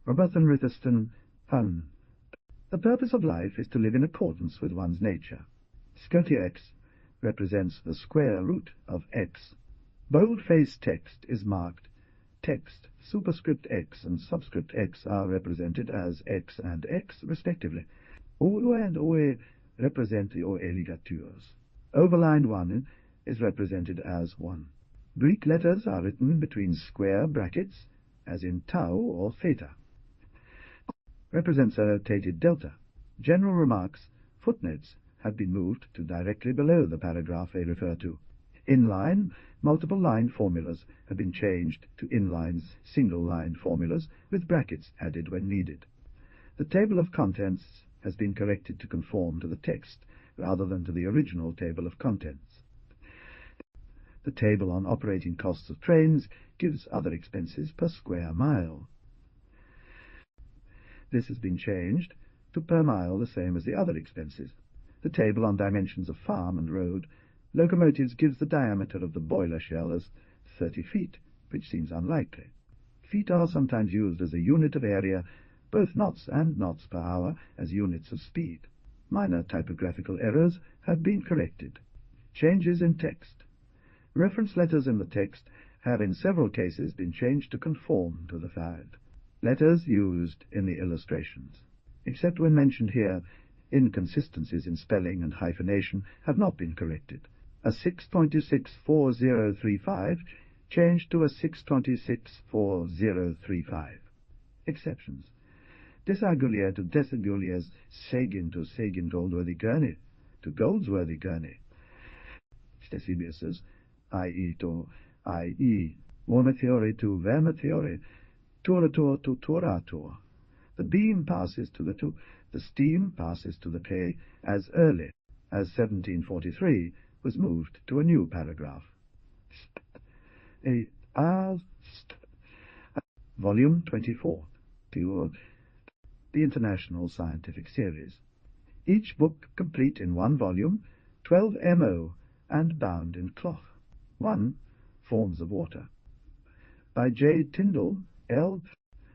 Robert Henry Thurston, Pun. The purpose of life is to live in accordance with one's nature. Scotia x represents the square root of x. Bold-faced text is marked text. Superscript x and subscript x are represented as x and x, respectively. OE and OE represent the OE ligatures. Overlined 1 is represented as 1. Greek letters are written between square brackets, as in tau or theta. Represents a rotated delta. General remarks, footnotes, have been moved to directly below the paragraph they refer to. Inline, multiple-line formulas have been changed to inline single-line formulas with brackets added when needed. The table of contents has been corrected to conform to the text rather than to the original table of contents. The table on operating costs of trains gives other expenses per square mile. This has been changed to per mile, the same as the other expenses. The table on dimensions of farm and road locomotives gives the diameter of the boiler shell as 30 feet, which seems unlikely. Feet are sometimes used as a unit of area, both knots and knots per hour as units of speed. Minor typographical errors have been corrected. Changes in text. Reference letters in the text have in several cases been changed to conform to the file. Letters used in the illustrations. Except when mentioned here, inconsistencies in spelling and hyphenation have not been corrected. A 6264035 changed to a 6264035. Exceptions. Desagulier to Desagulier's Sagin to Sagin Goldsworthy Gurney to Goldsworthy Gurney. Stesibius's IE to IE. Vormetheore to Vermetheore. Turator to Turator. The beam passes to the to, the steam passes to the K as early as 1743 was moved to a new paragraph. Volume 24, the International Scientific Series. Each book complete in one volume, 12 MO, and bound in cloth. 1. Forms of Water. By J. Tyndall, L.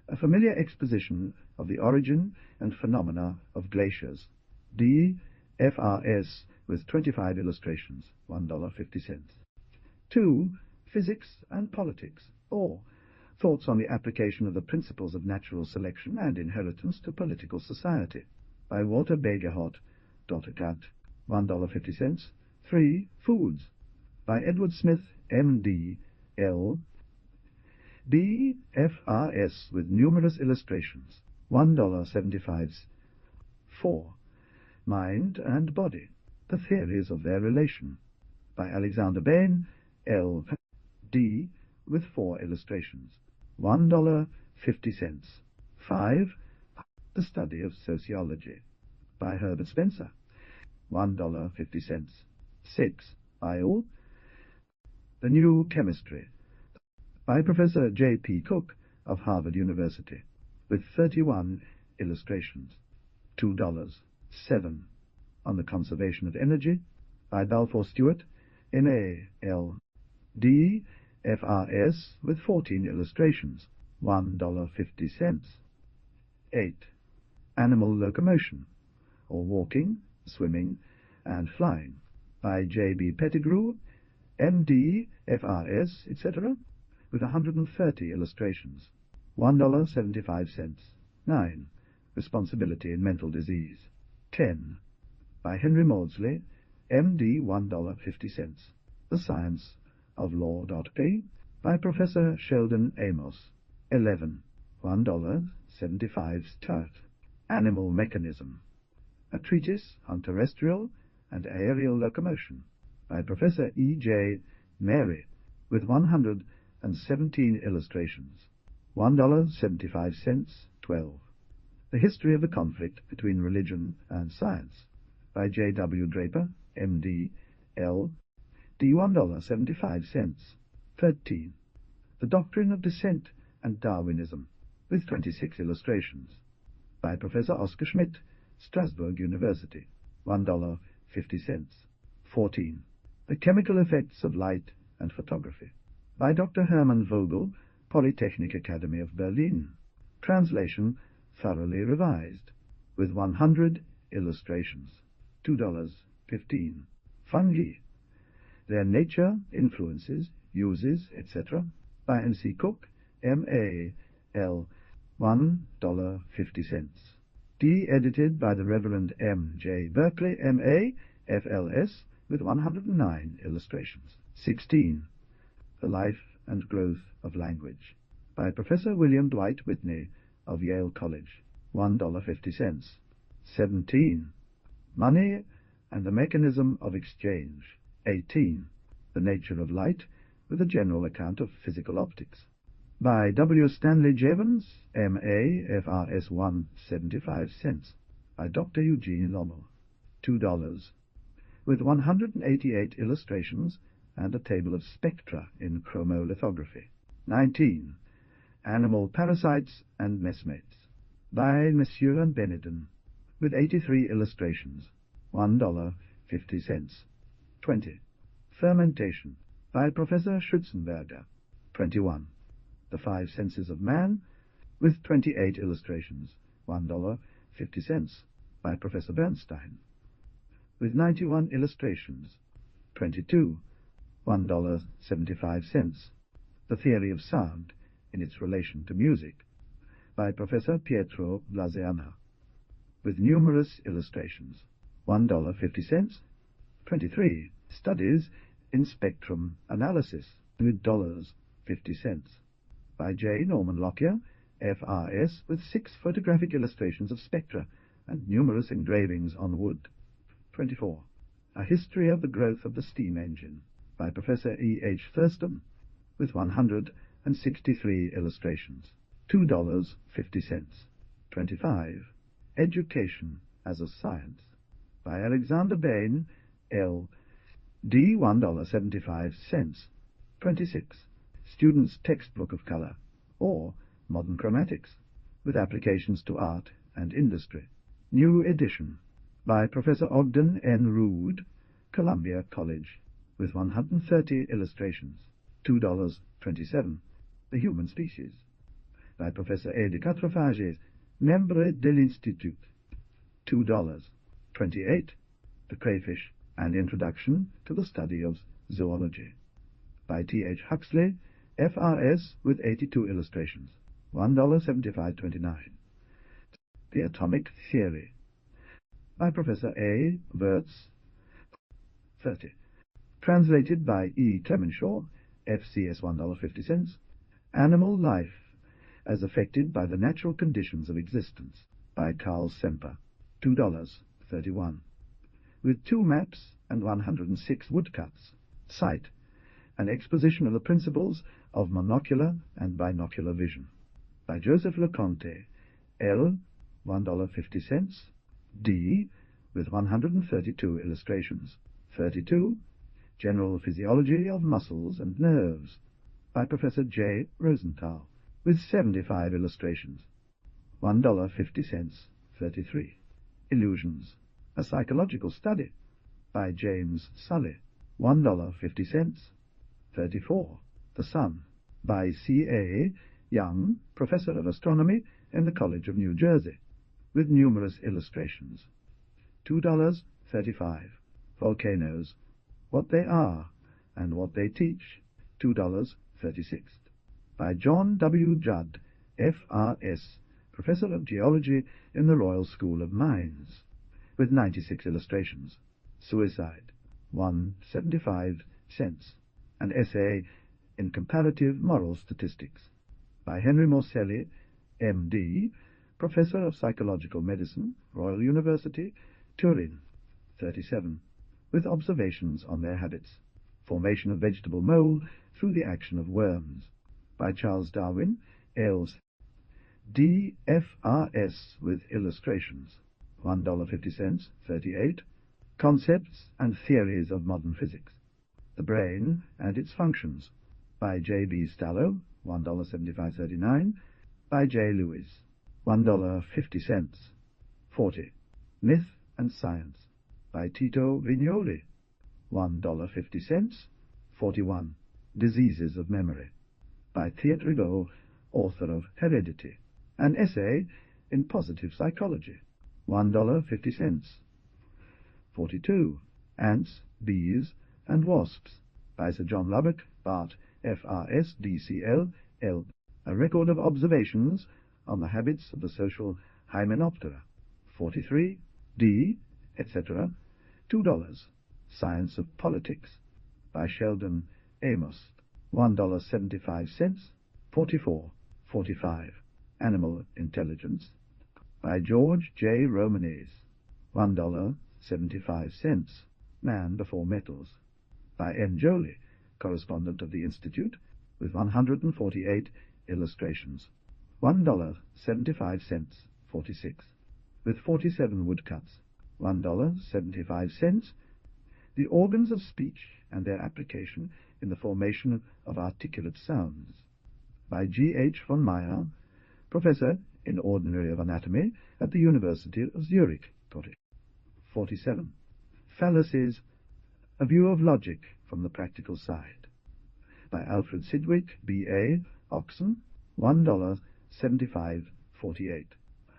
A familiar exposition of the origin and phenomena of glaciers. D. FRS with 25 illustrations, $1.50. 2. Physics and Politics, or Thoughts on the Application of the Principles of Natural Selection and Inheritance to Political Society, by Walter Begerhot, Dottercat, $1.50. 3. Foods, by Edward Smith, M.D., L. BFRS with numerous illustrations, $1.75. 4. Mind and Body, The Theories of Their Relation, by Alexander Bain, L.D., with 4 illustrations, $1.50. 5. The Study of Sociology, by Herbert Spencer, $1.50. 6. Bio, The New Chemistry, by Professor J.P. Cook of Harvard University, with 31 illustrations, $2. 7. On the Conservation of Energy, by Balfour Stewart, M.A., L.D., FRS, with 14 illustrations, $1.50. 8. Animal Locomotion, or Walking, Swimming, and Flying, by J.B. Pettigrew, M.D., FRS, etc., with 130 illustrations, $1.75. 9. Responsibility in Mental Disease. 10. By Henry Maudsley, M.D., $1.50. The Science of Law.P. by Professor Sheldon Amos. 11. $1.75 Tart. Animal Mechanism, a treatise on terrestrial and aerial locomotion, by Professor E.J. Mary, with 117 illustrations, $1.75. 12. The History of the Conflict Between Religion and Science, by J. W. Draper, M.D., L. D. $1.75. 13. The Doctrine of Descent and Darwinism, with 26 illustrations, by Professor Oscar Schmidt, Strasbourg University, $1.50. 14. The Chemical Effects of Light and Photography, by Dr. Hermann Vogel, Polytechnic Academy of Berlin, Translation thoroughly revised, with 100 illustrations. $2.15. Fungi, Their Nature, Influences, Uses, etc. by N.C. Cook, M.A., L. $1.50. De-edited by the Reverend M. J. Berkeley, M.A., F.L.S., with 109 illustrations. 16. The Life and Growth of Language, by Professor William Dwight Whitney of Yale College, $1.50. 17. Money and the Mechanism of Exchange. 18. The Nature of Light, with a general account of physical optics, by W. Stanley Jevons, M.A., F.R.S. 1.75, by Dr. Eugene Lommel, $2, with 188 illustrations and a table of spectra in chromolithography. 19. Animal Parasites and Messmates, by Monsieur and Benedon, with 83 illustrations, $1.50. 20. Fermentation, by Professor Schützenberger, 21. The Five Senses of Man, with 28 illustrations, $1.50, by Professor Bernstein, with 91 illustrations. 22. $1.75. The Theory of Sound in its Relation to Music, by Professor Pietro Blaseana, with numerous illustrations, $1.50. 23. Studies in Spectrum Analysis, with $50, by J. Norman Lockyer, F.R.S., with 6 photographic illustrations of spectra and numerous engravings on wood. 24. A History of the Growth of the Steam Engine, by Professor E. H. Thurston, with 163 illustrations, $2.50. 25. Education as a Science, by Alexander Bain, L. D. $1.75. 26. Student's Textbook of Color, or Modern Chromatics, with applications to art and industry. New edition, by Professor Ogden N. Rood, Columbia College, with 130 illustrations, $2.27. The Human Species, by Professor A. de Quatrefages, Membre de l'Institut, $2. 28. The Crayfish, An Introduction to the Study of Zoology, by T. H. Huxley, F.R.S., with 82 illustrations, $1.75.29. The Atomic Theory, by Professor A. Wirtz, 30. Translated by E. Clemenshaw, F.C.S. $1.50. Animal Life as Affected by the Natural Conditions of Existence, by Carl Semper, $2.31. With 2 maps and 106 woodcuts. Sight, an exposition of the principles of monocular and binocular vision, by Joseph LeConte, L. $1.50, D. with 132 illustrations. 32. General Physiology of Muscles and Nerves, by Professor J. Rosenthal, with 75 illustrations, $1.50. 33. Illusions, a Psychological Study, by James Sully, $1.50. 34. The Sun, by C. A. Young, Professor of Astronomy in the College of New Jersey, with numerous illustrations, $2.35. Volcanoes, What They Are and What They Teach, $2.36. By John W. Judd, F.R.S., Professor of Geology in the Royal School of Mines, with 96 illustrations. Suicide, 1.75 cents. An Essay in Comparative Moral Statistics, by Henry Morselli, M.D., Professor of Psychological Medicine, Royal University, Turin, 37, with observations on their habits. Formation of vegetable mold through the action of worms, by Charles Darwin, L. D.F.R.S., with illustrations, $1.50. 38. Concepts and Theories of Modern Physics, The Brain and Its Functions, by J.B. Stallo, $1.75.39, by J. Lewis, $1.50. 40. Myth and Science, by Tito Vignoli, $1.50. 41. Diseases of Memory, by Thiet Rigaud, author of Heredity An essay in positive psychology, $1.50. 42. Ants, Bees, and Wasps, by Sir John Lubbock, Bart., F.R.S., D.C.L., L. A record of observations on the habits of the social Hymenoptera. 43. D., etc., $2. Science of Politics, by Sheldon Amos, $1.75. 44. 45. Animal Intelligence, by George J. Romanes, $1.75. Man Before Metals, by N. Joly, correspondent of the Institute, with 148 illustrations, $1.75. 46. With 47 woodcuts, $1.75. The Organs of Speech and their Application in the Formation of Articulate Sounds, by G. H. von Meyer, Professor in Ordinary of Anatomy at the University of Zurich. 47. Fallacies, A View of Logic from the Practical Side, by Alfred Sidgwick, B.A., Oxon, $1.75. 48.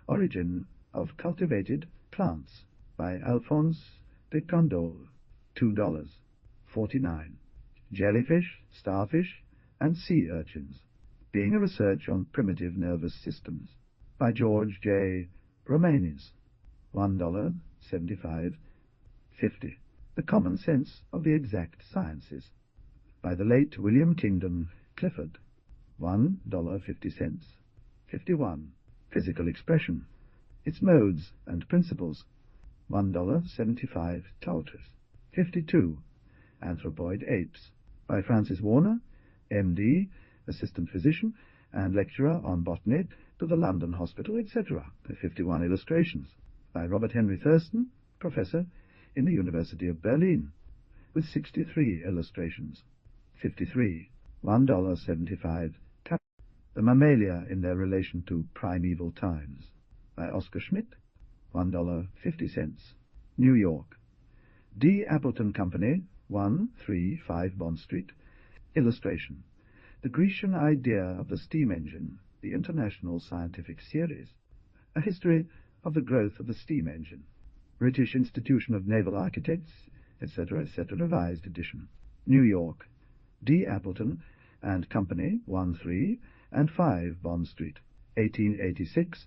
Origin of Cultivated Plants, by Alphonse de Candolle, $2. 49. Jellyfish, Starfish, and Sea Urchins, being a research on primitive nervous systems, by George J. Romanes, $1.75. 50. The Common Sense of the Exact Sciences, by the late William Kingdon Clifford, $1.50. 51. Physical Expression, Its Modes and Principles, $1.75 Tautris. 52. Anthropoid Apes, by Francis Warner, M.D., Assistant Physician and Lecturer on Botany to the London Hospital, etc., with 51 illustrations, by Robert Henry Thurston, Professor in the University of Berlin, with 63 illustrations. 53. $1.75 The Mammalia in Their Relation to Primeval Times, by Oscar Schmidt, $1.50. New York. D. Appleton Company, 135 Bond Street. Illustration. The Grecian Idea of the Steam Engine, the International Scientific Series. A History of the Growth of the Steam Engine. British Institution of Naval Architects, etc., etc., revised edition. New York. D. Appleton and Company, 13 and 5 Bond Street, 1886.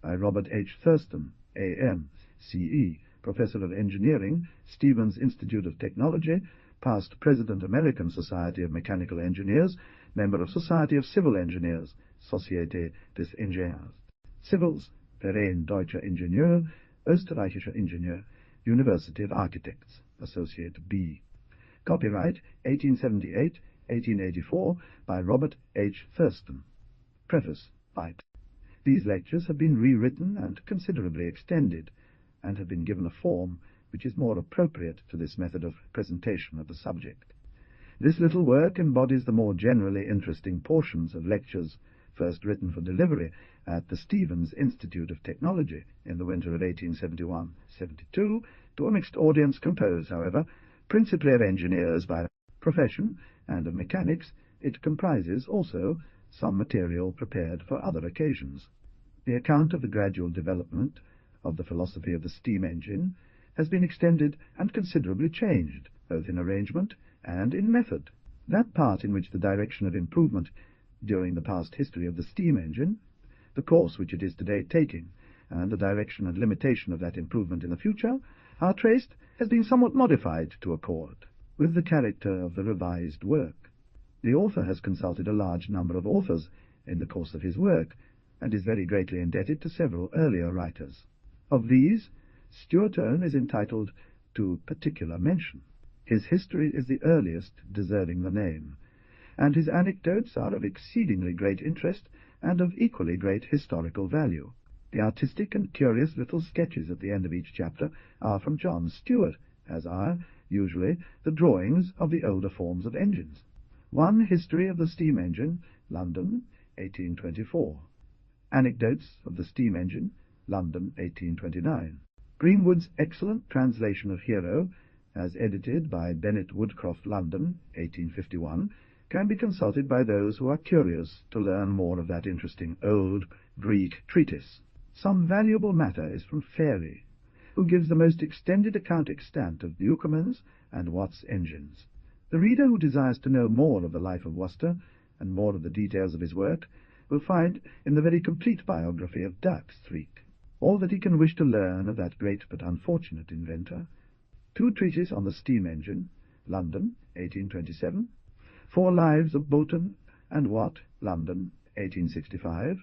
By Robert H. Thurston, A.M., C.E., Professor of Engineering, Stevens Institute of Technology, past President American Society of Mechanical Engineers, member of Society of Civil Engineers, Societe des Ingenieurs. Civils, Verein Deutscher Ingenieur, Österreichischer Ingenieur, University of Architects, Associate B. Copyright 1878-1884 by Robert H. Thurston. Preface by These lectures have been rewritten and considerably extended, and have been given a form which is more appropriate to this method of presentation of the subject. This little work embodies the more generally interesting portions of lectures first written for delivery at the Stevens Institute of Technology in the winter of 1871-72, to a mixed audience composed, however, principally of engineers by profession and of mechanics. It comprises also some material prepared for other occasions. The account of the gradual development of the philosophy of the steam engine has been extended and considerably changed, both in arrangement and in method. That part in which the direction of improvement during the past history of the steam engine, the course which it is today taking, and the direction and limitation of that improvement in the future, are traced, has been somewhat modified to accord with the character of the revised work. The author has consulted a large number of authors in the course of his work, and is very greatly indebted to several earlier writers. Of these, Stuart Owen is entitled to particular mention. His history is the earliest deserving the name, and his anecdotes are of exceedingly great interest and of equally great historical value. The artistic and curious little sketches at the end of each chapter are from John Stuart, as are, usually, the drawings of the older forms of engines. One History of the Steam Engine, London, 1824. Anecdotes of the Steam Engine, London, 1829. Greenwood's excellent translation of Hero, as edited by Bennett Woodcroft, London, 1851, can be consulted by those who are curious to learn more of that interesting old Greek treatise. Some valuable matter is from Fairy, who gives the most extended account extant of Newcomen's and Watt's engines. The reader who desires to know more of the life of Worcester, and more of the details of his work, will find in the very complete biography of Dijkstreek all that he can wish to learn of that great but unfortunate inventor. 2 treatises on the steam engine, London, 1827, 4 lives of Boulton and Watt, London, 1865,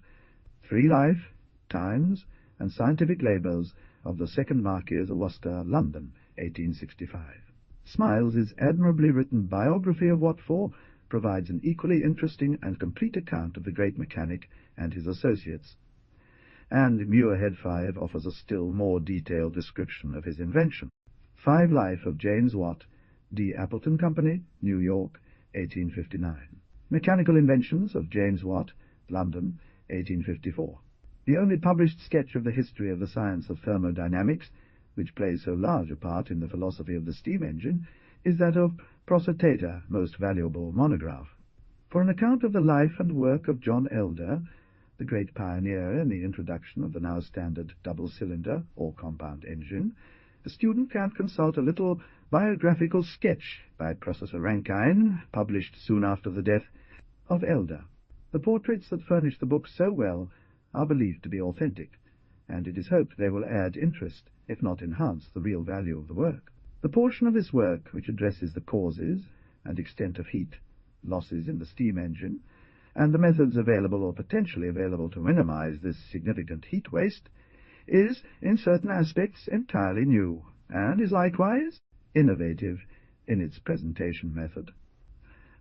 3 life, times, and scientific labours of the second Marquis of Worcester, London, 1865. Smiles's admirably written biography of Watford provides an equally interesting and complete account of the great mechanic and his associates, and Muirhead 5 offers a still more detailed description of his invention. 5 Life of James Watt, D. Appleton Company, New York, 1859. Mechanical Inventions of James Watt, London, 1854. The only published sketch of the history of the science of thermodynamics, which plays so large a part in the philosophy of the steam engine, is that of Prosotata, most valuable monograph. For an account of the life and work of John Elder, the great pioneer in the introduction of the now standard double-cylinder or compound engine, the student can consult a little biographical sketch by Professor Rankine, published soon after the death of Elder. The portraits that furnish the book so well are believed to be authentic, and it is hoped they will add interest, if not enhance the real value of the work. The portion of this work which addresses the causes and extent of heat, losses in the steam engine, and the methods available or potentially available to minimize this significant heat waste, is, in certain aspects, entirely new, and is likewise innovative in its presentation method.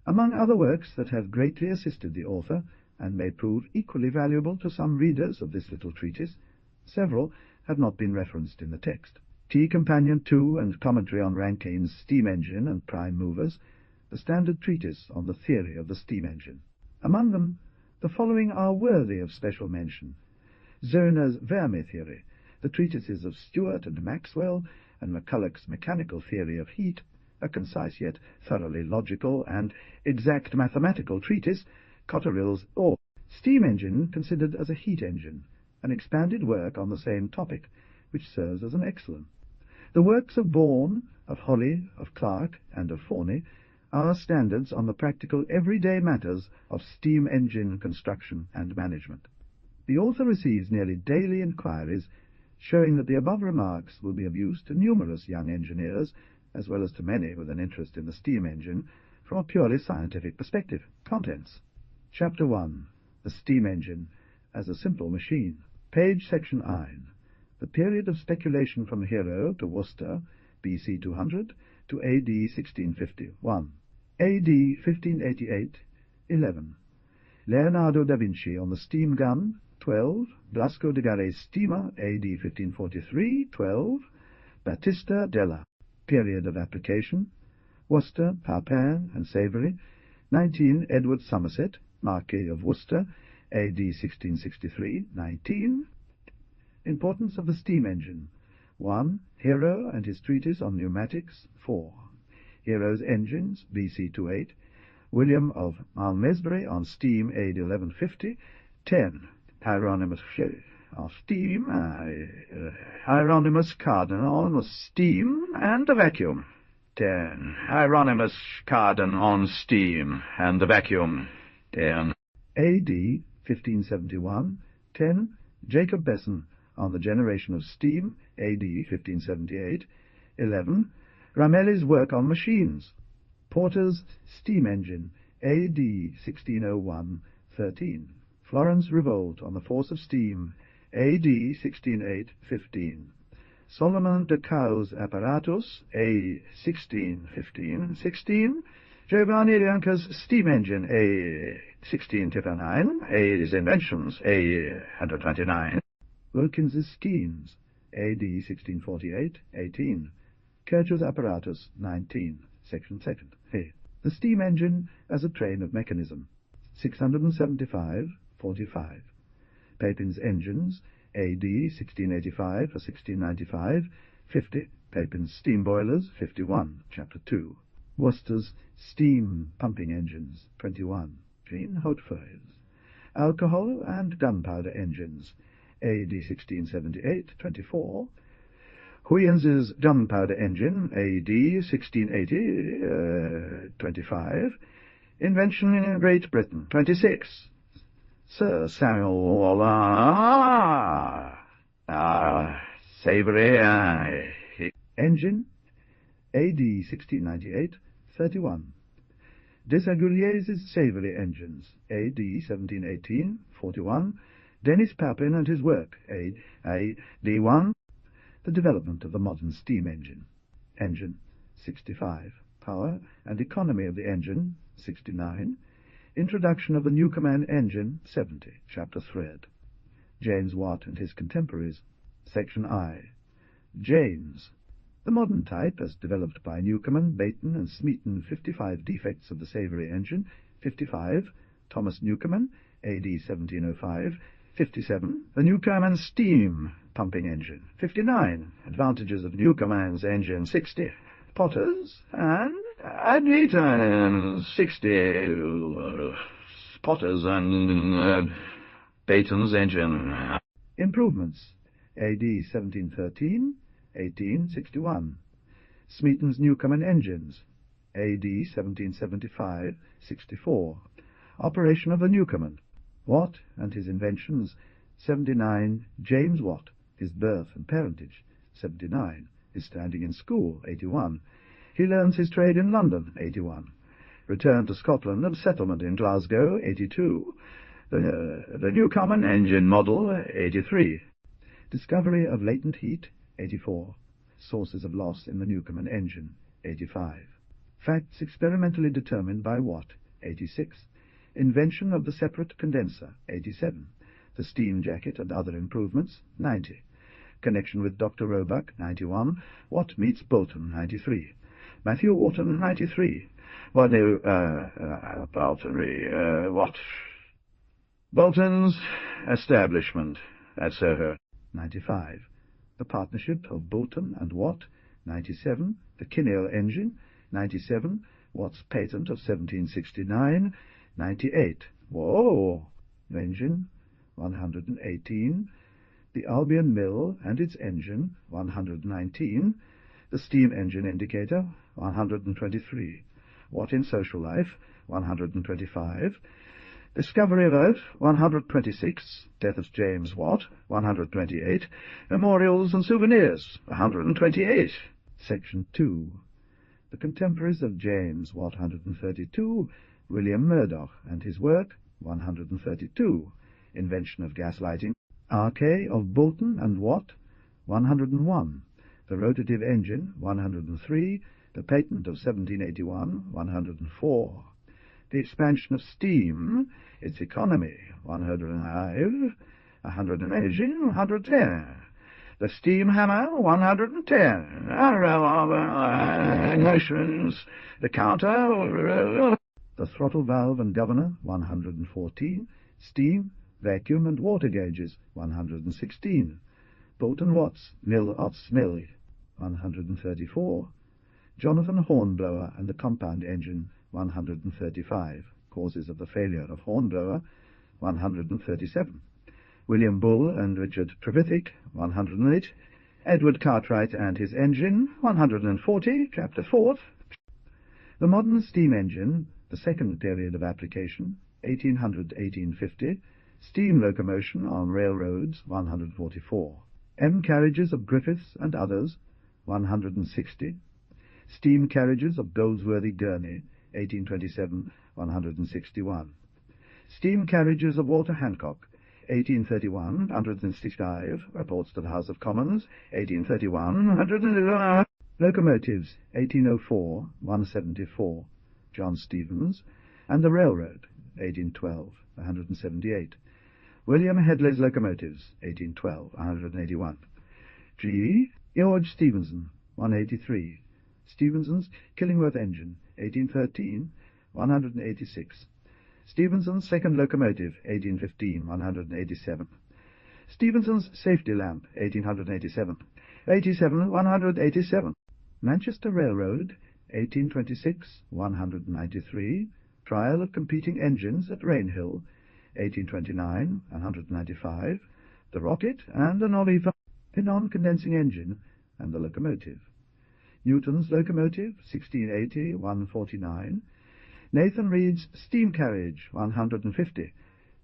Among other works that have greatly assisted the author, and may prove equally valuable to some readers of this little treatise, several have not been referenced in the text. T. Companion 2 and Commentary on Rankine's Steam Engine and Prime Movers, the standard treatise on the theory of the steam engine. Among them, the following are worthy of special mention: Zoner's Vermi theory, the treatises of Stewart and Maxwell, and McCulloch's Mechanical Theory of Heat, a concise yet thoroughly logical and exact mathematical treatise, Cotterill's or Steam Engine considered as a heat engine, an expanded work on the same topic, which serves as an excellent. The works of Bourne, of Holly, of Clark, and of Forney are standards on the practical everyday matters of steam engine construction and management. The author receives nearly daily inquiries showing that the above remarks will be of use to numerous young engineers, as well as to many with an interest in the steam engine, from a purely scientific perspective. Contents. Chapter 1. The Steam Engine as a Simple Machine. Page Section 9. The period of speculation from Hero to Worcester, B.C. 200, to A.D. 1651. A.D. 1588, 11. Leonardo da Vinci on the steam gun, 12. Blasco de Gare's steamer, A.D. 1543, 12. Battista della. Period of application: Worcester, Papin, and Savory. 19. Edward Somerset, Marquis of Worcester, A.D. 1663, 19. Importance of the steam engine: 1. Hero and his treatise on pneumatics, 4. Hero's engines, B.C. 28. William of Malmesbury on steam, A.D. 1150, 10. Hieronymus on steam, Hieronymus Cardan on steam and the vacuum, 10. Hieronymus Cardan on steam and the vacuum, 10. A.D. 1571, 10. Jacob Besson on the generation of steam, A.D. 1578, 11. Ramelli's work on machines. Porter's steam engine, A.D. 1601, 13. Florence Revolt on the force of steam, A.D. 1608, 15. Solomon de Cau's apparatus, A. 1615, 16. Giovanni Rianca's steam engine, A. 1659, A.'s inventions, A. 129. Wilkins's schemes, A.D. 1648, 18. Kirchhoff's apparatus, 19, section 2nd. A. The steam engine as a train of mechanism, 675, 45. Papin's engines, A.D. 1685 for 1695, 50. Papin's steam boilers, 51, chapter 2. Worcester's steam pumping engines, 21. Jean Hautefeuille's. Alcohol and gunpowder engines, AD 1678, 24. Huyens's gunpowder engine, AD 1680, 25. Invention in Great Britain, 26. Sir Samuel Savoury engine, AD 1698, 31. Desaguliers' Savoury engines, AD 1718, 41. Dennis Papin and his work, AD 1. The development of the modern steam engine. Engine, 65. Power and economy of the engine, 69. Introduction of the Newcomen engine, 70. Chapter Thread. James Watt and his contemporaries. Section I. James. The modern type, as developed by Newcomen, Baton, and Smeaton, 55 defects of the Savoury engine, 55. Thomas Newcomen, A.D. 1705, 57. The Newcomen steam pumping engine, 59. Advantages of Newcomen's engine, 60. Potter's and Eaton, 60. Potter's and Baton's engine. Improvements, A.D. 1713, 1861. Smeaton's Newcomen engines, A.D. 1775, 64. Operation of the Newcomen. Watt and his inventions, 79. James Watt, his birth and parentage, 79. His standing in school, 81. He learns his trade in London, 81. Return to Scotland and settlement in Glasgow, 82. The Newcomen engine model, 83. Discovery of latent heat, 84. Sources of loss in the Newcomen engine, 85. Facts experimentally determined by Watt, 86. Invention of the separate condenser, 87. The steam jacket and other improvements, 90. Connection with Dr. Roebuck, 91. Watt meets Bolton, 93. Matthew Wharton, 93. Watt. Bolton's establishment at Soho, 95. The partnership of Bolton and Watt, 97. The Kinneal engine, 97. Watt's patent of 1769, 98. Whoa! Engine, 118. The Albion Mill and its engine, 119. The steam engine indicator, 123. Watt in social life, 125. Discovery of Earth, 126. Death of James Watt, 128. Memorials and souvenirs, 128. Section 2. The contemporaries of James Watt, 132. William Murdoch and his work, 132. Invention of gas lighting. R.K. of Bolton and Watt, 101. The rotative engine, 103. The patent of 1781, 104. The expansion of steam, its economy, 105. 110. 110. The steam hammer, 110. Notions. The counter. The throttle valve and governor, 114. Steam, vacuum and water gauges, 116. Bolton Watt's Mill-Ott's Mill, 134. Jonathan Hornblower and the compound engine, 135. Causes of the failure of Hornblower, 137. William Bull and Richard Trevithick, 108. Edward Cartwright and his engine, 140. Chapter 4. The modern steam engine, the second period of application, 1800 to 1850. Steam locomotion on railroads, 144. Carriages of Griffiths and others, 160. Steam carriages of Goldsworthy Gurney, 1827, 161. Steam carriages of Walter Hancock, 1831, 165. Reports to the House of Commons, 1831, 111. Locomotives, 1804, 174. John Stevens. And the railroad, 1812, 178. William Hedley's locomotives, 1812, 181. George Stephenson, 183. Stephenson's Killingworth engine, 1813, 186. Stephenson's second locomotive, 1815, 187. Stephenson's safety lamp, 1887. 87, 187. Manchester Railroad, 1826, 193, trial of competing engines at Rainhill, 1829, 195, the rocket and an Oliver, a non-condensing engine, and the locomotive. Newton's locomotive, 1680, 149, Nathan Reed's steam carriage, 150,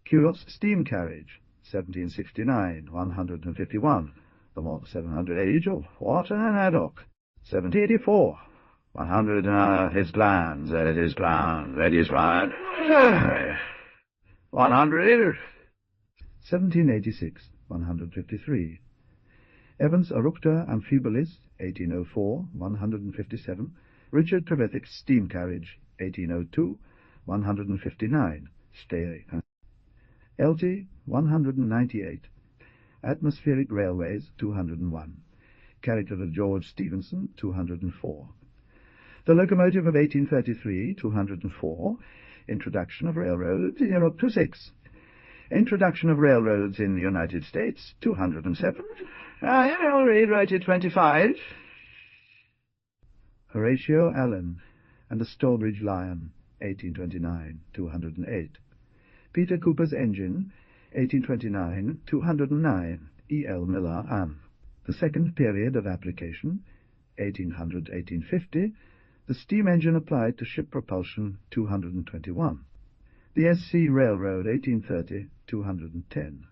Keogh's steam carriage, 1769, 151, the Mach 700 age of water and haddock, 1784, 100, his plans, that is plans, that is plans, 100, 1786, 153, Evans Arupta Amphibolis, 1804, 157, Richard Trevithick's steam carriage, 1802, 159, Stay. LT, 198, Atmospheric Railways, 201, Character of George Stephenson, 204, the Locomotive of 1833, 204, Introduction of Railroads, 026, Introduction of Railroads in the United States, 207, I'll read right at 25, Horatio Allen and the Stallbridge Lion, 1829, 208, Peter Cooper's Engine, 1829, 209, E. L. Miller, Ann. The second period of application, 1800-1850, the steam engine applied to ship propulsion, 221. The S.C. Railroad, 1830, 210.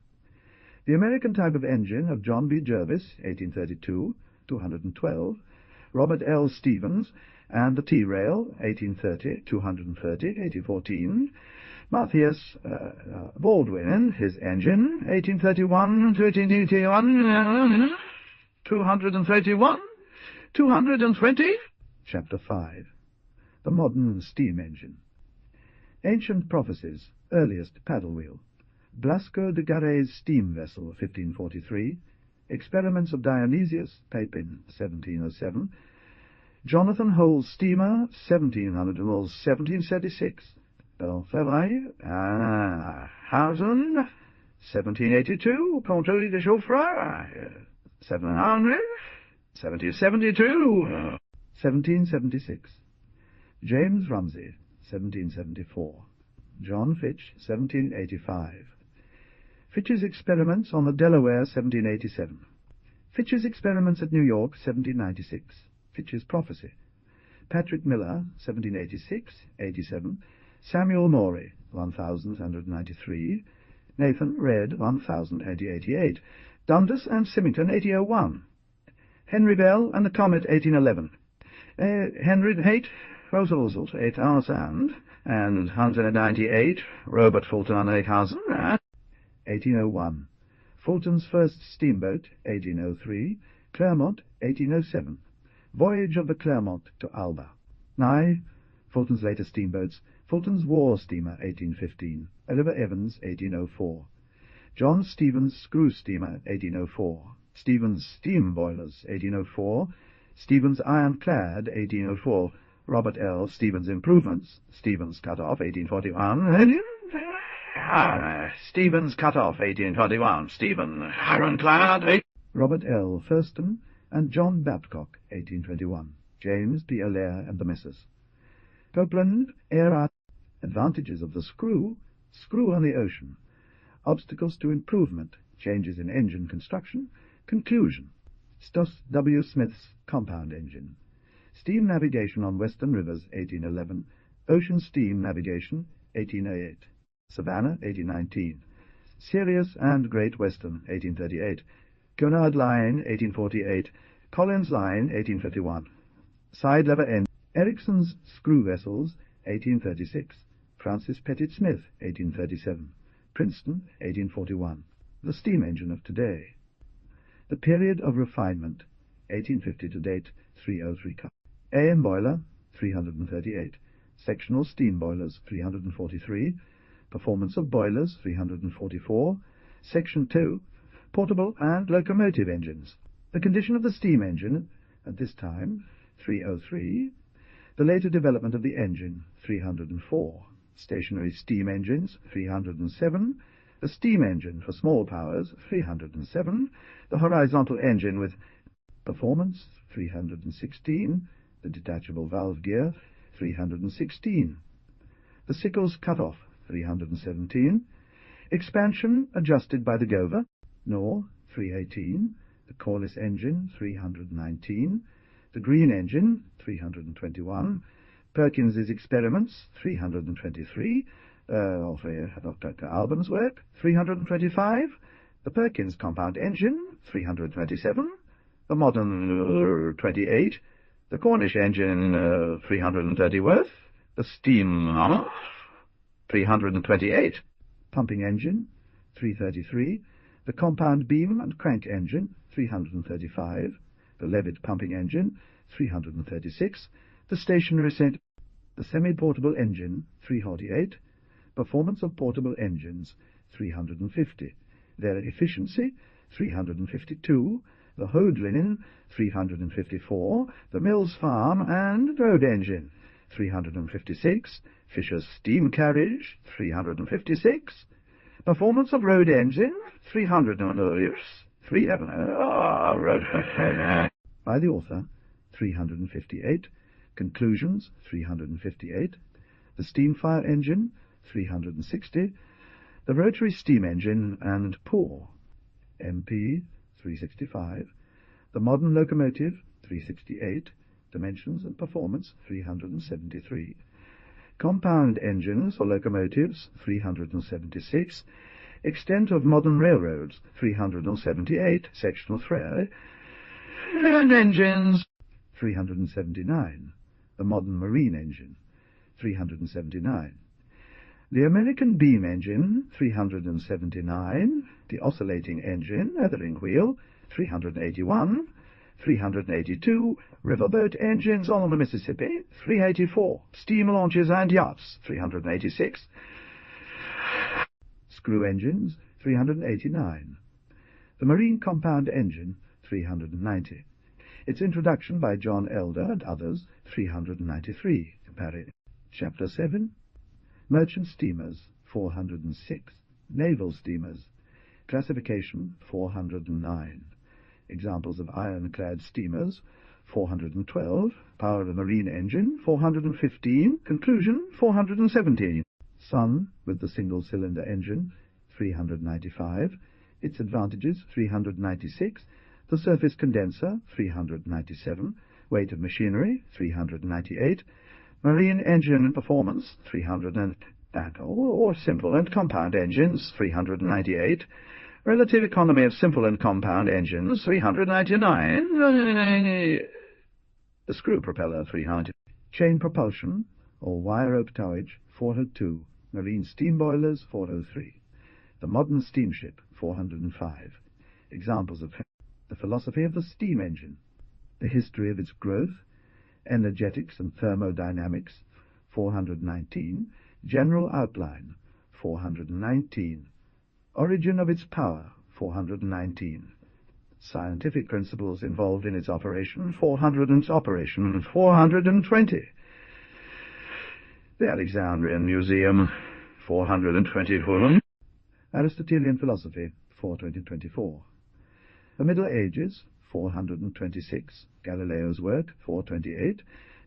The American type of engine of John B. Jervis, 1832, 212. Robert L. Stevens, and the T-Rail, 1830, 230, 1814. Matthias Baldwin, his engine, 1831 to 1881, 231, 220. Chapter 5. The Modern Steam Engine. Ancient Prophecies, earliest paddle wheel. Blasco de Garet's steam vessel, 1543. Experiments of Dionysius, Papin, 1707. Jonathan Hull's steamer, 1776. Belfevre, Hausen, 1782. Pontoise de Chauffeur, 700. 1772. 1776. James Rumsey, 1774. John Fitch, 1785. Fitch's Experiments on the Delaware, 1787. Fitch's Experiments at New York, 1796. Fitch's Prophecy. Patrick Miller, 1786-87. Samuel Morey, 1193. Nathan Red, 1088. Dundas and Symington, 1801. Henry Bell and the Comet, 1811. Henry Haight, Roosevelt, 8 hours and 198. Robert Fulton on Lakehausen, 1801. Fulton's first steamboat, 1803. Clermont, 1807. Voyage of the Clermont to Alba. Nye, Fulton's later steamboats. Fulton's war steamer, 1815. Oliver Evans, 1804. John Stevens' screw steamer, 1804. Stevens' steam boilers, 1804. Stevens' ironclad, 1804. Robert L. Stevens' improvements. Stevens' cut-off, 1841. Stevens' cut-off, 1841. Stevens' ironclad, Robert L. Thurston and John Babcock, 1821. James P. Allaire and the Messrs. Copeland, Air. Advantages of the screw. Screw on the ocean. Obstacles to improvement. Changes in engine construction. Conclusion. Stoss W. Smith's compound engine. Steam navigation on western rivers, 1811. Ocean steam navigation, 1808. Savannah, 1819. Sirius and Great Western, 1838. Cunard Line, 1848. Collins Line, 1851. Side lever end. Ericsson's screw vessels, 1836. Francis Pettit Smith, 1837. Princeton, 1841. The steam engine of today. The period of refinement, 1850 to date, 303 cup. AM boiler, 338. Sectional steam boilers, 343. Performance of boilers, 344. Section 2. Portable and locomotive engines. The condition of the steam engine, at this time, 303. The later development of the engine, 304. Stationary steam engines, 307. The steam engine for small powers, 307. The horizontal engine with performance, 316. The detachable valve gear, 316. The sickles cut off, 317. Expansion adjusted by the Gover, Nor, 318. The Corliss engine, 319. The Green engine, 321. Perkins's experiments, 323. Dr. Alban's work, 325. The Perkins compound engine, 327. The modern, 28. The Cornish engine, 330 worth. The steam, 328. Pumping engine, 333. The compound beam and crank engine, 335. The Levitt pumping engine, 336. The stationary set. The semi-portable engine, 348. Performance of portable engines, 350. Their efficiency, 352. The Hode linen, 354. The Mills Farm and Road engine, 356. Fisher's steam carriage, 356. Performance of road engine, 300. By the author, 358. Conclusions, 358. The steam fire engine, 360. The rotary steam engine and pour, MP, 365. The modern locomotive, 368. Dimensions and performance, 373. Compound engines or locomotives, 376. Extent of modern railroads, 378. Sectional thread. And engines, 379. The modern marine engine, 379. The American beam engine, 379. The oscillating engine, feathering wheel, 381. 382. Riverboat engines on the Mississippi, 384. Steam launches and yachts, 386. Screw engines, 389. The marine compound engine, 390. Its introduction by John Elder and others, 393. Chapter 7. Merchant steamers, 406. Naval steamers. Classification, 409. Examples of ironclad steamers, 412. Power of the marine engine, 415. Conclusion, 417. Sun, with the single-cylinder engine, 395. Its advantages, 396. The surface condenser, 397. Weight of machinery, 398. Marine engine performance, 300 and or simple and compound engines, 398. Relative economy of simple and compound engines, 399. The screw propeller, 300. Chain propulsion, or wire rope towage, 402. Marine steam boilers, 403. The modern steamship, 405. Examples of the philosophy of the steam engine, the history of its growth, energetics and thermodynamics, 419. General outline, 419. Origin of its power, 419. Scientific principles involved in its operation, 420. The Alexandrian Museum, 424. Aristotelian philosophy, 424. The Middle Ages, 426. Galileo's work, 428.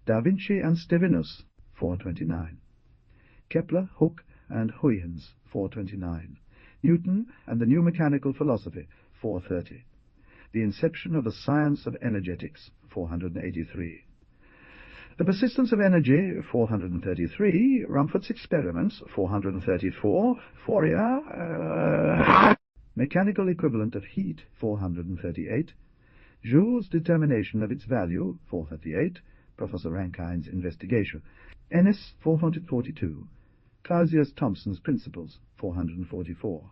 Da Vinci and Stevinus, 429. Kepler, Hooke, and Huygens, 429. Newton and the New Mechanical Philosophy, 430. The Inception of the Science of Energetics, 483. The Persistence of Energy, 433. Rumford's Experiments, 434. Fourier, Mechanical Equivalent of Heat, 438. Joule's Determination of its Value, 438. Professor Rankine's Investigation. Ennis, 442. Clausius-Thomson's Principles, 444.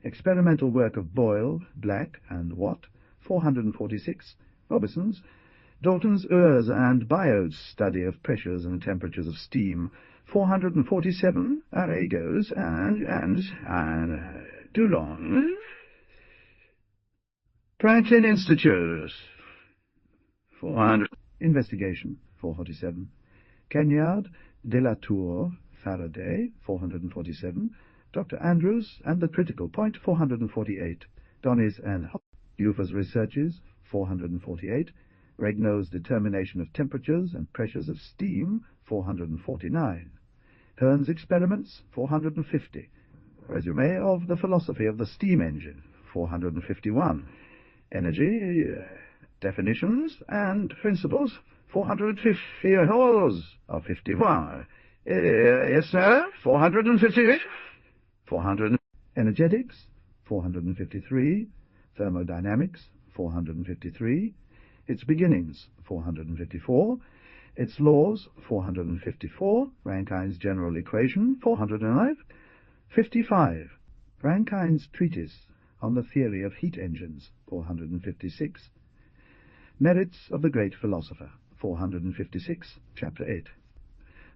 Experimental work of Boyle, Black, and Watt, 446. Robertson's. Dalton's Urs and Biot's Study of Pressures and Temperatures of Steam, 447. Arago's and Dulong. Franklin Institute, 400. Investigation, 447. Canyard, De la Tour, Faraday, 447. Dr. Andrews and the Critical Point, 448. Donnis and Ufer's Researches, 448. Regnow's determination of temperatures and pressures of steam, 449. Hearn's experiments, 450. Resume of the philosophy of the steam engine, 451. Energy, definitions and principles, 450. Of 51. Yes, sir, 450. 400. Energetics, 453. Thermodynamics, 453. Its beginnings, 454. Its laws, 454. Rankine's general equation, 405. 55. Rankine's treatise on the theory of heat engines, 456. Merits of the great philosopher, 456, Chapter 8.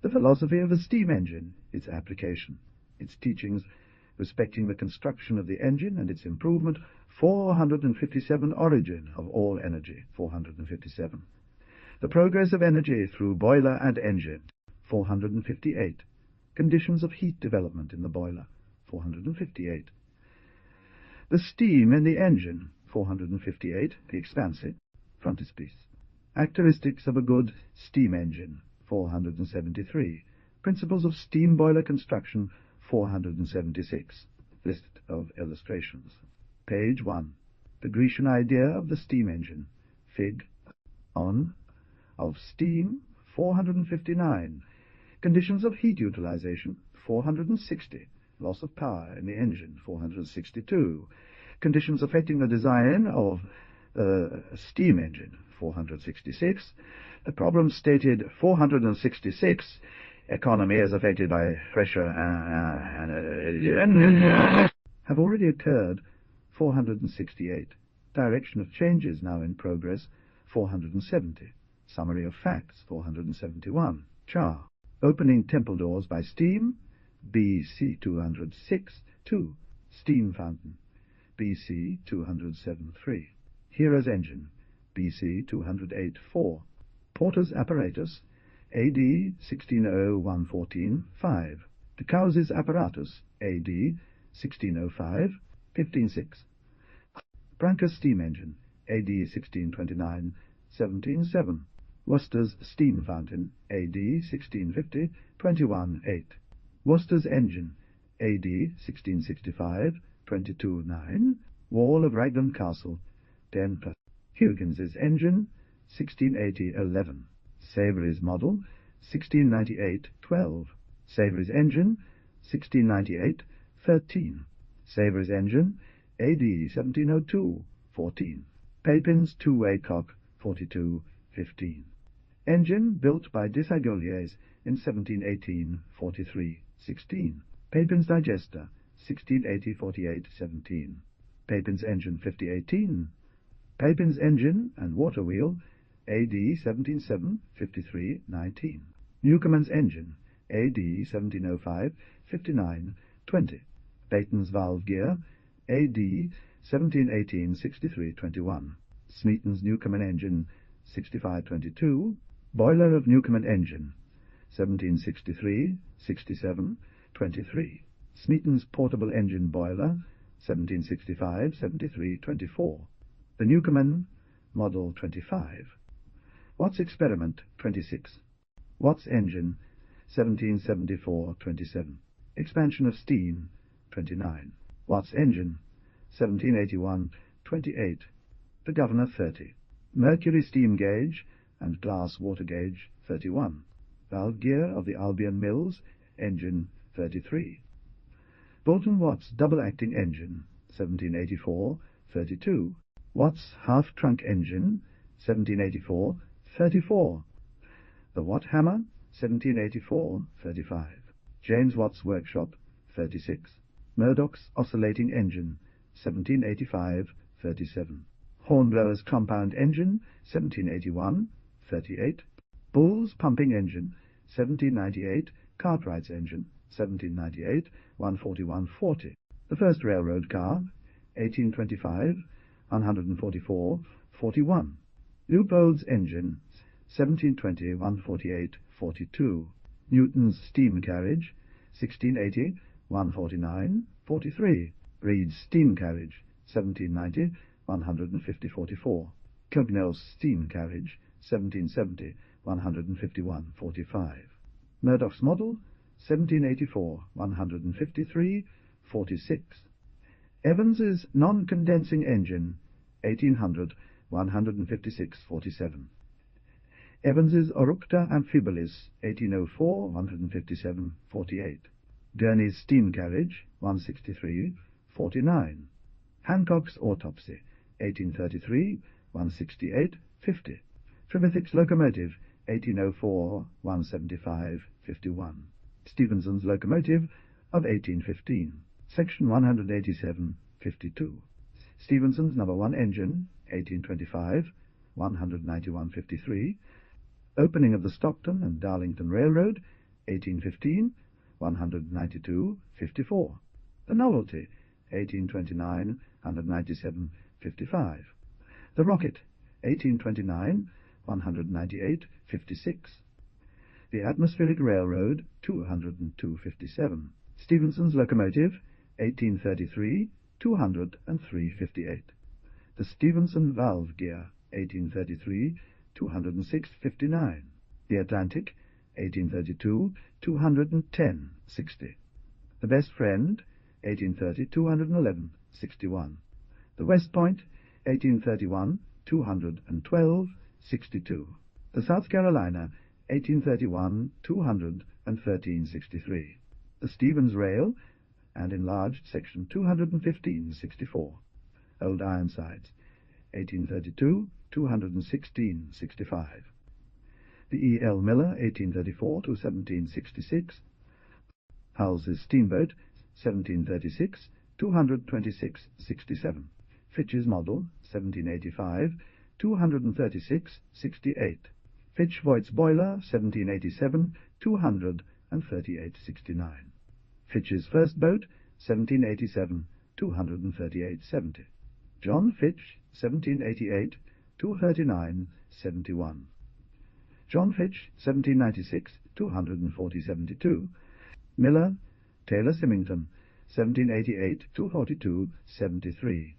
The philosophy of the steam engine, its application, its teachings respecting the construction of the engine and its improvement, 457. Origin of all energy, 457. The progress of energy through boiler and engine, 458. Conditions of heat development in the boiler, 458. The steam in the engine, 458. The expansive, frontispiece. Characteristics of a good steam engine, 473. Principles of steam boiler construction, 476. List of illustrations. Page 1. The Grecian idea of the steam engine. Fig. On. Of steam, 459. Conditions of heat utilization, 460. Loss of power in the engine, 462. Conditions affecting the design of steam engine, 466. The problem stated, 466. Economy as affected by pressure have already occurred, 468. Direction of changes now in progress, 470. Summary of facts, 471. Char. Opening temple doors by steam, BC 206. 2. Steam fountain, BC 207.3. Hero's engine, BC 208. 4. Porter's apparatus, AD 1601-14. 5. De Cause's apparatus, AD 1605, 15.6. Branca's steam engine, AD 1629, 17.7. Worcester's steam fountain, AD 1650, 21.8. Worcester's engine, AD 1665, 22.9. Wall of Raglan Castle, 10+. Huygens' engine, 1680-11. Savory's model, 1698-12. Savory's engine, 1698-13. Savory's engine, AD 1702-14. Papin's two-way cock, 42-15. Engine built by Desagolliers in 1718-43-16. Papin's digester, 1680-48-17. Papin's engine, 5018. Papin's engine and water wheel, AD 1707-53-19. Newcomen's engine, AD 1705-59-20. Baton's valve gear, AD 1718-63-21. Smeaton's Newcomen engine, 6522. Boiler of Newcomen engine, 1763-67-23. Smeaton's portable engine boiler, 1765-73-24. The Newcomen, model 25. Watt's experiment, 26. Watt's engine, 1774-27. Expansion of steam, 29. Watt's engine, 1781-28. The Governor, 30. Mercury steam gauge and glass water gauge, 31. Valve gear of the Albion Mills, engine, 33. Boulton Watt's double-acting engine, 1784-32. Watt's half-trunk engine, 1784-34. The Watt hammer, 1784-35. James Watt's workshop, 36. Murdoch's oscillating engine, 1785-37. Hornblower's compound engine, 1781-38. Bull's pumping engine, 1798. Cartwright's engine, 1798, 141-40. The first railroad car, 1825, 144-41. Leopold's engine, 1720, 148-42. Newton's steam carriage, 1680, 149-43. Reed's steam carriage, 1790, 150-44. Kilknell's steam carriage, 1770, 151.45. Murdoch's model, 1784, 153.46. Evans's non-condensing engine, 1800, 156.47. Evans's Oructa Amphibolis, 1804, 157.48. Gurney's steam carriage, 163.49. Hancock's autopsy, 1833, 168.50. Trevithick's locomotive, 1804, 175.51. Stephenson's locomotive of 1815. Section 187.52. Stephenson's No. 1 engine, 1825, 191.53. Opening of the Stockton and Darlington Railroad, 1815, 192.54. The Novelty, 1829, 197.55. The Rocket, 1829, 198.56. The Atmospheric Railroad, 202.57. Stephenson's locomotive, 1833, 203.58. The Stephenson valve gear, 1833, 206.59. The Atlantic, 1832, 210.60. The Best Friend, 1830, 211.61. The West Point, 1831, 212.62. The South Carolina, 1831, 213.63. The Stevens Rail, and enlarged section 215.64. Old Ironsides, 1832, 216.65. The E. L. Miller, 1834 to 1766. Hull's Steamboat, 1736, 226.67. Fitch's Model, 1785, 236.68. Fitch-Voight's Boiler, 1787, 238.69. Fitch's First Boat, 1787, 238.70. John Fitch, 1788, 239.71. John Fitch, 1796, 240.72. Miller, Taylor Symington, 1788, 242.73.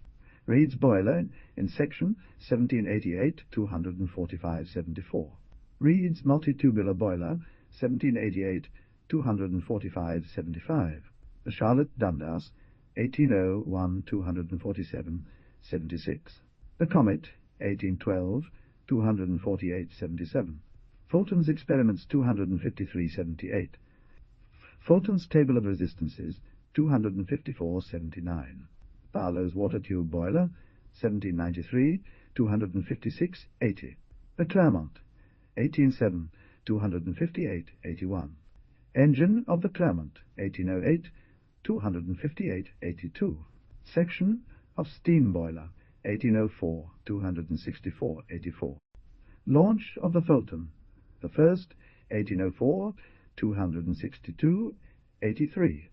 Reed's Boiler, in section, 1788, 245.74. Reed's Multitubular Boiler, 1788, 245.75. The Charlotte Dundas, 1801, 247.76. The Comet, 1812, 248.77. Fulton's Experiments, 253.78. Fulton's Table of Resistances, 254.79. Barlow's Water Tube Boiler, 1793, 256.80. The Clermont, 1807, 258.81. Engine of the Clermont, 1808, 258.82. Section of Steam Boiler, 1804, 264.84. Launch of the Fulton, the first, 1804, 262.83.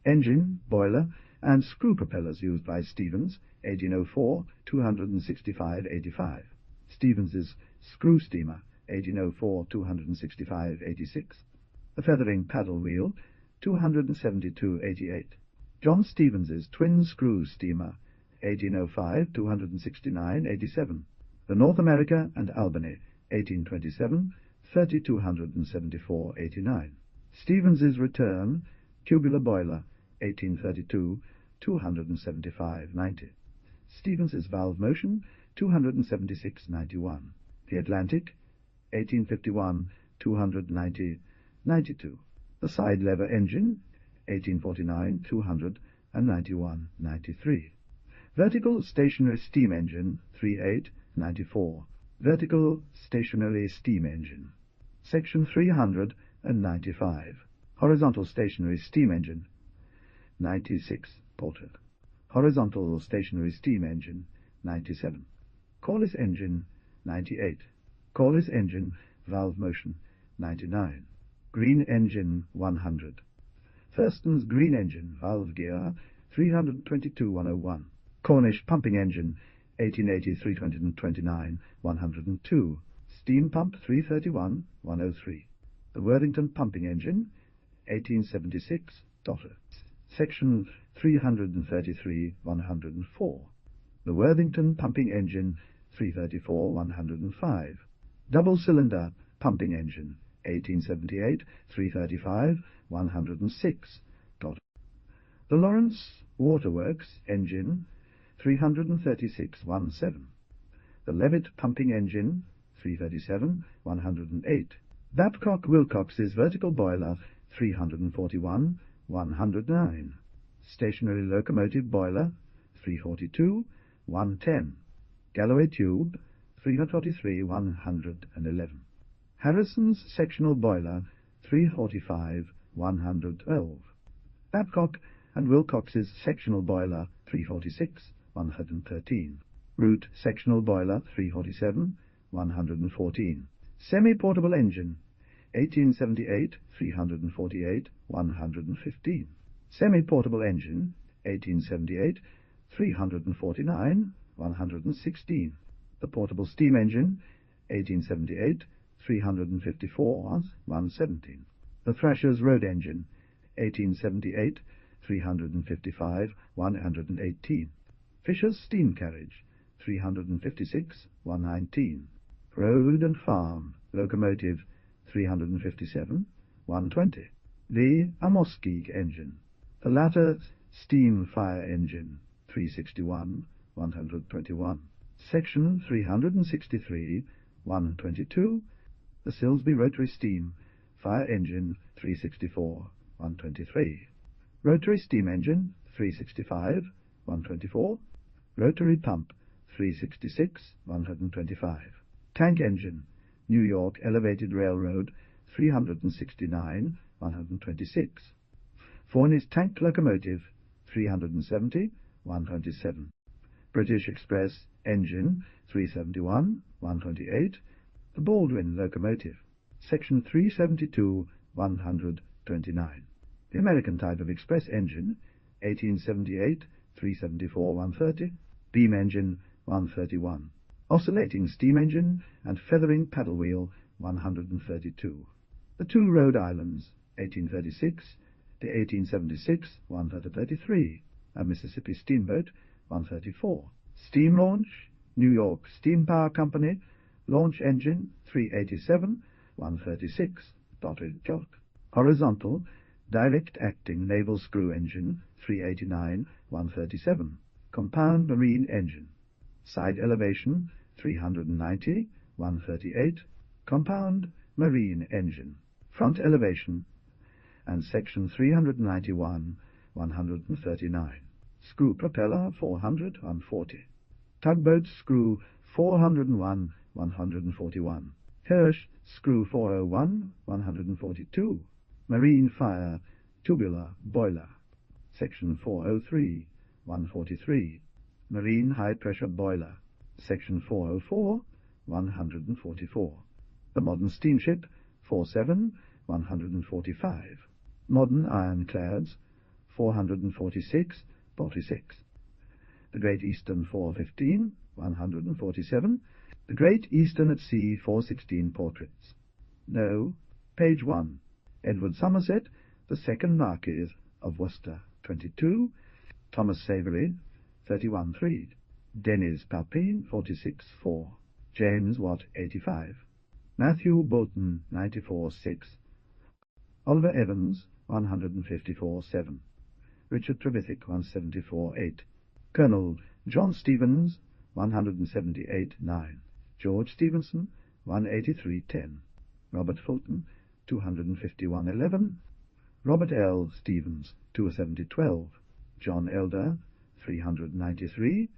Engine, boiler, and screw propellers used by Stevens, 1804, 265.85. Stevens's screw steamer, 1804, 265.86. The feathering paddle wheel, 272.88. John Stevens's twin screw steamer, 1805, 269.87. The North America and Albany, 1827, 3274.89. Stevens's return, tubular boiler, 1832, 275.90. Stevens's valve motion, 276.91. The Atlantic, 1851, 290.92. The side lever engine, 1849, 291.93. Vertical stationary steam engine, 38.94. Vertical stationary steam engine. Section 395. Horizontal stationary steam engine, 96. Porter. Horizontal stationary steam engine, 97. Corliss engine, 98. Corliss engine, valve motion, 99. Green engine, 100. Thurston's green engine, valve gear, 322.101. Cornish pumping engine, 1880, 329, 102. Steam pump, 331.103. The Worthington pumping engine, 1876. Section 333, 104. The Worthington pumping engine, 334 105. Double-cylinder pumping engine, 1878, 335 106. The Lawrence Waterworks engine, 336 17. The Levitt pumping engine, 337 108. Babcock-Wilcox's vertical boiler, 341 109. Stationary locomotive boiler, 342 110. Galloway tube, 343 111. Harrison's sectional boiler, 345 112. Babcock and Wilcox's sectional boiler, 346 113. Root sectional boiler, 347 114. Semi-portable engine, 1878 348 115. Semi-portable engine, 1878 349 116. The portable steam engine, 1878 354 117. The Thrasher's road engine, 1878 355 118. Fisher's steam carriage, 356 119. Road and farm locomotive, 357 120. The Amoskig engine. The latter steam fire engine, 361 121. Section 363 122. The Silsby rotary steam fire engine, 364 123. Rotary steam engine, 365 124. Rotary pump, 366 125. Tank engine, New York Elevated Railroad, 369 126. Forney's tank locomotive, 370 127. British Express engine, 371 128. The Baldwin locomotive, section 372 129. The American type of express engine, 1878 374 130. Beam engine, 131. Oscillating steam engine and feathering paddle wheel, 132. The two Rhode Islands, 1836 to 1876, 133. A Mississippi steamboat, 134. Steam launch, New York Steam Power Company, launch engine, 387, 136. Dotted jock. Horizontal, direct acting naval screw engine, 389, 137. Compound marine engine. Side elevation, 390, 138. Compound marine engine. Front elevation, and section 391, 139. Screw propeller, 400, 140. Tugboat screw, 401, 141. Hirsch screw 401, 142. Marine fire, tubular boiler. Section 403, 143. Marine high-pressure boiler. Section 404, 144. The modern steamship, 47, 145. Modern ironclads, 446, 46. The Great Eastern 415, 147. The Great Eastern at Sea 416 portraits. No. Page 1. Edward Somerset, the second Marquis of Worcester, 22. Thomas Savery, 31-3. Dennis Papin, 46-4. James Watt, 85. Matthew Bolton, 94-6. Oliver Evans, 154-7. Richard Trevithick, 174-8. Colonel John Stevens, 178-9. George Stevenson, 183-10. Robert Fulton, 251-11. Robert L. Stevens, 270-12. John Elder, 393-13.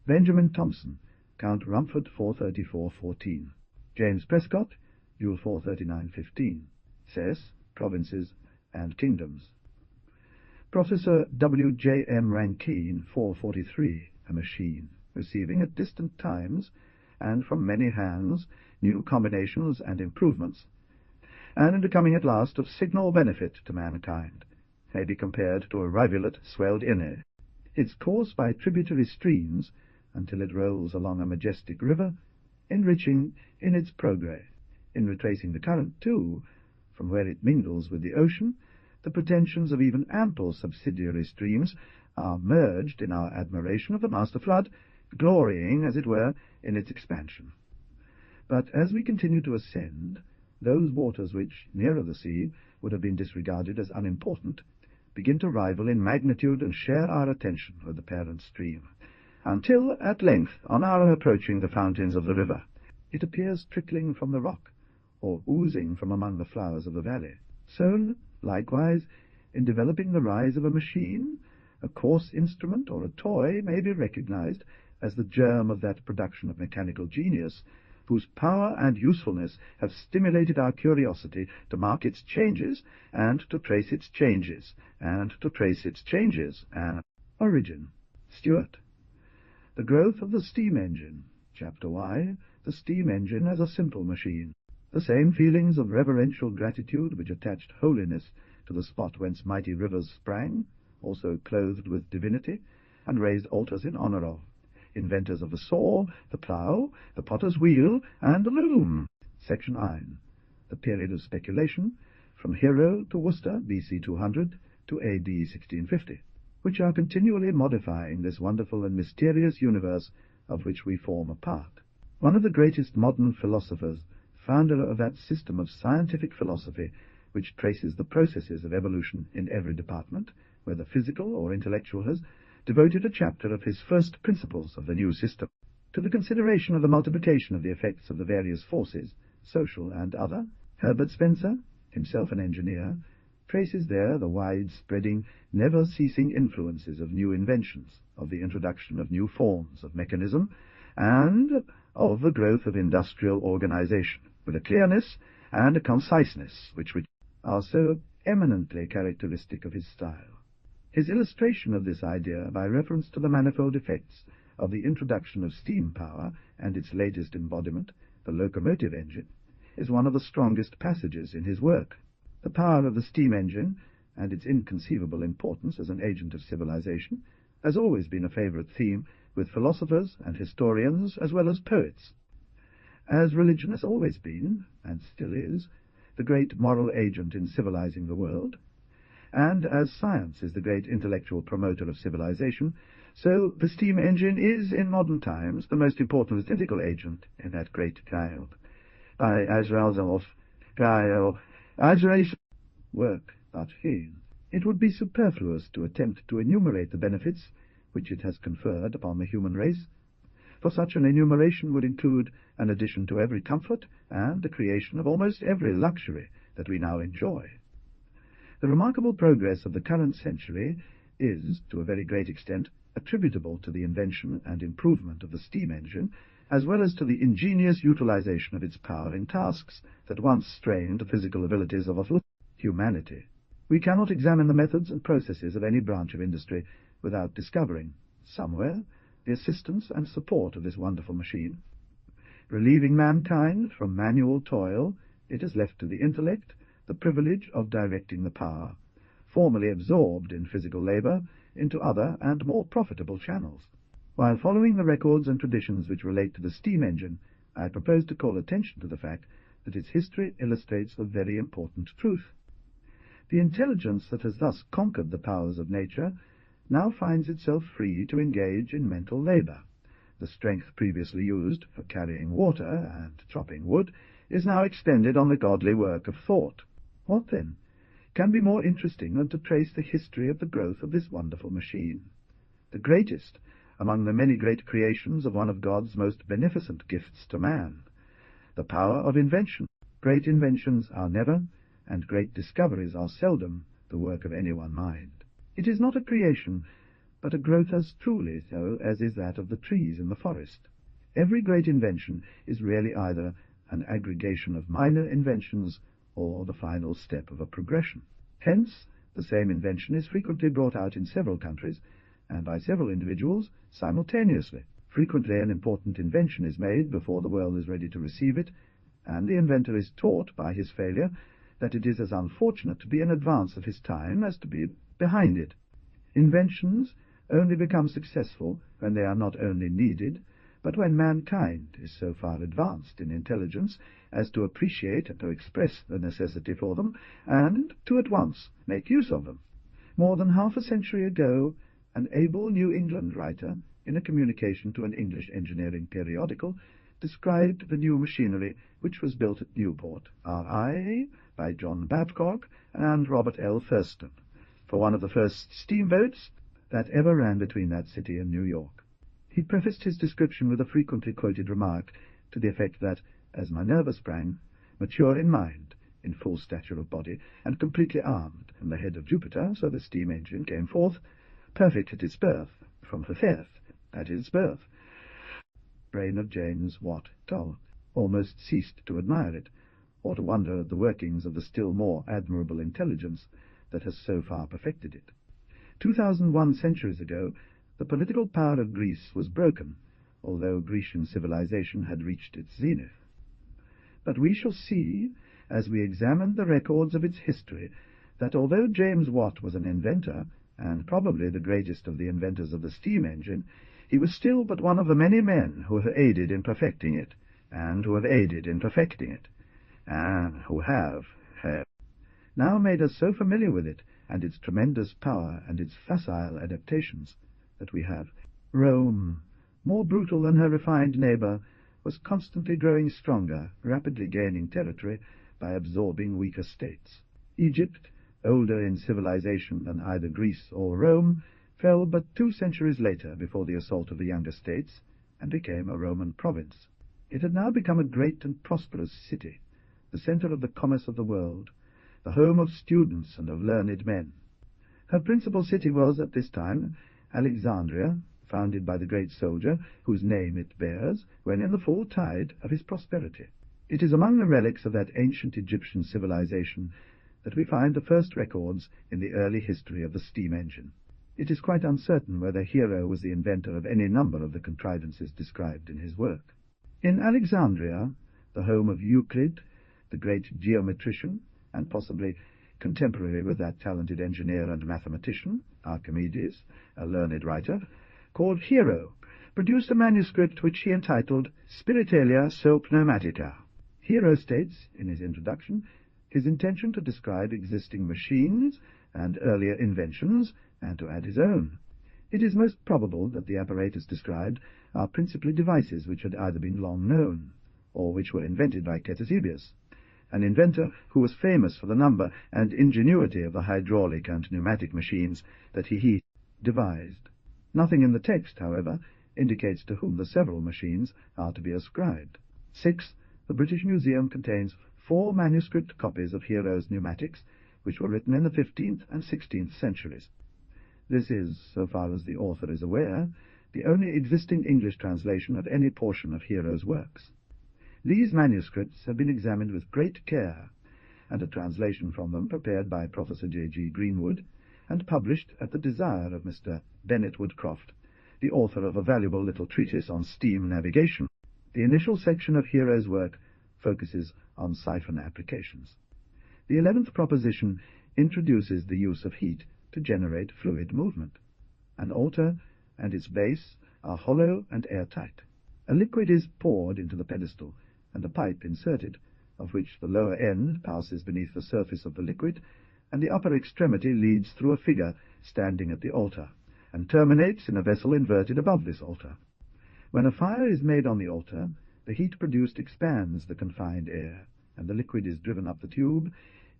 Benjamin Thompson, Count Rumford, 434-14. James Prescott, Jule 439-15. Cess, Provinces and Kingdoms. Professor W. J. M. Rankine, 443, a machine, receiving at distant times, and from many hands, new combinations and improvements, and becoming at last of signal benefit to mankind, may be compared to a rivulet swelled inner, its course by tributary streams, until it rolls along a majestic river, enriching in its progress, in retracing the current too, from where it mingles with the ocean. The pretensions of even ample subsidiary streams are merged in our admiration of the master flood, glorying, as it were, in its expansion. But as we continue to ascend, those waters which, nearer the sea, would have been disregarded as unimportant, begin to rival in magnitude and share our attention with the parent stream, until, at length, on our approaching the fountains of the river, it appears trickling from the rock, or oozing from among the flowers of the valley. So, likewise, in developing the rise of a machine, a coarse instrument or a toy may be recognized as the germ of that production of mechanical genius whose power and usefulness have stimulated our curiosity to mark its changes, and to trace its changes, and to trace its changes. And origin. Stuart. The growth of the steam engine. Chapter Y. The steam engine as a simple machine. The same feelings of reverential gratitude which attached holiness to the spot whence mighty rivers sprang, also clothed with divinity, and raised altars in honor of inventors of the saw, the plough, the potter's wheel, and the loom. Section I. The period of speculation, from Hero to Worcester, B.C. 200 to A.D. 1650, which are continually modifying this wonderful and mysterious universe of which we form a part. One of the greatest modern philosophers, founder of that system of scientific philosophy which traces the processes of evolution in every department, whether physical or intellectual, has devoted a chapter of his first principles of the new system to the consideration of the multiplication of the effects of the various forces, social and other. Herbert Spencer, himself an engineer, traces there the wide-spreading, never-ceasing influences of new inventions, of the introduction of new forms of mechanism, and of the growth of industrial organization, with a clearness and a conciseness which are so eminently characteristic of his style. His illustration of this idea by reference to the manifold effects of the introduction of steam power and its latest embodiment, the locomotive engine, is one of the strongest passages in his work. The power of the steam engine, and its inconceivable importance as an agent of civilization, has always been a favorite theme with philosophers and historians as well as poets. As religion has always been, and still is, the great moral agent in civilizing the world, and as science is the great intellectual promoter of civilization, so the steam engine is, in modern times, the most important physical agent in that great child. By Azrael's work but few. It would be superfluous to attempt to enumerate the benefits which it has conferred upon the human race, for such an enumeration would include an addition to every comfort and the creation of almost every luxury that we now enjoy. The remarkable progress of the current century is, to a very great extent, attributable to the invention and improvement of the steam engine, as well as to the ingenious utilization of its power in tasks that once strained the physical abilities of humanity. We cannot examine the methods and processes of any branch of industry without discovering, somewhere, the assistance and support of this wonderful machine. Relieving mankind from manual toil, it has left to the intellect the privilege of directing the power, formerly absorbed in physical labor, into other and more profitable channels. While following the records and traditions which relate to the steam engine, I propose to call attention to the fact that its history illustrates a very important truth. The intelligence that has thus conquered the powers of nature now finds itself free to engage in mental labor. The strength previously used for carrying water and chopping wood is now expended on the godly work of thought. What, then, can be more interesting than to trace the history of the growth of this wonderful machine, the greatest among the many great creations of one of God's most beneficent gifts to man, the power of invention? Great inventions are never, and great discoveries are seldom, the work of any one mind. It is not a creation, but a growth as truly so as is that of the trees in the forest. Every great invention is really either an aggregation of minor inventions or the final step of a progression. Hence, the same invention is frequently brought out in several countries, and by several individuals simultaneously. Frequently an important invention is made before the world is ready to receive it, and the inventor is taught by his failure that it is as unfortunate to be in advance of his time as to be behind it. Inventions only become successful when they are not only needed, but when mankind is so far advanced in intelligence as to appreciate and to express the necessity for them, and to at once make use of them. More than half a century ago, an able New England writer, in a communication to an English engineering periodical, described the new machinery which was built at Newport, R.I., by John Babcock and Robert L. Thurston, for one of the first steamboats that ever ran between that city and New York. He prefaced his description with a frequently quoted remark to the effect that, as Minerva sprang, mature in mind, in full stature of body, and completely armed, from the head of Jupiter, so the steam engine came forth, perfect at its birth, from her faith, at its birth. Brain of James Watt Tull almost ceased to admire it, or to wonder at the workings of the still more admirable intelligence that has so far perfected it. 2001 centuries ago, the political power of Greece was broken, although Grecian civilization had reached its zenith. But we shall see, as we examine the records of its history, that although James Watt was an inventor, and probably the greatest of the inventors of the steam engine, he was still but one of the many men who have aided in perfecting it, and who have aided in perfecting it, and who have now made us so familiar with it, and its tremendous power and its facile adaptations, that we have. Rome, more brutal than her refined neighbour, was constantly growing stronger, rapidly gaining territory by absorbing weaker states. Egypt, older in civilization than either Greece or Rome, fell but 2 centuries later before the assault of the younger states, and became a Roman province. It had now become a great and prosperous city, the centre of the commerce of the world, the home of students and of learned men. Her principal city was, at this time, Alexandria, founded by the great soldier whose name it bears, when in the full tide of his prosperity. It is among the relics of that ancient Egyptian civilization that we find the first records in the early history of the steam engine. It is quite uncertain whether Hero was the inventor of any number of the contrivances described in his work. In Alexandria, the home of Euclid, the great geometrician, and possibly contemporary with that talented engineer and mathematician, Archimedes, a learned writer, called Hero, produced a manuscript which he entitled Spiritalia so Pneumatica. Hero states, in his introduction, his intention to describe existing machines and earlier inventions, and to add his own. It is most probable that the apparatus described are principally devices which had either been long known, or which were invented by Ctesibius, an inventor who was famous for the number and ingenuity of the hydraulic and pneumatic machines that he devised. Nothing in the text, however, indicates to whom the several machines are to be ascribed. 6. The British Museum contains 4 manuscript copies of Hero's pneumatics, which were written in the 15th and 16th centuries. This is, so far as the author is aware, the only existing English translation of any portion of Hero's works. These manuscripts have been examined with great care, and a translation from them prepared by Professor J.G. Greenwood, and published at the desire of Mr. Bennett Woodcroft, the author of a valuable little treatise on steam navigation. The initial section of Hero's work focuses on siphon applications. The 11th proposition introduces the use of heat to generate fluid movement. An altar and its base are hollow and airtight. A liquid is poured into the pedestal, and a pipe inserted, of which the lower end passes beneath the surface of the liquid, and the upper extremity leads through a figure standing at the altar, and terminates in a vessel inverted above this altar. When a fire is made on the altar, the heat produced expands the confined air, and the liquid is driven up the tube,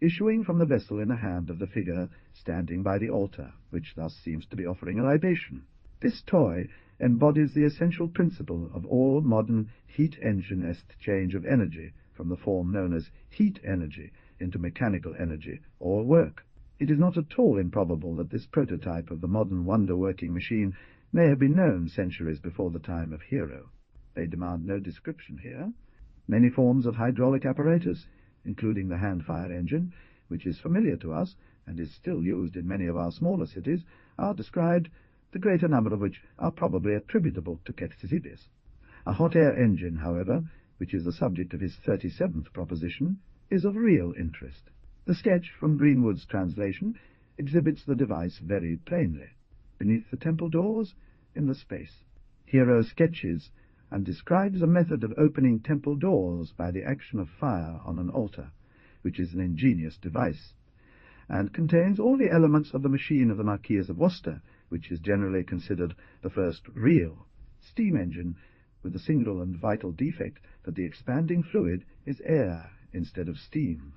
issuing from the vessel in a hand of the figure standing by the altar, which thus seems to be offering a libation. This toy embodies the essential principle of all modern heat engine exchange of energy from the form known as heat energy into mechanical energy or work. It is not at all improbable that this prototype of the modern wonder-working machine may have been known centuries before the time of Hero. They demand no description here. Many forms of hydraulic apparatus, including the hand-fire engine, which is familiar to us and is still used in many of our smaller cities, are described, the greater number of which are probably attributable to Ctesibius. A hot-air engine, however, which is the subject of his 37th proposition, is of real interest. The sketch from Greenwood's translation exhibits the device very plainly. Beneath the temple doors, in the space, Hero sketches and describes a method of opening temple doors by the action of fire on an altar, which is an ingenious device, and contains all the elements of the machine of the Marquis of Worcester, which is generally considered the first real steam engine, with the single and vital defect that the expanding fluid is air instead of steam.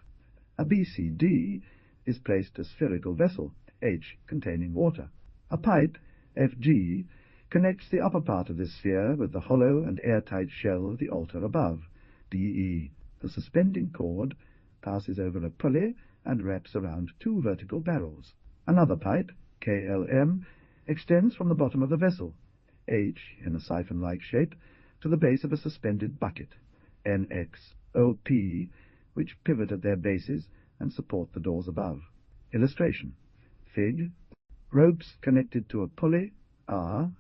A BCD is placed a spherical vessel, H, containing water. A pipe, FG, connects the upper part of this sphere with the hollow and airtight shell of the altar above, DE. The suspending cord passes over a pulley and wraps around two vertical barrels. Another pipe, KLM, extends from the bottom of the vessel, H, in a siphon-like shape, to the base of a suspended bucket, NX, OP, which pivot at their bases and support the doors above. Illustration. Fig. Ropes connected to a pulley, R,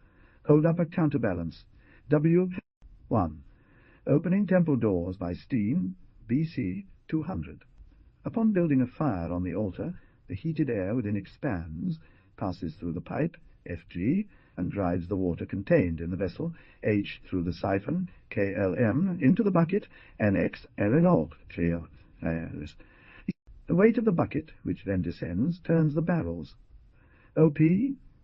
hold up a counterbalance, W. 1. Opening temple doors by steam, BC 200. Upon building a fire on the altar, the heated air within expands, passes through the pipe, FG, and drives the water contained in the vessel, H, through the siphon, KLM, into the bucket, NX, LL. The weight of the bucket, which then descends, turns the barrels. OP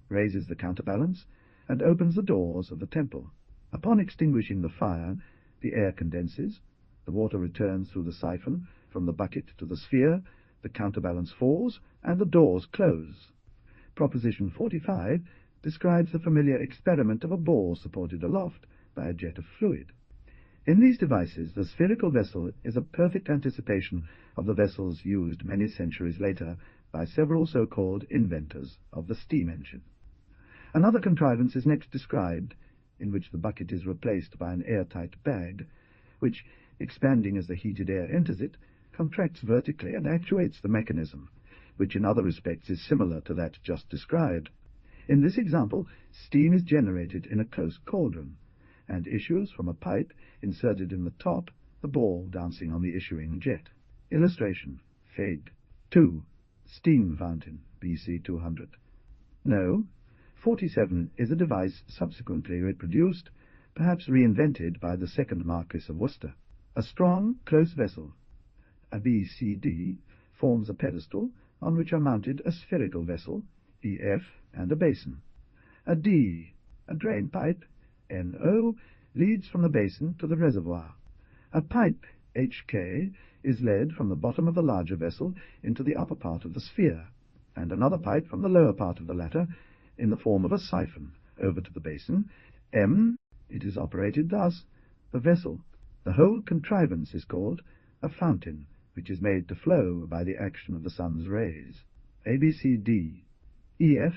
raises the counterbalance and opens the doors of the temple. Upon extinguishing the fire, the air condenses, the water returns through the siphon from the bucket to the sphere, the counterbalance falls, and the doors close. Proposition 45 describes the familiar experiment of a ball supported aloft by a jet of fluid. In these devices, the spherical vessel is a perfect anticipation of the vessels used many centuries later by several so-called inventors of the steam engine. Another contrivance is next described, in which the bucket is replaced by an airtight bag, which, expanding as the heated air enters it, contracts vertically and actuates the mechanism, which in other respects is similar to that just described. In this example, steam is generated in a close cauldron, and issues from a pipe inserted in the top, the ball dancing on the issuing jet. Illustration. Fig. 2. Steam fountain, BC 200. No. 47 is a device subsequently reproduced, perhaps reinvented by the second Marquis of Worcester. A strong, close vessel, a BCD, forms a pedestal on which are mounted a spherical vessel, EF, and a basin. A D, a drain pipe, NO, leads from the basin to the reservoir. A pipe, HK, is led from the bottom of the larger vessel into the upper part of the sphere, and another pipe from the lower part of the latter, in the form of a siphon, over to the basin. M, it is operated thus: the vessel, the whole contrivance, is called a fountain, which is made to flow by the action of the sun's rays. ABCD. EF,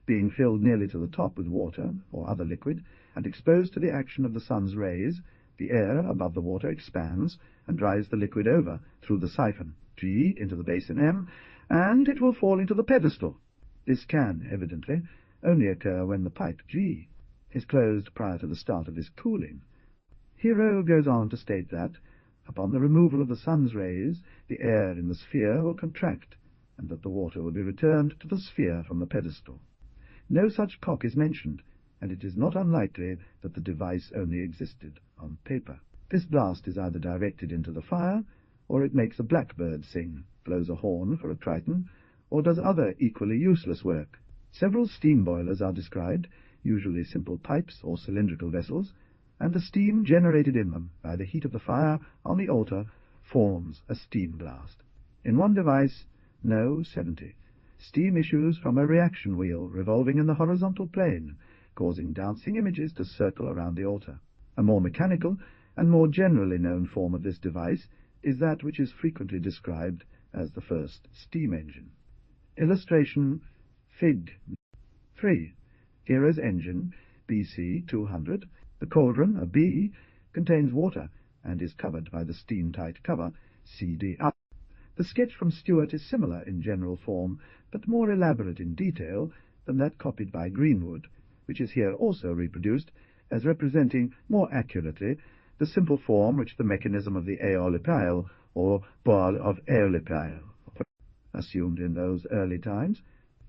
being filled nearly to the top with water or other liquid, and exposed to the action of the sun's rays, the air above the water expands and drives the liquid over through the siphon, G, into the basin M, and it will fall into the pedestal. This can, evidently, only occur when the pipe G is closed prior to the start of this cooling. Hero goes on to state that, upon the removal of the sun's rays, the air in the sphere will contract, and that the water will be returned to the sphere from the pedestal. No such cock is mentioned, and it is not unlikely that the device only existed on paper. This blast is either directed into the fire, or it makes a blackbird sing, blows a horn for a triton, or does other equally useless work. Several steam boilers are described, usually simple pipes or cylindrical vessels, and the steam generated in them by the heat of the fire on the altar forms a steam blast. In one device, No. 70, steam issues from a reaction wheel revolving in the horizontal plane, causing dancing images to circle around the altar. A more mechanical and more generally known form of this device is that which is frequently described as the first steam engine. Illustration. Fig. 3. Hero's engine, BC 200. The cauldron, a B, contains water and is covered by the steam-tight cover, CD up. The sketch from Stewart is similar in general form, but more elaborate in detail than that copied by Greenwood, which is here also reproduced as representing more accurately the simple form which the mechanism of the aeolipile, or ball of aeolipile, assumed in those early times.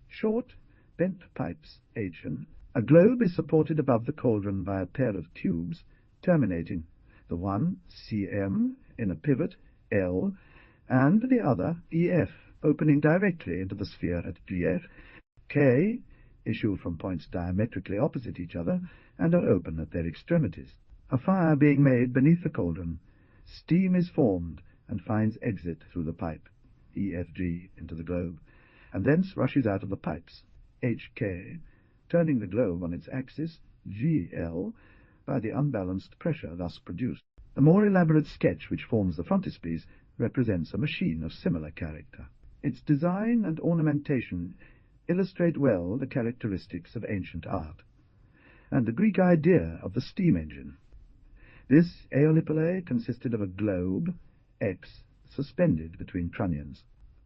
Short, bent pipes, H, and a globe is supported above the cauldron by a pair of tubes, terminating, the one, CM, in a pivot, L, and the other, EF, opening directly into the sphere at GF. K issue from points diametrically opposite each other, and are open at their extremities. A fire being made beneath the cauldron, steam is formed and finds exit through the pipe, EFG, into the globe, and thence rushes out of the pipes, HK, turning the globe on its axis, GL, by the unbalanced pressure thus produced. The more elaborate sketch which forms the frontispiece represents a machine of similar character. Its design and ornamentation illustrate well the characteristics of ancient art, and the Greek idea of the steam engine. This aeolipile consisted of a globe, X, suspended between trunnions,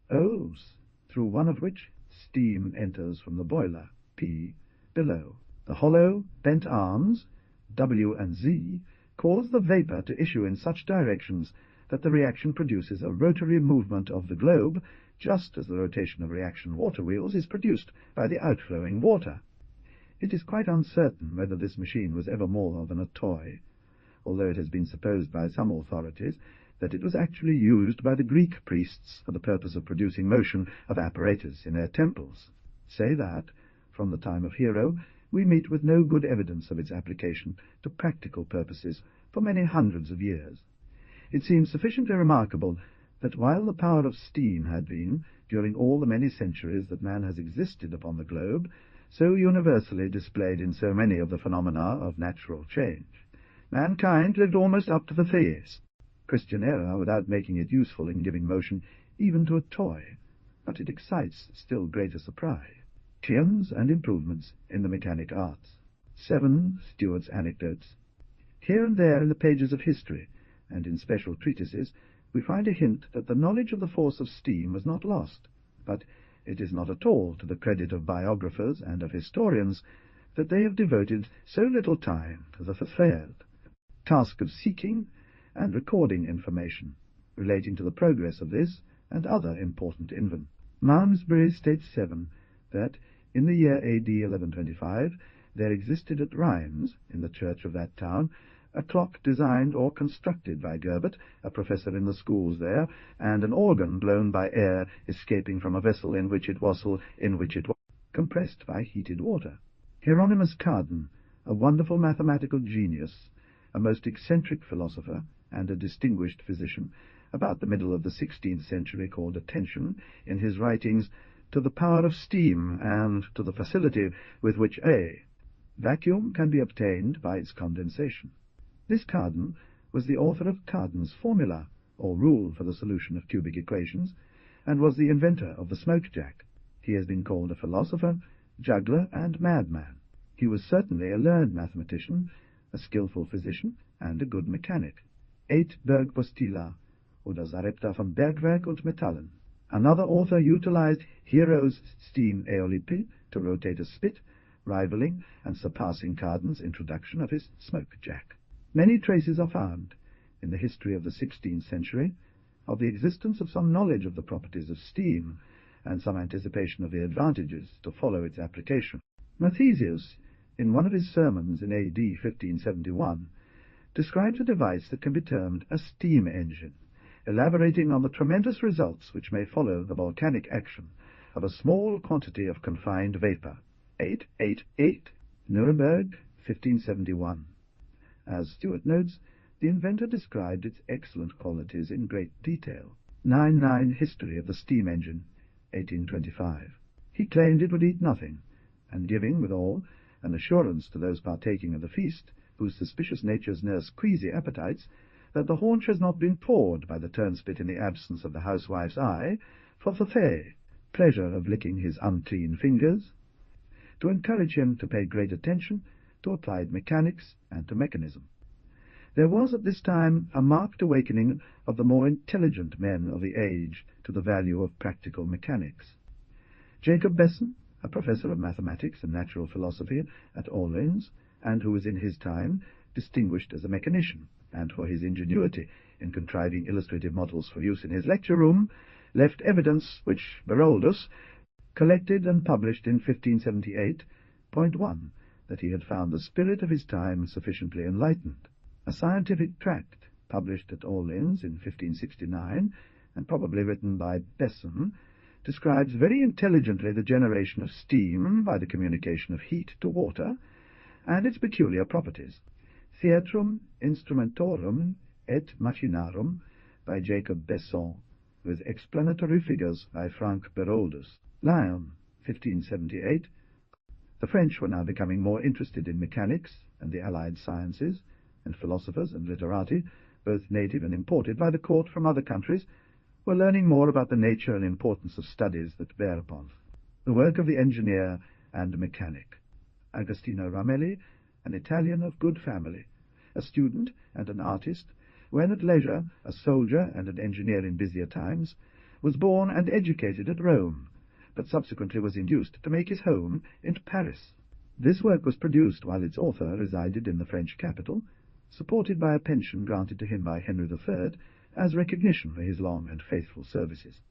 O's, through one of which steam enters from the boiler, P, below. The hollow, bent arms, W and Z, cause the vapour to issue in such directions that the reaction produces a rotary movement of the globe, just as the rotation of reaction water wheels is produced by the outflowing water. It is quite uncertain whether this machine was ever more than a toy, although it has been supposed by some authorities that it was actually used by the Greek priests for the purpose of producing motion of apparatus in their temples. Say that, from the time of Hero, we meet with no good evidence of its application to practical purposes for many hundreds of years. It seems sufficiently remarkable that while the power of steam had been, during all the many centuries that man has existed upon the globe, so universally displayed in so many of the phenomena of natural change, mankind lived almost up to the phase. Christian era without making it useful in giving motion even to a toy, but it excites still greater surprise. Triumphs and improvements in the mechanic arts. 7. Stuart's anecdotes. Here and there in the pages of history, and in special treatises, we find a hint that the knowledge of the force of steam was not lost, but it is not at all to the credit of biographers and of historians that they have devoted so little time to the fulfilled task of seeking and recording information relating to the progress of this and other important invent. Malmesbury states 7 that, in the year A.D. 1125, there existed at Rheims, in the church of that town, a clock designed or constructed by Gerbert, a professor in the schools there, and an organ blown by air escaping from a vessel in which it was compressed by heated water. Hieronymus Cardan, a wonderful mathematical genius, a most eccentric philosopher, and a distinguished physician, about the middle of the 16th century, called attention, in his writings, to the power of steam and to the facility with which vacuum can be obtained by its condensation. This Cardan was the author of Cardan's formula, or rule for the solution of cubic equations, and was the inventor of the smoke-jack. He has been called a philosopher, juggler, and madman. He was certainly a learned mathematician, a skilful physician, and a good mechanic. 8 Bergpostila, oder Sarepta von Bergwerk und Metallen. Another author utilized Hero's steam aeolipe to rotate a spit, rivaling and surpassing Cardan's introduction of his smoke-jack. Many traces are found, in the history of the 16th century, of the existence of some knowledge of the properties of steam, and some anticipation of the advantages to follow its application. Mathesius, in one of his sermons in A.D. 1571, describes a device that can be termed a steam engine, elaborating on the tremendous results which may follow the volcanic action of a small quantity of confined vapour. 888, Nuremberg, 1571. As Stuart notes, the inventor described its excellent qualities in great detail. 9 History of the Steam Engine, 1825. He claimed it would eat nothing, and giving, withal, an assurance to those partaking of the feast, whose suspicious natures nurse queasy appetites, that the haunch has not been pawed by the turnspit in the absence of the housewife's eye, for the pleasure of licking his unclean fingers, to encourage him to pay great attention to applied mechanics and to mechanism. There was at this time a marked awakening of the more intelligent men of the age to the value of practical mechanics. Jacob Besson, a professor of mathematics and natural philosophy at Orleans, and who was in his time distinguished as a mechanician, and for his ingenuity in contriving illustrative models for use in his lecture room, left evidence which Beroldus collected and published in 1578, point 1, that he had found the spirit of his time sufficiently enlightened. A scientific tract, published at Orleans in 1569, and probably written by Besson, describes very intelligently the generation of steam by the communication of heat to water, and its peculiar properties. Theatrum Instrumentorum et Machinarum by Jacob Besson, with explanatory figures by Frank Beroldus. Lyon, 1578. The French were now becoming more interested in mechanics and the allied sciences, and philosophers and literati, both native and imported by the court from other countries, were learning more about the nature and importance of studies that bear upon the work of the engineer and mechanic. Agostino Ramelli, an Italian of good family, a student and an artist, when at leisure a soldier and an engineer in busier times, was born and educated at Rome, but subsequently was induced to make his home in Paris. This work was produced while its author resided in the French capital, supported by a pension granted to him by Henry III as recognition for his long and faithful services.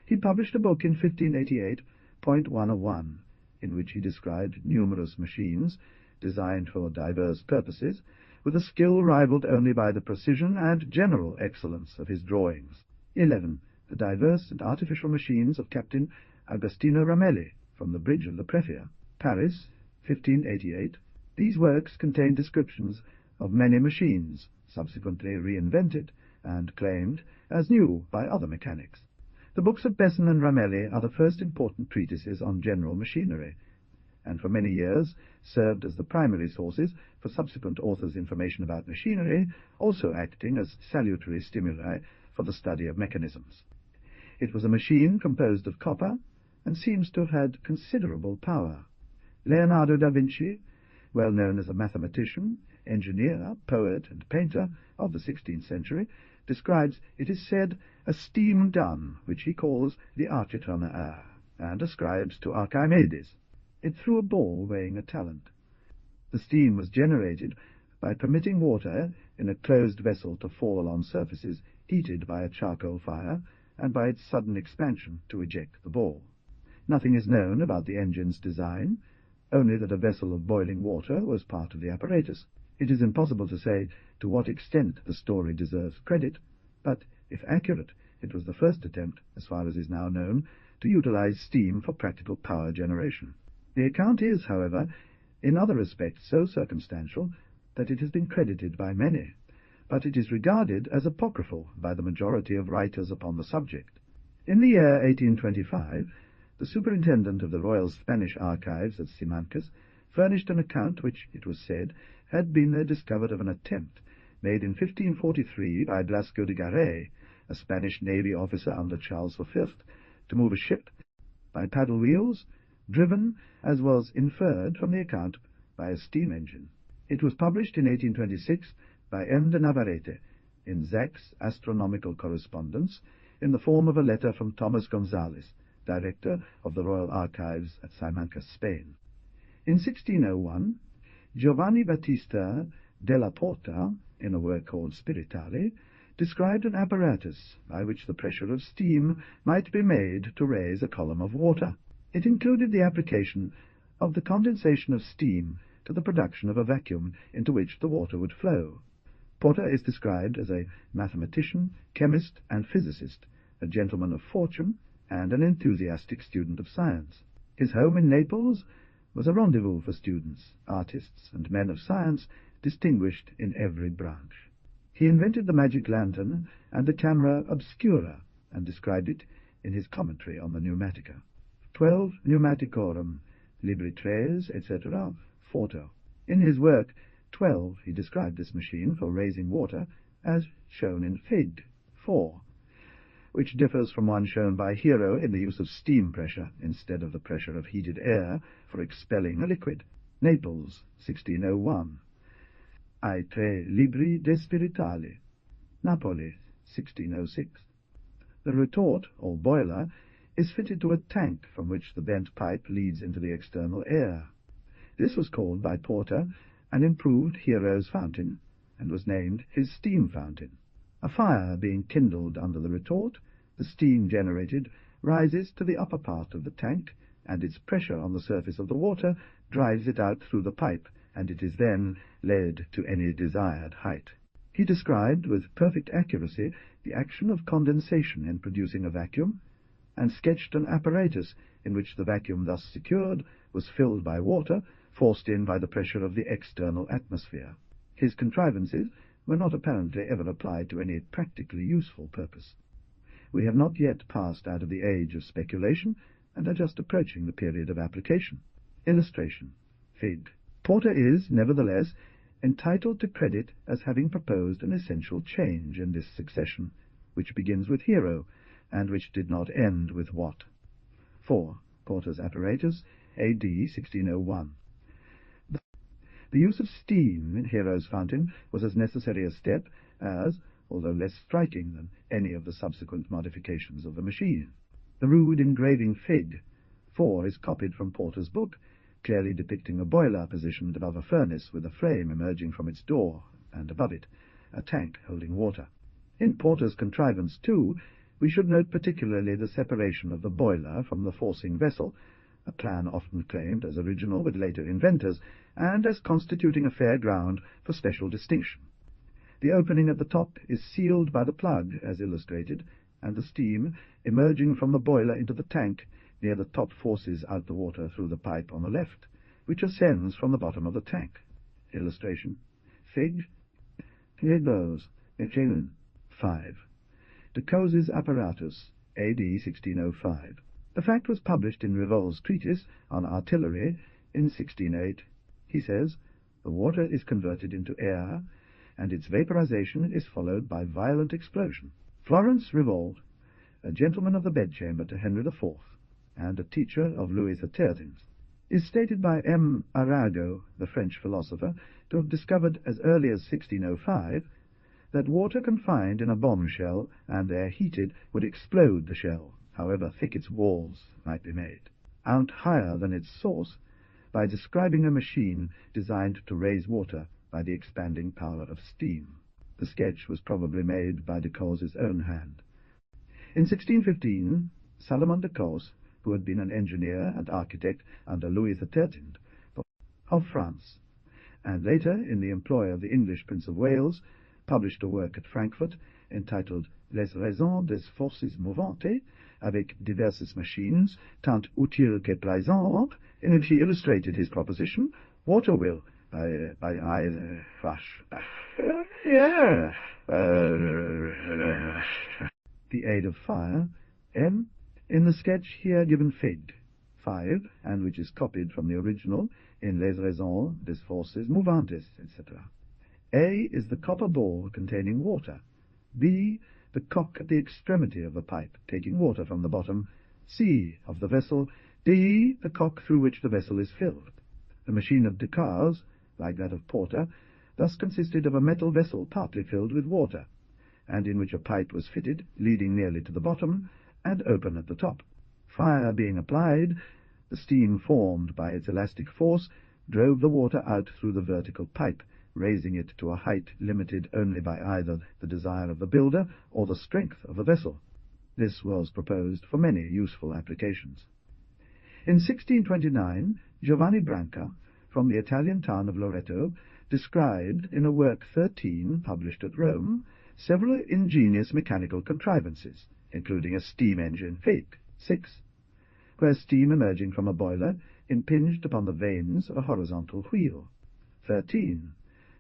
He published a book in 1588, Point 101, in which he described numerous machines designed for diverse purposes, with a skill rivaled only by the precision and general excellence of his drawings. 11. The diverse and artificial machines of Captain Agostino Ramelli, from the Bridge of the Prefia, Paris, 1588. These works contain descriptions of many machines, subsequently reinvented and claimed as new by other mechanics. The books of Besson and Ramelli are the first important treatises on general machinery, and for many years served as the primary sources for subsequent authors' information about machinery, also acting as salutary stimuli for the study of mechanisms. It was a machine composed of copper, and seems to have had considerable power. Leonardo da Vinci, well known as a mathematician, engineer, poet, and painter of the 16th century, describes, it is said, a steam gun, which he calls the architronneur, and ascribes to Archimedes. It threw a ball weighing a talent. The steam was generated by permitting water in a closed vessel to fall on surfaces heated by a charcoal fire, and by its sudden expansion to eject the ball. Nothing is known about the engine's design, only that a vessel of boiling water was part of the apparatus. It is impossible to say to what extent the story deserves credit, but, if accurate, it was the first attempt, as far as is now known, to utilize steam for practical power generation. The account is, however, in other respects so circumstantial that it has been credited by many, but it is regarded as apocryphal by the majority of writers upon the subject. In the year 1825, the superintendent of the Royal Spanish Archives at Simancas furnished an account which, it was said, had been there discovered of an attempt made in 1543 by Blasco de Garay, a Spanish navy officer under Charles V, to move a ship by paddle wheels, driven, as was inferred from the account, by a steam engine. It was published in 1826 by M. de Navarrete in Zach's Astronomical Correspondence in the form of a letter from Thomas Gonzales, director of the Royal Archives at Simancas, Spain. In 1601, Giovanni Battista della Porta, in a work called Spiritali, described an apparatus by which the pressure of steam might be made to raise a column of water. It included the application of the condensation of steam to the production of a vacuum into which the water would flow. Porta is described as a mathematician, chemist, and physicist, a gentleman of fortune, and an enthusiastic student of science. His home in Naples was a rendezvous for students, artists, and men of science distinguished in every branch. He invented the magic lantern and the camera obscura, and described it in his commentary on the Pneumatica. 12 Pneumaticorum, Libri 3, etc., 4. In his work 12 he described this machine for raising water as shown in Fig. 4, which differs from one shown by Hero in the use of steam pressure instead of the pressure of heated air for expelling a liquid. Naples, 1601. Ai 3 Libri de Spiritali. Napoli, 1606. The retort, or boiler, is fitted to a tank from which the bent pipe leads into the external air. This was called by Porta an improved Hero's fountain, and was named his steam fountain. A fire being kindled under the retort, the steam generated rises to the upper part of the tank, and its pressure on the surface of the water drives it out through the pipe, and it is then led to any desired height. He described with perfect accuracy the action of condensation in producing a vacuum, and sketched an apparatus in which the vacuum thus secured was filled by water, forced in by the pressure of the external atmosphere. His contrivances were not apparently ever applied to any practically useful purpose. We have not yet passed out of the age of speculation, and are just approaching the period of application. Illustration. Fig. Porter is, nevertheless, entitled to credit as having proposed an essential change in this succession, which begins with hero, and which did not end with what. 4. Porter's apparatus, A.D. 1601. The use of steam in Hero's fountain was as necessary a step as, although less striking than any of the subsequent modifications of the machine. The rude engraving Fig. 4 is copied from Porter's book, clearly depicting a boiler positioned above a furnace with a flame emerging from its door, and above it a tank holding water. In Porter's contrivance, too, we should note particularly the separation of the boiler from the forcing vessel, a plan often claimed as original with later inventors, and as constituting a fair ground for special distinction. The opening at the top is sealed by the plug, as illustrated, and the steam, emerging from the boiler into the tank, near the top forces out the water through the pipe on the left, which ascends from the bottom of the tank. Illustration. Fig. Hebrews. 5. De Cause's apparatus, A.D. 1605. The fact was published in Revol's treatise on artillery in 1608. He says, the water is converted into air, and its vaporization is followed by violent explosion. Florence Revol, a gentleman of the bedchamber to Henry IV, and a teacher of Louis XIII, is stated by M. Arago, the French philosopher, to have discovered as early as 1605 that water confined in a bombshell and there heated would explode the shell, however thick its walls might be made, out higher than its source, by describing a machine designed to raise water by the expanding power of steam. The sketch was probably made by de Cause's own hand. In 1615, Salomon de Cause, who had been an engineer and architect under Louis XIII of France, and later in the employ of the English Prince of Wales, published a work at Frankfurt entitled Les raisons des forces mouvantes, avec diverses machines, tant utiles que plaisantes, in which he illustrated his proposition, water will, the aid of fire, M, in the sketch here given Fig. 5, and which is copied from the original in Les raisons des forces mouvantes, etc. A is the copper ball containing water, B the cock at the extremity of the pipe taking water from the bottom, C of the vessel, D the cock through which the vessel is filled. The machine of Descartes, like that of Porter, thus consisted of a metal vessel partly filled with water, and in which a pipe was fitted, leading nearly to the bottom, and open at the top. Fire being applied, the steam formed by its elastic force drove the water out through the vertical pipe, raising it to a height limited only by either the desire of the builder or the strength of the vessel. This was proposed for many useful applications. In 1629, Giovanni Branca, from the Italian town of Loreto, described, in a work 13 published at Rome, several ingenious mechanical contrivances, including a steam engine, Fig. 6, where steam emerging from a boiler impinged upon the vanes of a horizontal wheel. 13.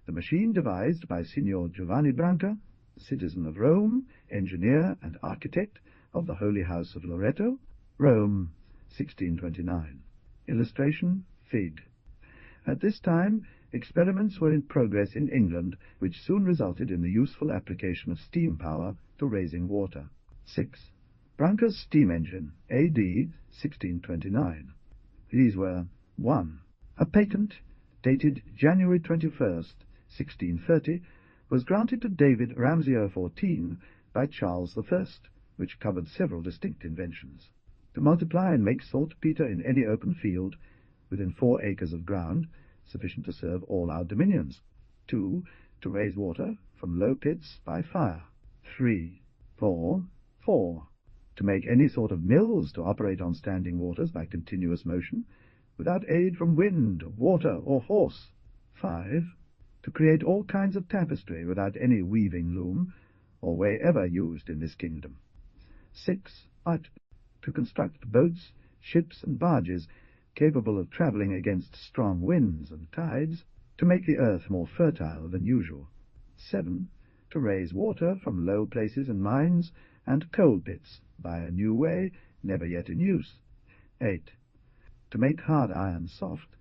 The machine devised by Signor Giovanni Branca, citizen of Rome, engineer and architect of the Holy House of Loreto, Rome, 1629. Illustration, Fig. At this time, experiments were in progress in England, which soon resulted in the useful application of steam power to raising water. 6. Branca's steam engine, A.D. 1629. These were 1. A patent, dated January 21st, 1630, was granted to David Ramsier 14 by Charles I, which covered several distinct inventions. To multiply and make saltpetre in any open field, within 4 acres of ground, sufficient to serve all our dominions. 2. To raise water from low pits by fire. 3. 4. To make any sort of mills to operate on standing waters by continuous motion, without aid from wind, water, or horse. 5. To create all kinds of tapestry without any weaving loom, or way ever used in this kingdom. 6. to construct boats, ships, and barges capable of travelling against strong winds and tides, to make the earth more fertile than usual. 7. To raise water from low places and mines and coal pits by a new way never yet in use. 8. To make hard iron soft,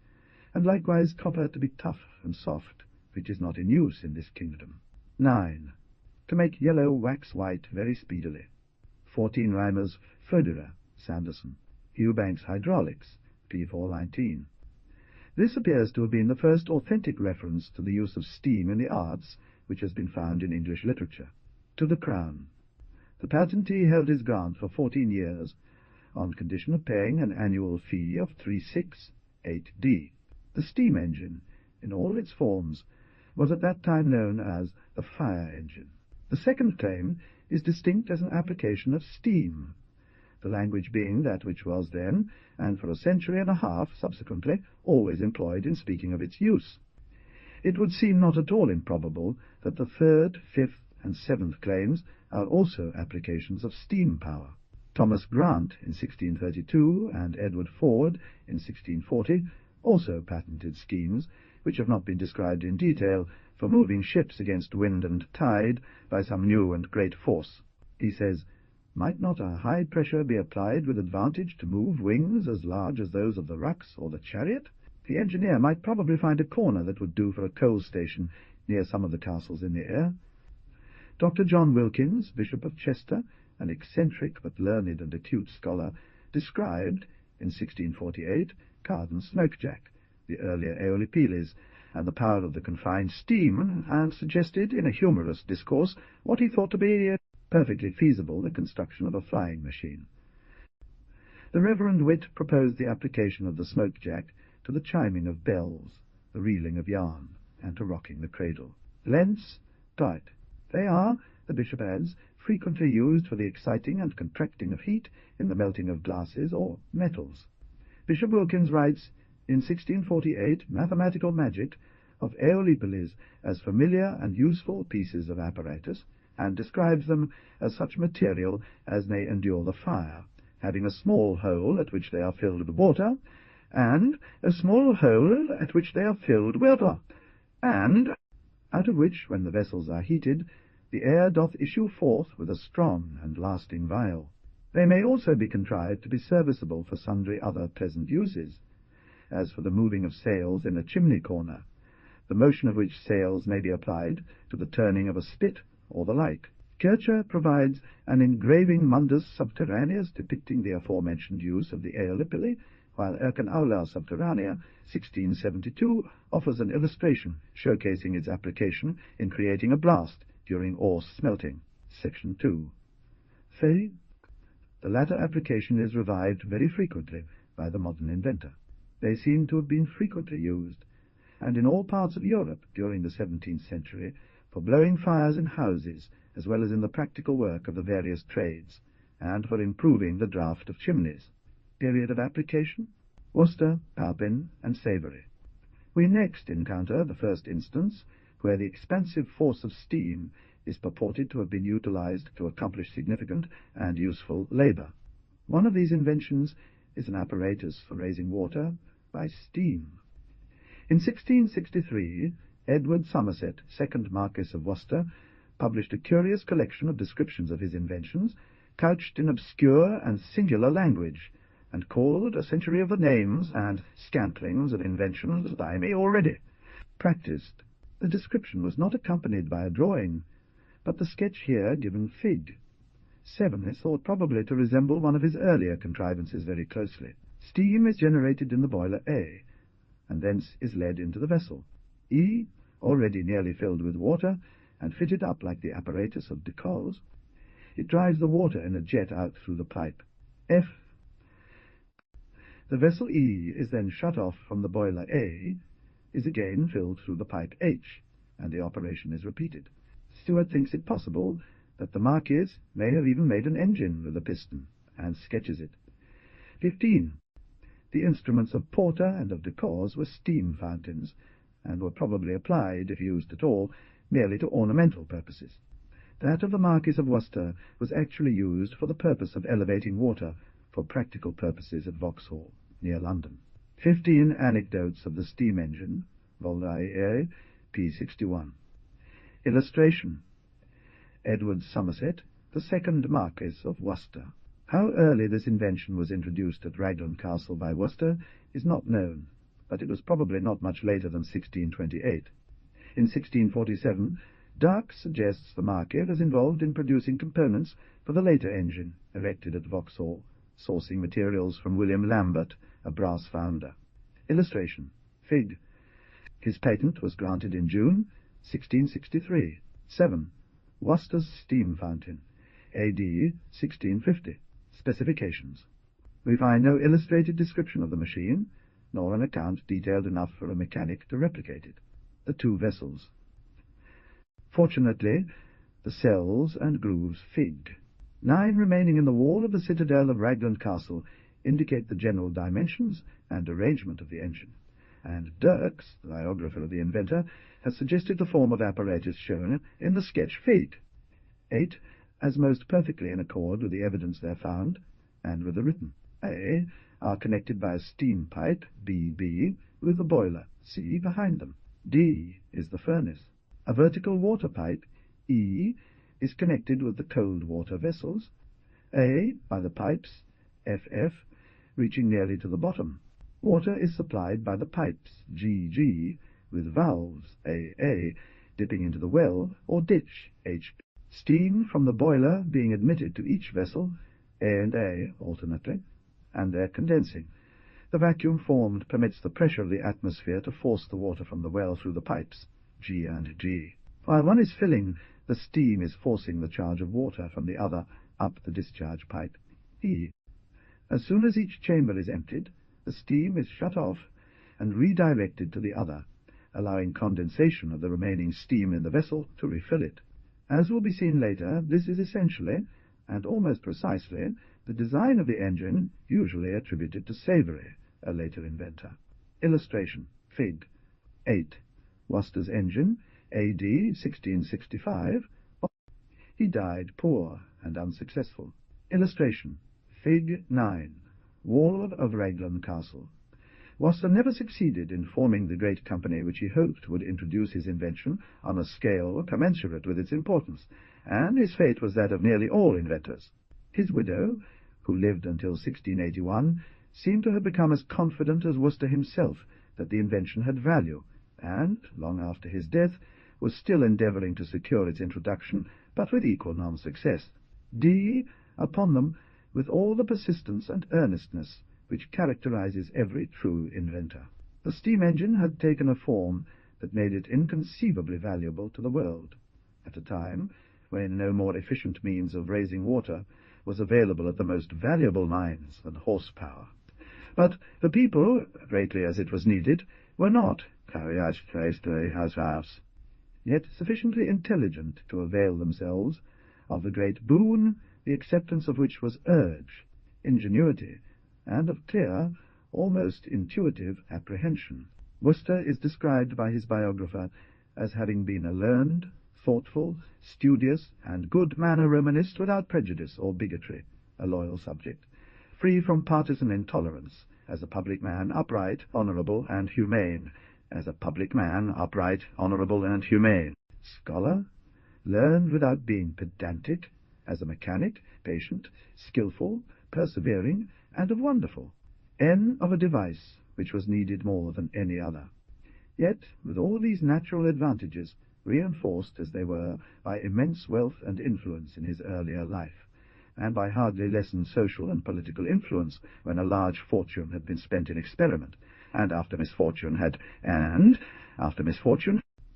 and likewise copper to be tough and soft, which is not in use in this kingdom. 9. To make yellow wax white very speedily. 14 Reimer's Föderer, Sanderson. Eubanks Hydraulics, p. 419. This appears to have been the first authentic reference to the use of steam in the arts which has been found in English literature. To the Crown. The patentee held his grant for 14 years, on condition of paying an annual fee of 3,680D. The steam engine, in all its forms, was at that time known as the fire engine. The second claim is distinct as an application of steam, the language being that which was then, and for a century and a half subsequently, always employed in speaking of its use. It would seem not at all improbable that the third, fifth, and seventh claims are also applications of steam power. Thomas Grant in 1632 and Edward Ford in 1640 also patented schemes, which have not been described in detail, for moving ships against wind and tide by some new and great force. He says, "Might not a high pressure be applied with advantage to move wings as large as those of the rucks or the chariot? The engineer might probably find a corner that would do for a coal station near some of the castles in the air." Dr. John Wilkins, Bishop of Chester, an eccentric but learned and acute scholar, described, in 1648, Cardan's smoke-jack, the earlier Aeolipeles, and the power of the confined steam, and suggested, in a humorous discourse, what he thought to be perfectly feasible, the construction of a flying machine. The Reverend Witt proposed the application of the smoke-jack to the chiming of bells, the reeling of yarn, and to rocking the cradle. Lents, Dwight. They are, the bishop adds, frequently used for the exciting and contracting of heat in the melting of glasses or metals. Bishop Wilkins writes, in 1648, Mathematical Magic, of Aeolipeles as familiar and useful pieces of apparatus, and describes them as such material as may endure the fire, having a small hole at which they are filled with water, and a small hole at which they are filled with water, and out of which, when the vessels are heated, the air doth issue forth with a strong and lasting vial. They may also be contrived to be serviceable for sundry other pleasant uses, as for the moving of sails in a chimney corner, the motion of which sails may be applied to the turning of a spit, or the like. Kircher provides an engraving Mundus Subterraneus depicting the aforementioned use of the Aeolipile, while Aula Subterranea, 1672, offers an illustration showcasing its application in creating a blast during ore smelting. Section 2. Fey. The latter application is revived very frequently by the modern inventor. They seem to have been frequently used, and in all parts of Europe during the 17th century, for blowing fires in houses, as well as in the practical work of the various trades, and for improving the draught of chimneys. Period of application: Worcester, Palpin, and Savory. We next encounter the first instance where the expansive force of steam is purported to have been utilized to accomplish significant and useful labor. One of these inventions is an apparatus for raising water by steam. In 1663, Edward Somerset, 2nd Marquess of Worcester, published a curious collection of descriptions of his inventions, couched in obscure and singular language, and called A Century of the Names and Scantlings of Inventions by me already practised. The description was not accompanied by a drawing, but the sketch here given fig. 7 is thought probably to resemble one of his earlier contrivances very closely. Steam is generated in the boiler A, and thence is led into the vessel. E, already nearly filled with water, and fitted up like the apparatus of Decaux, it drives the water in a jet out through the pipe. F. The vessel E is then shut off from the boiler A, is again filled through the pipe H, and the operation is repeated. Stewart thinks it possible that the Marquis may have even made an engine with a piston, and sketches it. 15. The instruments of Porter and of Decaux were steam fountains, and were probably applied, if used at all, merely to ornamental purposes. That of the Marquis of Worcester was actually used for the purpose of elevating water for practical purposes at Vauxhall, near London. 15 Anecdotes of the Steam Engine, Vol. IA, p. 61. Illustration: Edward Somerset, the second Marquis of Worcester. How early this invention was introduced at Raglan Castle by Worcester is not known, but it was probably not much later than 1628. In 1647, Dark suggests the Marquis was involved in producing components for the later engine erected at Vauxhall, sourcing materials from William Lambert, a brass founder. Illustration: Fig. His patent was granted in June 1663. 7. Worcester's steam fountain, A.D. 1650. Specifications. We find no illustrated description of the machine, nor an account detailed enough for a mechanic to replicate it. The two vessels. Fortunately, the cells and grooves Fig. 9 remaining in the wall of the citadel of Raglan Castle indicate the general dimensions and arrangement of the engine, and Dirks, the biographer of the inventor, has suggested the form of apparatus shown in the sketch Fig. 8, as most perfectly in accord with the evidence there found, and with the written. A, are connected by a steam pipe, BB, with the boiler, C, behind them. D is the furnace. A vertical water pipe, E, is connected with the cold water vessels, A, by the pipes, FF, reaching nearly to the bottom. Water is supplied by the pipes, GG, with valves, AA, dipping into the well or ditch, HP. Steam from the boiler being admitted to each vessel, A and A alternately, and there condensing. The vacuum formed permits the pressure of the atmosphere to force the water from the well through the pipes, G and G. While one is filling, the steam is forcing the charge of water from the other up the discharge pipe, E. As soon as each chamber is emptied, the steam is shut off and redirected to the other, allowing condensation of the remaining steam in the vessel to refill it. As will be seen later, this is essentially, and almost precisely, the design of the engine usually attributed to Savery, a later inventor. Illustration: Fig. 8. Worcester's engine, A.D. 1665. He died poor and unsuccessful. Illustration: Fig. 9. Wall of Raglan Castle. Worcester never succeeded in forming the great company which he hoped would introduce his invention on a scale commensurate with its importance, and his fate was that of nearly all inventors. His widow, who lived until 1681, seemed to have become as confident as Worcester himself that the invention had value, and, long after his death, was still endeavouring to secure its introduction, but with equal non-success. D. upon them with all the persistence and earnestness which characterizes every true inventor. The steam engine had taken a form that made it inconceivably valuable to the world, at a time when no more efficient means of raising water was available at the most valuable mines than horsepower. But the people, greatly as it was needed, were not yet sufficiently intelligent to avail themselves of the great boon, the acceptance of which was urge, ingenuity, and of clear, almost intuitive apprehension. Worcester is described by his biographer as having been a learned, thoughtful, studious, and good-manner Romanist without prejudice or bigotry, a loyal subject, free from partisan intolerance, as a public man upright, honourable, and humane, as a public man upright, honourable, and humane. Scholar, learned without being pedantic, as a mechanic, patient, skilful, persevering, and of wonderful. N of a device which was needed more than any other. Yet, with all these natural advantages, reinforced as they were by immense wealth and influence in his earlier life, and by hardly lessened social and political influence when a large fortune had been spent in experiment, and after misfortune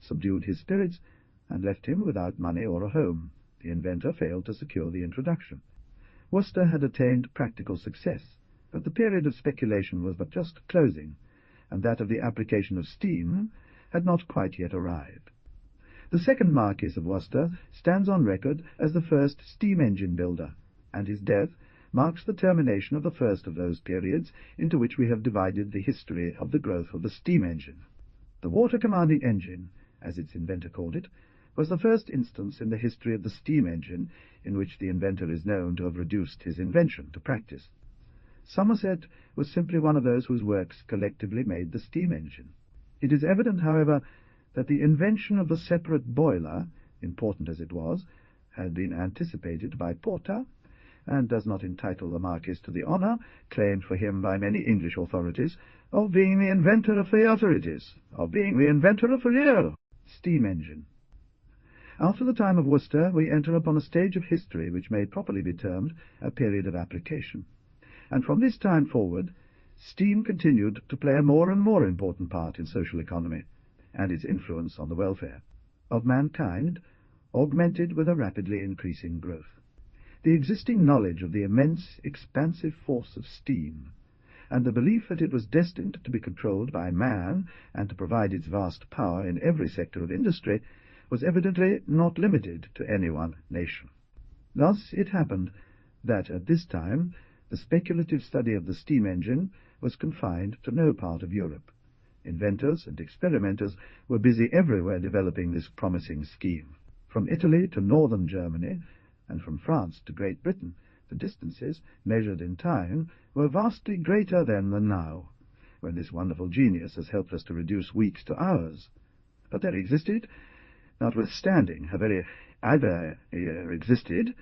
subdued his spirits and left him without money or a home, the inventor failed to secure the introduction. Worcester had attained practical success, but the period of speculation was but just closing, and that of the application of steam had not quite yet arrived. The second Marquis of Worcester stands on record as the first steam-engine builder, and his death marks the termination of the first of those periods into which we have divided the history of the growth of the steam engine. The water-commanding engine, as its inventor called it, was the first instance in the history of the steam engine in which the inventor is known to have reduced his invention to practice. Somerset was simply one of those whose works collectively made the steam engine. It is evident, however, that the invention of the separate boiler, important as it was, had been anticipated by Porta, and does not entitle the Marquis to the honour, claimed for him by many English authorities, of being the inventor of the authorities, of being the inventor of the real steam engine. After the time of Worcester, we enter upon a stage of history which may properly be termed a period of application, and from this time forward, steam continued to play a more and more important part in social economy, and its influence on the welfare of mankind augmented with a rapidly increasing growth. The existing knowledge of the immense, expansive force of steam, and the belief that it was destined to be controlled by man and to provide its vast power in every sector of industry, was evidently not limited to any one nation. Thus it happened that at this time the speculative study of the steam engine was confined to no part of Europe. Inventors and experimenters were busy everywhere developing this promising scheme. From Italy to northern Germany, and from France to Great Britain, the distances, measured in time, were vastly greater then than now, when this wonderful genius has helped us to reduce weeks to hours. But there existed, notwithstanding existed,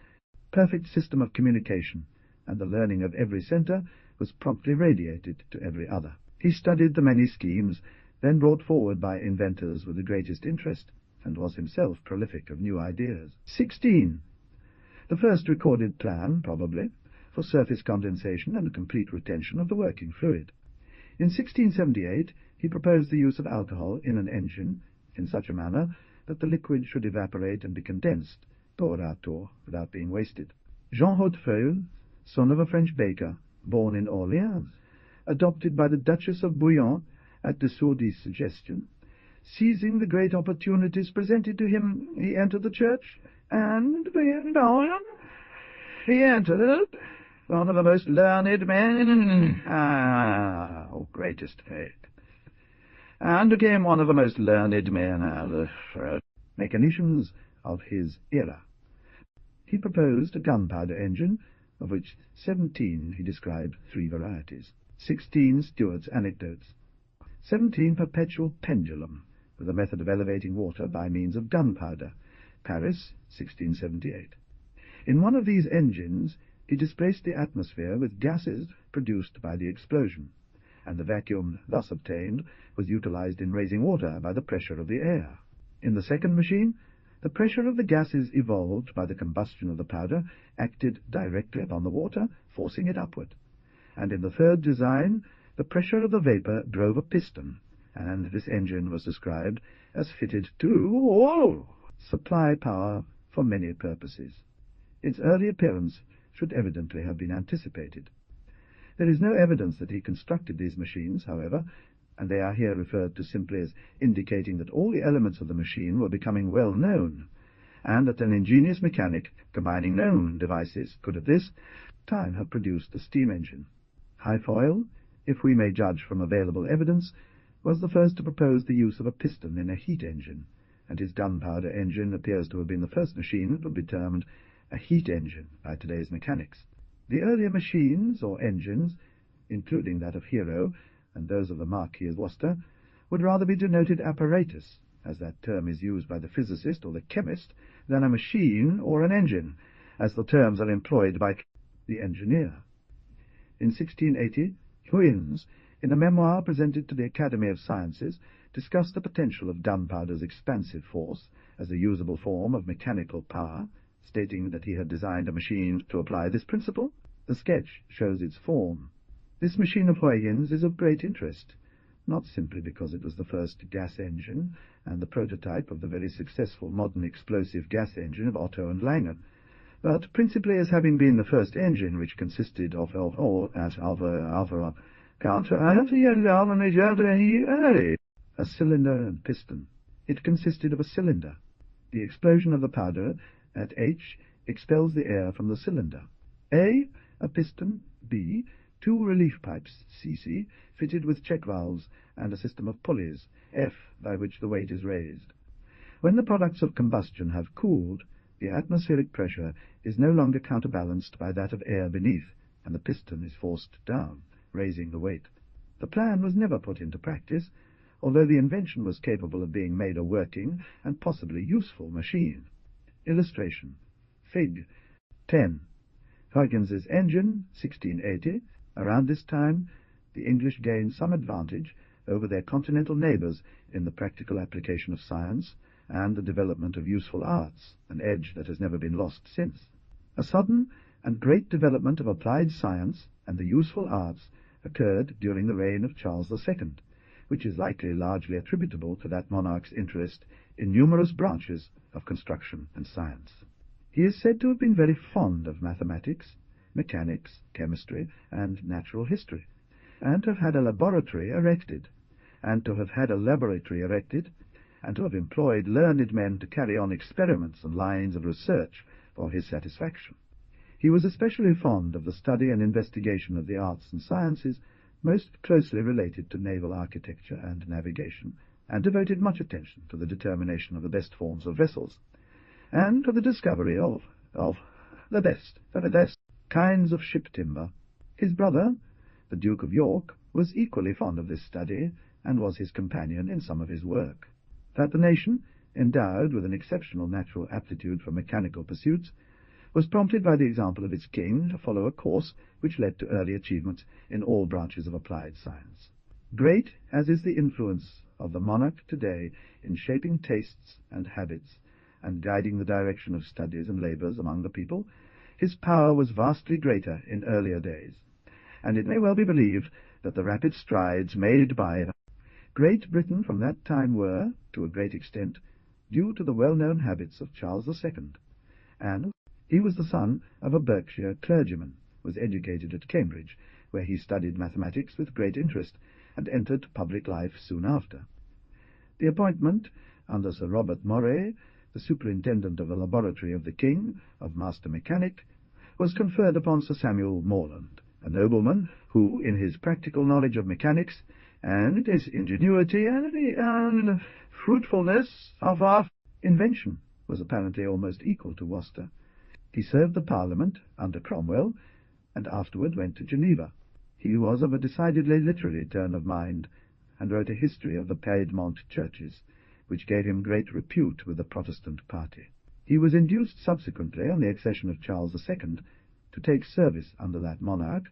perfect system of communication, and the learning of every centre was promptly radiated to every other. He studied the many schemes then brought forward by inventors with the greatest interest, and was himself prolific of new ideas. 16. The first recorded plan, probably, for surface condensation and the complete retention of the working fluid. In 1678 he proposed the use of alcohol in an engine in such a manner that the liquid should evaporate and be condensed, tour à tour, without being wasted. Jean Hautefeuille, son of a French baker, born in Orleans, adopted by the Duchess of Bouillon at de Sourdis' suggestion, seizing the great opportunities presented to him, he entered the church, and he entered one of the most learned men, greatest faith, and became one of the most learned men, mechanicians of his era. He proposed a gunpowder engine, of which 17 he described 3 varieties, 16 Stuart's anecdotes, 17 perpetual pendulum, with a method of elevating water by means of gunpowder, Paris, 1678. In one of these engines he displaced the atmosphere with gases produced by the explosion, and the vacuum thus obtained was utilized in raising water by the pressure of the air. In the second machine, the pressure of the gases evolved by the combustion of the powder acted directly upon the water, forcing it upward, and in the third design the pressure of the vapour drove a piston, and this engine was described as fitted to supply power for many purposes. Its early appearance should evidently have been anticipated. There is no evidence that he constructed these machines, however, and they are here referred to simply as indicating that all the elements of the machine were becoming well known, and that an ingenious mechanic, combining known devices, could at this time have produced a steam engine. Highfoyle, if we may judge from available evidence, was the first to propose the use of a piston in a heat engine, and his gunpowder engine appears to have been the first machine that would be termed a heat engine by today's mechanics. The earlier machines or engines, including that of Hero and those of the Marquis of Worcester, would rather be denoted apparatus, as that term is used by the physicist or the chemist, than a machine or an engine, as the terms are employed by the engineer. In 1680, Huygens, in a memoir presented to the Academy of Sciences, discussed the potential of gunpowder's expansive force as a usable form of mechanical power, stating that he had designed a machine to apply this principle. The sketch shows its form. This machine of Huygens is of great interest, not simply because it was the first gas engine and the prototype of the very successful modern explosive gas engine of Otto and Langen, but principally as having been the first engine which consisted of a cylinder and piston. It consisted of a cylinder. The explosion of the powder at H expels the air from the cylinder. A piston. B, 2 relief pipes, CC, fitted with check valves and a system of pulleys, F, by which the weight is raised. When the products of combustion have cooled, the atmospheric pressure is no longer counterbalanced by that of air beneath, and the piston is forced down, raising the weight. The plan was never put into practice, although the invention was capable of being made a working and possibly useful machine. Illustration. Fig. 10. Huygens' engine, 1680. Around this time, the English gained some advantage over their continental neighbours in the practical application of science and the development of useful arts, an edge that has never been lost since. A sudden and great development of applied science and the useful arts occurred during the reign of Charles II, which is likely largely attributable to that monarch's interest in numerous branches of construction and science. He is said to have been very fond of mathematics, mechanics, chemistry, and natural history, and to have had a laboratory erected, and to have employed learned men to carry on experiments and lines of research for his satisfaction. He was especially fond of the study and investigation of the arts and sciences most closely related to naval architecture and navigation, and devoted much attention to the determination of the best forms of vessels, and to the discovery of the best kinds of ship timber. His brother, the Duke of York, was equally fond of this study, and was his companion in some of his work. That the nation, endowed with an exceptional natural aptitude for mechanical pursuits, was prompted by the example of its king to follow a course which led to early achievements in all branches of applied science. Great as is the influence of the monarch today in shaping tastes and habits, and guiding the direction of studies and labours among the people, his power was vastly greater in earlier days, and it may well be believed that the rapid strides made by Great Britain from that time were, to a great extent, due to the well-known habits of Charles II, and he was the son of a Berkshire clergyman, was educated at Cambridge, where he studied mathematics with great interest, and entered public life soon after. The appointment, under Sir Robert Moray, the superintendent of the laboratory of the king, of master mechanic, was conferred upon Sir Samuel Morland, a nobleman who, in his practical knowledge of mechanics, and his ingenuity and fruitfulness of our invention, was apparently almost equal to Worcester. He served the Parliament under Cromwell, and afterward went to Geneva. He was of a decidedly literary turn of mind, and wrote a history of the Piedmont churches, which gave him great repute with the Protestant party. He was induced subsequently, on the accession of Charles II, to take service under that monarch,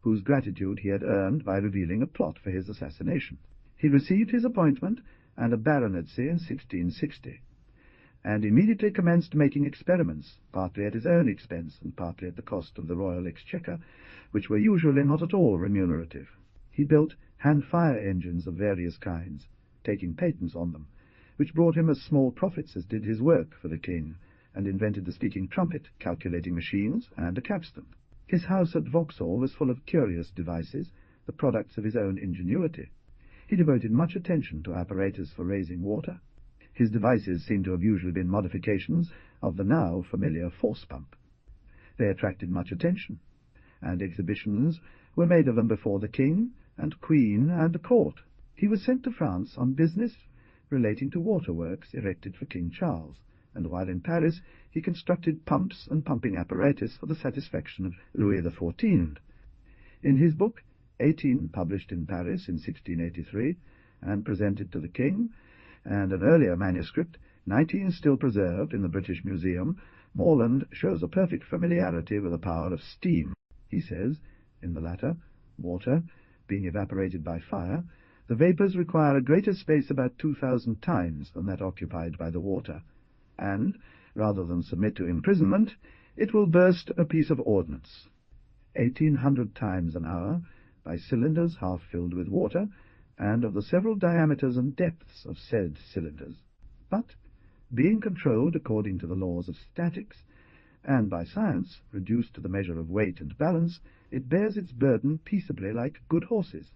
whose gratitude he had earned by revealing a plot for his assassination. He received his appointment and a baronetcy in 1660, and immediately commenced making experiments, partly at his own expense and partly at the cost of the royal exchequer, which were usually not at all remunerative. He built hand-fire engines of various kinds, taking patents on them, which brought him as small profits as did his work for the king, and invented the speaking trumpet, calculating machines, and a capstan. His house at Vauxhall was full of curious devices, the products of his own ingenuity. He devoted much attention to apparatus for raising water. His devices seem to have usually been modifications of the now familiar force pump. They attracted much attention, and exhibitions were made of them before the king and queen and the court. He was sent to France on business relating to waterworks erected for King Charles, and while in Paris he constructed pumps and pumping apparatus for the satisfaction of Louis XIV. In his book 18, published in Paris in 1683, and presented to the king, and an earlier manuscript, 19 still preserved in the British Museum, Morland shows a perfect familiarity with the power of steam. He says, in the latter, water, being evaporated by fire, the vapours require a greater space about 2,000 times than that occupied by the water, and, rather than submit to imprisonment, it will burst a piece of ordnance, 1,800 times an hour, by cylinders half filled with water, and of the several diameters and depths of said cylinders. But, being controlled according to the laws of statics, and by science reduced to the measure of weight and balance, it bears its burden peaceably like good horses,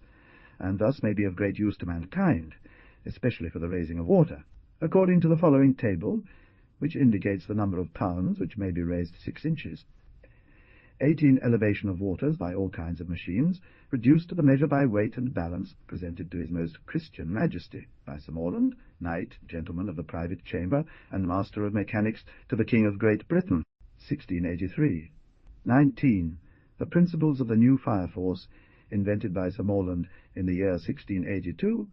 and thus may be of great use to mankind, especially for the raising of water, according to the following table, which indicates the number of pounds which may be raised 6 inches. 18 elevation of waters by all kinds of machines, reduced to the measure by weight and balance, presented to his most Christian Majesty by Sir Morland, Knight, Gentleman of the Private Chamber, and Master of Mechanics to the King of Great Britain, 1683. 19. the principles of the new fire force, invented by Sir Morland in the year 1682,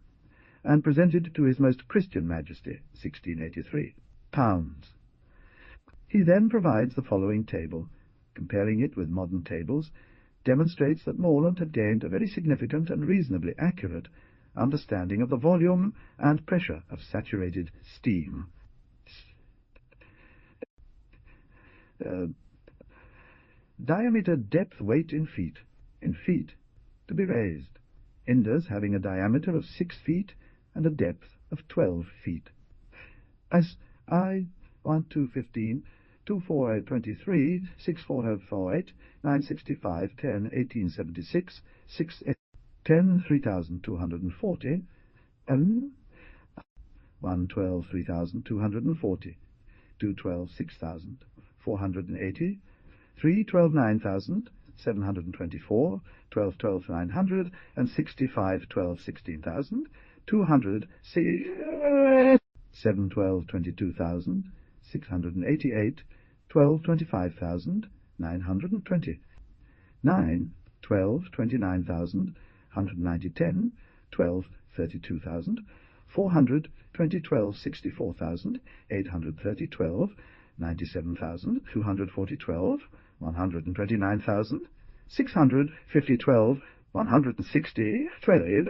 and presented to His Most Christian Majesty, 1683, pounds. He then provides the following table. Comparing it with modern tables, demonstrates that Morland had gained a very significant and reasonably accurate understanding of the volume and pressure of saturated steam. Diameter, depth, weight in feet, to be raised. Indus having a diameter of 6 feet and a depth of 12 feet. As I 1 2 15 248 23 64048 965 10 1876 6 10 3240 N 112 3240 212 6000 480 312 9000 724 12 12 900 and 65 12 16000 200 7 12 22,000 688 12 25,000 920 9 12 29,000 190 10 12 32,000 400 20 12 64,000 830 12 97,000 240 12 129,000 600 50 12 160 12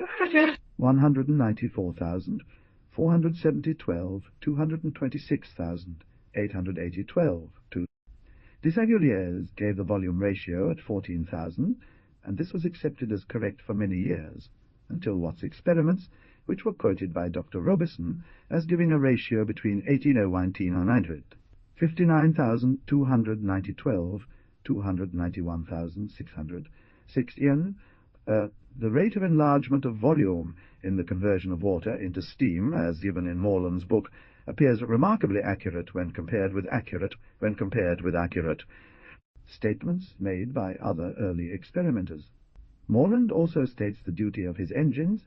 194,000 470 12 226,000 880 12 2. Desaguliers gave the volume ratio at 14,000, and this was accepted as correct for many years, until Watt's experiments, which were quoted by Dr. Robeson as giving a ratio between 1801 and 900, 59,290 12 291,600 6 yen. The rate of enlargement of volume in the conversion of water into steam, as given in Morland's book, appears remarkably accurate when compared with accurate statements made by other early experimenters. Morland also states the duty of his engines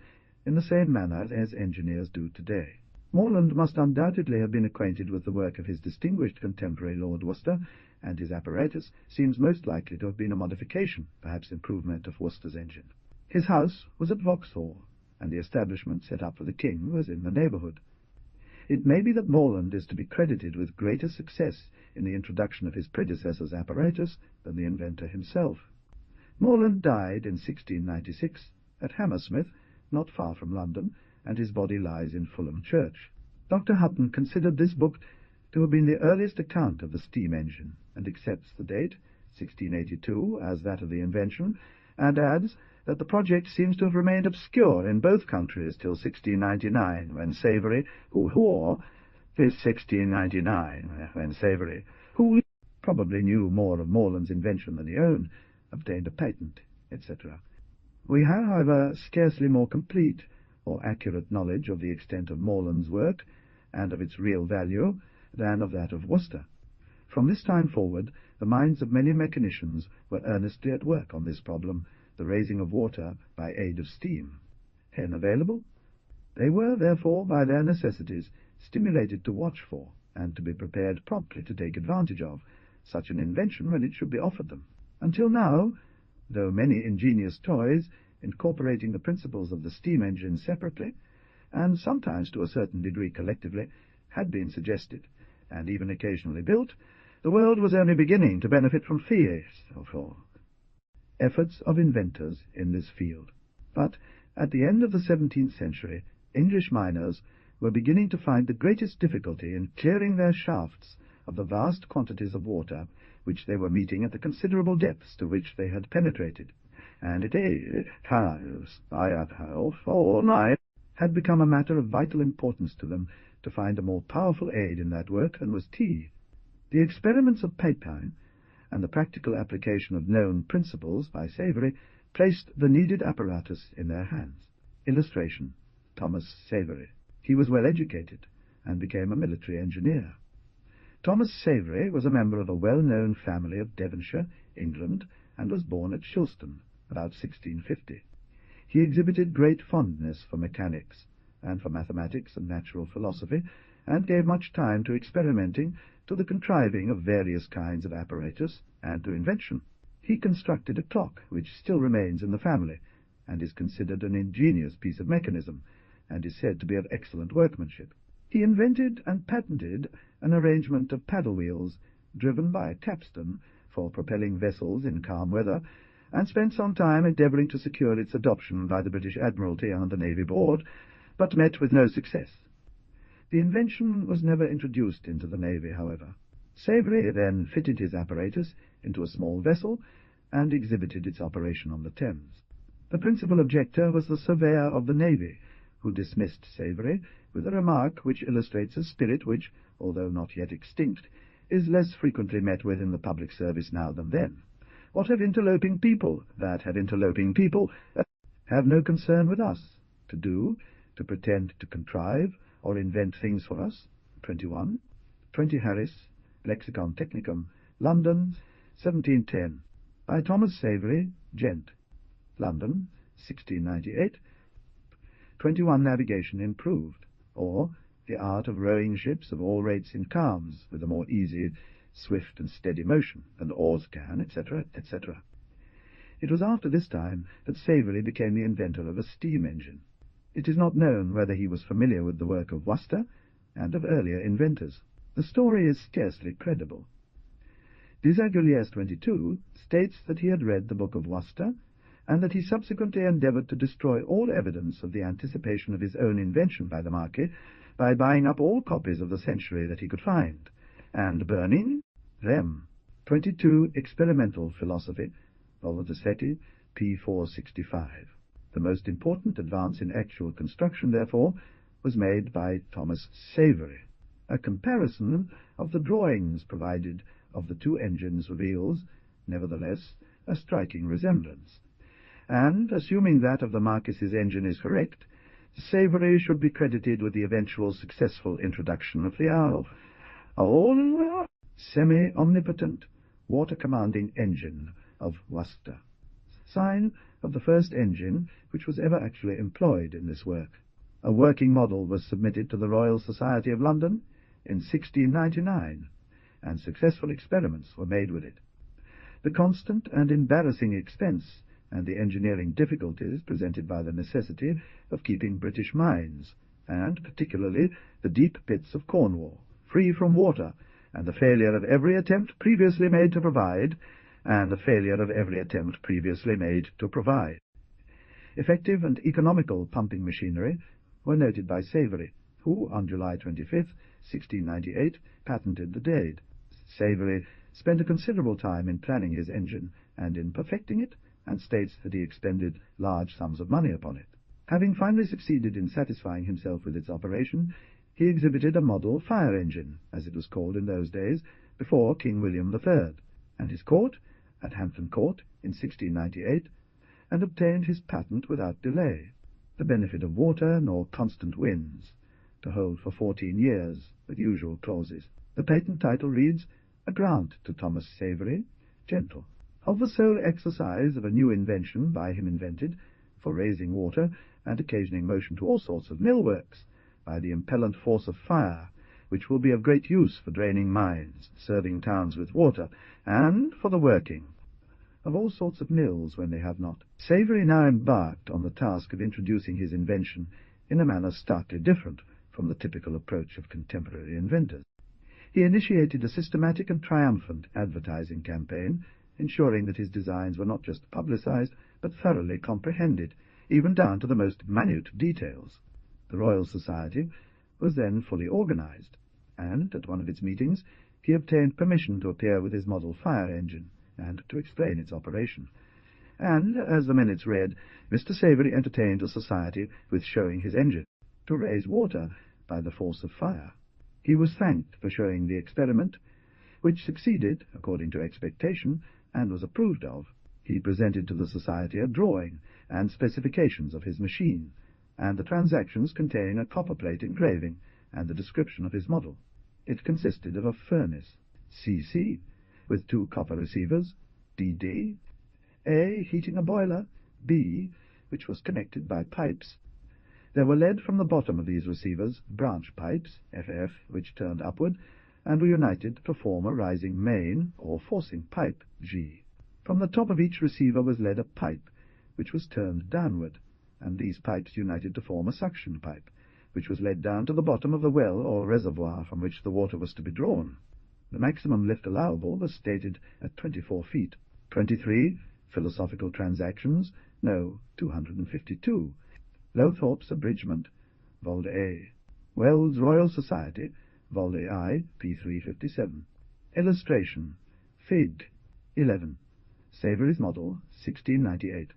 in the same manner as engineers do today. Morland must undoubtedly have been acquainted with the work of his distinguished contemporary Lord Worcester, and his apparatus seems most likely to have been a modification, perhaps improvement, of Worcester's engine. His house was at Vauxhall, and the establishment set up for the king was in the neighbourhood. It may be that Morland is to be credited with greater success in the introduction of his predecessor's apparatus than the inventor himself. Morland died in 1696 at Hammersmith, not far from London, and his body lies in Fulham Church. Dr. Hutton considered this book to have been the earliest account of the steam engine, and accepts the date, 1682, as that of the invention, and adds that the project seems to have remained obscure in both countries till 1699, when Savary, who probably knew more of Morland's invention than he owned, obtained a patent, etc. We have, however, scarcely more complete or accurate knowledge of the extent of Morland's work and of its real value than of that of Worcester. From this time forward, the minds of many mechanicians were earnestly at work on this problem, the raising of water by aid of steam. When available, they were, therefore, by their necessities, stimulated to watch for, and to be prepared promptly to take advantage of, such an invention when it should be offered them. Until now, though many ingenious toys, incorporating the principles of the steam engine separately, and sometimes to a certain degree collectively, had been suggested, and even occasionally built, the world was only beginning to benefit from efforts of inventors in this field. But at the end of the 17th century, English miners were beginning to find the greatest difficulty in clearing their shafts of the vast quantities of water which they were meeting at the considerable depths to which they had penetrated, and it had become a matter of vital importance to them to find a more powerful aid in that work than was tea. The experiments of Pepin and the practical application of known principles by Savary placed the needed apparatus in their hands. Illustration: Thomas Savary. He was well educated and became a military engineer. Thomas Savary was a member of a well-known family of Devonshire, England, and was born at Shilston, about 1650. He exhibited great fondness for mechanics, and for mathematics and natural philosophy, and gave much time to experimenting, to the contriving of various kinds of apparatus, and to invention. He constructed a clock which still remains in the family, and is considered an ingenious piece of mechanism, and is said to be of excellent workmanship. He invented and patented an arrangement of paddle wheels driven by a capstan for propelling vessels in calm weather, and spent some time endeavouring to secure its adoption by the British Admiralty and the Navy Board, but met with no success. The invention was never introduced into the Navy, however. Savery then fitted his apparatus into a small vessel and exhibited its operation on the Thames. The principal objector was the Surveyor of the Navy, who dismissed Savery with a remark which illustrates a spirit which, although not yet extinct, is less frequently met with in the public service now than then. What have interloping people, that have interloping people, have no concern with us, to do, to pretend to contrive, or invent things for us? 21. 20 Harris, Lexicon Technicum, London, 1710, by Thomas Savery, Gent. London, 1698. 21 Navigation improved, or the art of rowing ships of all rates in calms, with a more easy, swift and steady motion than oars can, etc., etc. It was after this time that Savery became the inventor of a steam engine. It is not known whether he was familiar with the work of Worcester and of earlier inventors. The story is scarcely credible. Desaguliers 22 states that he had read the Book of Worcester, and that he subsequently endeavoured to destroy all evidence of the anticipation of his own invention by the Marquis by buying up all copies of the Century that he could find, and burning them. 22 Experimental Philosophy, Volodoseti, p. 465. The most important advance in actual construction, therefore, was made by Thomas Savery. A comparison of the drawings provided of the two engines reveals, nevertheless, a striking resemblance. And, assuming that of the Marquis's engine is correct, Savery should be credited with the eventual successful introduction of the semi-omnipotent, water-commanding engine of Worcester, sign of the first engine which was ever actually employed in this work. A working model was submitted to the Royal Society of London in 1699, and successful experiments were made with it. The constant and embarrassing expense and the engineering difficulties presented by the necessity of keeping British mines, and particularly the deep pits of Cornwall, free from water, and the failure of every attempt previously made to provide, Effective and economical pumping machinery were noted by Savery, who, on July 25, 1698, patented the Dade. Savery spent a considerable time in planning his engine and in perfecting it, and states that he expended large sums of money upon it. Having finally succeeded in satisfying himself with its operation, he exhibited a model fire engine, as it was called in those days, before King William III, and his court, at Hampton Court, in 1698, and obtained his patent without delay, the benefit of water nor constant winds, to hold for 14 years, with usual clauses. The patent title reads, "A grant to Thomas Savery, Gentle, of the sole exercise of a new invention by him invented, for raising water and occasioning motion to all sorts of mill-works, by the impellent force of fire, which will be of great use for draining mines, serving towns with water, and for the working of all sorts of mills when they have not." Savery now embarked on the task of introducing his invention in a manner starkly different from the typical approach of contemporary inventors. He initiated a systematic and triumphant advertising campaign, ensuring that his designs were not just publicized, but thoroughly comprehended, even down to the most minute details. The Royal Society was then fully organized, and at one of its meetings he obtained permission to appear with his model fire engine, and to explain its operation. And, as the minutes read, Mr. Savery entertained the society with showing his engine, to raise water by the force of fire. He was thanked for showing the experiment, which succeeded, according to expectation, and was approved of. He presented to the society a drawing and specifications of his machine, and the transactions contain a copperplate engraving and the description of his model. It consisted of a furnace, CC, with 2 copper receivers, DD, A, heating a boiler, B, which was connected by pipes. There were led from the bottom of these receivers branch pipes, FF, which turned upward, and were united to form a rising main, or forcing pipe, G. From the top of each receiver was led a pipe, which was turned downward, and these pipes united to form a suction pipe, which was led down to the bottom of the well or reservoir from which the water was to be drawn. The maximum lift allowable was stated at 24 feet. 23. Philosophical Transactions, No. 252. Lowthorpe's Abridgment, Vol. A. Wells Royal Society, Vol. I, p. 357. Illustration, Fig. 11. Savery's Model, 1698.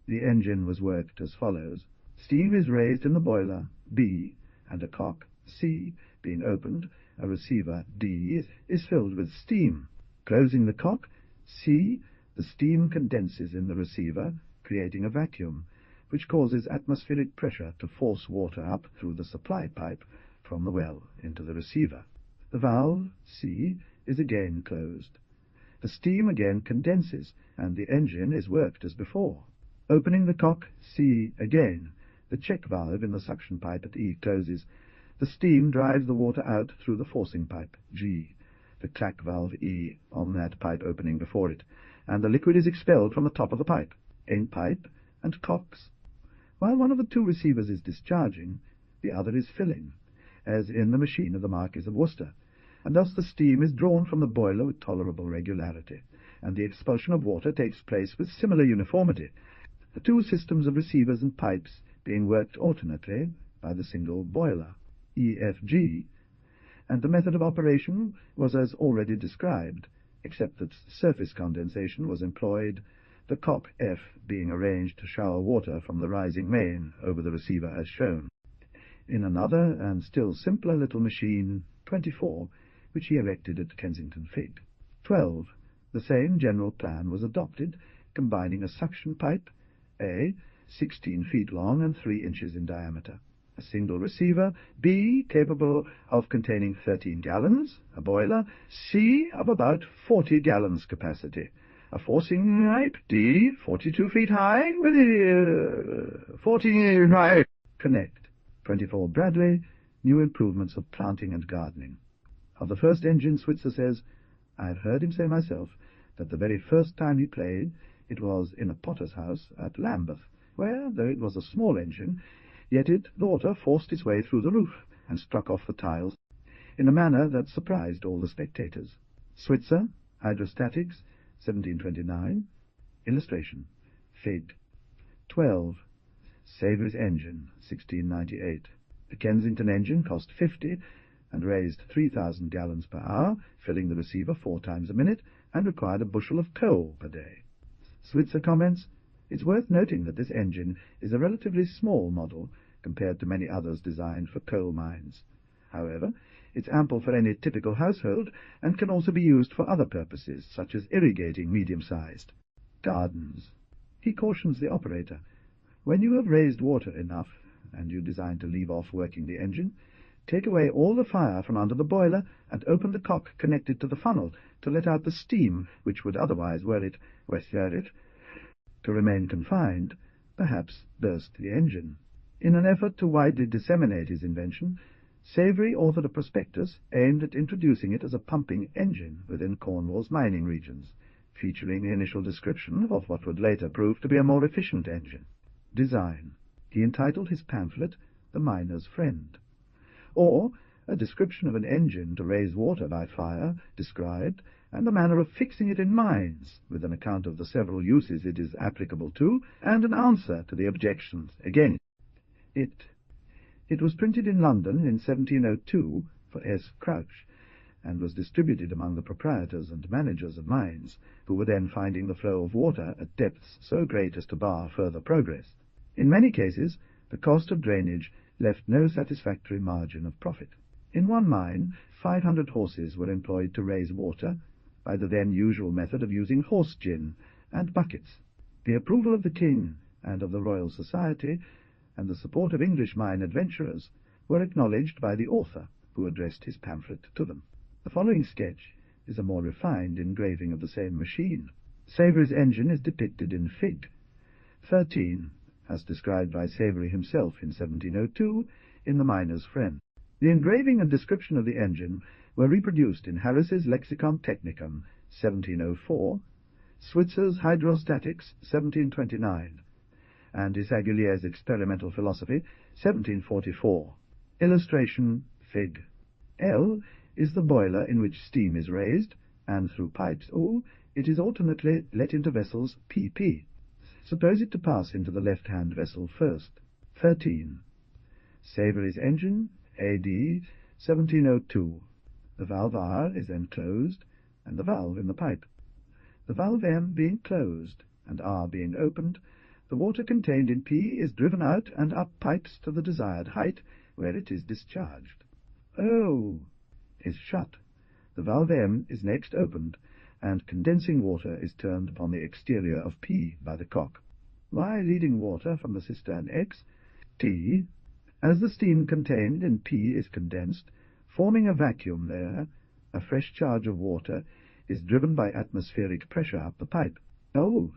The engine was worked as follows. Steam is raised in the boiler, B, and a cock, C, being opened, a receiver, D, is filled with steam. Closing the cock, C, the steam condenses in the receiver, creating a vacuum, which causes atmospheric pressure to force water up through the supply pipe from the well into the receiver. The valve, C, is again closed. The steam again condenses, and the engine is worked as before. Opening the cock, C, again, the check valve in the suction pipe at E closes. The steam drives the water out through the forcing pipe, G, the clack valve, E, on that pipe opening before it, and the liquid is expelled from the top of the pipe, in pipe, and cocks. While one of the two receivers is discharging, the other is filling, as in the machine of the Marquis of Worcester, and thus the steam is drawn from the boiler with tolerable regularity, and the expulsion of water takes place with similar uniformity, the two systems of receivers and pipes being worked alternately by the single boiler, EFG, and the method of operation was as already described, except that surface condensation was employed, the cock F being arranged to shower water from the rising main over the receiver as shown. In another and still simpler little machine, 24, which he erected at Kensington Fig. 12. The same general plan was adopted, combining a suction pipe, A, 16 feet long and 3 inches in diameter, a single receiver, B, capable of containing 13 gallons, a boiler, C, of about 40 gallons capacity, a forcing pipe, D, 42 feet high, with 40 high. Connect. 24 Bradley, New Improvements of Planting and Gardening. Of the first engine, Switzer says, I have heard him say myself that the very first time he played, it was in a potter's house at Lambeth, where, though it was a small engine, yet the water forced its way through the roof and struck off the tiles in a manner that surprised all the spectators. Switzer, Hydrostatics, 1729. Illustration, Fig. 12. Savery's engine, 1698. The Kensington engine cost 50 and raised 3,000 gallons per hour, filling the receiver 4 times a minute, and required a bushel of coal per day. Switzer comments, it's worth noting that this engine is a relatively small model compared to many others designed for coal mines. However, it's ample for any typical household and can also be used for other purposes, such as irrigating medium-sized gardens. He cautions the operator, when you have raised water enough, and you design to leave off working the engine, take away all the fire from under the boiler and open the cock connected to the funnel to let out the steam which would otherwise, were it to remain confined, perhaps burst the engine. In an effort to widely disseminate his invention, Savery authored a prospectus aimed at introducing it as a pumping engine within Cornwall's mining regions, featuring the initial description of what would later prove to be a more efficient engine. Design. He entitled his pamphlet The Miner's Friend, or a description of an engine to raise water by fire described, and the manner of fixing it in mines, with an account of the several uses it is applicable to, and an answer to the objections against it. It was printed in London in 1702 for S. Crouch, and was distributed among the proprietors and managers of mines, who were then finding the flow of water at depths so great as to bar further progress. In many cases, the cost of drainage left no satisfactory margin of profit. In one mine, 500 horses were employed to raise water by the then usual method of using horse gin and buckets. The approval of the King and of the Royal Society, and the support of English mine adventurers, were acknowledged by the author, who addressed his pamphlet to them. The following sketch is a more refined engraving of the same machine. Savery's engine is depicted in Fig. 13, as described by Savery himself in 1702 in The Miner's Friend. The engraving and description of the engine were reproduced in Harris's Lexicon Technicum, 1704, Switzer's Hydrostatics, 1729, and Desaguliers' Experimental Philosophy, 1744. Illustration, Fig. L is the boiler in which steam is raised, and through pipes O it is alternately let into vessels PP. Suppose it to pass into the left-hand vessel first. 13. Savery's engine, AD, 1702. The valve R is then closed, and the valve in the pipe. The valve M being closed, and R being opened, the water contained in P is driven out and up pipes to the desired height, where it is discharged. O is shut. The valve M is next opened, and condensing water is turned upon the exterior of P by the cock. Y leading water from the cistern X, T, as the steam contained in P is condensed, forming a vacuum there, a fresh charge of water is driven by atmospheric pressure up the pipe. O.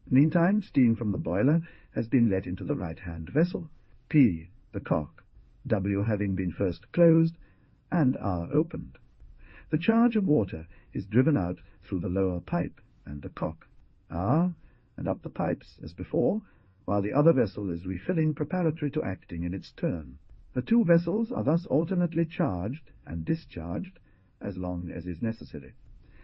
Meantime, steam from the boiler has been let into the right-hand vessel, P, the cock, W having been first closed, and R opened. The charge of water is driven out through the lower pipe and the cock, R, and up the pipes as before, while the other vessel is refilling preparatory to acting in its turn. The two vessels are thus alternately charged and discharged as long as is necessary.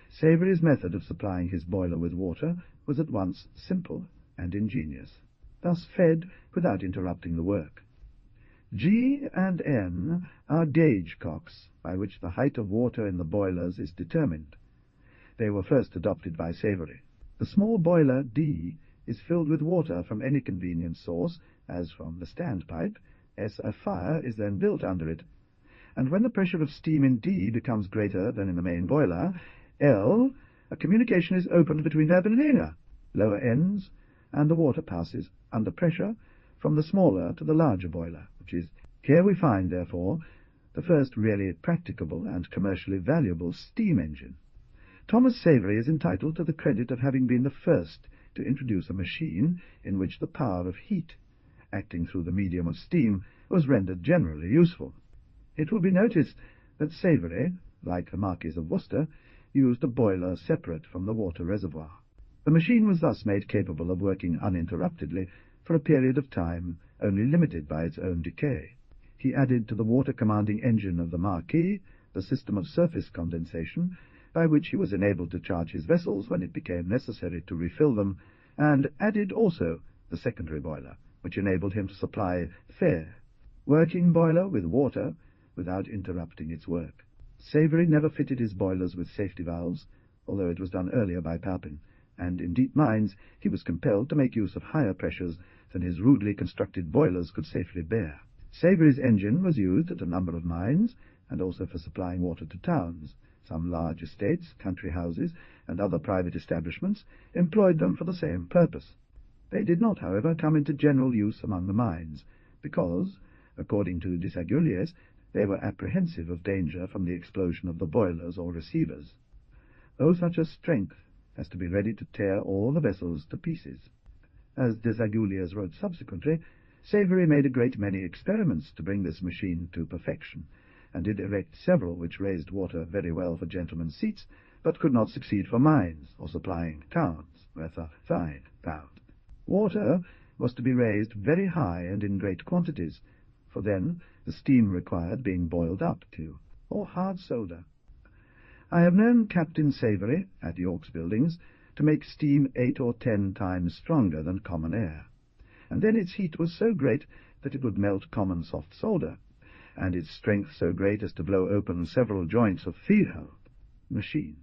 Savery's method of supplying his boiler with water was at once simple and ingenious, thus fed without interrupting the work. G and N are gauge cocks by which the height of water in the boilers is determined. They were first adopted by Savery. The small boiler D is filled with water from any convenient source, as from the standpipe, as a fire is then built under it, and when the pressure of steam in D becomes greater than in the main boiler, L, a communication is opened between their lower ends, and the water passes under pressure from the smaller to the larger boiler, which is, here we find, therefore, the first really practicable and commercially valuable steam engine. Thomas Savery is entitled to the credit of having been the first to introduce a machine in which the power of heat, acting through the medium of steam, was rendered generally useful. It will be noticed that Savery, like the Marquis of Worcester, used a boiler separate from the water reservoir. The machine was thus made capable of working uninterruptedly for a period of time only limited by its own decay. He added to the water-commanding engine of the Marquis the system of surface condensation, by which he was enabled to charge his vessels when it became necessary to refill them, and added also the secondary boiler, which enabled him to supply fair working boiler with water without interrupting its work. Savery never fitted his boilers with safety valves, although it was done earlier by Palpin, and in deep mines he was compelled to make use of higher pressures than his rudely constructed boilers could safely bear. Savery's engine was used at a number of mines, and also for supplying water to towns. Some large estates, country houses, and other private establishments employed them for the same purpose. They did not, however, come into general use among the mines, because, according to Desaguliers, they were apprehensive of danger from the explosion of the boilers or receivers. Oh, such a strength as to be ready to tear all the vessels to pieces. As Desaguliers wrote subsequently, Savery made a great many experiments to bring this machine to perfection, and did erect several which raised water very well for gentlemen's seats, but could not succeed for mines or supplying towns, worth a fine pound. Water was to be raised very high and in great quantities, for then the steam required being boiled up to, or hard solder. I have known Captain Savery, at York's Buildings, to make steam 8 or 10 times stronger than common air, and then its heat was so great that it would melt common soft solder, and its strength so great as to blow open several joints of field machine,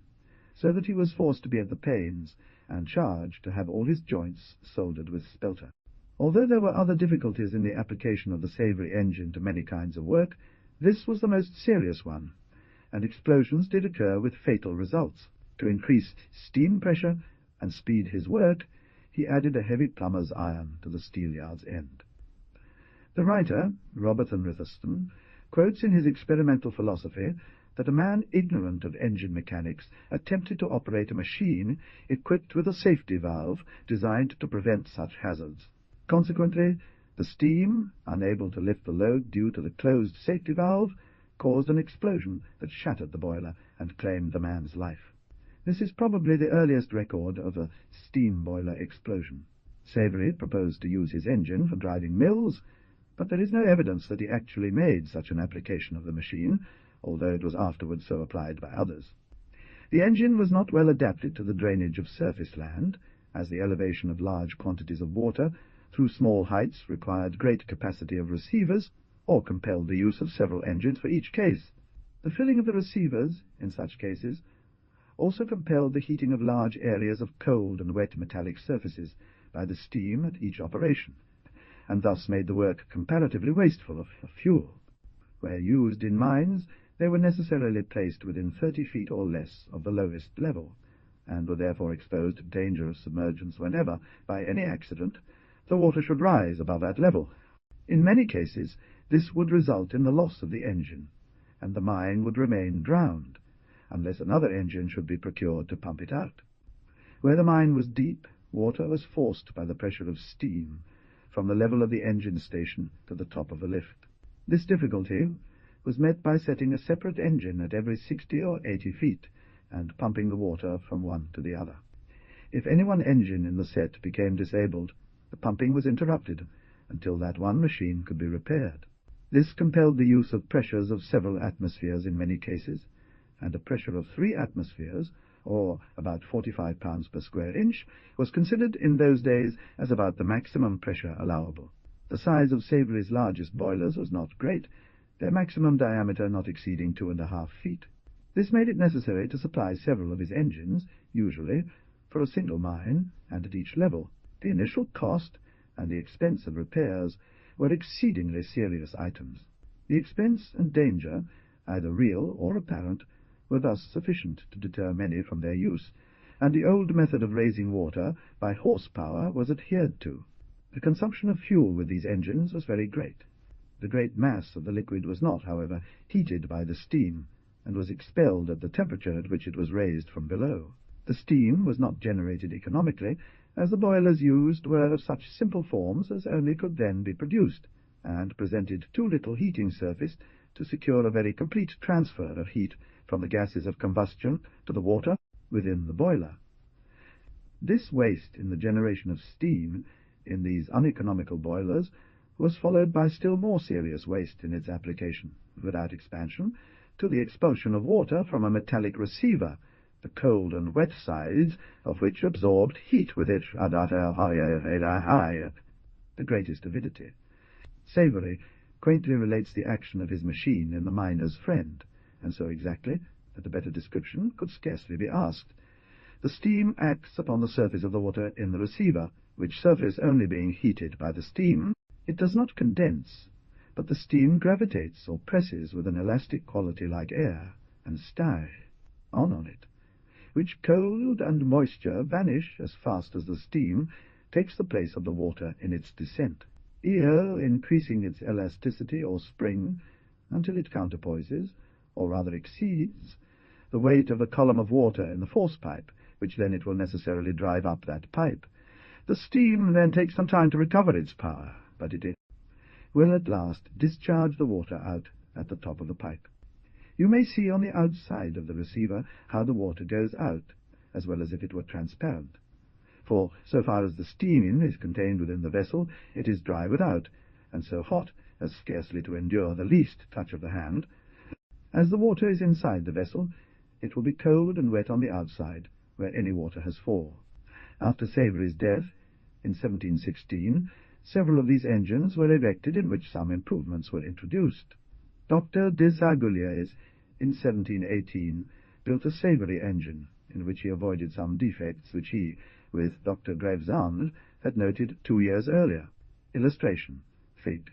so that he was forced to be at the pains, and charged to have all his joints soldered with spelter. Although there were other difficulties in the application of the Savery engine to many kinds of work, this was the most serious one, and explosions did occur with fatal results. To increase steam pressure and speed his work, he added a heavy plumber's iron to the steelyard's end. The writer, Robert Henry Thurston, quotes in his Experimental Philosophy that a man ignorant of engine mechanics attempted to operate a machine equipped with a safety valve designed to prevent such hazards. Consequently, the steam, unable to lift the load due to the closed safety valve, caused an explosion that shattered the boiler and claimed the man's life. This is probably the earliest record of a steam boiler explosion. Savery proposed to use his engine for driving mills, but there is no evidence that he actually made such an application of the machine, although it was afterwards so applied by others. The engine was not well adapted to the drainage of surface land, as the elevation of large quantities of water through small heights required great capacity of receivers, or compelled the use of several engines for each case. The filling of the receivers, in such cases, also compelled the heating of large areas of cold and wet metallic surfaces by the steam at each operation, and thus made the work comparatively wasteful of fuel. Where used in mines, they were necessarily placed within 30 feet or less of the lowest level, and were therefore exposed to danger of submergence whenever, by any accident, the water should rise above that level. In many cases, this would result in the loss of the engine, and the mine would remain drowned, unless another engine should be procured to pump it out. Where the mine was deep, water was forced by the pressure of steam from the level of the engine station to the top of the lift. This difficulty was met by setting a separate engine at every 60 or 80 feet, and pumping the water from one to the other. If any one engine in the set became disabled, the pumping was interrupted until that one machine could be repaired. This compelled the use of pressures of several atmospheres in many cases, and a pressure of 3 atmospheres, or about 45 pounds per square inch, was considered in those days as about the maximum pressure allowable. The size of Savery's largest boilers was not great, their maximum diameter not exceeding 2.5 feet. This made it necessary to supply several of his engines, usually for a single mine and at each level. The initial cost and the expense of repairs were exceedingly serious items. The expense and danger, either real or apparent, were thus sufficient to deter many from their use, and the old method of raising water by horsepower was adhered to. The consumption of fuel with these engines was very great. The great mass of the liquid was not, however, heated by the steam, and was expelled at the temperature at which it was raised from below. The steam was not generated economically, as the boilers used were of such simple forms as only could then be produced, and presented too little heating surface to secure a very complete transfer of heat from the gases of combustion to the water within the boiler. This waste in the generation of steam in these uneconomical boilers was followed by still more serious waste in its application, without expansion, to the expulsion of water from a metallic receiver, the cold and wet sides of which absorbed heat with it, the greatest avidity. Savery quaintly relates the action of his machine in The Miner's Friend, and so exactly that a better description could scarcely be asked. The steam acts upon the surface of the water in the receiver, which surface only being heated by the steam, it does not condense, but the steam gravitates or presses with an elastic quality like air, and stay on it, which cold and moisture vanish as fast as the steam takes the place of the water in its descent, here increasing its elasticity or spring until it counterpoises, or rather exceeds, the weight of the column of water in the force pipe, which then it will necessarily drive up that pipe. The steam then takes some time to recover its power, but it will at last discharge the water out at the top of the pipe. You may see on the outside of the receiver how the water goes out, as well as if it were transparent. For, so far as the steam is contained within the vessel, it is dry without, and so hot as scarcely to endure the least touch of the hand. As the water is inside the vessel, it will be cold and wet on the outside, where any water has fallen. After Savery's death, in 1716, several of these engines were erected in which some improvements were introduced. Dr. Desarguliers, in 1718, built a Savery engine, in which he avoided some defects which he, with Dr. Gravesand, had noted 2 years earlier. Illustration, Fig.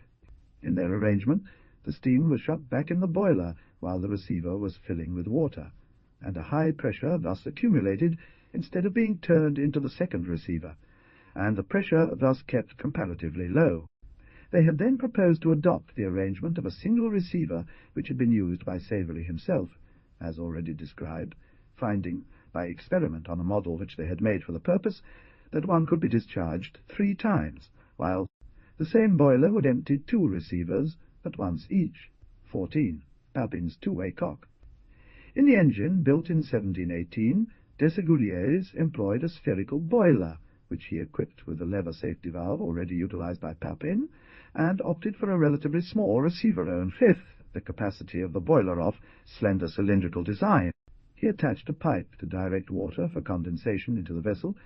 In their arrangement, the steam was shut back in the boiler while the receiver was filling with water, and a high pressure thus accumulated instead of being turned into the second receiver, and the pressure thus kept comparatively low. They had then proposed to adopt the arrangement of a single receiver which had been used by Savery himself, as already described, finding, by experiment on a model which they had made for the purpose, that one could be discharged 3 times, while the same boiler would empty 2 receivers at once each, 14, Papin's 2-way cock. In the engine, built in 1718, Desaguliers employed a spherical boiler, which he equipped with the lever safety valve already utilized by Papin, and opted for a relatively small receiver, own fifth the capacity of the boiler-off slender cylindrical design. He attached a pipe to direct water for condensation into the vessel,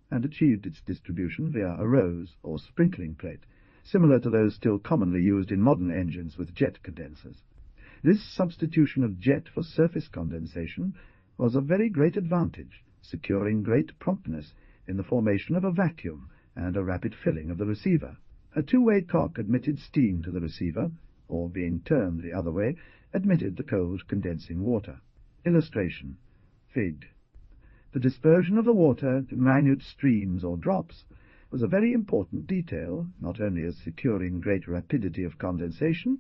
and achieved its distribution via a rose or sprinkling plate, similar to those still commonly used in modern engines with jet condensers. This substitution of jet for surface condensation was of very great advantage, securing great promptness in the formation of a vacuum and a rapid filling of the receiver. A two-way cock admitted steam to the receiver, or, being turned the other way, admitted the cold condensing water. Illustration. Fig. The dispersion of the water to minute streams or drops was a very important detail, not only as securing great rapidity of condensation,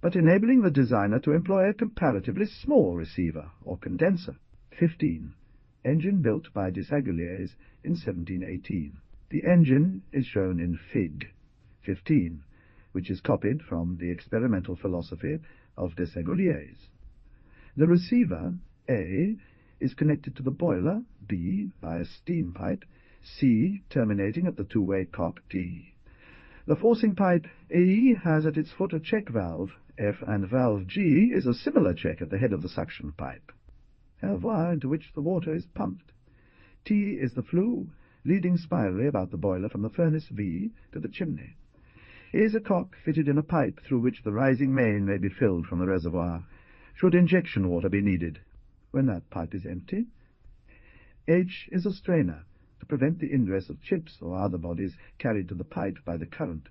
but enabling the designer to employ a comparatively small receiver or condenser. 15. Engine built by Desaguliers in 1718. The engine is shown in Fig. 15, which is copied from the experimental philosophy of Desaguliers. The receiver, A, is connected to the boiler, B, by a steam pipe, C, terminating at the two-way cock, D. The forcing pipe, E, has at its foot a check valve, F, and valve G is a similar check at the head of the suction pipe, reservoir into which the water is pumped. T is the flue, leading spirally about the boiler from the furnace V to the chimney. E is a cock fitted in a pipe through which the rising main may be filled from the reservoir, should injection water be needed, when that pipe is empty. H is a strainer, to prevent the ingress of chips or other bodies carried to the pipe by the current.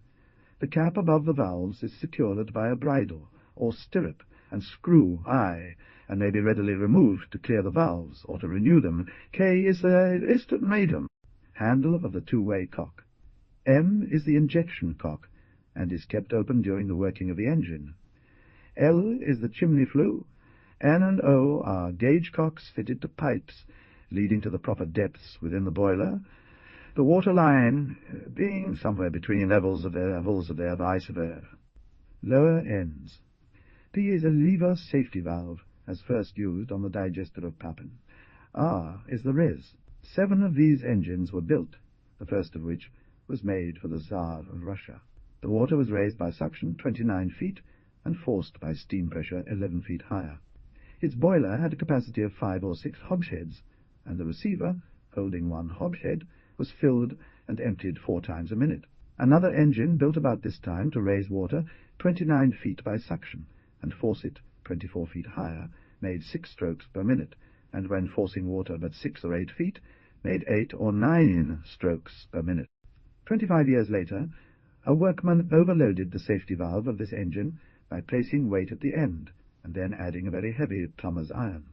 The cap above the valves is secured by a bridle or stirrup and screw, I, and may be readily removed to clear the valves or to renew them. K is the istmatum, handle of the two-way cock. M is the injection cock, and is kept open during the working of the engine. L is the chimney flue. N and O are gauge cocks fitted to pipes, leading to the proper depths within the boiler, the water line being somewhere between levels of their vice versa. Lower ends. P is a lever safety valve, as first used on the digester of Papin. R is the res. 7 of these engines were built, the first of which was made for the Tsar of Russia. The water was raised by suction 29 feet and forced by steam pressure 11 feet higher. Its boiler had a capacity of 5 or 6 hogsheads, and the receiver, holding one hogshead, was filled and emptied 4 times a minute. Another engine built about this time to raise water 29 feet by suction, and force it 24 feet higher, made 6 strokes per minute, and when forcing water but 6 or 8 feet, made 8 or 9 strokes per minute. 25 years later, a workman overloaded the safety valve of this engine by placing weight at the end, and then adding a very heavy plumber's iron.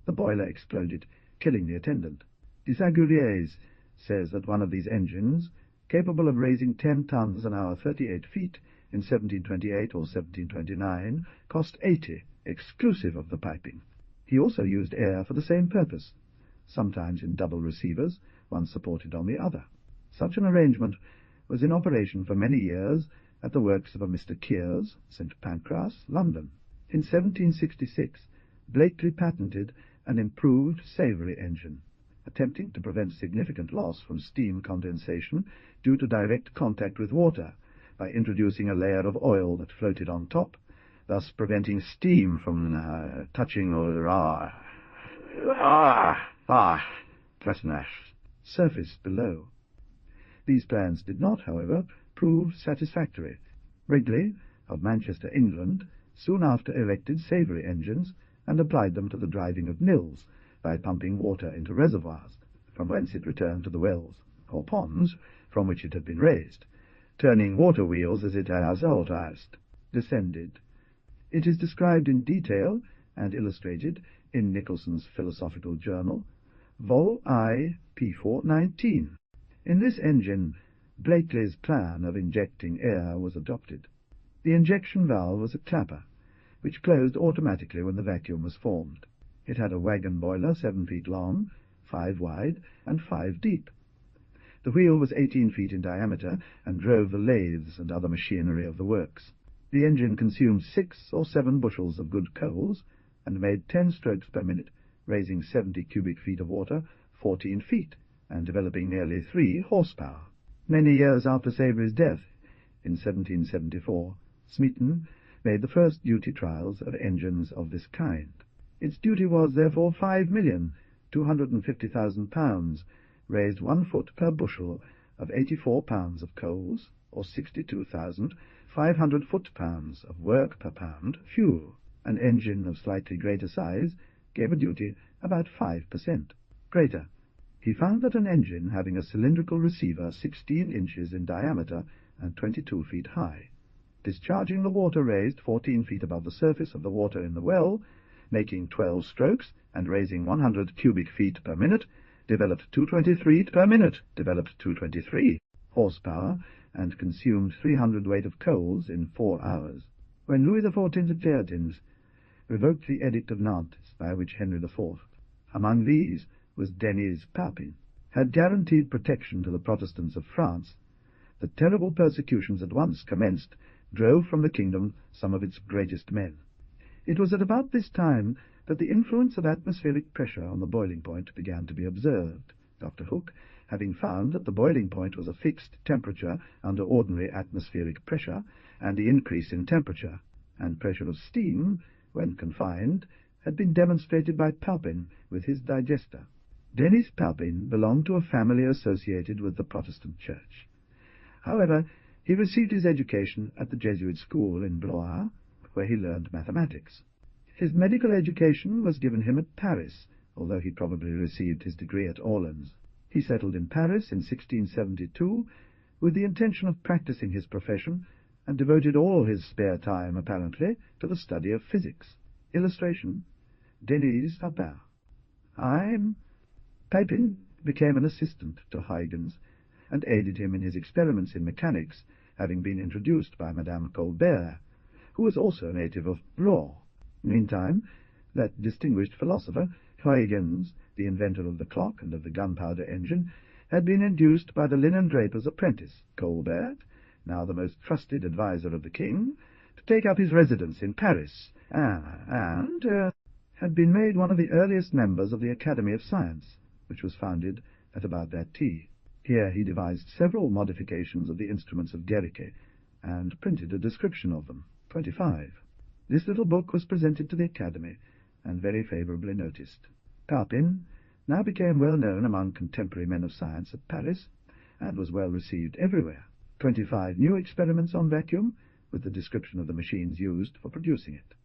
The boiler exploded, killing the attendant. Desaguliers says that one of these engines, capable of raising 10 tons an hour 38 feet in 1728 or 1729, cost 80, exclusive of the piping. He also used air for the same purpose, sometimes in double receivers, one supported on the other. Such an arrangement was in operation for many years at the works of a Mr. Kears, St. Pancras, London. In 1766, Blakely patented an improved savoury engine, attempting to prevent significant loss from steam condensation due to direct contact with water by introducing a layer of oil that floated on top, thus preventing steam from touching the surface below. These plans did not, however, prove satisfactory. Wrigley, of Manchester, England, soon after erected savoury engines and applied them to the driving of mills by pumping water into reservoirs, from whence it returned to the wells or ponds from which it had been raised, turning water wheels as it has always descended. It is described in detail and illustrated in Nicholson's Philosophical Journal, Vol I, p. 419. In this engine, Blakely's plan of injecting air was adopted. The injection valve was a clapper, which closed automatically when the vacuum was formed. It had a wagon boiler 7 feet long, 5 wide, and 5 deep. The wheel was 18 feet in diameter and drove the lathes and other machinery of the works. The engine consumed 6 or 7 bushels of good coals and made 10 strokes per minute, raising 70 cubic feet of water 14 feet, and developing nearly 3 horsepower. Many years after Savery's death, in 1774, Smeaton made the first duty trials of engines of this kind. Its duty was, therefore, £5,250,000, raised 1 foot per bushel of 84 pounds of coals, or 62,500 foot-pounds of work per pound fuel. An engine of slightly greater size gave a duty about 5% greater. He found that an engine having a cylindrical receiver 16 inches in diameter and 22 feet high, discharging the water raised 14 feet above the surface of the water in the well, making 12 strokes, and raising 100 cubic feet per minute, developed 223 per minute, developed 223 horsepower, and consumed 300 weight of coals in 4 hours. When Louis XIV at Theatins revoked the Edict of Nantes, by which Henry IV, among these was Denis Papin, had guaranteed protection to the Protestants of France, the terrible persecutions at once commenced drove from the kingdom some of its greatest men. It was at about this time that the influence of atmospheric pressure on the boiling point began to be observed, Dr. Hooke having found that the boiling point was a fixed temperature under ordinary atmospheric pressure, and the increase in temperature and pressure of steam, when confined, had been demonstrated by Papin with his digester. Denis Papin belonged to a family associated with the Protestant Church. However, he received his education at the Jesuit school in Blois, where he learned mathematics. His medical education was given him at Paris, although he probably received his degree at Orleans. He settled in Paris in 1672 with the intention of practicing his profession, and devoted all his spare time, apparently, to the study of physics. Illustration: Denis Papin. Papin became an assistant to Huygens, and aided him in his experiments in mechanics, having been introduced by Madame Colbert, who was also a native of Blois. Meantime, that distinguished philosopher, Huygens, the inventor of the clock and of the gunpowder engine, had been induced by the linen-draper's apprentice, Colbert, now the most trusted adviser of the king, to take up his residence in Paris, and had been made one of the earliest members of the Academy of Science, which was founded at about that tea. Here he devised several modifications of the instruments of Guericke, and printed a description of them, 25. This little book was presented to the Academy, and very favourably noticed. Papin now became well known among contemporary men of science at Paris, and was well received everywhere. 25 new experiments on vacuum, with the description of the machines used for producing it.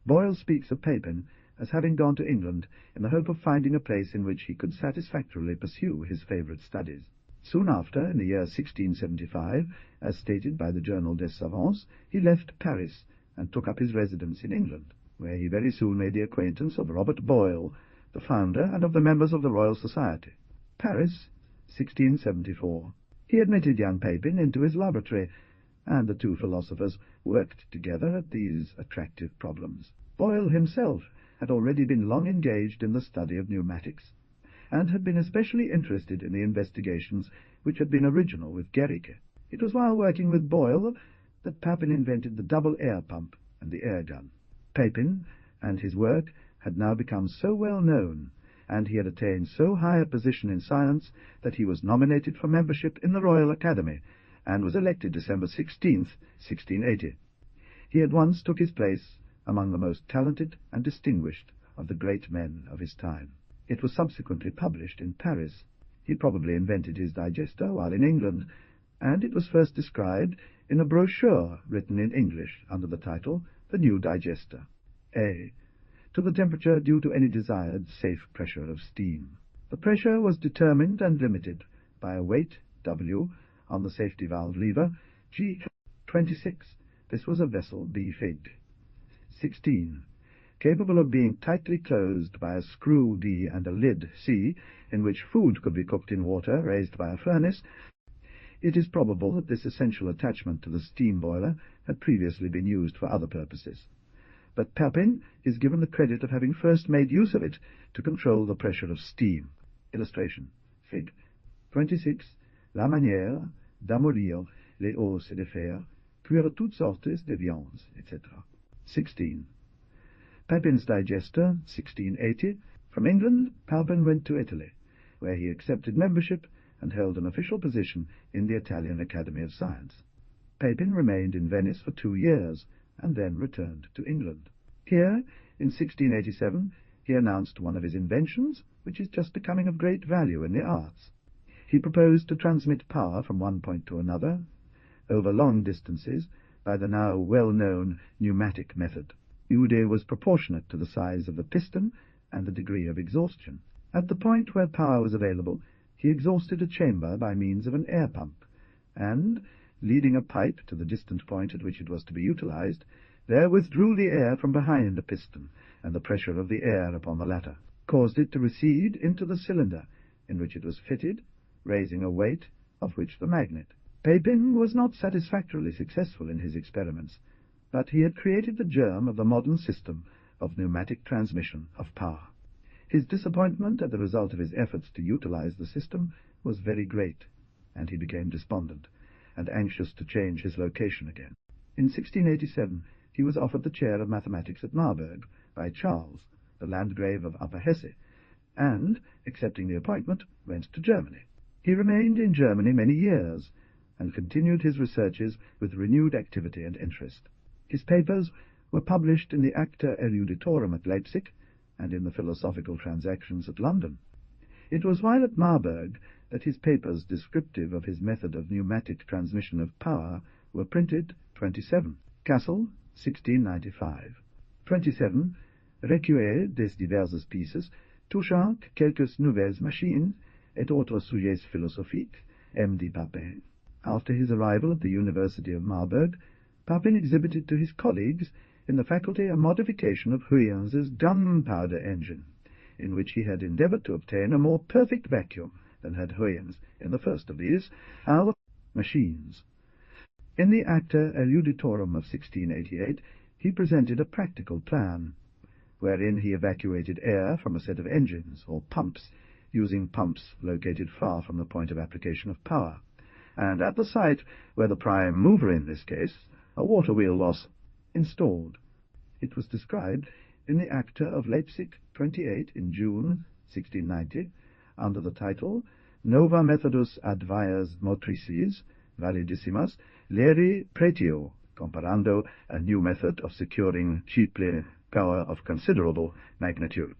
Boyle speaks of Papin as having gone to England in the hope of finding a place in which he could satisfactorily pursue his favourite studies. Soon after, in the year 1675, as stated by the Journal des Savants, he left Paris and took up his residence in England, where he very soon made the acquaintance of Robert Boyle, the founder, and of the members of the Royal Society. Paris, 1674. He admitted young Papin into his laboratory, and the two philosophers worked together at these attractive problems. Boyle himself had already been long engaged in the study of pneumatics, and had been especially interested in the investigations which had been original with Guericke. It was while working with Boyle that Papin invented the double air pump and the air gun. Papin and his work had now become so well known, and he had attained so high a position in science, that he was nominated for membership in the Royal Academy, and was elected December 16th, 1680. He at once took his place among the most talented and distinguished of the great men of his time. It was subsequently published in Paris. He probably invented his digester while in England, and it was first described in a brochure written in English under the title The New Digester. A. To the temperature due to any desired safe pressure of steam. The pressure was determined and limited by a weight, W, on the safety valve lever, G. 26. This was a vessel B fig. 16. Capable of being tightly closed by a screw D and a lid C, in which food could be cooked in water raised by a furnace. It is probable that this essential attachment to the steam boiler had previously been used for other purposes, but Papin is given the credit of having first made use of it to control the pressure of steam. Illustration: Fig. 26. La manière d'amollir les os et de faire cuire toutes sortes de viandes, etc. 16. Papin's digester, 1680. From England, Papin went to Italy, where he accepted membership and held an official position in the Italian Academy of Science. Papin remained in Venice for 2 years, and then returned to England. Here, in 1687, he announced one of his inventions, which is just becoming of great value in the arts. He proposed to transmit power from one point to another, over long distances, by the now well-known pneumatic method. Ude was proportionate to the size of the piston and the degree of exhaustion. At the point where power was available, he exhausted a chamber by means of an air pump, and, leading a pipe to the distant point at which it was to be utilized, there withdrew the air from behind the piston, and the pressure of the air upon the latter caused it to recede into the cylinder in which it was fitted, raising a weight of which the magnet. Papin was not satisfactorily successful in his experiments, but he had created the germ of the modern system of pneumatic transmission of power. His disappointment at the result of his efforts to utilize the system was very great, and he became despondent, and anxious to change his location again. In 1687 he was offered the chair of mathematics at Marburg by Charles, the Landgrave of Upper Hesse, and, accepting the appointment, went to Germany. He remained in Germany many years, and continued his researches with renewed activity and interest. His papers were published in the Acta Eruditorum at Leipzig, and in the Philosophical Transactions at London. It was while at Marburg that his papers descriptive of his method of pneumatic transmission of power were printed. 27. Kassel, 1695. 27. Recueil des diverses pieces touchant quelques nouvelles machines et autres sujets philosophiques, M. D. Papin. After his arrival at the University of Marburg, Papin exhibited to his colleagues in the faculty a modification of Huygens' gunpowder engine, in which he had endeavored to obtain a more perfect vacuum than had Huygens in the first of these, our machines. In the Acta Eruditorum of 1688 he presented a practical plan, wherein he evacuated air from a set of engines, or pumps, using pumps located far from the point of application of power, and at the site where the prime mover in this case, a water-wheel, was installed. It was described in the Acta of Leipzig 28 in June 1690, under the title Nova Methodus ad vias motrices, validissimas, leri pretio, comparando a new method of securing cheaply power of considerable magnitude.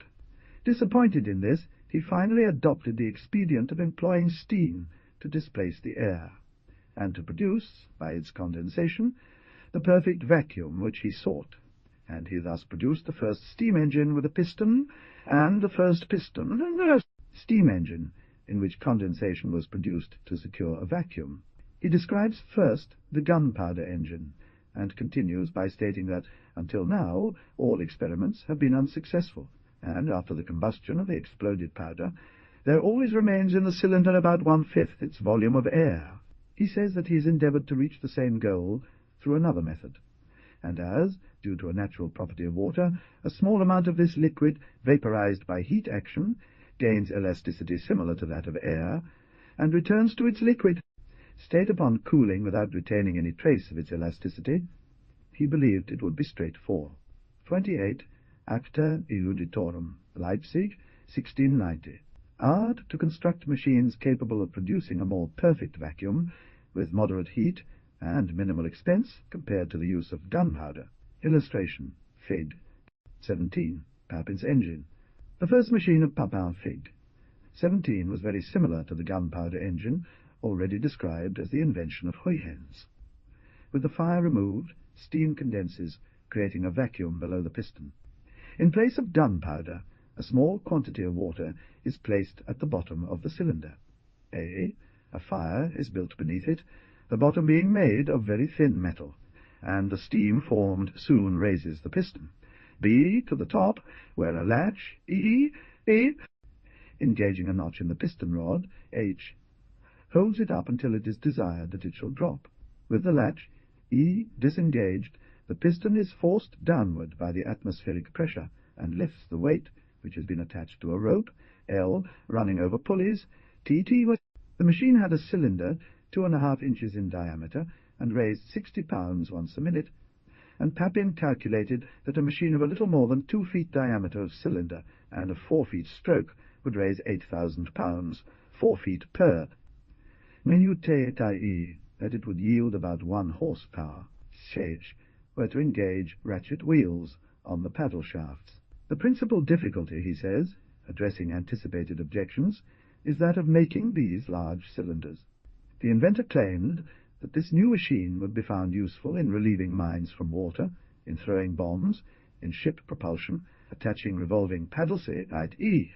Disappointed in this, he finally adopted the expedient of employing steam to displace the air, and to produce, by its condensation, the perfect vacuum which he sought, and he thus produced the first steam engine with a piston, and the first piston steam engine in which condensation was produced to secure a vacuum. He describes first the gunpowder engine, and continues by stating that, until now, all experiments have been unsuccessful, and after the combustion of the exploded powder, there always remains in the cylinder about 1/5 its volume of air. He says that he has endeavored to reach the same goal through another method, and as, due to a natural property of water, a small amount of this liquid, vaporized by heat action, gains elasticity similar to that of air, and returns to its liquid state upon cooling without retaining any trace of its elasticity, he believed it would be straight 4. 28. Acta Eruditorum, Leipzig, 1690. Art to construct machines capable of producing a more perfect vacuum, with moderate heat and minimal expense compared to the use of gunpowder. Illustration, Fig. 17. Papin's engine. The first machine of Papin, Fig. 17, was very similar to the gunpowder engine, already described as the invention of Huygens. With the fire removed, steam condenses, creating a vacuum below the piston. In place of gunpowder, a small quantity of water is placed at the bottom of the cylinder. A fire is built beneath it, the bottom being made of very thin metal, and the steam formed soon raises the piston. B, to the top, where a latch, E, engaging a notch in the piston rod, H, holds it up until it is desired that it shall drop. With the latch, E, disengaged, the piston is forced downward by the atmospheric pressure, and lifts the weight, which has been attached to a rope, L, running over pulleys, TT. The machine had a cylinder 2½ inches in diameter, and raised 60 pounds once a minute, and Papin calculated that a machine of a little more than 2 feet diameter of cylinder and of 4 feet stroke would raise £8,000, 4 feet per. Minute tai, that it would yield about 1 horsepower, shech, were to engage ratchet wheels on the paddle shafts. The principal difficulty, he says, addressing anticipated objections, is that of making these large cylinders. The inventor claimed that this new machine would be found useful in relieving mines from water, in throwing bombs, in ship propulsion, attaching revolving paddles, i.e.,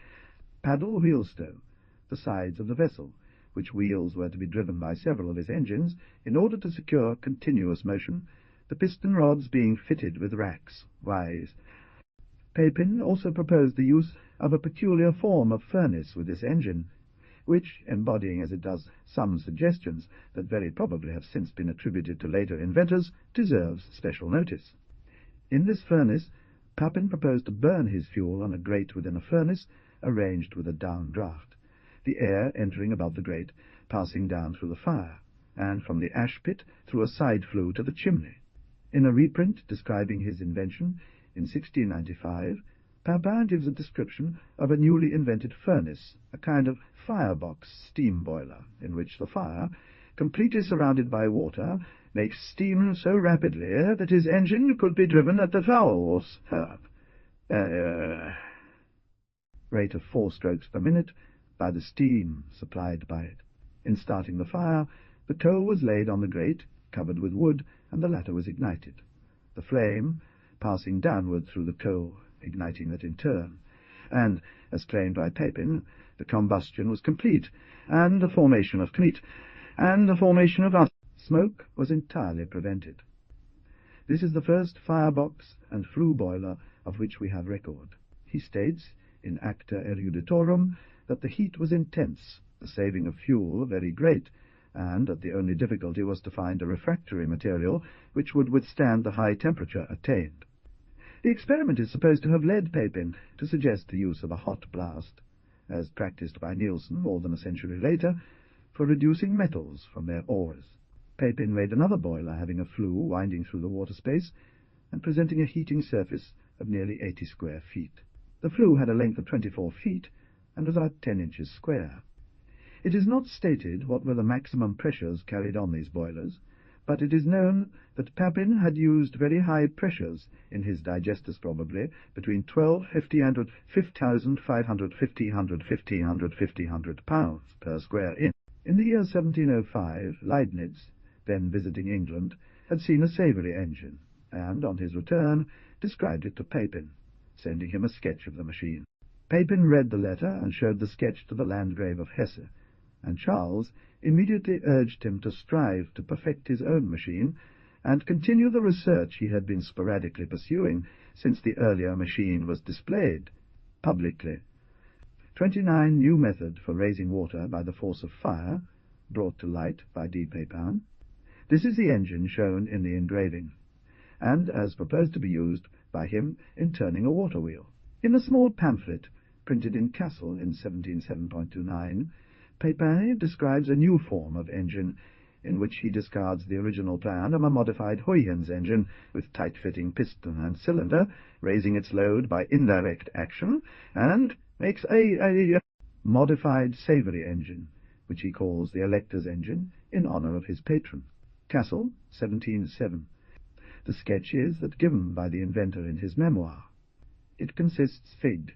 paddle wheelstow, the sides of the vessel, which wheels were to be driven by several of his engines in order to secure continuous motion, the piston rods being fitted with racks, Ys. Papin also proposed the use of a peculiar form of furnace with this engine, which, embodying as it does some suggestions that very probably have since been attributed to later inventors, deserves special notice. In this furnace, Papin proposed to burn his fuel on a grate within a furnace arranged with a down draught, the air entering above the grate, passing down through the fire, and from the ash pit through a side flue to the chimney. In a reprint describing his invention in 1695, Papin gives a description of a newly invented furnace, a kind of firebox steam boiler, in which the fire, completely surrounded by water, makes steam so rapidly that his engine could be driven at the fowls. Rate of 4 strokes per minute by the steam supplied by it. In starting the fire, the coal was laid on the grate, covered with wood, and the latter was ignited, the flame passing downward through the coal, igniting it in turn, and, as claimed by Papin, the combustion was complete, and the formation of smoke was entirely prevented. This is the first firebox and flue boiler of which we have record. He states, in Acta Eruditorum, that the heat was intense, the saving of fuel very great, and that the only difficulty was to find a refractory material which would withstand the high temperature attained. The experiment is supposed to have led Papin to suggest the use of a hot blast, as practiced by Nielsen more than a century later, for reducing metals from their ores. Papin made another boiler having a flue winding through the water space and presenting a heating surface of nearly 80 square feet. The flue had a length of 24 feet and was about 10 inches square. It is not stated what were the maximum pressures carried on these boilers, but it is known that Papin had used very high pressures in his digesters, probably between 1250 and 5,550 pounds per square inch. In the year 1705, Leibniz, then visiting England, had seen a savoury engine, and on his return described it to Papin, sending him a sketch of the machine. Papin read the letter and showed the sketch to the Landgrave of Hesse, and Charles immediately urged him to strive to perfect his own machine and continue the research he had been sporadically pursuing since the earlier machine was displayed publicly. 29 new method for raising water by the force of fire, brought to light by D. Papin. This is the engine shown in the engraving, and as proposed to be used by him in turning a water wheel. In a small pamphlet, printed in Kassel in 1707.29, Papin describes a new form of engine, in which he discards the original plan of a modified Huygens engine with tight-fitting piston and cylinder, raising its load by indirect action, and makes a modified Savary engine, which he calls the Elector's engine, in honour of his patron. Kassel, 1707. The sketch is that given by the inventor in his memoir. It consists, fig.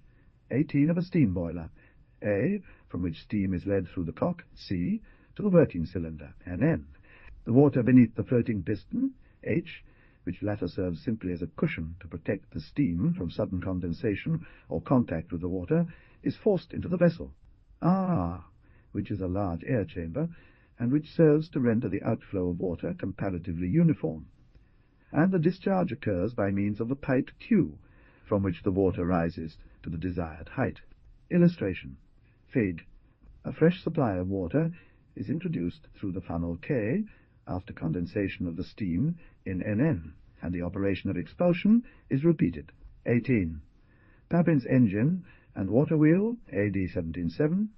18 of a steam boiler, A, from which steam is led through the cock, C, to the working cylinder, NN. The water beneath the floating piston, H, which latter serves simply as a cushion to protect the steam from sudden condensation or contact with the water, is forced into the vessel, R, which is a large air chamber, and which serves to render the outflow of water comparatively uniform. And the discharge occurs by means of the pipe Q, from which the water rises to the desired height. Illustration. Fig. A fresh supply of water is introduced through the funnel K after condensation of the steam in NN, and the operation of expulsion is repeated. 18. Papin's engine and water wheel, AD 1707.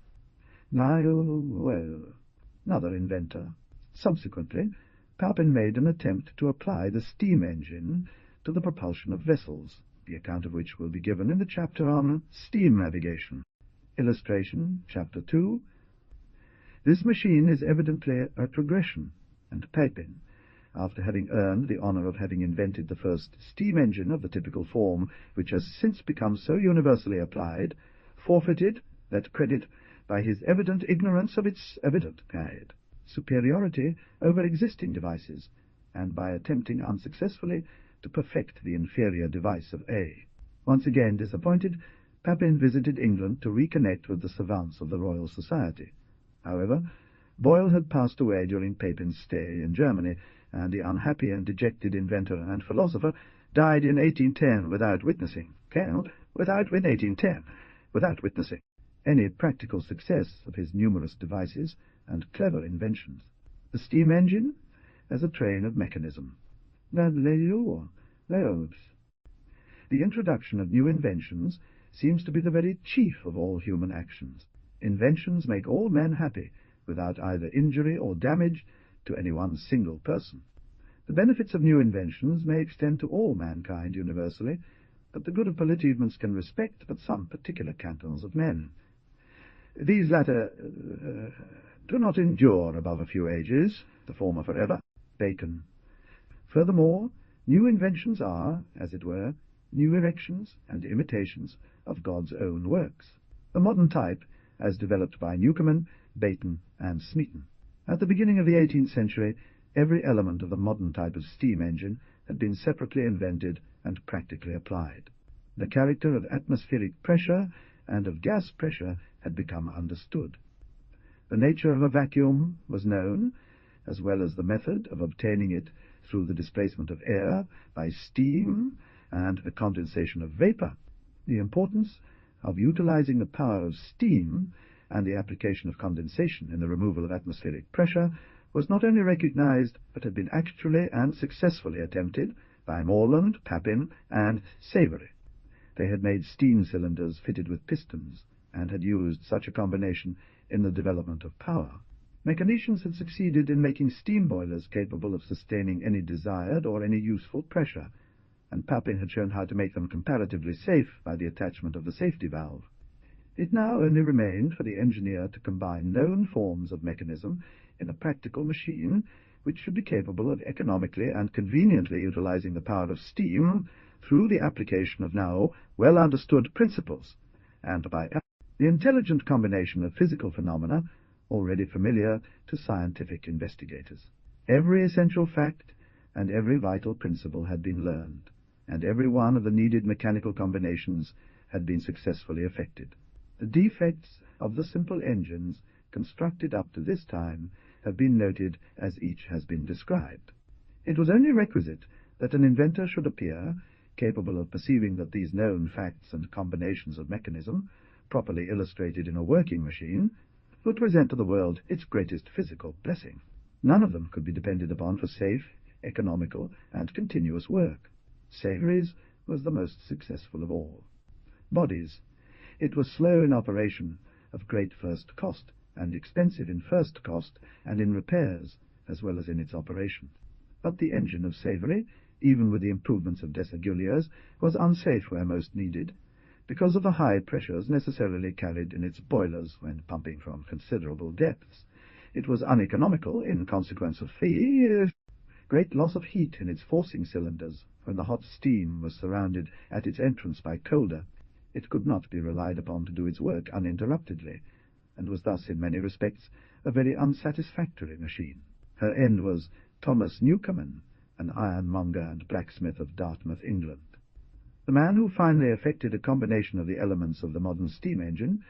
Another inventor. Subsequently, Papin made an attempt to apply the steam engine to the propulsion of vessels, the account of which will be given in the chapter on steam navigation. Illustration, Chapter 2. This machine is evidently a progression, and Papin, after having earned the honour of having invented the first steam engine of the typical form, which has since become so universally applied, forfeited that credit by his evident ignorance of its evident guide, superiority over existing devices, and by attempting unsuccessfully to perfect the inferior device of A. Once again disappointed, Papin visited England to reconnect with the savants of the Royal Society. However, Boyle had passed away during Papin's stay in Germany, and the unhappy and dejected inventor and philosopher died in 1810 without witnessing any practical success of his numerous devices and clever inventions. The steam engine as a train of mechanism. The introduction of new inventions seems to be the very chief of all human actions. Inventions make all men happy, without either injury or damage to any one single person. The benefits of new inventions may extend to all mankind universally, but the good of achievements can respect but some particular cantons of men. These latter do not endure above a few ages, the former forever. Bacon. Furthermore, new inventions are, as it were, new erections and imitations of God's own works. The modern type, as developed by Newcomen, Bacon, and Smeaton. At the beginning of the 18th century, every element of the modern type of steam engine had been separately invented and practically applied. The character of atmospheric pressure and of gas pressure had become understood. The nature of a vacuum was known, as well as the method of obtaining it through the displacement of air by steam and the condensation of vapor. The importance of utilizing the power of steam and the application of condensation in the removal of atmospheric pressure was not only recognized, but had been actually and successfully attempted by Morland, Papin, and Savery. They had made steam cylinders fitted with pistons, and had used such a combination in the development of power. Mechanicians had succeeded in making steam boilers capable of sustaining any desired or any useful pressure, and Papin had shown how to make them comparatively safe by the attachment of the safety valve. It now only remained for the engineer to combine known forms of mechanism in a practical machine which should be capable of economically and conveniently utilizing the power of steam through the application of now well-understood principles, and by the intelligent combination of physical phenomena already familiar to scientific investigators. Every essential fact and every vital principle had been learned, and every one of the needed mechanical combinations had been successfully effected. The defects of the simple engines constructed up to this time have been noted as each has been described. It was only requisite that an inventor should appear capable of perceiving that these known facts and combinations of mechanism, properly illustrated in a working machine, would present to the world its greatest physical blessing. None of them could be depended upon for safe, economical, and continuous work. Savery's was the most successful of all. Bodies. It was slow in operation, of great first cost, and expensive in first cost and in repairs, as well as in its operation. But the engine of Savery, even with the improvements of Desaguliers, was unsafe where most needed, because of the high pressures necessarily carried in its boilers when pumping from considerable depths. It was uneconomical in consequence of great loss of heat in its forcing cylinders when the hot steam was surrounded at its entrance by colder. It could not be relied upon to do its work uninterruptedly, and was thus in many respects a very unsatisfactory machine. Her end was Thomas Newcomen, an ironmonger and blacksmith of Dartmouth, England, the man who finally effected a combination of the elements of the modern steam engine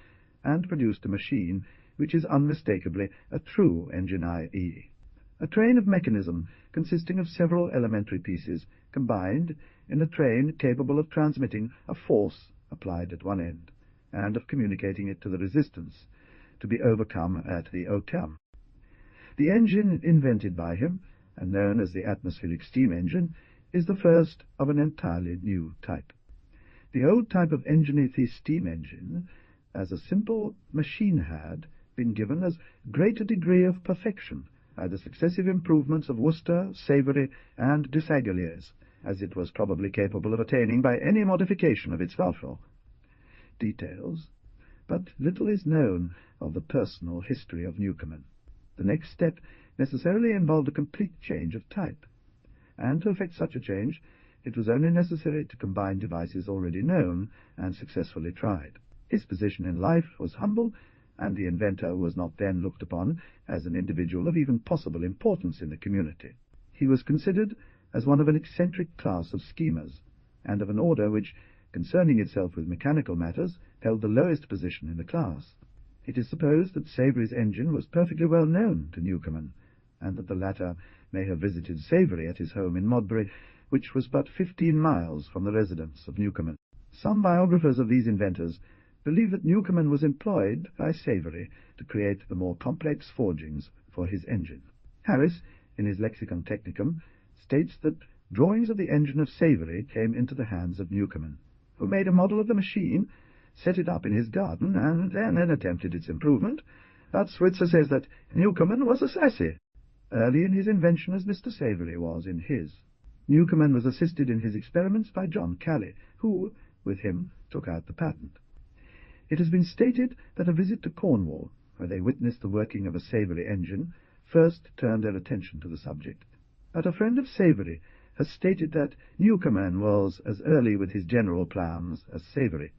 and produced a machine which is unmistakably a true engine, i.e., a train of mechanism consisting of several elementary pieces combined in a train capable of transmitting a force applied at one end, and of communicating it to the resistance to be overcome at the term. The engine invented by him, and known as the atmospheric steam engine, is the first of an entirely new type. The old type of engineering steam engine, as a simple machine, had been given as great a degree of perfection by the successive improvements of Worcester, Savery, and Desaguliers, as it was probably capable of attaining by any modification of its valve. Details. but little is known of the personal history of Newcomen. The next step necessarily involved a complete change of type, and to effect such a change it was only necessary to combine devices already known and successfully tried. His position in life was humble, and the inventor was not then looked upon as an individual of even possible importance in the community. He was considered as one of an eccentric class of schemers, and of an order which, concerning itself with mechanical matters, held the lowest position in the class. It is supposed that Savery's engine was perfectly well known to Newcomen, and that the latter may have visited Savery at his home in Modbury, which was but 15 miles from the residence of Newcomen. Some biographers of these inventors believe that Newcomen was employed by Savery to create the more complex forgings for his engine. Harris, in his Lexicon Technicum, states that drawings of the engine of Savery came into the hands of Newcomen, who made a model of the machine, set it up in his garden, and then attempted its improvement. But Switzer says that Newcomen was as sassy, early in his invention as Mr. Savery was in his. Newcomen was assisted in his experiments by John Calley, who, with him, took out the patent. It has been stated that a visit to Cornwall, where they witnessed the working of a Savery engine, first turned their attention to the subject. But a friend of Savery has stated that Newcomen was as early with his general plans as Savery.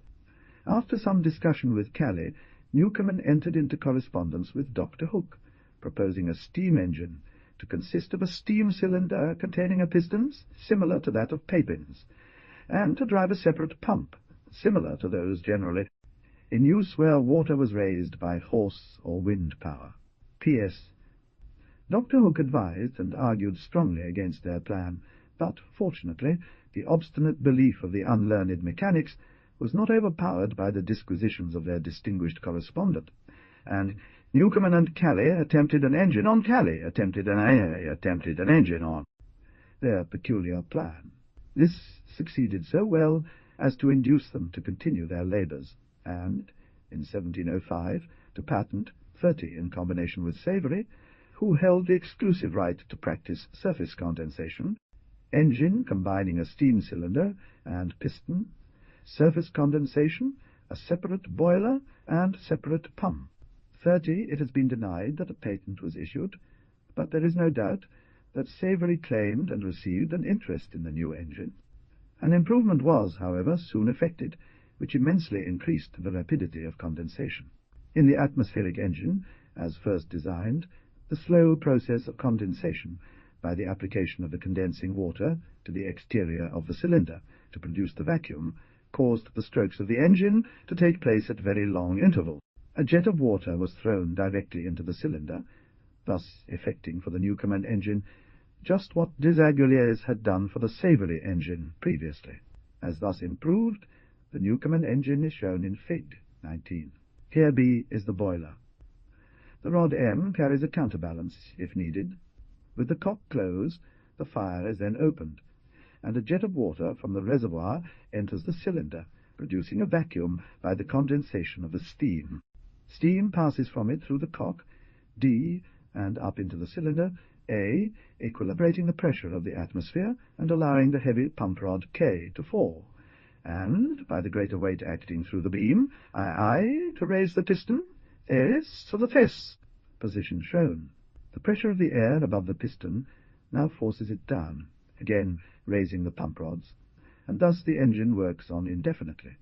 After some discussion with Calley, Newcomen entered into correspondence with Dr. Hooke, proposing a steam engine to consist of a steam cylinder containing a piston similar to that of Papin's, and to drive a separate pump, similar to those generally in use where water was raised by horse or wind power. P.S. Dr. Hooke advised and argued strongly against their plan, but, fortunately, the obstinate belief of the unlearned mechanics was not overpowered by the disquisitions of their distinguished correspondent, and Newcomen and Calley attempted an engine on Calley, attempted an engine on their peculiar plan. This succeeded so well as to induce them to continue their labours, and, in 1705, to patent 30 in combination with Savery, who held the exclusive right to practice surface condensation, engine combining a steam cylinder and piston, surface condensation, a separate boiler, and separate pump. 30, it has been denied that a patent was issued, but there is no doubt that Savery claimed and received an interest in the new engine. An improvement was, however, soon effected, which immensely increased the rapidity of condensation. In the atmospheric engine, as first designed, the slow process of condensation, by the application of the condensing water to the exterior of the cylinder to produce the vacuum, caused the strokes of the engine to take place at very long intervals. A jet of water was thrown directly into the cylinder, thus effecting for the Newcomen engine just what Desaguliers had done for the Savery engine previously. As thus improved, the Newcomen engine is shown in Fig. 19. Here B is the boiler. The rod M carries a counterbalance, if needed. With the cock closed, the fire is then opened, and a jet of water from the reservoir enters the cylinder, producing a vacuum by the condensation of the steam. Steam passes from it through the cock, D, and up into the cylinder, A, equilibrating the pressure of the atmosphere and allowing the heavy pump rod K to fall, and, by the greater weight acting through the beam, I to raise the piston, S to the test position shown. The pressure of the air above the piston now forces it down, again raising the pump rods, and thus the engine works on indefinitely.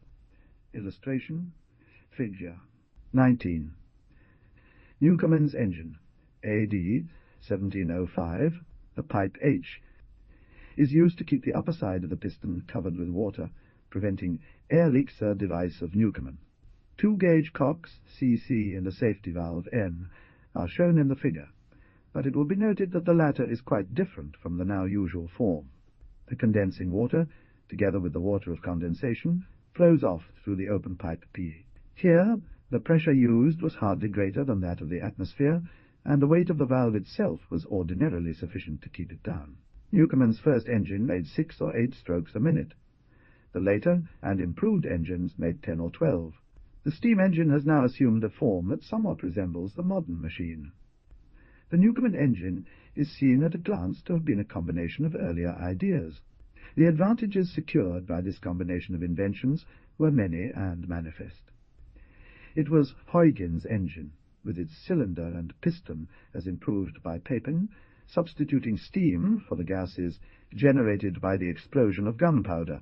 Illustration, Figure 19. Newcomen's engine, AD 1705, the pipe H, is used to keep the upper side of the piston covered with water, preventing air leaks. A device of Newcomen. 2-gauge cocks, CC in the safety valve N, are shown in the figure, but it will be noted that the latter is quite different from the now usual form. The condensing water, together with the water of condensation, flows off through the open pipe P. Here, the pressure used was hardly greater than that of the atmosphere, and the weight of the valve itself was ordinarily sufficient to keep it down. Newcomen's first engine made 6 or 8 strokes a minute. The later and improved engines made 10 or 12. The steam engine has now assumed a form that somewhat resembles the modern machine. The Newcomen engine is seen at a glance to have been a combination of earlier ideas. The advantages secured by this combination of inventions were many and manifest. It was Huygens' engine, with its cylinder and piston as improved by Papin, substituting steam for the gases generated by the explosion of gunpowder,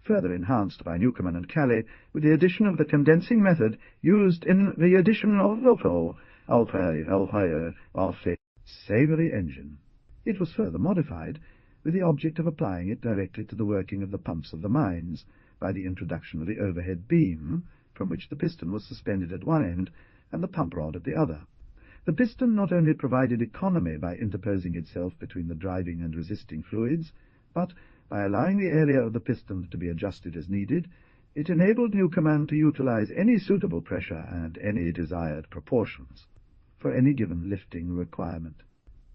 further enhanced by Newcomen and Cayley with the addition of the condensing method used in the addition of Alpha savoury engine. It was further modified with the object of applying it directly to the working of the pumps of the mines by the introduction of the overhead beam, from which the piston was suspended at one end and the pump rod at the other. The piston not only provided economy by interposing itself between the driving and resisting fluids, but, by allowing the area of the piston to be adjusted as needed, it enabled Newcomen to utilize any suitable pressure and any desired proportions for any given lifting requirement.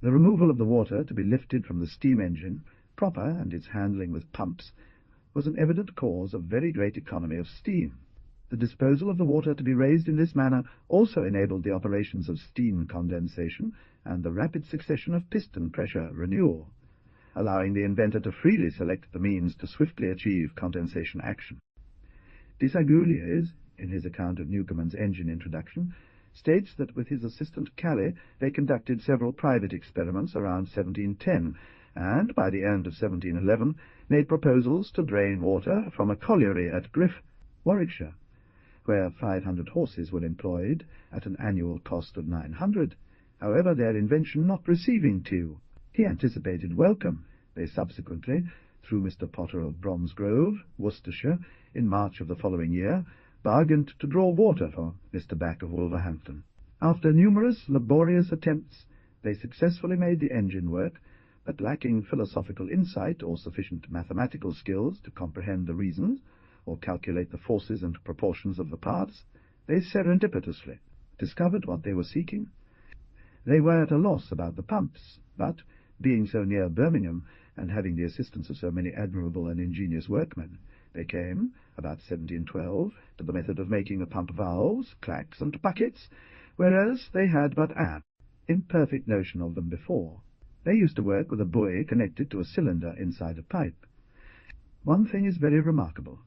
The removal of the water to be lifted from the steam engine, proper, and its handling with pumps, was an evident cause of very great economy of steam. The disposal of the water to be raised in this manner also enabled the operations of steam condensation and the rapid succession of piston pressure renewal, allowing the inventor to freely select the means to swiftly achieve condensation action. Desaguliers, in his account of Newcomen's engine introduction, states that with his assistant Cayley they conducted several private experiments around 1710, and by the end of 1711 made proposals to drain water from a colliery at Griff, Warwickshire, where 500 horses were employed at an annual cost of 900, however their invention not receiving due. He anticipated welcome. They subsequently, through Mr. Potter of Bromsgrove, Worcestershire, in March of the following year, bargained to draw water for Mr. Back of Wolverhampton. After numerous laborious attempts, they successfully made the engine work, but lacking philosophical insight or sufficient mathematical skills to comprehend the reasons or calculate the forces and proportions of the parts, they serendipitously discovered what they were seeking. They were at a loss about the pumps, but, being so near Birmingham, and having the assistance of so many admirable and ingenious workmen, they came, about 1712, to the method of making the pump valves, clacks, and buckets, whereas they had but an imperfect notion of them before. They used to work with a buoy connected to a cylinder inside a pipe. One thing is very remarkable.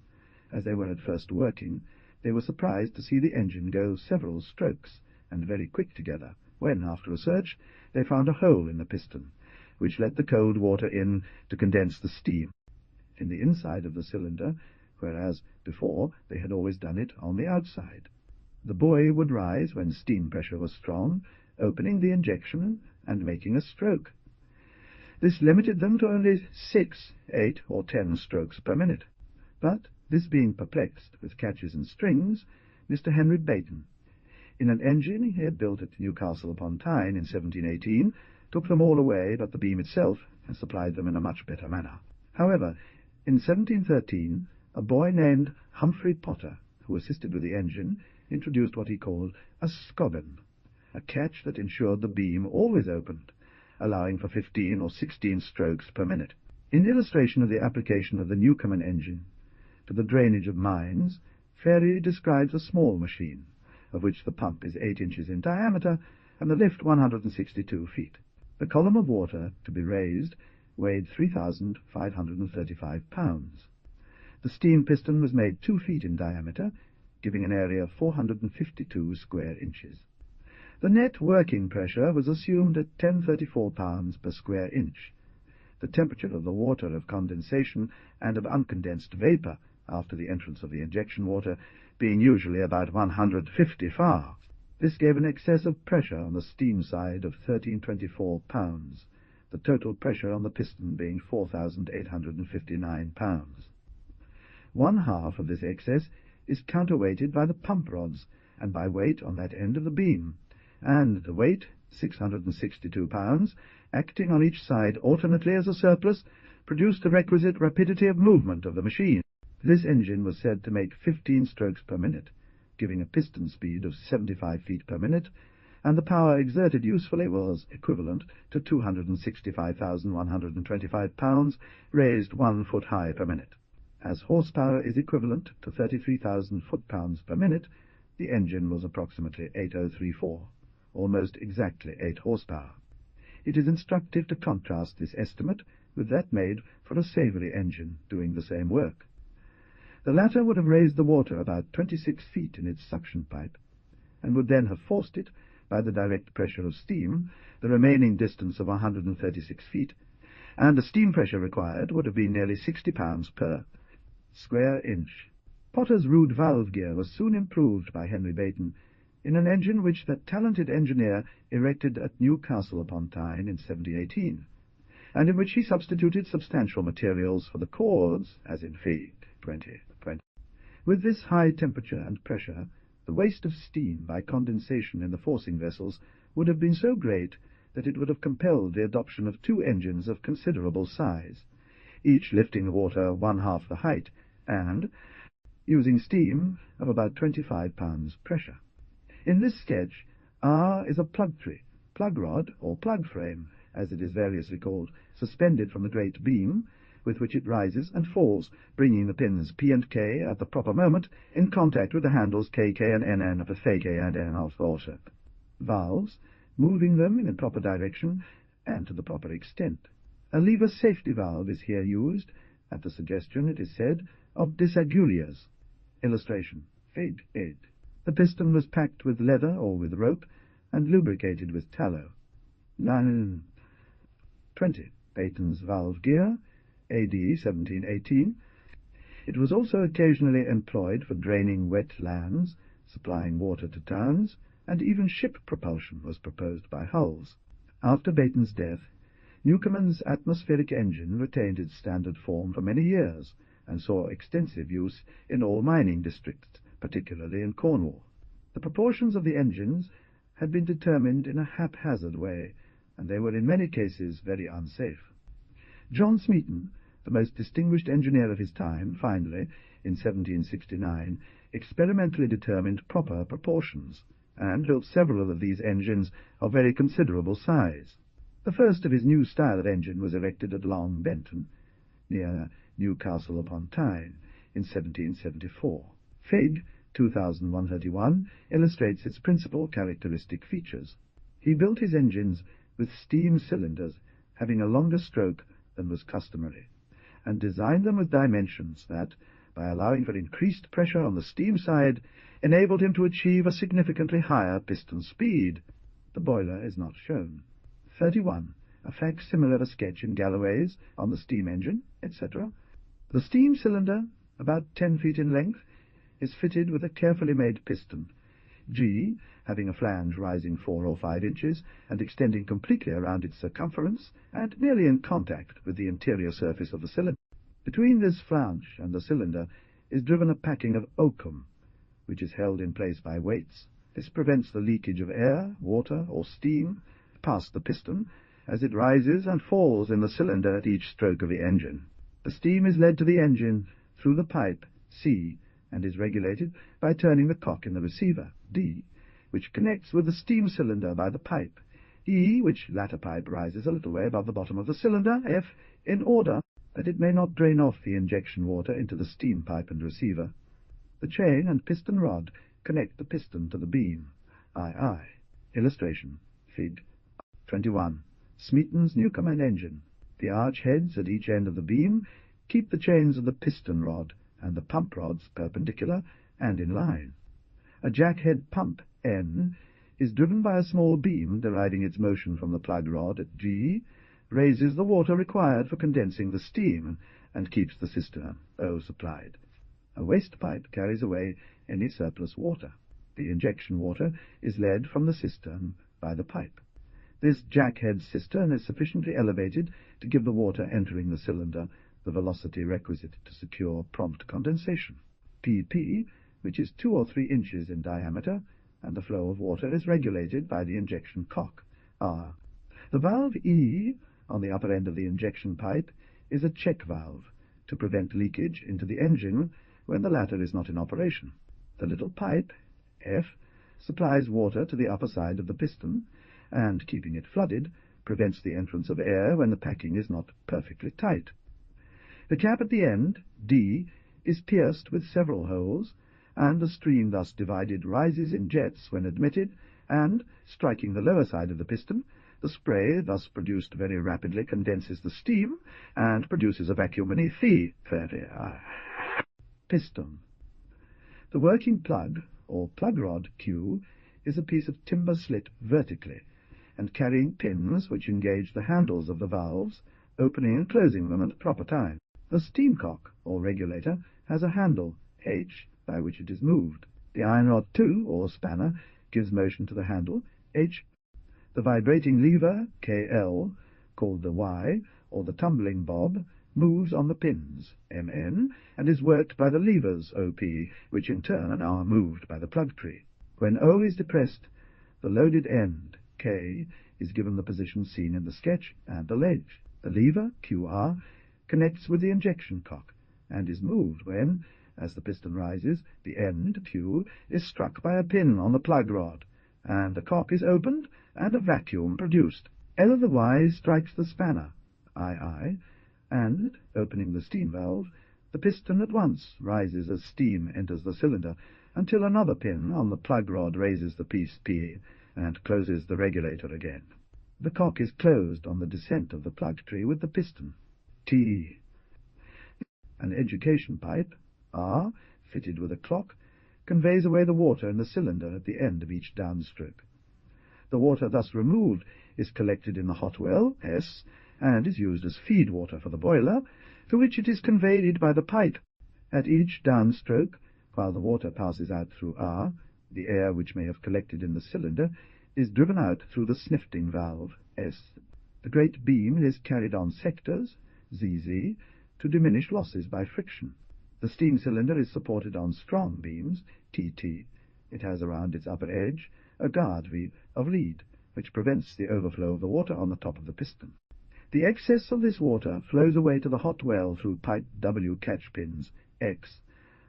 As they were at first working, they were surprised to see the engine go several strokes, and very quick together, when, after a search, they found a hole in the piston, which let the cold water in to condense the steam in the inside of the cylinder, whereas before they had always done it on the outside. The buoy would rise when steam pressure was strong, opening the injection and making a stroke. This limited them to only 6, 8, or 10 strokes per minute. But, this being perplexed with catches and strings, Mr. Henry Baton, in an engine he had built at Newcastle upon Tyne in 1718, took them all away but the beam itself, and supplied them in a much better manner. However, in 1713, a boy named Humphrey Potter, who assisted with the engine, introduced what he called a scoggin, a catch that ensured the beam always opened, allowing for 15 or 16 strokes per minute. In illustration of the application of the Newcomen engine to the drainage of mines, Ferry describes a small machine, of which the pump is 8 inches in diameter and the lift 162 feet. The column of water to be raised weighed 3,535 pounds. The steam piston was made 2 feet in diameter, giving an area of 452 square inches. The net working pressure was assumed at 1034 pounds per square inch. The temperature of the water of condensation and of uncondensed vapour after the entrance of the injection water being usually about 150 Fahr. This gave an excess of pressure on the steam side of 1324 pounds, the total pressure on the piston being 4,859 pounds. One half of this excess is counterweighted by the pump rods and by weight on that end of the beam, and the weight, 662 pounds, acting on each side alternately as a surplus, produced the requisite rapidity of movement of the machine. This engine was said to make 15 strokes per minute, giving a piston speed of 75 feet per minute, and the power exerted usefully was equivalent to 265,125 pounds raised 1 foot high per minute. As horsepower is equivalent to 33,000 foot-pounds per minute, the engine was approximately 8034, almost exactly 8 horsepower. It is instructive to contrast this estimate with that made for a savoury engine doing the same work. The latter would have raised the water about 26 feet in its suction pipe, and would then have forced it, by the direct pressure of steam, the remaining distance of 136 feet, and the steam pressure required would have been nearly 60 pounds per square inch. Potter's rude valve gear was soon improved by Henry Bayton in an engine which that talented engineer erected at Newcastle upon Tyne in 1718, and in which he substituted substantial materials for the chords, as in Fig. 20. With this high temperature and pressure, the waste of steam by condensation in the forcing vessels would have been so great that it would have compelled the adoption of two engines of considerable size, each lifting the water one-half the height, and using steam of about 25 pounds pressure. In this sketch, R is a plug-tree, plug rod, or plug frame, as it is variously called, suspended from the great beam, with which it rises and falls, bringing the pins P and K at the proper moment in contact with the handles KK and NN of the Fk and N of the washer. Valves, moving them in a proper direction and to the proper extent. A lever safety valve is here used, at the suggestion, it is said, of Disaguliers. Illustration. Fig. 8. The piston was packed with leather or with rope, and lubricated with tallow. 9. 20. Bayton's valve gear, AD 1718. It was also occasionally employed for draining wet lands, supplying water to towns, and even ship propulsion was proposed by hulls. After Bayton's death, Newcomen's atmospheric engine retained its standard form for many years, and saw extensive use in all mining districts, particularly in Cornwall. The proportions of the engines had been determined in a haphazard way, and they were in many cases very unsafe. John Smeaton, the most distinguished engineer of his time, finally, in 1769, experimentally determined proper proportions, and built several of these engines of very considerable size. The first of his new style of engine was erected at Long Benton, near Newcastle upon Tyne, in 1774. Fig. 2131 illustrates its principal characteristic features. He built his engines with steam cylinders having a longer stroke than was customary, and designed them with dimensions that, by allowing for increased pressure on the steam side, enabled him to achieve a significantly higher piston speed. The boiler is not shown. 31. A facsimile of a sketch in Galloway's on the steam engine, etc. The steam cylinder, about 10 feet in length, is fitted with a carefully made piston, G, having a flange rising 4 or 5 inches and extending completely around its circumference and nearly in contact with the interior surface of the cylinder. Between this flange and the cylinder is driven a packing of oakum, which is held in place by weights. This prevents the leakage of air, water, or steam past the piston as it rises and falls in the cylinder at each stroke of the engine. The steam is led to the engine through the pipe, C, and is regulated by turning the cock in the receiver, D, which connects with the steam cylinder by the pipe, E, which latter pipe rises a little way above the bottom of the cylinder, F, in order that it may not drain off the injection water into the steam pipe and receiver. The chain and piston rod connect the piston to the beam, II. Illustration. Fig. 21. Smeaton's Newcomen engine. The arch heads at each end of the beam keep the chains of the piston rod and the pump rods perpendicular and in line. A jackhead pump, N, is driven by a small beam deriving its motion from the plug rod at G, raises the water required for condensing the steam, and keeps the cistern, O, supplied. A waste pipe carries away any surplus water. The injection water is led from the cistern by the pipe. This jackhead cistern is sufficiently elevated to give the water entering the cylinder the velocity requisite to secure prompt condensation. PP, which is 2 or 3 inches in diameter, and the flow of water is regulated by the injection cock, R. The valve E, on the upper end of the injection pipe, is a check valve, to prevent leakage into the engine when the latter is not in operation. The little pipe, F, supplies water to the upper side of the piston, and, keeping it flooded, prevents the entrance of air when the packing is not perfectly tight. The cap at the end, D, is pierced with several holes, and the stream thus divided rises in jets when admitted, and, striking the lower side of the piston, the spray thus produced very rapidly condenses the steam, and produces a vacuum beneath the Piston. The working plug, or plug rod Q, is a piece of timber slit vertically, and carrying pins which engage the handles of the valves, opening and closing them at the proper time. The steam cock, or regulator, has a handle, H, by which it is moved. The iron rod 2, or spanner, gives motion to the handle, H. The vibrating lever, KL, called the Y, or the tumbling bob, moves on the pins, MN, and is worked by the levers, OP, which in turn are moved by the plug tree. When O is depressed, the loaded end, K, is given the position seen in the sketch and the ledge. The lever, QR, connects with the injection cock, and is moved when, as the piston rises, the end, Q, is struck by a pin on the plug rod, and the cock is opened and a vacuum produced. L of the Y strikes the spanner, II, and, opening the steam valve, the piston at once rises as steam enters the cylinder, until another pin on the plug rod raises the piece P and closes the regulator again. The cock is closed on the descent of the plug tree with the piston, T. An education pipe, R, fitted with a clock, conveys away the water in the cylinder at the end of each downstroke. The water thus removed is collected in the hot well, S, and is used as feed water for the boiler, to which it is conveyed by the pipe. At each downstroke, while the water passes out through R, the air which may have collected in the cylinder is driven out through the snifting valve, S. The great beam is carried on sectors, ZZ, to diminish losses by friction. The steam cylinder is supported on strong beams, TT. It has around its upper edge a guard V of lead, which prevents the overflow of the water on the top of the piston. The excess of this water flows away to the hot well through pipe W catch pins, X,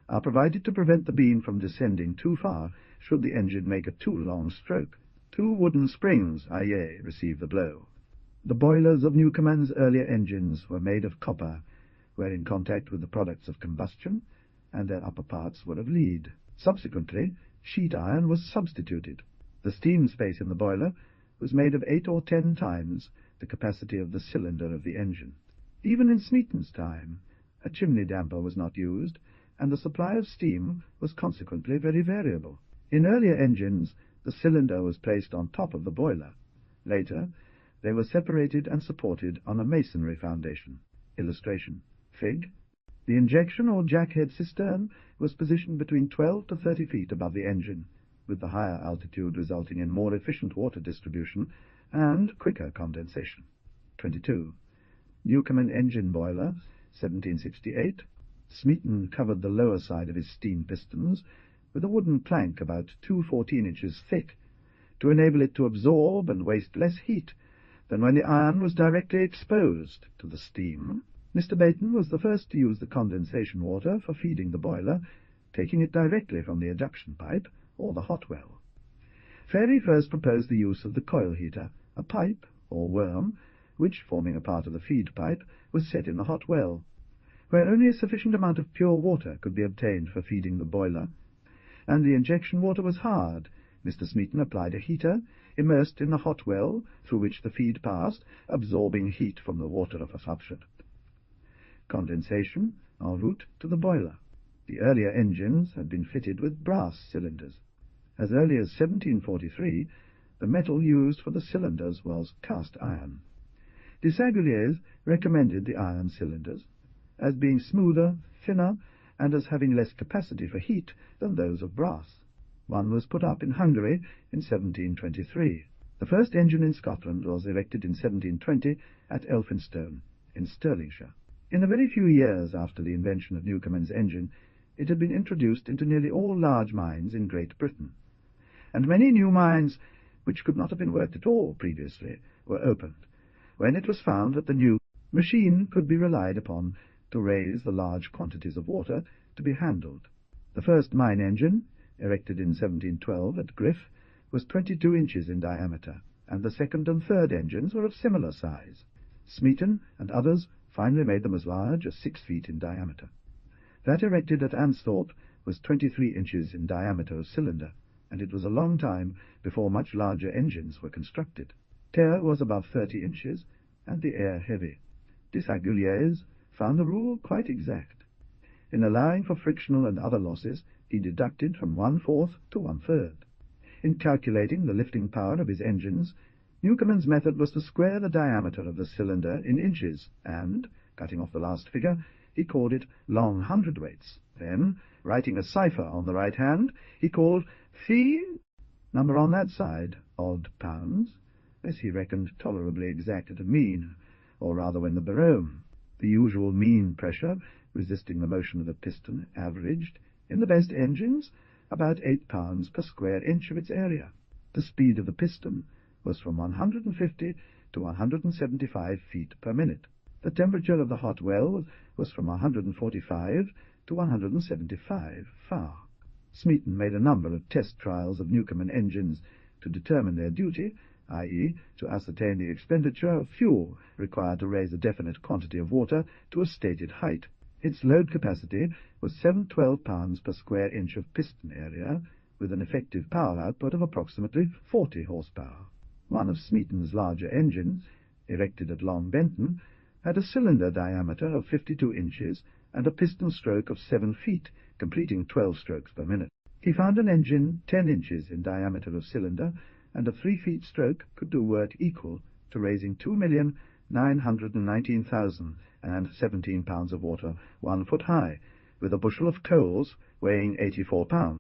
are provided to prevent the beam from descending too far should the engine make a too long stroke. 2 wooden springs, IA, receive the blow. The boilers of Newcomen's earlier engines were made of copper, were in contact with the products of combustion, and their upper parts were of lead. Subsequently, sheet iron was substituted. The steam space in the boiler was made of 8 or 10 times the capacity of the cylinder of the engine. Even in Smeaton's time, a chimney damper was not used, and the supply of steam was consequently very variable. In earlier engines, the cylinder was placed on top of the boiler. Later, they were separated and supported on a masonry foundation. Illustration, Fig. The injection or jackhead cistern was positioned between 12 to 30 feet above the engine, with the higher altitude resulting in more efficient water distribution and quicker condensation. 22. Newcomen engine boiler, 1768. Smeaton covered the lower side of his steam pistons with a wooden plank about 2 14 inches thick, to enable it to absorb and waste less heat than when the iron was directly exposed to the steam. Mr. Baton was the first to use the condensation water for feeding the boiler, taking it directly from the adduction pipe or the hot well. Ferry first proposed the use of the coil heater, a pipe, or worm, which, forming a part of the feed pipe, was set in the hot well, where only a sufficient amount of pure water could be obtained for feeding the boiler, and the injection water was hard. Mr. Smeaton applied a heater, immersed in the hot well, through which the feed passed, absorbing heat from the water of a suction. Condensation, en route to the boiler. The earlier engines had been fitted with brass cylinders. As early as 1743, the metal used for the cylinders was cast iron. Desaguliers recommended the iron cylinders, as being smoother, thinner, and as having less capacity for heat than those of brass. One was put up in Hungary in 1723. The first engine in Scotland was erected in 1720 at Elphinstone, in Stirlingshire. In a very few years after the invention of Newcomen's engine, it had been introduced into nearly all large mines in Great Britain, and many new mines, which could not have been worked at all previously, were opened, when it was found that the new machine could be relied upon to raise the large quantities of water to be handled. The first mine engine, erected in 1712 at Griff, was 22 inches in diameter, and the second and third engines were of similar size. Smeaton and others finally made them as large as 6 feet in diameter. That erected at Ansthorpe was 23 inches in diameter of cylinder, and it was a long time before much larger engines were constructed. Tear was above 30 inches, and the air heavy. Desaguliers found the rule quite exact. In allowing for frictional and other losses, he deducted from 1/4 to 1/3. In calculating the lifting power of his engines, Newcomen's method was to square the diameter of the cylinder in inches, and, cutting off the last figure, he called it long hundredweights. Then, writing a cipher on the right hand, he called phi, number on that side, odd pounds. This he reckoned tolerably exact at a mean, or rather when the barome, the usual mean pressure, resisting the motion of the piston, averaged, in the best engines, about 8 pounds per square inch of its area. The speed of the piston was from 150 to 175 feet per minute. The temperature of the hot well was from 145 to 175 far. Smeaton made a number of test trials of Newcomen engines to determine their duty, i.e., to ascertain the expenditure of fuel required to raise a definite quantity of water to a stated height. Its load capacity was 712 pounds per square inch of piston area, with an effective power output of approximately 40 horsepower. One of Smeaton's larger engines, erected at Long Benton, had a cylinder diameter of 52 inches and a piston stroke of 7 feet, completing 12 strokes per minute. He found an engine 10 inches in diameter of cylinder and a 3 feet stroke could do work equal to raising 2,919,017 pounds of water 1 foot high, with a bushel of coals weighing 84 pounds.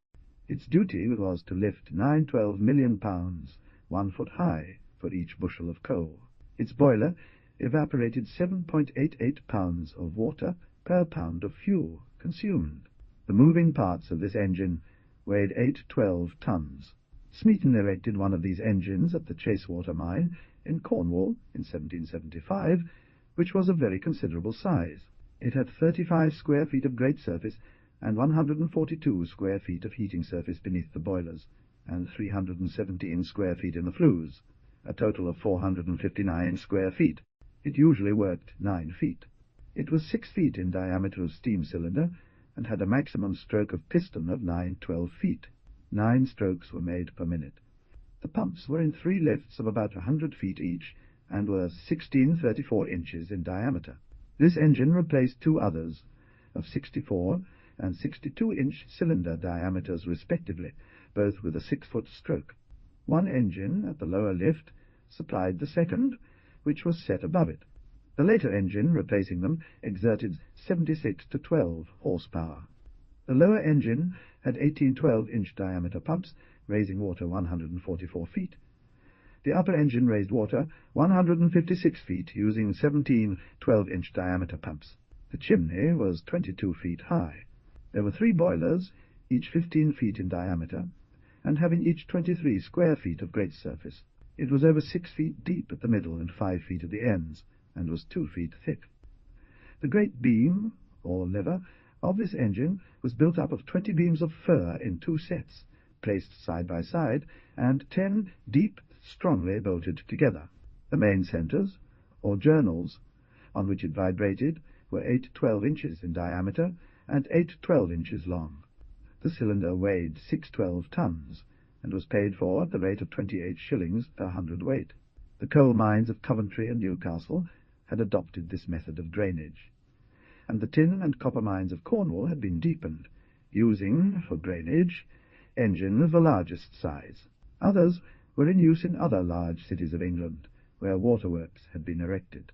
Its duty was to lift 912 million pounds 1 foot high for each bushel of coal. Its boiler evaporated 7.88 pounds of water per pound of fuel consumed. The moving parts of this engine weighed 812 tons. Smeaton erected one of these engines at the Chasewater mine in Cornwall in 1775, which was of very considerable size. It had 35 square feet of grate surface and 142 square feet of heating surface beneath the boilers, and 317 square feet in the flues, a total of 459 square feet. It usually worked 9 feet. It was 6 feet in diameter of steam cylinder, and had a maximum stroke of piston of 912 feet. 9 strokes were made per minute. The pumps were in 3 lifts of about 100 feet each, and were 1634 inches in diameter. This engine replaced 2 others, of 64 and 62-inch cylinder diameters respectively, both with a 6-foot stroke. One engine at the lower lift supplied the second, which was set above it. The later engine, replacing them, exerted 76 to 12 horsepower. The lower engine had 18 12-inch diameter pumps, raising water 144 feet. The upper engine raised water 156 feet, using 17 12-inch diameter pumps. The chimney was 22 feet high. There were 3 boilers, each 15 feet in diameter, and having each 23 square feet of grate surface. It was over 6 feet deep at the middle and 5 feet at the ends, and was 2 feet thick. The great beam, or lever, of this engine was built up of 20 beams of fir in 2 sets, placed side by side, and 10 deep, strongly bolted together. The main centres, or journals, on which it vibrated, were 8 12-inches in diameter and 8 12-inches long. The cylinder weighed 612 tons, and was paid for at the rate of 28 shillings per hundredweight. The coal mines of Coventry and Newcastle had adopted this method of drainage, and the tin and copper mines of Cornwall had been deepened, using, for drainage, engines of the largest size. Others were in use in other large cities of England, where waterworks had been erected.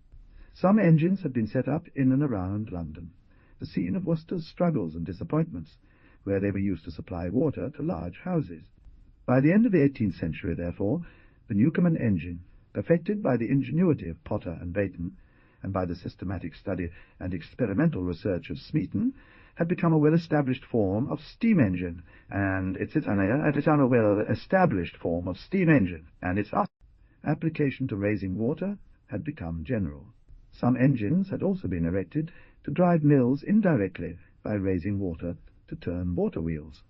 Some engines had been set up in and around London, the scene of Worcester's struggles and disappointments, where they were used to supply water to large houses. By the end of the 18th century, therefore, the Newcomen engine, perfected by the ingenuity of Potter and Baton, and by the systematic study and experimental research of Smeaton, had become a well-established form of steam engine, and its application to raising water had become general. Some engines had also been erected to drive mills indirectly by raising water to turn water wheels.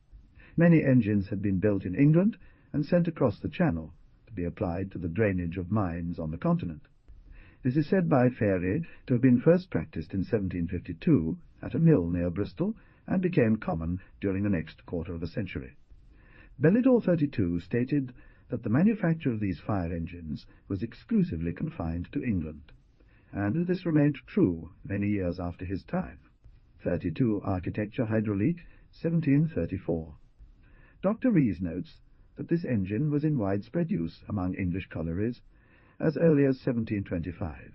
Many engines had been built in England and sent across the Channel to be applied to the drainage of mines on the continent. This is said by Fairy to have been first practised in 1752 at a mill near Bristol, and became common during the next quarter of a century. Belidor 32 stated that the manufacture of these fire engines was exclusively confined to England, and this remained true many years after his time. 32 Architecture Hydraulique, 1734. Dr. Rees notes that this engine was in widespread use among English collieries as early as 1725.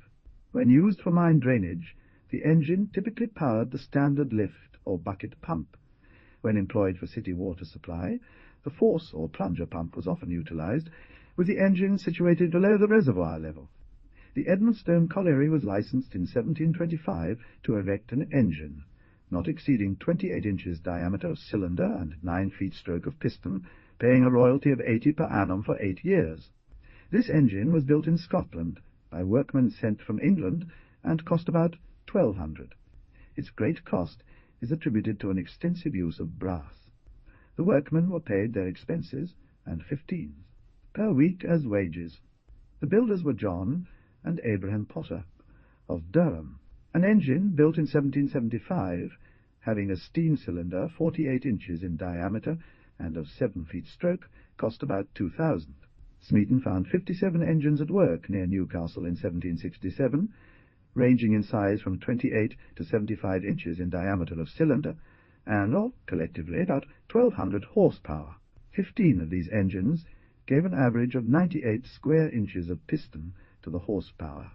When used for mine drainage, the engine typically powered the standard lift or bucket pump. When employed for city water supply, the force or plunger pump was often utilized, with the engine situated below the reservoir level. The Edmonstone colliery was licensed in 1725 to erect an engine, not exceeding 28 inches diameter of cylinder and 9 feet stroke of piston, paying a royalty of 80 per annum for 8 years. This engine was built in Scotland by workmen sent from England and cost about £1,200. Its great cost is attributed to an extensive use of brass. The workmen were paid their expenses and 15s per week as wages. The builders were John and Abraham Potter of Durham. An engine built in 1775, having a steam cylinder 48 inches in diameter and of 7 feet stroke, cost about £2,000. Smeaton found 57 engines at work near Newcastle in 1767, ranging in size from 28 to 75 inches in diameter of cylinder, and of, collectively, about 1,200 horsepower. 15 of these engines gave an average of 98 square inches of piston to the horsepower,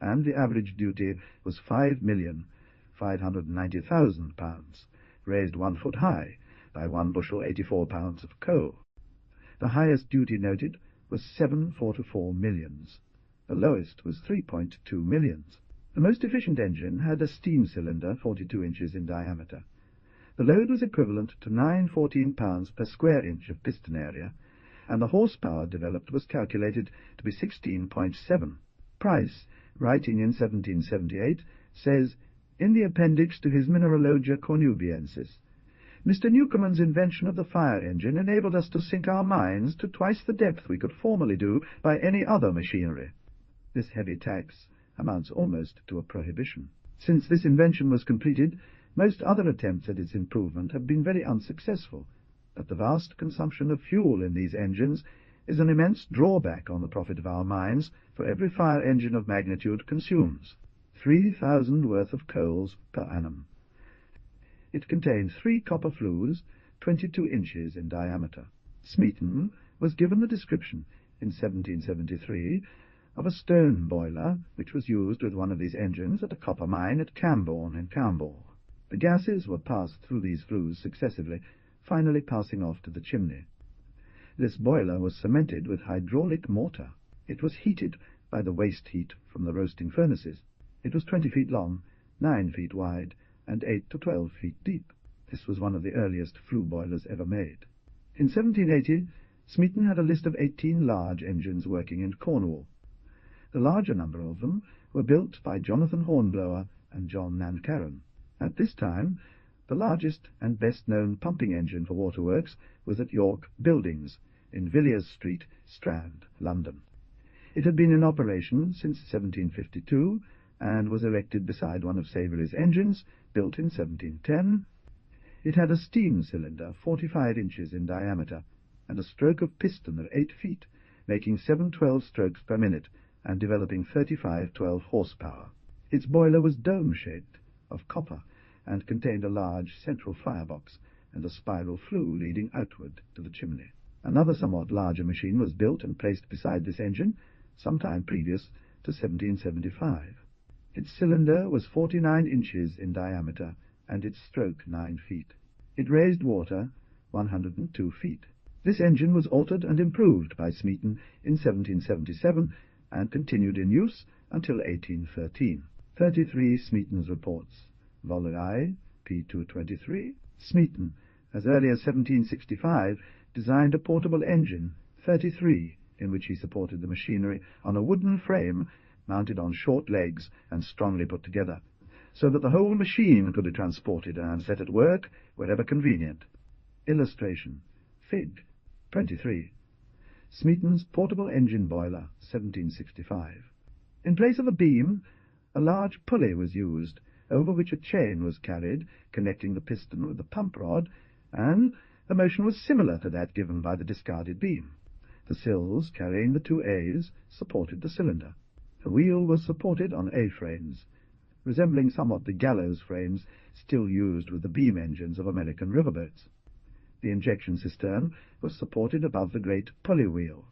and the average duty was £5,590,000, raised 1 foot high by 1 bushel 84 pounds of coal. The highest duty noted was 744 millions. The lowest was 3.2 millions. The most efficient engine had a steam cylinder 42 inches in diameter. The load was equivalent to 914 pounds per square inch of piston area, and the horsepower developed was calculated to be 16.7. Price, writing in 1778, says, in the appendix to his Mineralogia Cornubiensis, Mr. Newcomen's invention of the fire engine enabled us to sink our mines to twice the depth we could formerly do by any other machinery. This heavy tax amounts almost to a prohibition. Since this invention was completed, most other attempts at its improvement have been very unsuccessful, but the vast consumption of fuel in these engines is an immense drawback on the profit of our mines, for every fire engine of magnitude consumes 3,000 worth of coals per annum. It contained 3 copper flues, 22 inches in diameter. Smeaton was given the description in 1773 of a stone boiler which was used with one of these engines at a copper mine at Camborne in Camborne. The gases were passed through these flues successively, finally passing off to the chimney. This boiler was cemented with hydraulic mortar. It was heated by the waste heat from the roasting furnaces. It was 20 feet long, 9 feet wide, and 8 to 12 feet deep. This was one of the earliest flue boilers ever made. In 1780, Smeaton had a list of 18 large engines working in Cornwall. The larger number of them were built by Jonathan Hornblower and John Nancarron. At this time, the largest and best-known pumping engine for waterworks was at York Buildings, in Villiers Street, Strand, London. It had been in operation since 1752, and was erected beside one of Savery's engines, built in 1710. It had a steam cylinder 45 inches in diameter, and a stroke of piston of 8 feet, making 712 strokes per minute, and developing 3512 horsepower. Its boiler was dome-shaped, of copper, and contained a large central firebox and a spiral flue leading outward to the chimney. Another somewhat larger machine was built and placed beside this engine, some time previous to 1775. Its cylinder was 49 inches in diameter, and its stroke 9 feet. It raised water 102 feet. This engine was altered and improved by Smeaton in 1777, and continued in use until 1813. 33 Smeaton's Reports. Vol. I, p. 223. Smeaton, as early as 1765, designed a portable engine, 33, in which he supported the machinery on a wooden frame mounted on short legs and strongly put together, so that the whole machine could be transported and set at work wherever convenient. Illustration. Fig. 23. Smeaton's portable engine boiler, 1765. In place of a beam, a large pulley was used, over which a chain was carried, connecting the piston with the pump rod, and the motion was similar to that given by the discarded beam. The sills carrying the 2 A's supported the cylinder. The wheel was supported on A-frames. resembling somewhat the gallows frames still used with the beam engines of American riverboats. The injection cistern was supported above the great pulley wheel.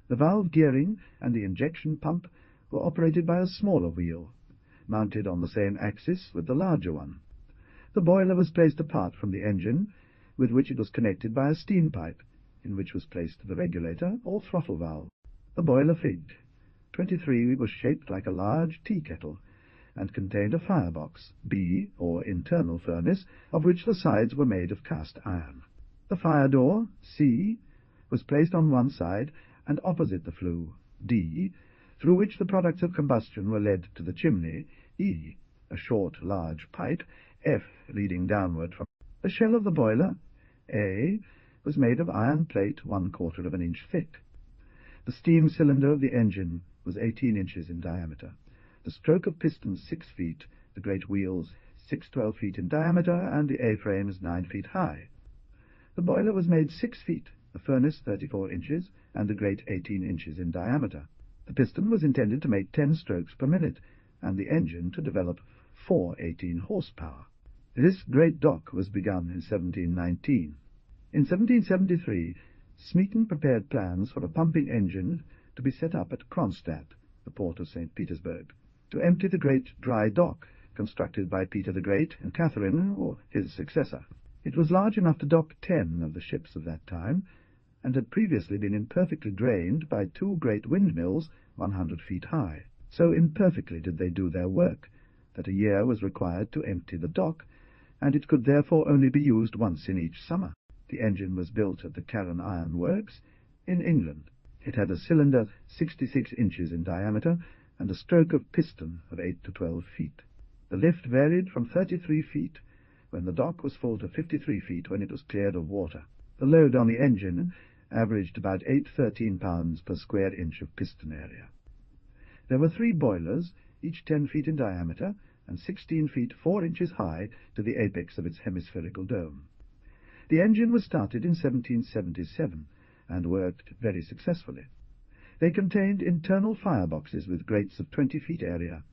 The valve gearing and the injection pump were operated by a smaller wheel, mounted on the same axis with the larger one. The boiler was placed apart from the engine, with which it was connected by a steam pipe, in which was placed the regulator or throttle valve. The boiler Fig. 23 was shaped like a large tea kettle, and contained a firebox, B, or internal furnace, of which the sides were made of cast iron. The fire door, C, was placed on one side and opposite the flue, D, through which the products of combustion were led to the chimney, E, a short, large pipe, F, leading downward from the shell of the boiler, A, was made of iron plate 1/4 of an inch thick. The steam cylinder of the engine was 18 inches in diameter, the stroke of pistons 6 feet, the great wheels 6/12 feet in diameter, and the A-frames 9 feet high. The boiler was made 6 feet, the furnace 34 inches, and the grate 18 inches in diameter. The piston was intended to make 10 strokes per minute, and the engine to develop 418 horsepower. This great dock was begun in 1719. In 1773, Smeaton prepared plans for a pumping engine to be set up at Kronstadt, the port of St. Petersburg, to empty the great dry dock constructed by Peter the Great and Catherine, or his successor. It was large enough to dock 10 of the ships of that time, and had previously been imperfectly drained by 2 great windmills 100 feet high. So imperfectly did they do their work, that a year was required to empty the dock, and it could therefore only be used once in each summer. The engine was built at the Carron Iron Works in England. It had a cylinder 66 inches in diameter, and a stroke of piston of 8 to 12 feet. The lift varied from 33 feet when the dock was full to 53 feet when it was cleared of water. The load on the engine averaged about 813 pounds per square inch of piston area. There were 3 boilers, each 10 feet in diameter, and 16 feet 4 inches high to the apex of its hemispherical dome. The engine was started in 1777, and worked very successfully. They contained internal fireboxes with grates of 20 feet area,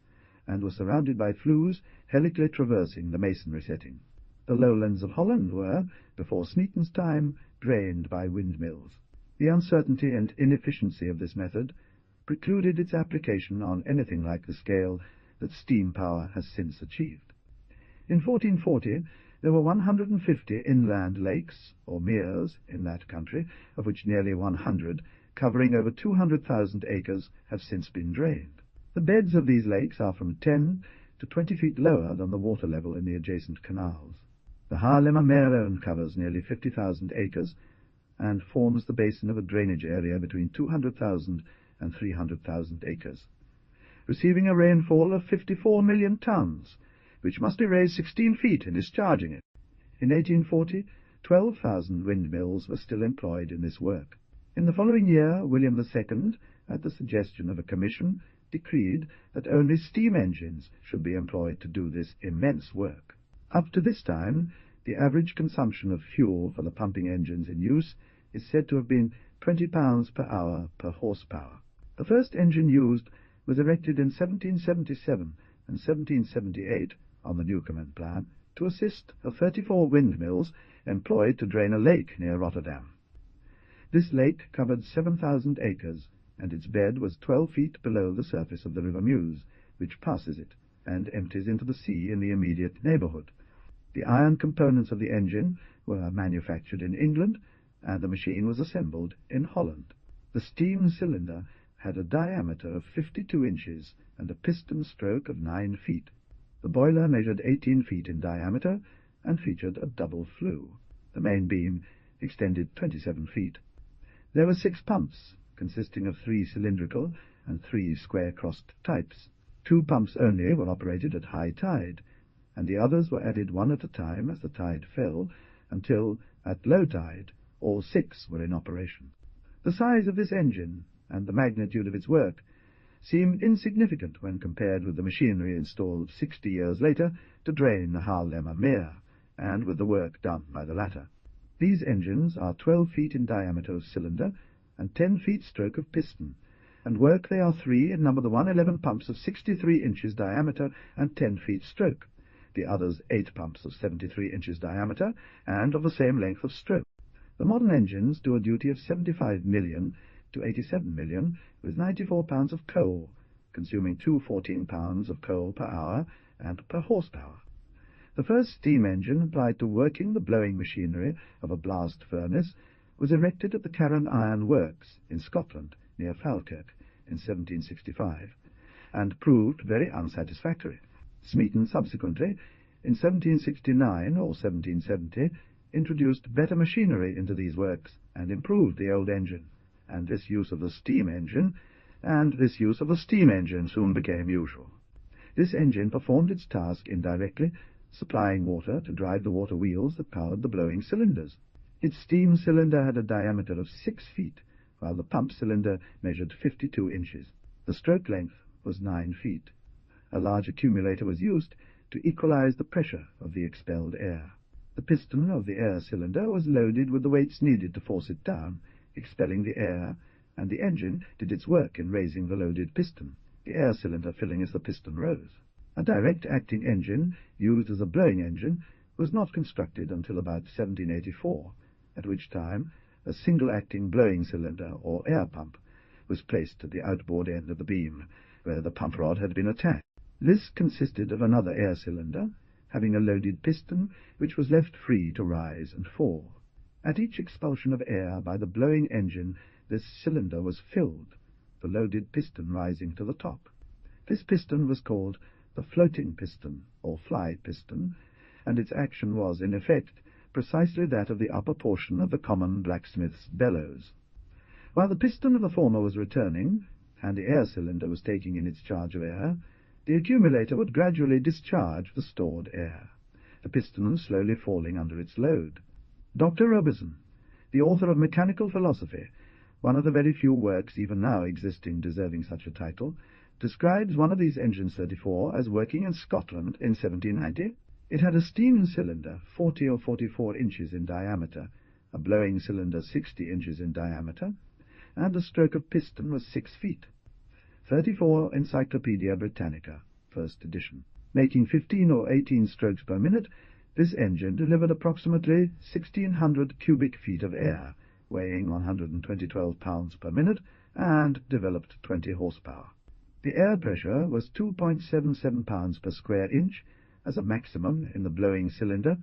and were surrounded by flues helically traversing the masonry setting. The lowlands of Holland were, before Smeaton's time, drained by windmills. The uncertainty and inefficiency of this method precluded its application on anything like the scale that steam power has since achieved. In 1440 there were 150 inland lakes, or meres, in that country, of which nearly 100, covering over 200,000 acres, have since been drained. The beds of these lakes are from 10 to 20 feet lower than the water level in the adjacent canals. The Haarlemmer Meer alone covers nearly 50,000 acres, and forms the basin of a drainage area between 200,000 and 300,000 acres, receiving a rainfall of 54 million tons, which must be raised 16 feet in discharging it. In 1840, 12,000 windmills were still employed in this work. In the following year, William II, at the suggestion of a commission, decreed that only steam engines should be employed to do this immense work. Up to this time, the average consumption of fuel for the pumping engines in use is said to have been 20 pounds per hour per horsepower. The first engine used was erected in 1777 and 1778 on the Newcomen plan, to assist of 34 windmills employed to drain a lake near Rotterdam. This lake covered 7,000 acres, and its bed was 12 feet below the surface of the River Meuse, which passes it, and empties into the sea in the immediate neighbourhood. The iron components of the engine were manufactured in England, and the machine was assembled in Holland. The steam cylinder had a diameter of 52 inches and a piston stroke of 9 feet. The boiler measured 18 feet in diameter and featured a double flue. The main beam extended 27 feet. There were 6 pumps, consisting of 3 cylindrical and 3 square-crossed types. 2 pumps only were operated at high tide, and the others were added one at a time as the tide fell, until, at low tide, all 6 were in operation. The size of this engine, and the magnitude of its work, seem insignificant when compared with the machinery installed 60 years later to drain the Haarlemmer Meer, and with the work done by the latter. These engines are 12 feet in diameter of cylinder and 10 feet stroke of piston, and work they are 3 and number the 111 pumps of 63 inches diameter and 10 feet stroke, the others 8 pumps of 73 inches diameter and of the same length of stroke. The modern engines do a duty of 75 million to 87 million, with 94 pounds of coal, consuming 214 pounds of coal per hour and per horsepower. The first steam engine applied to working the blowing machinery of a blast furnace was erected at the Carron Iron Works in Scotland, near Falkirk, in 1765, and proved very unsatisfactory. Smeaton subsequently, in 1769 or 1770, introduced better machinery into these works and improved the old engine, and this use of the steam engine soon became usual. This engine performed its task indirectly, supplying water to drive the water wheels that powered the blowing cylinders. Its steam cylinder had a diameter of 6 feet, while the pump cylinder measured 52 inches. The stroke length was 9 feet. A large accumulator was used to equalize the pressure of the expelled air. The piston of the air cylinder was loaded with the weights needed to force it down, expelling the air, and the engine did its work in raising the loaded piston, the air cylinder filling as the piston rose. A direct-acting engine, used as a blowing engine, was not constructed until about 1784, at which time a single-acting blowing cylinder, or air pump, was placed at the outboard end of the beam, where the pump rod had been attached. This consisted of another air cylinder, having a loaded piston which was left free to rise and fall. At each expulsion of air by the blowing engine, this cylinder was filled, the loaded piston rising to the top. This piston was called the floating piston, or fly piston, and its action was, in effect, precisely that of the upper portion of the common blacksmith's bellows. While the piston of the former was returning, and the air cylinder was taking in its charge of air, the accumulator would gradually discharge the stored air, the piston slowly falling under its load. Dr. Robertson, the author of Mechanical Philosophy, one of the very few works even now existing deserving such a title, describes one of these engines 34 as working in Scotland in 1790. It had a steam cylinder 40 or 44 inches in diameter, a blowing cylinder 60 inches in diameter, and the stroke of piston was 6 feet. 34 Encyclopaedia Britannica, first edition. Making 15 or 18 strokes per minute, this engine delivered approximately 1,600 cubic feet of air, weighing 112 pounds per minute, and developed 20 horsepower. The air pressure was 2.77 pounds per square inch as a maximum in the blowing cylinder,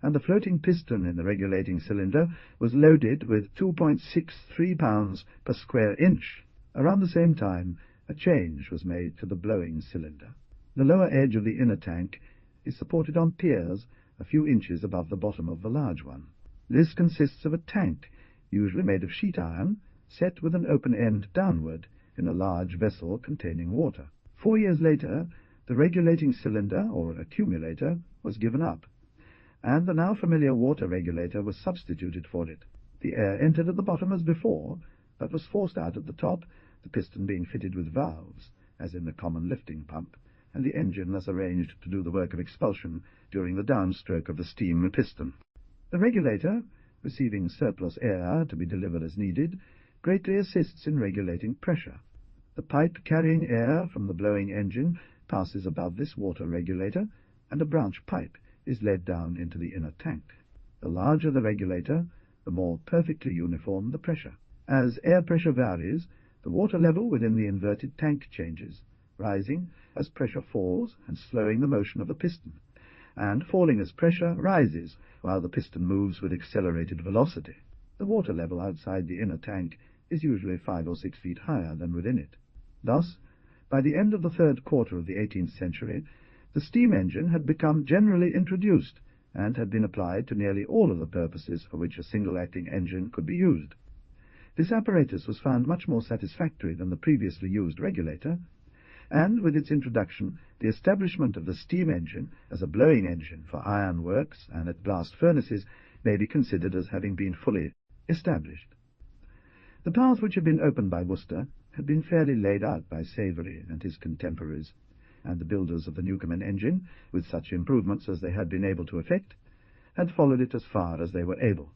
and the floating piston in the regulating cylinder was loaded with 2.63 pounds per square inch. Around the same time, a change was made to the blowing cylinder. The lower edge of the inner tank is supported on piers a few inches above the bottom of the large one. This consists of a tank, usually made of sheet iron, set with an open end downward in a large vessel containing water. 4 years later, the regulating cylinder, or accumulator, was given up, and the now familiar water regulator was substituted for it. The air entered at the bottom as before, but was forced out at the top, the piston being fitted with valves, as in the common lifting pump, and the engine thus arranged to do the work of expulsion during the downstroke of the steam piston. The regulator, receiving surplus air to be delivered as needed, greatly assists in regulating pressure. The pipe carrying air from the blowing engine passes above this water regulator, and a branch pipe is led down into the inner tank. The larger the regulator, the more perfectly uniform the pressure. As air pressure varies, the water level within the inverted tank changes, rising as pressure falls and slowing the motion of the piston, and falling as pressure rises while the piston moves with accelerated velocity. The water level outside the inner tank is usually 5 or 6 feet higher than within it. Thus, by the end of the third quarter of the 18th century, the steam engine had become generally introduced, and had been applied to nearly all of the purposes for which a single-acting engine could be used. This apparatus was found much more satisfactory than the previously used regulator, and with its introduction, the establishment of the steam engine as a blowing engine for iron works and at blast furnaces may be considered as having been fully established. The path which had been opened by Worcester had been fairly laid out by Savery and his contemporaries, and the builders of the Newcomen engine, with such improvements as they had been able to effect, had followed it as far as they were able.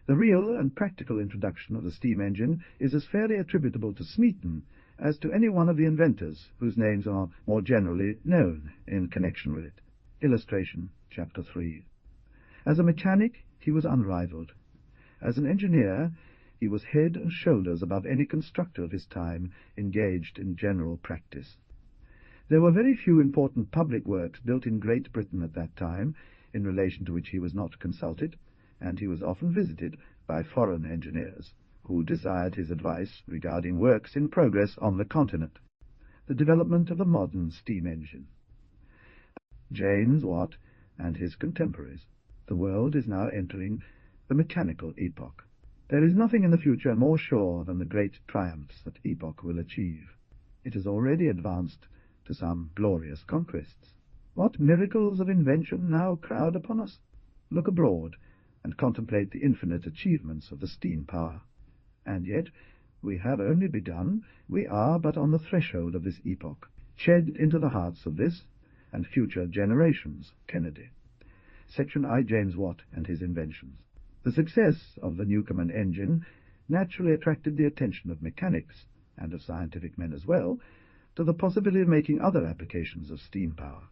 The real and practical introduction of the steam engine is as fairly attributable to Smeaton as to any one of the inventors whose names are more generally known in connection with it. Illustration, Chapter 3. As a mechanic, he was unrivalled. As an engineer, he was head and shoulders above any constructor of his time engaged in general practice. There were very few important public works built in Great Britain at that time, in relation to which he was not consulted, and he was often visited by foreign engineers, who desired his advice regarding works in progress on the continent. The development of the modern steam engine. James Watt and his contemporaries. The world is now entering the mechanical epoch. There is nothing in the future more sure than the great triumphs that epoch will achieve. It has already advanced to some glorious conquests. What miracles of invention now crowd upon us? Look abroad, and contemplate the infinite achievements of the steam power. And yet we have only begun. We are but on the threshold of this epoch, shed into the hearts of this and future generations. Kennedy. Section I. James Watt and his inventions. The success of the Newcomen engine naturally attracted the attention of mechanics, and of scientific men as well, to the possibility of making other applications of steam power.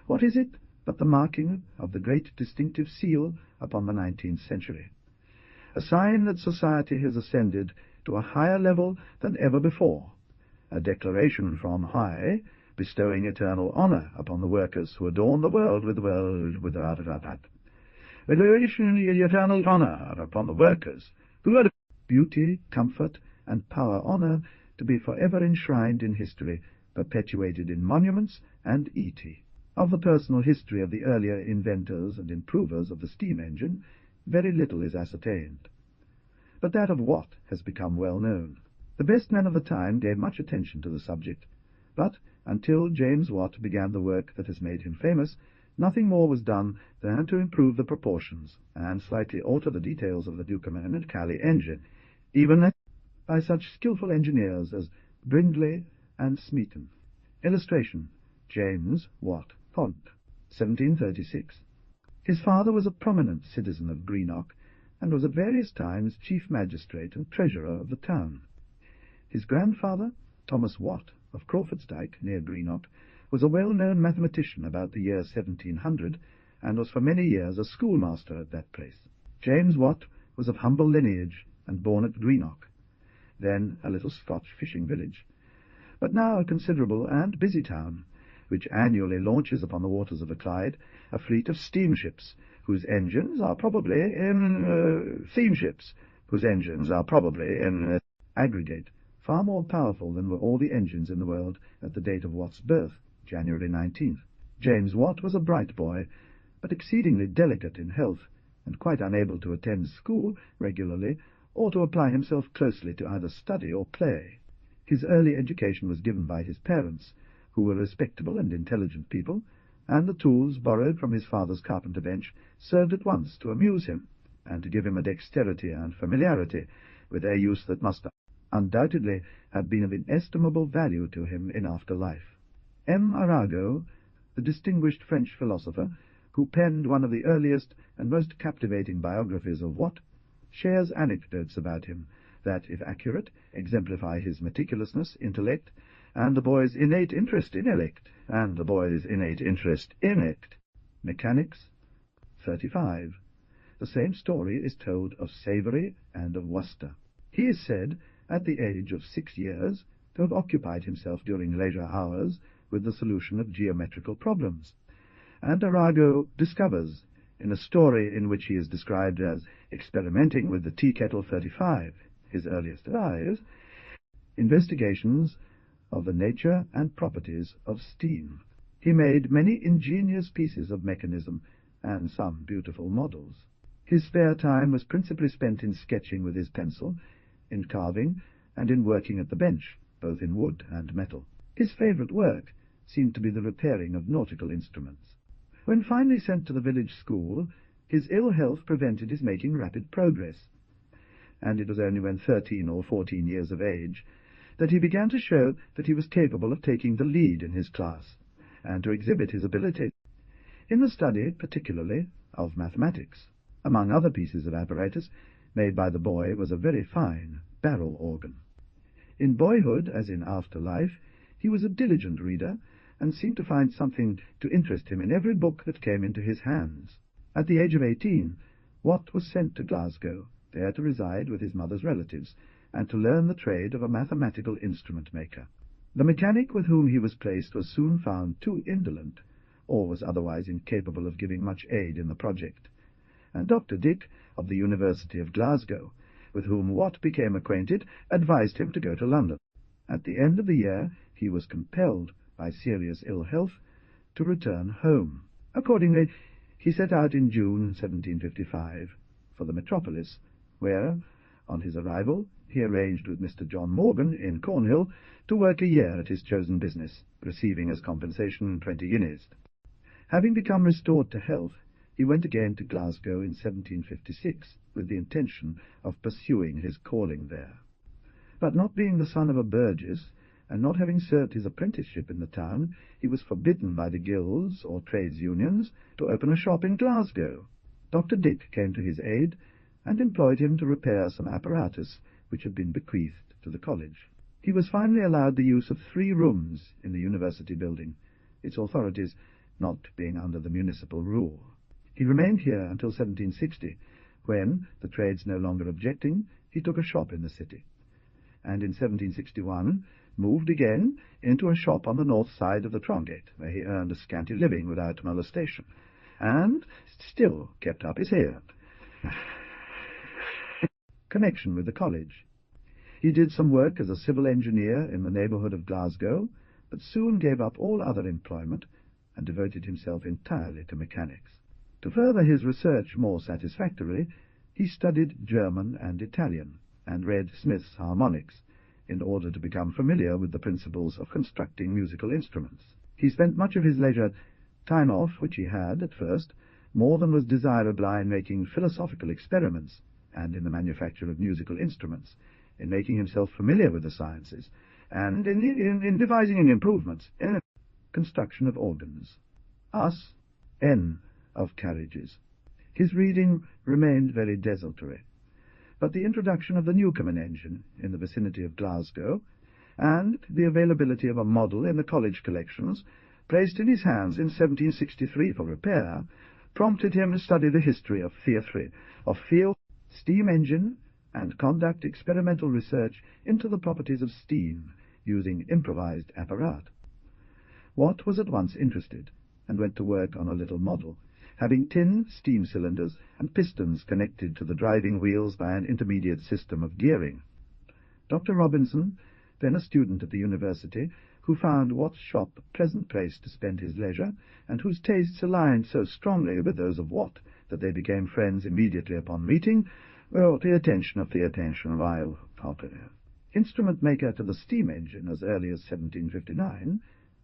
What is it but the marking of the great distinctive seal upon the 19th century? A sign that society has ascended to a higher level than ever before, a declaration from high, bestowing eternal honour upon the workers who adorn the world with eternal honour upon the workers who are beauty, comfort, and power honour to be forever enshrined in history, perpetuated in monuments and et. Of the personal history of the earlier inventors and improvers of the steam engine, very little is ascertained. But that of Watt has become well known. The best men of the time gave much attention to the subject, but until James Watt began the work that has made him famous, nothing more was done than to improve the proportions and slightly alter the details of the Newcomen and Calley engine, even by such skilful engineers as Brindley and Smeaton. Illustration, James Watt, Font, 1736. His father was a prominent citizen of Greenock, and was at various times chief magistrate and treasurer of the town. His grandfather, Thomas Watt, of Crawfordsdyke, near Greenock, was a well-known mathematician about the year 1700, and was for many years a schoolmaster at that place. James Watt was of humble lineage, and born at Greenock, then a little Scotch fishing village, but now a considerable and busy town, which annually launches upon the waters of the Clyde a fleet of steamships, whose engines are probably in aggregate, far more powerful than were all the engines in the world at the date of Watt's birth, January 19th. James Watt was a bright boy, but exceedingly delicate in health, and quite unable to attend school regularly, or to apply himself closely to either study or play. His early education was given by his parents, who were respectable and intelligent people, and the tools borrowed from his father's carpenter bench served at once to amuse him, and to give him a dexterity and familiarity with their use that must undoubtedly have been of inestimable value to him in after life. M. Arago, the distinguished French philosopher, who penned one of the earliest and most captivating biographies of Watt, shares anecdotes about him that, if accurate, exemplify his meticulousness, intellect, and the boy's innate interest in Mechanics, 35. The same story is told of Savary and of Worcester. He is said, at the age of 6 years, to have occupied himself during leisure hours with the solution of geometrical problems, and Arago discovers, in a story in which he is described as experimenting with the tea-kettle 35, his earliest eyes, investigations of the nature and properties of steam. He made many ingenious pieces of mechanism, and some beautiful models. His spare time was principally spent in sketching with his pencil, in carving, and in working at the bench, both in wood and metal. His favourite work seemed to be the repairing of nautical instruments. When finally sent to the village school, his ill health prevented his making rapid progress, and it was only when 13 or 14 years of age that he began to show that he was capable of taking the lead in his class, and to exhibit his ability in the study, particularly, of mathematics. Among other pieces of apparatus made by the boy was a very fine barrel organ. In boyhood, as in after life, he was a diligent reader, and seemed to find something to interest him in every book that came into his hands. At the age of 18, Watt was sent to Glasgow, there to reside with his mother's relatives, and to learn the trade of a mathematical instrument-maker. The mechanic with whom he was placed was soon found too indolent, or was otherwise incapable of giving much aid in the project, and Dr. Dick, of the University of Glasgow, with whom Watt became acquainted, advised him to go to London. At the end of the year he was compelled, by serious ill health, to return home. Accordingly, he set out in June 1755 for the metropolis, where, on his arrival, he arranged with Mr. John Morgan in Cornhill to work a year at his chosen business, receiving as compensation 20 guineas. Having become restored to health, he went again to Glasgow in 1756, with the intention of pursuing his calling there. But not being the son of a burgess, and not having served his apprenticeship in the town, he was forbidden by the guilds or trades unions to open a shop in Glasgow. Dr. Dick came to his aid, and employed him to repair some apparatus which had been bequeathed to the college. He was finally allowed the use of 3 rooms in the university building, its authorities not being under the municipal rule. He remained here until 1760, when, the trades no longer objecting, he took a shop in the city, and in 1761 moved again into a shop on the north side of the Trongate, where he earned a scanty living without molestation, and still kept up his head. Connection with the college. He did some work as a civil engineer in the neighbourhood of Glasgow, but soon gave up all other employment and devoted himself entirely to mechanics. To further his research more satisfactorily, he studied German and Italian, and read Smith's harmonics, in order to become familiar with the principles of constructing musical instruments. He spent much of his leisure time off, which he had, at first, more than was desirable in making philosophical experiments, and in the manufacture of musical instruments, in making himself familiar with the sciences, and in devising improvements in the construction of organs. Us, N, of carriages. His reading remained very desultory, but the introduction of the Newcomen engine in the vicinity of Glasgow, and the availability of a model in the college collections, placed in his hands in 1763 for repair, prompted him to study the history of field, steam engine, and conduct experimental research into the properties of steam, using improvised apparatus. Watt was at once interested, and went to work on a little model, having tin steam cylinders and pistons connected to the driving wheels by an intermediate system of gearing. Dr. Robinson, then a student at the university, who found Watt's shop a pleasant place to spend his leisure, and whose tastes aligned so strongly with those of Watt that they became friends immediately upon meeting, brought the attention of instrument maker to the steam engine as early as 1759,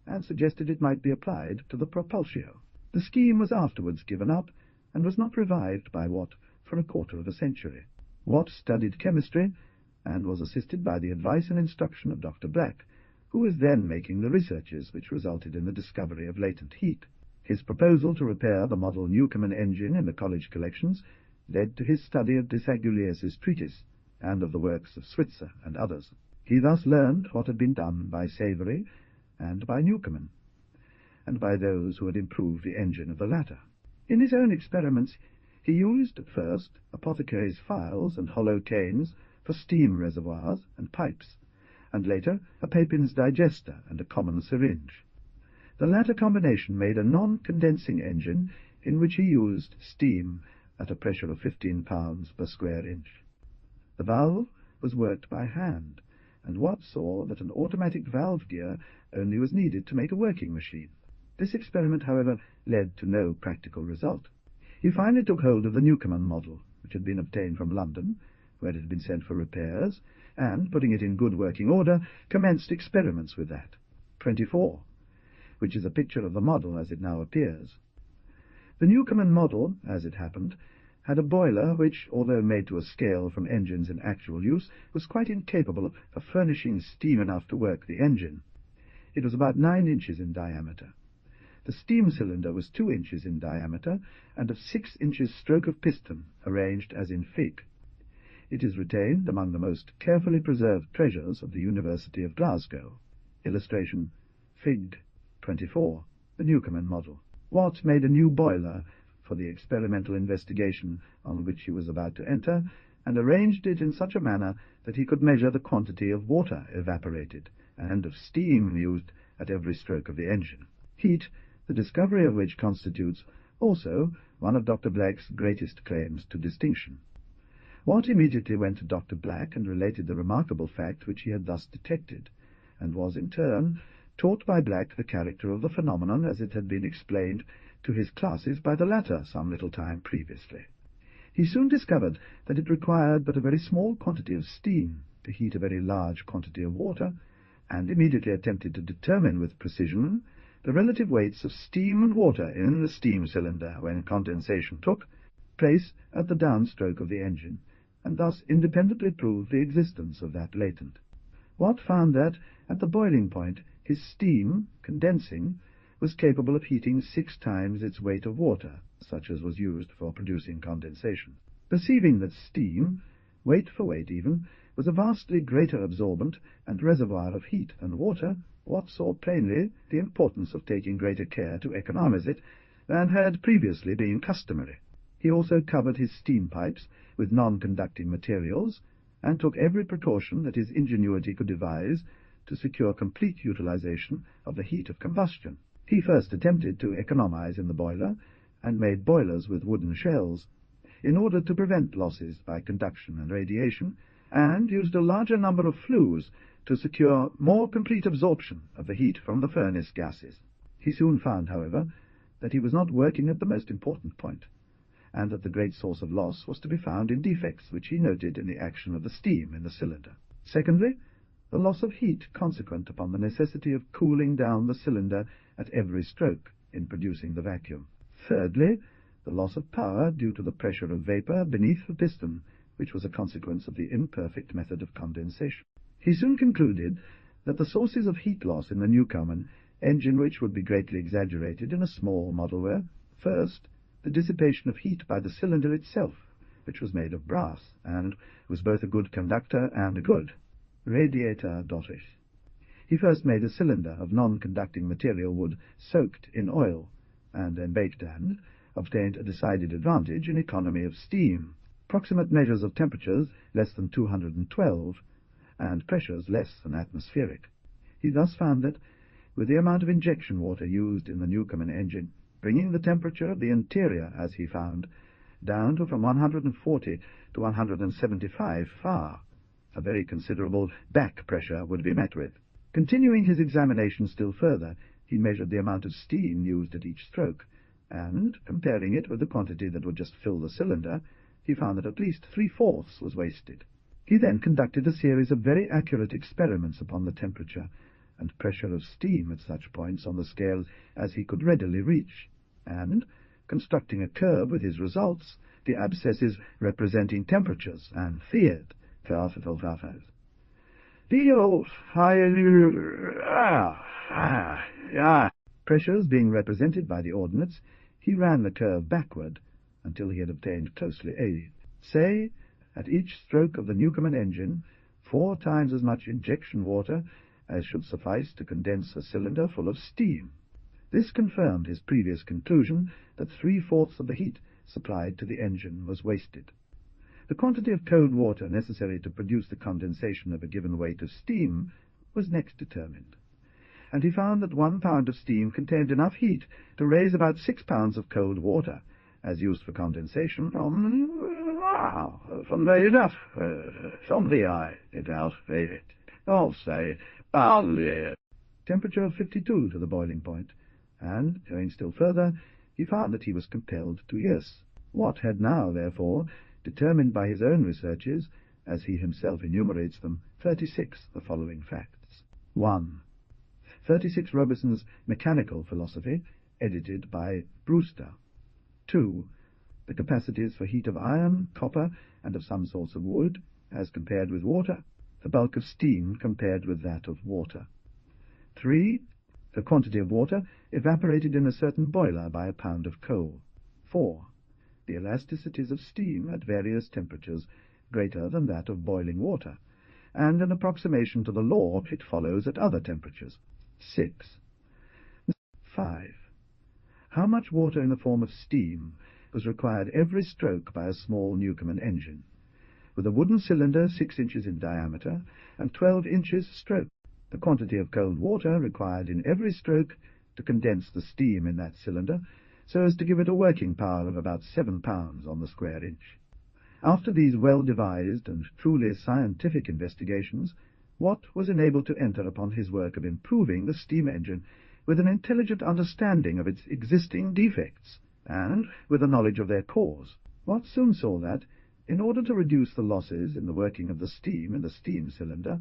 and suggested it might be applied to the propulsio. The scheme was afterwards given up, and was not revived by Watt for a quarter of a century. Watt studied chemistry, and was assisted by the advice and instruction of Dr. Black, who was then making the researches which resulted in the discovery of latent heat. His proposal to repair the model Newcomen engine in the college collections led to his study of Desaguliers' treatise, and of the works of Switzer and others. He thus learned what had been done by Savery and by Newcomen, and by those who had improved the engine of the latter. In his own experiments he used at first apothecaries' phials and hollow canes for steam reservoirs and pipes, and later a Papin's digester and a common syringe. The latter combination made a non-condensing engine in which he used steam at a pressure of 15 pounds per square inch. The valve was worked by hand, and Watt saw that an automatic valve gear only was needed to make a working machine. This experiment, however, led to no practical result. He finally took hold of the Newcomen model, which had been obtained from London, where it had been sent for repairs, and, putting it in good working order, commenced experiments with that. 24, which is a picture of the model as it now appears. The Newcomen model, as it happened, had a boiler which, although made to a scale from engines in actual use, was quite incapable of furnishing steam enough to work the engine. It was about 9 inches in diameter. The steam cylinder was 2 inches in diameter, and of 6 inches stroke of piston, arranged as in Fig. It is retained among the most carefully preserved treasures of the University of Glasgow. Illustration, Fig. 24, the Newcomen model. Watt made a new boiler for the experimental investigation on which he was about to enter, and arranged it in such a manner that he could measure the quantity of water evaporated, and of steam used at every stroke of the engine. Heat, the discovery of which constitutes also one of Dr. Black's greatest claims to distinction. Watt immediately went to Dr. Black and related the remarkable fact which he had thus detected, and was in turn taught by Black the character of the phenomenon as it had been explained to his classes by the latter some little time previously. He soon discovered that it required but a very small quantity of steam to heat a very large quantity of water, and immediately attempted to determine with precision the relative weights of steam and water in the steam cylinder when condensation took place at the downstroke of the engine, and thus independently proved the existence of that latent. Watt found that, at the boiling point, his steam, condensing, was capable of heating 6 times its weight of water, such as was used for producing condensation. Perceiving that steam, weight for weight even, was a vastly greater absorbent and reservoir of heat than water, Watt saw plainly the importance of taking greater care to economize it than had previously been customary. He also covered his steam pipes with non-conducting materials, and took every precaution that his ingenuity could devise to secure complete utilization of the heat of combustion. He first attempted to economize in the boiler, and made boilers with wooden shells, in order to prevent losses by conduction and radiation, and used a larger number of flues to secure more complete absorption of the heat from the furnace gases. He soon found, however, that he was not working at the most important point, and that the great source of loss was to be found in defects which he noted in the action of the steam in the cylinder. Secondly, the loss of heat consequent upon the necessity of cooling down the cylinder at every stroke in producing the vacuum. Thirdly, the loss of power due to the pressure of vapour beneath the piston, which was a consequence of the imperfect method of condensation. He soon concluded that the sources of heat loss in the Newcomen engine, which would be greatly exaggerated in a small model, were, first, the dissipation of heat by the cylinder itself, which was made of brass, and was both a good conductor and a good radiator dotish. He first made a cylinder of non-conducting material wood soaked in oil, and then baked, and obtained a decided advantage in economy of steam, proximate measures of temperatures less than 212, and pressures less than atmospheric. He thus found that, with the amount of injection water used in the Newcomen engine, bringing the temperature of the interior, as he found, down to from 140 to 175 far, a very considerable back pressure would be met with. Continuing his examination still further, he measured the amount of steam used at each stroke, and, comparing it with the quantity that would just fill the cylinder, he found that at least 3/4 was wasted. He then conducted a series of very accurate experiments upon the temperature and pressure of steam at such points on the scale as he could readily reach, and, constructing a curve with his results, the abscesses representing temperatures, and theored pressures being represented by the ordinates, he ran the curve backward until he had obtained closely say, at each stroke of the Newcomen engine, 4 times as much injection water as should suffice to condense a cylinder full of steam. This confirmed his previous conclusion that 3/4 of the heat supplied to the engine was wasted. The quantity of cold water necessary to produce the condensation of a given weight of steam was next determined, and he found that 1 pound of steam contained enough heat to raise about 6 pounds of cold water, as used for condensation from temperature of 52 to the boiling point, and, going still further, he found that he was compelled to yes. Watt had now, therefore, determined by his own researches, as he himself enumerates them, 36 the following facts. 1. 36 Robison's Mechanical Philosophy, edited by Brewster. 2. The capacities for heat of iron, copper, and of some sorts of wood, as compared with water, the bulk of steam compared with that of water. 3. The quantity of water evaporated in a certain boiler by a pound of coal. 4. The elasticities of steam at various temperatures greater than that of boiling water, and an approximation to the law it follows at other temperatures. 6. 5. How much water in the form of steam was required every stroke by a small Newcomen engine, with a wooden cylinder 6 inches in diameter and 12 inches stroke. The quantity of cold water required in every stroke to condense the steam in that cylinder so as to give it a working power of about 7 pounds on the square inch. After these well-devised and truly scientific investigations, Watt was enabled to enter upon his work of improving the steam engine with an intelligent understanding of its existing defects, and with a knowledge of their cause. Watt soon saw that, in order to reduce the losses in the working of the steam in the steam cylinder,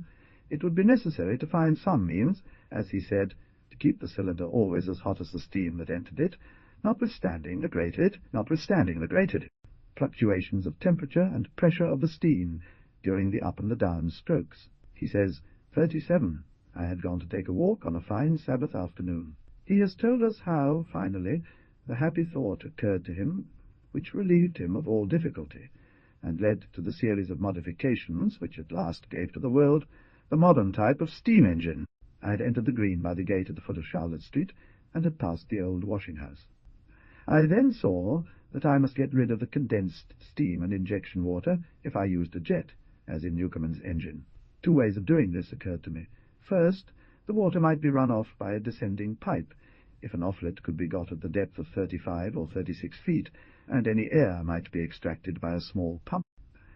it would be necessary to find some means, as he said, to keep the cylinder always as hot as the steam that entered it, notwithstanding the great fluctuations of temperature and pressure of the steam during the up and the down strokes. He says, 37. I had gone to take a walk on a fine Sabbath afternoon. He has told us how, finally, the happy thought occurred to him which relieved him of all difficulty, and led to the series of modifications which at last gave to the world the modern type of steam engine. I had entered the green by the gate at the foot of Charlotte Street, and had passed the old washing-house. I then saw that I must get rid of the condensed steam and injection water if I used a jet, as in Newcomen's engine. 2 ways of doing this occurred to me. First, the water might be run off by a descending pipe, if an offlet could be got at the depth of 35 or 36 feet, and any air might be extracted by a small pump.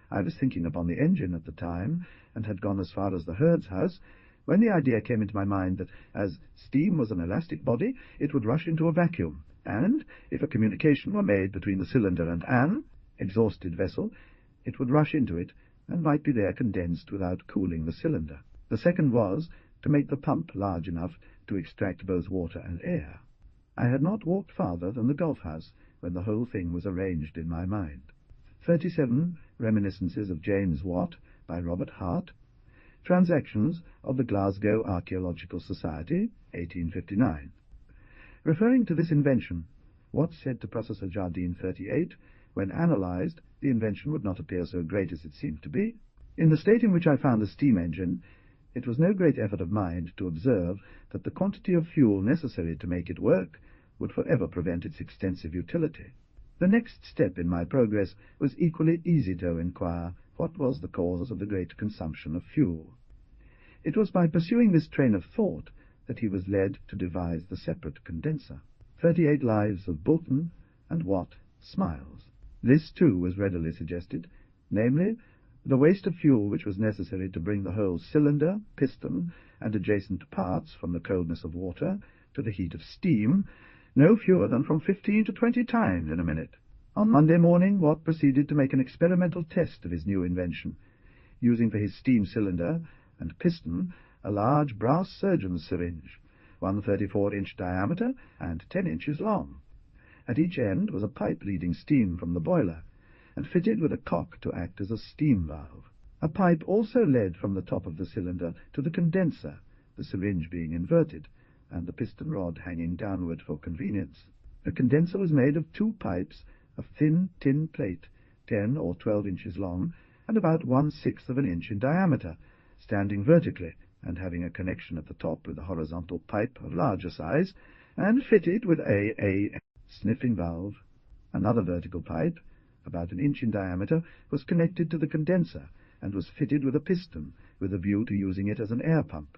I was thinking upon the engine at the time, and had gone as far as the herd's house, when the idea came into my mind that, as steam was an elastic body, it would rush into a vacuum, and, if a communication were made between the cylinder and an exhausted vessel, it would rush into it, and might be there condensed without cooling the cylinder. The second was to make the pump large enough to extract both water and air. I had not walked farther than the golf-house when the whole thing was arranged in my mind. 37 Reminiscences of James Watt, by Robert Hart. Transactions of the Glasgow Archaeological Society, 1859. Referring to this invention, Watt said to Professor Jardine 38, when analyzed, the invention would not appear so great as it seemed to be. In the state in which I found the steam engine, it was no great effort of mind to observe that the quantity of fuel necessary to make it work would forever prevent its extensive utility. The next step in my progress was equally easy to inquire what was the cause of the great consumption of fuel. It was by pursuing this train of thought that he was led to devise the separate condenser. 38 Lives of Boulton, and Watt smiles. This, too, was readily suggested, namely, the waste of fuel which was necessary to bring the whole cylinder, piston, and adjacent parts from the coldness of water to the heat of steam, no fewer than from 15 to 20 times in a minute. On Monday morning, Watt proceeded to make an experimental test of his new invention, using for his steam cylinder and piston a large brass surgeon's syringe, 1 34-inch diameter and 10 inches long. At each end was a pipe leading steam from the boiler, and fitted with a cock to act as a steam valve. A pipe also led from the top of the cylinder to the condenser, the syringe being inverted, and the piston rod hanging downward for convenience. The condenser was made of 2 pipes of thin tin plate, 10 or 12 inches long, and about 1/6 of an inch in diameter, standing vertically, and having a connection at the top with a horizontal pipe of larger size, and fitted with a sniffing valve. Another vertical pipe, about 1 inch in diameter, was connected to the condenser, and was fitted with a piston, with a view to using it as an air pump.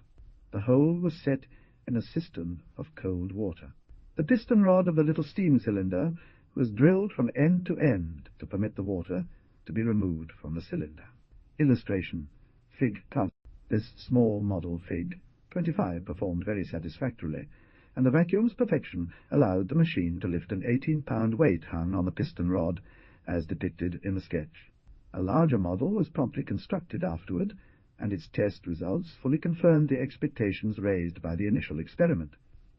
The whole was set in a cistern of cold water. The piston rod of the little steam cylinder was drilled from end to end to permit the water to be removed from the cylinder. Illustration. Fig cut. This small model fig, 25, performed very satisfactorily, and the vacuum's perfection allowed the machine to lift an 18-pound weight hung on the piston rod, as depicted in the sketch. A larger model was promptly constructed afterward, and its test results fully confirmed the expectations raised by the initial experiment.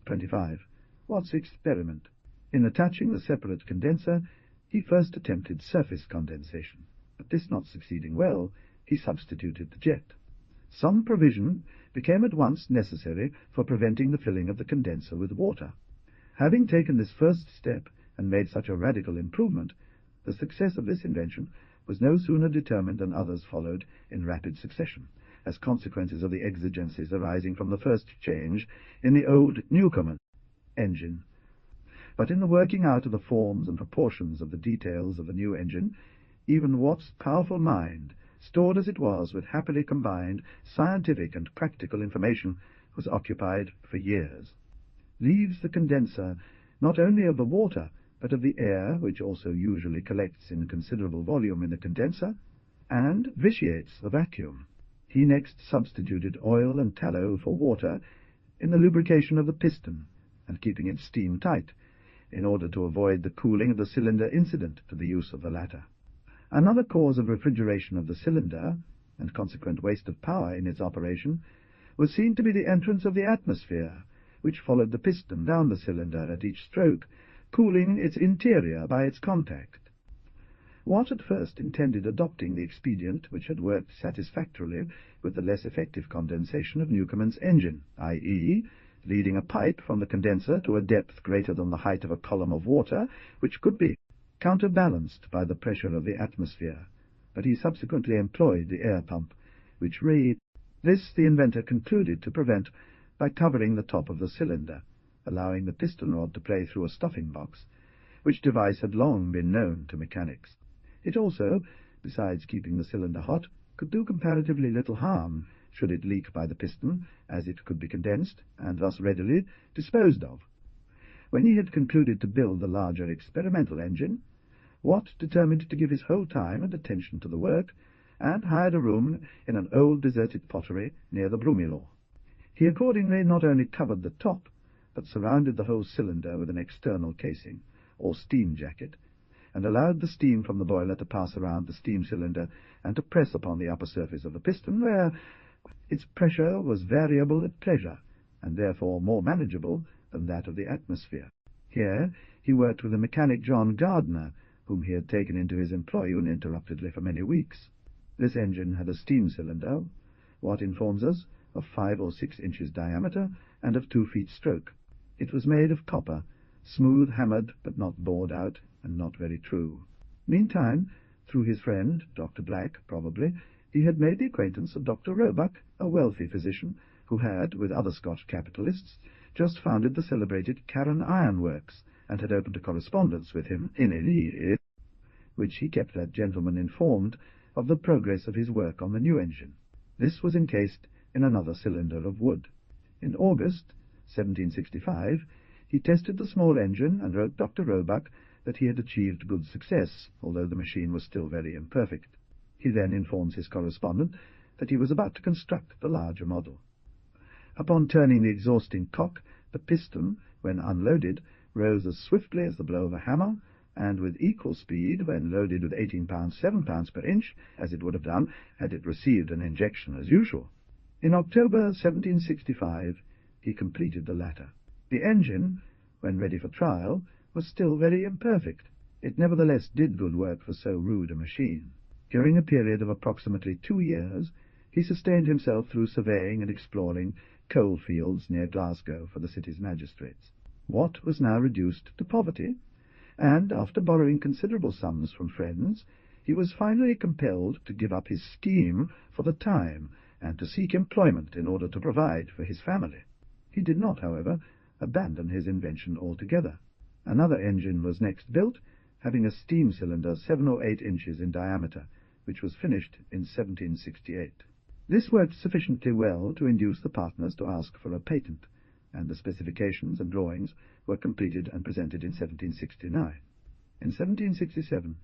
25. Watt's experiment. In attaching the separate condenser, he first attempted surface condensation, but this not succeeding well, he substituted the jet. Some provision became at once necessary for preventing the filling of the condenser with water. Having taken this first step and made such a radical improvement, the success of this invention was no sooner determined than others followed in rapid succession, as consequences of the exigencies arising from the first change in the old Newcomen engine. But in the working out of the forms and proportions of the details of the new engine, even Watt's powerful mind, stored as it was with happily combined scientific and practical information, was occupied for years. Leaves the condenser not only of the water, but of the air, which also usually collects in considerable volume in the condenser, and vitiates the vacuum. He next substituted oil and tallow for water in the lubrication of the piston, and keeping it steam-tight, in order to avoid the cooling of the cylinder incident to the use of the latter. Another cause of refrigeration of the cylinder, and consequent waste of power in its operation, was seen to be the entrance of the atmosphere, which followed the piston down the cylinder at each stroke, cooling its interior by its contact. Watt at first intended adopting the expedient which had worked satisfactorily with the less effective condensation of Newcomen's engine, i.e., leading a pipe from the condenser to a depth greater than the height of a column of water, which could be counterbalanced by the pressure of the atmosphere, but he subsequently employed the air pump, which raised. This the inventor concluded to prevent by covering the top of the cylinder, allowing the piston rod to play through a stuffing box, which device had long been known to mechanics. It also, besides keeping the cylinder hot, could do comparatively little harm should it leak by the piston, as it could be condensed, and thus readily disposed of. When he had concluded to build the larger experimental engine, Watt determined to give his whole time and attention to the work, and hired a room in an old deserted pottery near the Broomielaw. He accordingly not only covered the top, but surrounded the whole cylinder with an external casing, or steam jacket, and allowed the steam from the boiler to pass around the steam cylinder and to press upon the upper surface of the piston, where its pressure was variable at pleasure, and therefore more manageable than that of the atmosphere. Here he worked with the mechanic John Gardner, whom he had taken into his employ uninterruptedly for many weeks. This engine had a steam cylinder, Watt informs us, of 5 or 6 inches diameter, and of 2 feet stroke. It was made of copper, smooth hammered, but not bored out, and not very true. Meantime, through his friend, Dr. Black, probably, he had made the acquaintance of Dr. Roebuck, a wealthy physician, who had, with other Scotch capitalists, just founded the celebrated Carron Iron Works, and had opened a correspondence with him in Ely, which he kept that gentleman informed of the progress of his work on the new engine. This was encased in another cylinder of wood. In August 1765, he tested the small engine and wrote Dr. Roebuck that he had achieved good success, although the machine was still very imperfect. He then informs his correspondent that he was about to construct the larger model. Upon turning the exhausting cock, the piston, when unloaded, rose as swiftly as the blow of a hammer, and with equal speed when loaded with 18 pounds 7 pounds per inch, as it would have done had it received an injection as usual. In October 1765 he completed the latter. The engine, when ready for trial, was still very imperfect. It nevertheless did good work for so rude a machine. During a period of approximately 2 years, he sustained himself through surveying and exploring coal fields near Glasgow for the city's magistrates. Watt was now reduced to poverty, and, after borrowing considerable sums from friends, he was finally compelled to give up his scheme for the time, and to seek employment in order to provide for his family. He did not, however, abandon his invention altogether. Another engine was next built, having a steam cylinder 7 or 8 inches in diameter, which was finished in 1768. This worked sufficiently well to induce the partners to ask for a patent, and the specifications and drawings were completed and presented in 1769. In 1767,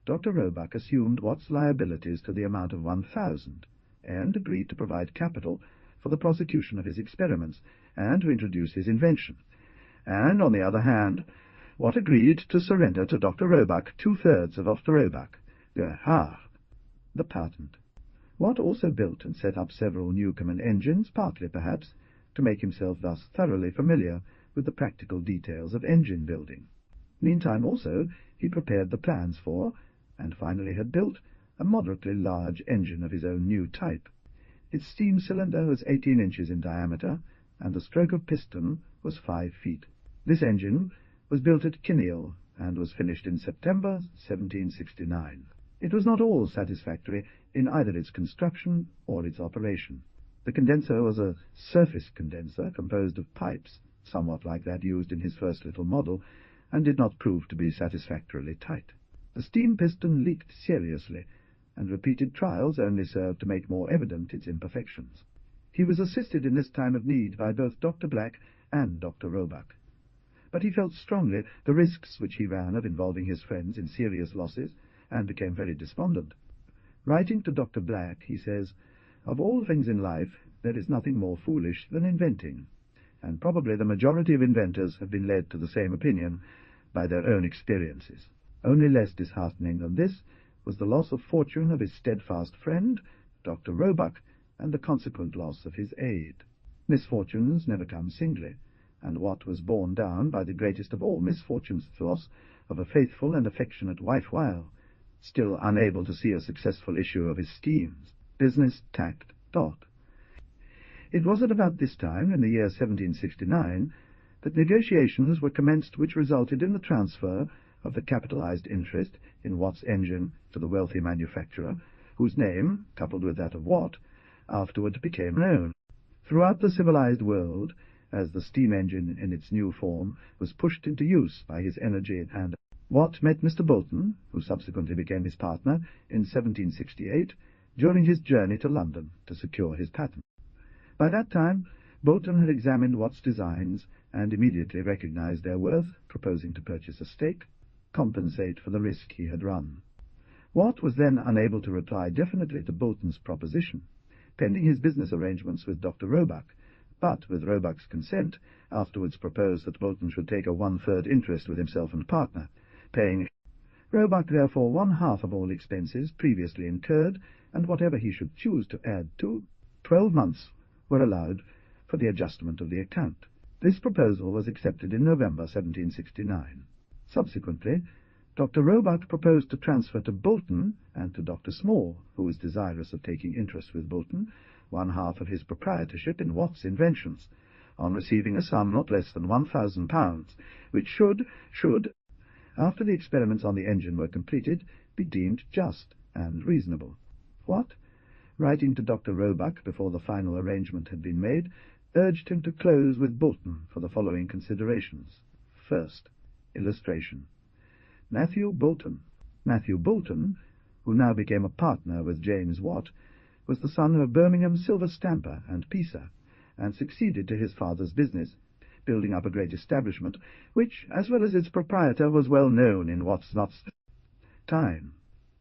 Dr. Roebuck assumed Watt's liabilities to the amount of 1,000, and agreed to provide capital for the prosecution of his experiments, and to introduce his invention. And, on the other hand, Watt agreed to surrender to Dr. Roebuck 2/3 of Dr. Roebuck, the patent. Watt also built and set up several Newcomen engines, partly, perhaps, to make himself thus thoroughly familiar with the practical details of engine building. Meantime, also, he prepared the plans for, and finally had built, a moderately large engine of his own new type. Its steam cylinder was 18 inches in diameter, and the stroke of piston was 5 feet. This engine was built at Kinneil, and was finished in September 1769. It was not all satisfactory in either its construction or its operation. The condenser was a surface condenser composed of pipes, somewhat like that used in his first little model, and did not prove to be satisfactorily tight. The steam piston leaked seriously, and repeated trials only served to make more evident its imperfections. He was assisted in this time of need by both Dr. Black and Dr. Roebuck, but he felt strongly the risks which he ran of involving his friends in serious losses, and became very despondent. Writing to Dr. Black, he says, "Of all things in life, there is nothing more foolish than inventing, and probably the majority of inventors have been led to the same opinion by their own experiences." Only less disheartening than this was the loss of fortune of his steadfast friend, Dr. Roebuck, and the consequent loss of his aid. Misfortunes never come singly, and Watt was borne down by the greatest of all misfortunes, the loss of a faithful and affectionate wife, while still unable to see a successful issue of his schemes. Business tacked dot. It was at about this time, in the year 1769, that negotiations were commenced which resulted in the transfer of the capitalized interest in Watt's engine to the wealthy manufacturer, whose name, coupled with that of Watt, afterward became known. Throughout the civilized world, as the steam engine in its new form was pushed into use by his energy, and Watt met Mr. Boulton, who subsequently became his partner, in 1768, during his journey to London to secure his patent. By that time, Boulton had examined Watt's designs and immediately recognized their worth, proposing to purchase a stake, compensate for the risk he had run. Watt was then unable to reply definitely to Boulton's proposition, pending his business arrangements with Dr. Roebuck, but, with Roebuck's consent, afterwards proposed that Boulton should take a 1/3 interest with himself and partner, paying Roebuck therefore 1/2 of all expenses previously incurred, and whatever he should choose to add to. 12 months were allowed for the adjustment of the account. This proposal was accepted in November 1769. Subsequently, Dr. Roebuck proposed to transfer to Boulton and to Dr. Small, who was desirous of taking interest with Boulton, 1/2 of his proprietorship in Watt's inventions, on receiving a sum not less than £1,000, which should, after the experiments on the engine were completed, be deemed just and reasonable. Watt, writing to Dr. Roebuck before the final arrangement had been made, urged him to close with Boulton for the following considerations. First, illustration. Matthew Boulton, who now became a partner with James Watt, was the son of a Birmingham silver stamper and piecer, and succeeded to his father's business, building up a great establishment, which, as well as its proprietor, was well known in Watt's time.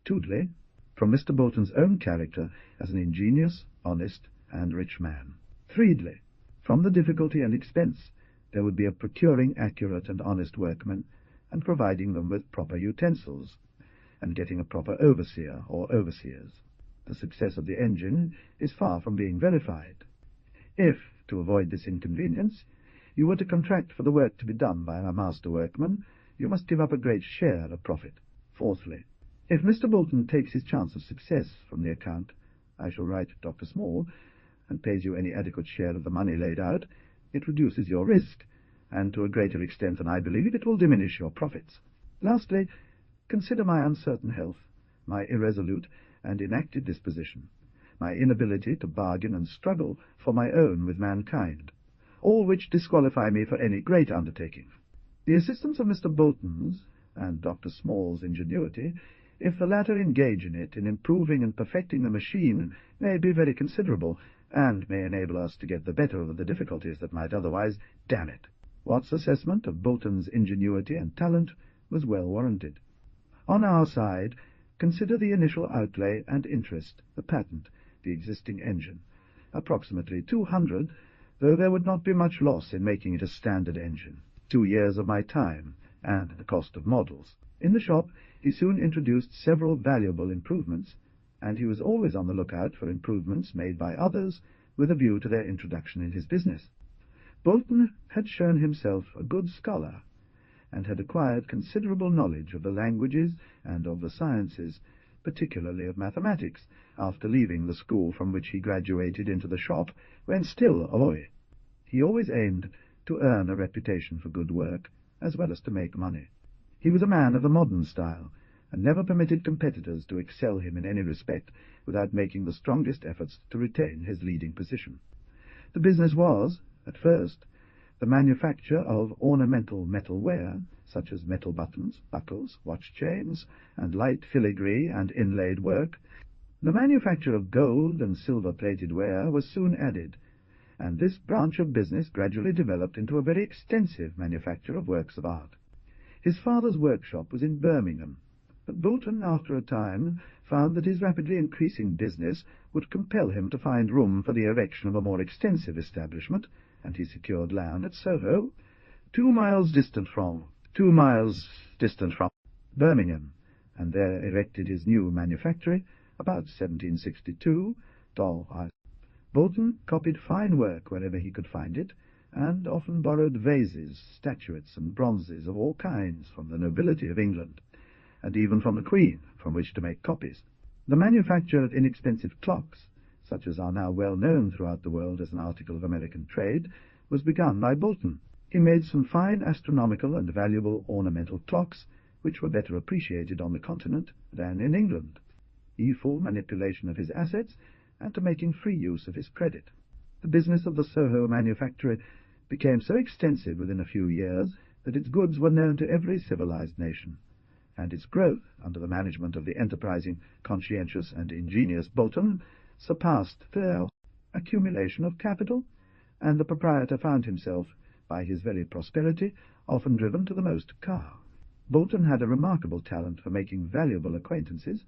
Toodley, from Mr. Boulton's own character as an ingenious, honest, and rich man. Threedley, from the difficulty and expense there would be of procuring accurate and honest workmen, and providing them with proper utensils, and getting a proper overseer or overseers. The success of the engine is far from being verified. If, to avoid this inconvenience, you were to contract for the work to be done by a master workman, you must give up a great share of profit. Fourthly, if Mr. Boulton takes his chance of success from the account, I shall write Dr. Small, and pays you any adequate share of the money laid out, it reduces your risk, and to a greater extent than I believe it will diminish your profits. Lastly, consider my uncertain health, my irresolute and inactive disposition, my inability to bargain and struggle for my own with mankind, all which disqualify me for any great undertaking. The assistance of Mr. Boulton's and Dr. Small's ingenuity, if the latter engage in it in improving and perfecting the machine, may be very considerable, and may enable us to get the better of the difficulties that might otherwise damn it. Watt's assessment of Boulton's ingenuity and talent was well warranted. On our side, consider the initial outlay and interest, the patent, the existing engine, approximately 200, though there would not be much loss in making it a standard engine, 2 years of my time, and the cost of models. In the shop he soon introduced several valuable improvements, and he was always on the lookout for improvements made by others with a view to their introduction in his business. Boulton had shown himself a good scholar, and had acquired considerable knowledge of the languages and of the sciences, particularly of mathematics, after leaving the school from which he graduated into the shop when still a boy. He always aimed to earn a reputation for good work, as well as to make money. He was a man of the modern style, and never permitted competitors to excel him in any respect without making the strongest efforts to retain his leading position. The business was, at first, the manufacture of ornamental metal ware, such as metal buttons, buckles, watch chains, and light filigree and inlaid work. The manufacture of gold and silver-plated ware was soon added, and this branch of business gradually developed into a very extensive manufacture of works of art. His father's workshop was in Birmingham, but Bolton, after a time, found that his rapidly increasing business would compel him to find room for the erection of a more extensive establishment, and he secured land at Soho, 2 miles distant from Birmingham, and there erected his new manufactory about 1762. Bolton copied fine work wherever he could find it, and often borrowed vases, statuettes, and bronzes of all kinds from the nobility of England, and even from the Queen, from which to make copies. The manufacture of inexpensive clocks, such as are now well known throughout the world as an article of American trade, was begun by Bolton. He made some fine astronomical and valuable ornamental clocks, which were better appreciated on the continent than in England. He full manipulation of his assets, and to making free use of his credit. The business of the Soho manufactory became so extensive within a few years that its goods were known to every civilized nation, and its growth, under the management of the enterprising, conscientious, and ingenious Bolton, surpassed their accumulation of capital, and the proprietor found himself, by his very prosperity, often driven to the most car. Bolton had a remarkable talent for making valuable acquaintances,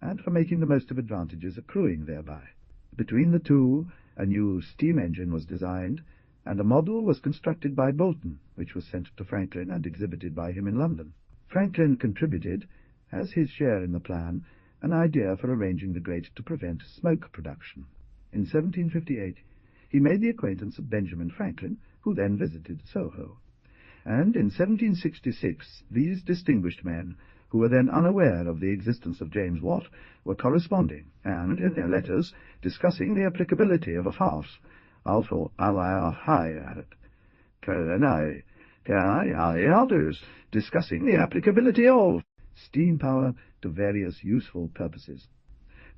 and for making the most of advantages accruing thereby. Between the two, a new steam engine was designed, and a model was constructed by Bolton, which was sent to Franklin and exhibited by him in London. Franklin contributed, as his share in the plan, an idea for arranging the grate to prevent smoke production. In 1758 he made the acquaintance of Benjamin Franklin, who then visited Soho, and in 1766 these distinguished men, who were then unaware of the existence of James Watt, were corresponding, and, in their letters, discussing the applicability of a farce, discussing the applicability of steam power to various useful purposes.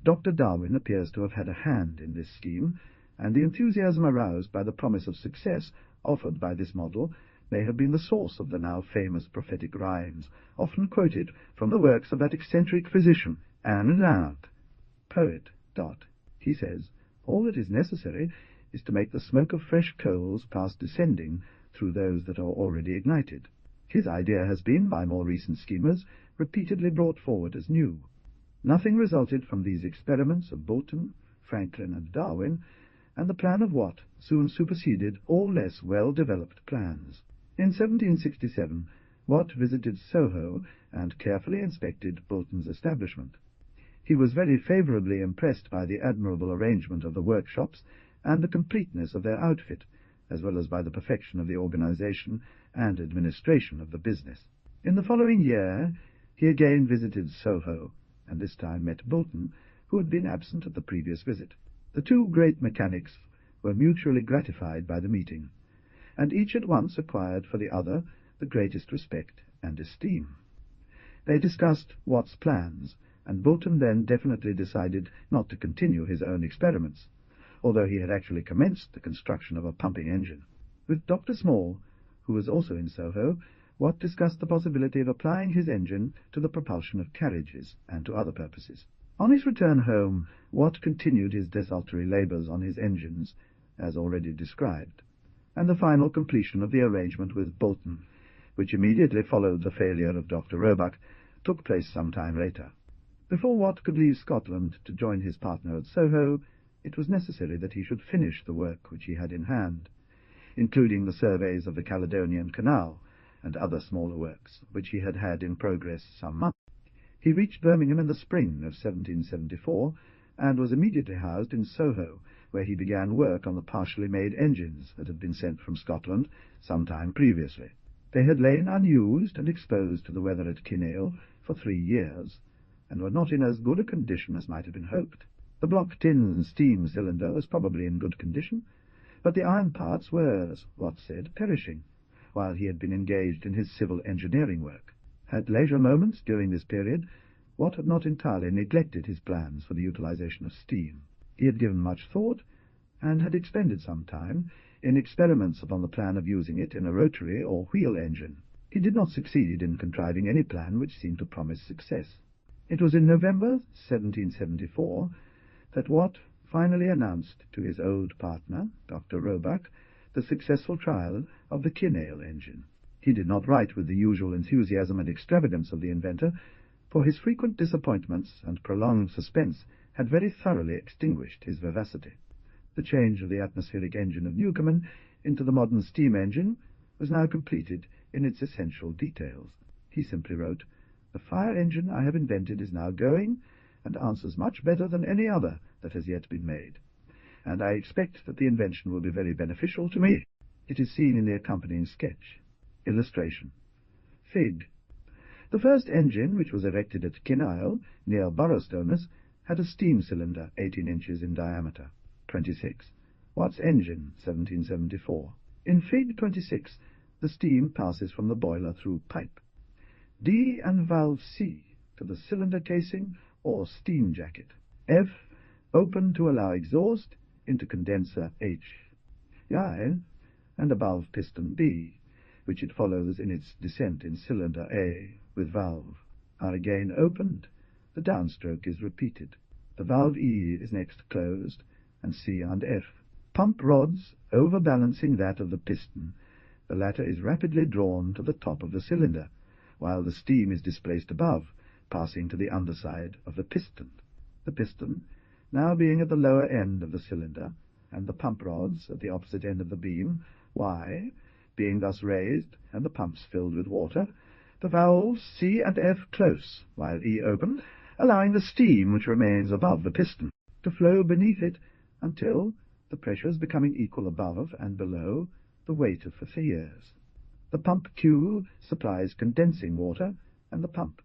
Dr. Darwin appears to have had a hand in this scheme, and the enthusiasm aroused by the promise of success offered by this model may have been the source of the now famous prophetic rhymes, often quoted from the works of that eccentric physician and poet. He says, "All that is necessary is to make the smoke of fresh coals pass descending through those that are already ignited." His idea has been, by more recent schemers, repeatedly brought forward as new. Nothing resulted from these experiments of Bolton, Franklin, and Darwin, and the plan of Watt soon superseded all less well-developed plans. In 1767, Watt visited Soho and carefully inspected Bolton's establishment. He was very favourably impressed by the admirable arrangement of the workshops and the completeness of their outfit, as well as by the perfection of the organization and administration of the business. In the following year he again visited Soho, and this time met Bolton, who had been absent at the previous visit. The two great mechanics were mutually gratified by the meeting, and each at once acquired for the other the greatest respect and esteem. They discussed Watt's plans, and Bolton then definitely decided not to continue his own experiments, although he had actually commenced the construction of a pumping engine. With Dr. Small, who was also in Soho, Watt discussed the possibility of applying his engine to the propulsion of carriages and to other purposes. On his return home, Watt continued his desultory labours on his engines, as already described, and the final completion of the arrangement with Bolton, which immediately followed the failure of Dr. Roebuck, took place some time later. Before Watt could leave Scotland to join his partner at Soho, it was necessary that he should finish the work which he had in hand, including the surveys of the Caledonian Canal and other smaller works, which he had had in progress some months. He reached Birmingham in the spring of 1774, and was immediately housed in Soho, where he began work on the partially made engines that had been sent from Scotland some time previously. They had lain unused and exposed to the weather at Kinnail for 3 years, and were not in as good a condition as might have been hoped. The block tin steam cylinder was probably in good condition, but the iron parts were, as Watt said, perishing, while he had been engaged in his civil engineering work. At leisure moments during this period, Watt had not entirely neglected his plans for the utilization of steam. He had given much thought, and had expended some time in experiments upon the plan of using it in a rotary or wheel engine. He did not succeed in contriving any plan which seemed to promise success. It was in November 1774 that Watt finally announced to his old partner, Dr. Roebuck, the successful trial of the Kinnale engine. He did not write with the usual enthusiasm and extravagance of the inventor, for his frequent disappointments and prolonged suspense had very thoroughly extinguished his vivacity. The change of the atmospheric engine of Newcomen into the modern steam engine was now completed in its essential details. He simply wrote, "The fire engine I have invented is now going, and answers much better than any other that has yet been made, and I expect that the invention will be very beneficial to me." It is seen in the accompanying sketch. Illustration. Fig. The first engine, which was erected at Kinnale, near Boroughstoners, had a steam cylinder 18 inches in diameter. 26. Watt's engine, 1774. In Fig. 26, the steam passes from the boiler through pipe D and valve C to the cylinder casing or steam jacket. F, open to allow exhaust into condenser H. I, and above piston B, which it follows in its descent in cylinder A with valve, are again opened. The downstroke is repeated. The valve E is next closed, and C and F. Pump rods overbalancing that of the piston, the latter is rapidly drawn to the top of the cylinder, while the steam is displaced above, passing to the underside of the piston. The piston, now being at the lower end of the cylinder, and the pump rods at the opposite end of the beam, Y, being thus raised, and the pumps filled with water, the valves C and F close, while E open, allowing the steam which remains above the piston to flow beneath it until, the pressures becoming equal above and below, the weight of the years. The pump Q supplies condensing water and the pump.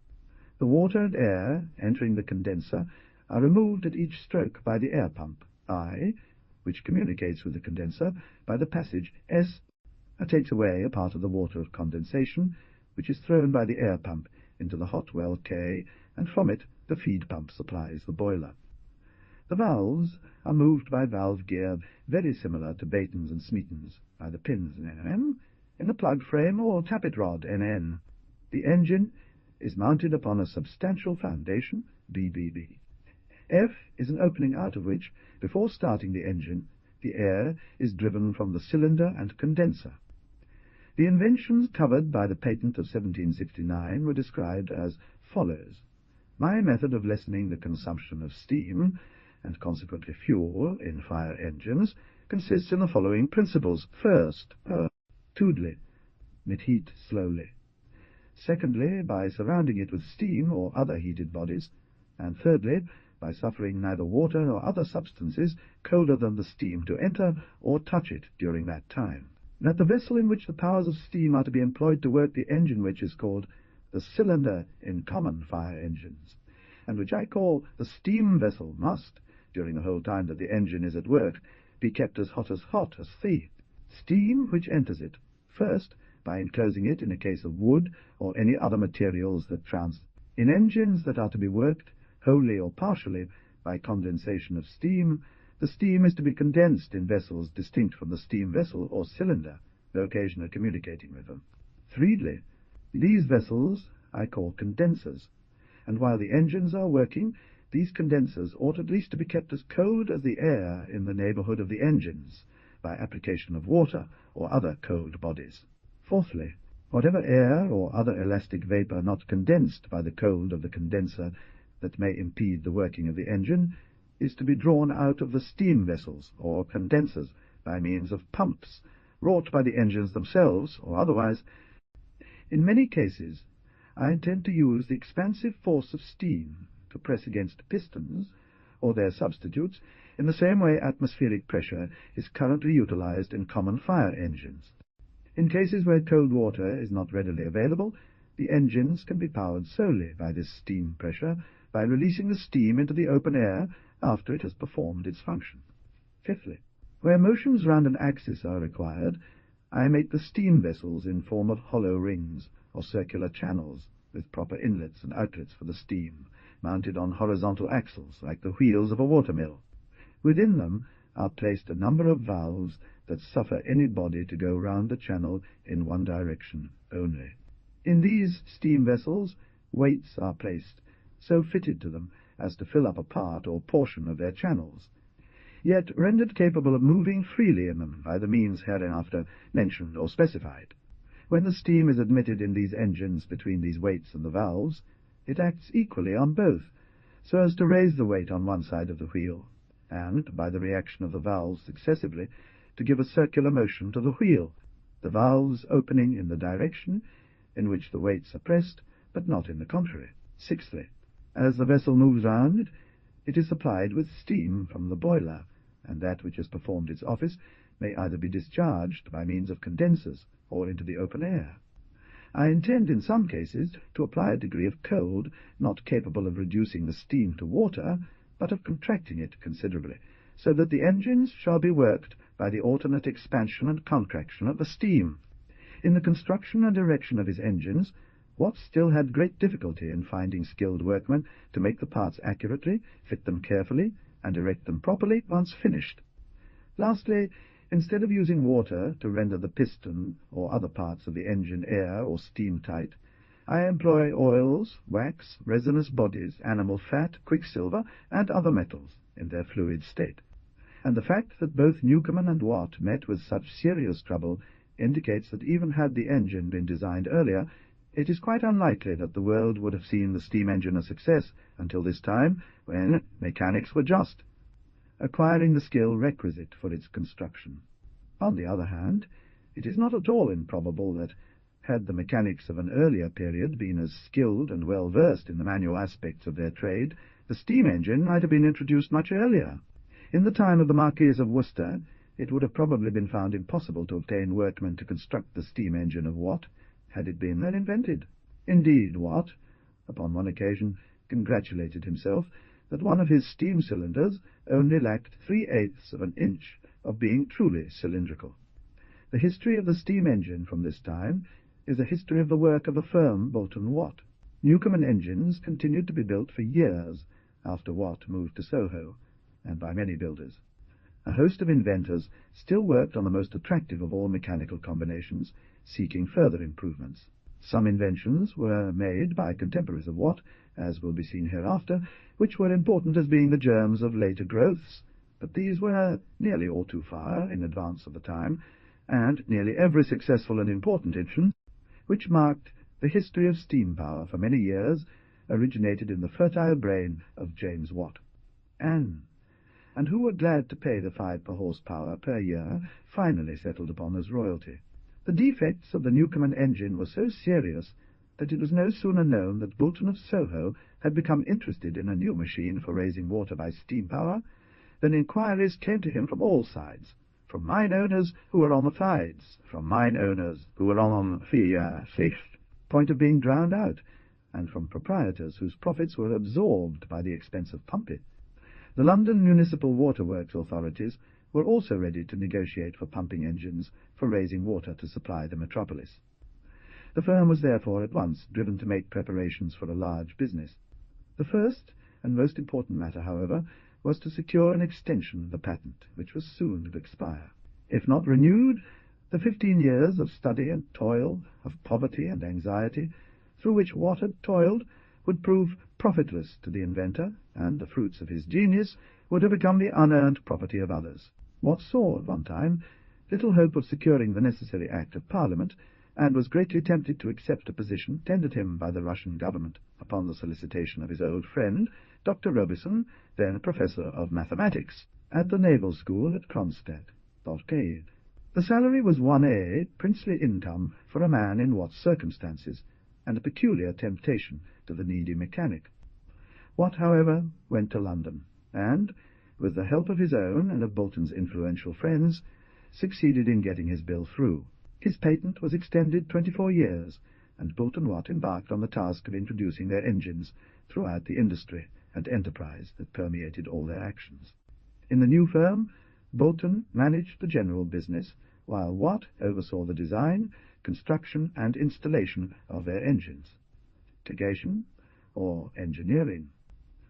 The water and air entering the condenser are removed at each stroke by the air pump I, which communicates with the condenser by the passage S, takes away a part of the water of condensation, which is thrown by the air pump into the hot well K, and from it the feed pump supplies the boiler. The valves are moved by valve gear very similar to Baton's and Smeaton's, by the pins NM, in the plug frame or tappet rod NN. The engine is mounted upon a substantial foundation, BBB. F is an opening out of which, before starting the engine, the air is driven from the cylinder and condenser. The inventions covered by the patent of 1769 were described as follows. My method of lessening the consumption of steam, and consequently fuel, in fire engines, consists in the following principles. First, toodly, emit heat slowly. Secondly, by surrounding it with steam or other heated bodies. And thirdly, by suffering neither water nor other substances colder than the steam to enter or touch it during that time. That the vessel in which the powers of steam are to be employed to work the engine, which is called the cylinder in common fire engines, and which I call the steam vessel, must, during the whole time that the engine is at work, be kept as hot as the steam which enters it, first by enclosing it in a case of wood or any other materials that in engines that are to be worked wholly or partially by condensation of steam, the steam is to be condensed in vessels distinct from the steam vessel or cylinder, though occasionally communicating with them. Thirdly, these vessels I call condensers, and while the engines are working, these condensers ought at least to be kept as cold as the air in the neighbourhood of the engines, by application of water or other cold bodies. Fourthly, whatever air or other elastic vapour not condensed by the cold of the condenser that may impede the working of the engine is to be drawn out of the steam vessels or condensers by means of pumps, wrought by the engines themselves or otherwise. In many cases, I intend to use the expansive force of steam to press against pistons, or their substitutes, in the same way atmospheric pressure is currently utilized in common fire engines. In cases where cold water is not readily available, the engines can be powered solely by this steam pressure, by releasing the steam into the open air after it has performed its function. Fifthly, where motions round an axis are required, I make the steam vessels in form of hollow rings or circular channels, with proper inlets and outlets for the steam, mounted on horizontal axles like the wheels of a watermill. Within them are placed a number of valves that suffer any body to go round the channel in one direction only. In these steam vessels weights are placed, so fitted to them as to fill up a part or portion of their channels, yet rendered capable of moving freely in them by the means hereinafter mentioned or specified. When the steam is admitted in these engines between these weights and the valves, it acts equally on both, so as to raise the weight on one side of the wheel, and, by the reaction of the valves successively, to give a circular motion to the wheel, the valves opening in the direction in which the weights are pressed, but not in the contrary. Sixthly, as the vessel moves round, it is supplied with steam from the boiler, and that which has performed its office may either be discharged by means of condensers or into the open air. I intend in some cases to apply a degree of cold not capable of reducing the steam to water, but of contracting it considerably, so that the engines shall be worked by the alternate expansion and contraction of the steam. In the construction and erection of his engines, Watt still had great difficulty in finding skilled workmen to make the parts accurately, fit them carefully, and erect them properly once finished. Lastly, instead of using water to render the piston or other parts of the engine air or steam-tight, I employ oils, wax, resinous bodies, animal fat, quicksilver, and other metals in their fluid state. And the fact that both Newcomen and Watt met with such serious trouble indicates that even had the engine been designed earlier, it is quite unlikely that the world would have seen the steam engine a success until this time, when mechanics were just acquiring the skill requisite for its construction. On the other hand, it is not at all improbable that, had the mechanics of an earlier period been as skilled and well versed in the manual aspects of their trade, the steam engine might have been introduced much earlier. In the time of the Marquis of Worcester, it would have probably been found impossible to obtain workmen to construct the steam engine of Watt, had it been then invented. Indeed, Watt, upon one occasion, congratulated himself that one of his steam cylinders only lacked 3/8 of an inch of being truly cylindrical. The history of the steam engine from this time is a history of the work of the firm Boulton Watt. Newcomen engines continued to be built for years after Watt moved to Soho, and by many builders. A host of inventors still worked on the most attractive of all mechanical combinations, seeking further improvements. Some inventions were made by contemporaries of Watt, as will be seen hereafter, which were important as being the germs of later growths, but these were nearly all too far in advance of the time, and nearly every successful and important invention, which marked the history of steam power for many years, originated in the fertile brain of James Watt. And who were glad to pay the 5 per horsepower per year finally settled upon as royalty. The defects of the Newcomen engine were so serious that it was no sooner known that Boulton of Soho had become interested in a new machine for raising water by steam power than inquiries came to him from all sides, from mine owners who were on the tides, from mine owners who were on the point of being drowned out, and from proprietors whose profits were absorbed by the expense of pumping. The London Municipal Waterworks authorities were also ready to negotiate for pumping engines for raising water to supply the metropolis. The firm was therefore at once driven to make preparations for a large business. The first and most important matter, however, was to secure an extension of the patent, which was soon to expire. If not renewed, the 15 years of study and toil, of poverty and anxiety, through which Watt had toiled, would prove profitless to the inventor, and the fruits of his genius would have become the unearned property of others. Watt saw, at one time, little hope of securing the necessary Act of Parliament, and was greatly tempted to accept a position tendered him by the Russian government upon the solicitation of his old friend, Dr. Robison, then Professor of Mathematics, at the Naval School at Kronstadt. The salary was 1A, princely income for a man in Watt's circumstances, and a peculiar temptation to the needy mechanic. Watt, however, went to London, and, with the help of his own and of Boulton's influential friends, succeeded in getting his bill through. His patent was extended 24 years, and Boulton Watt embarked on the task of introducing their engines throughout the industry and enterprise that permeated all their actions. In the new firm, Bolton managed the general business, while Watt oversaw the design, construction, and installation of their engines. Litigation, or engineering.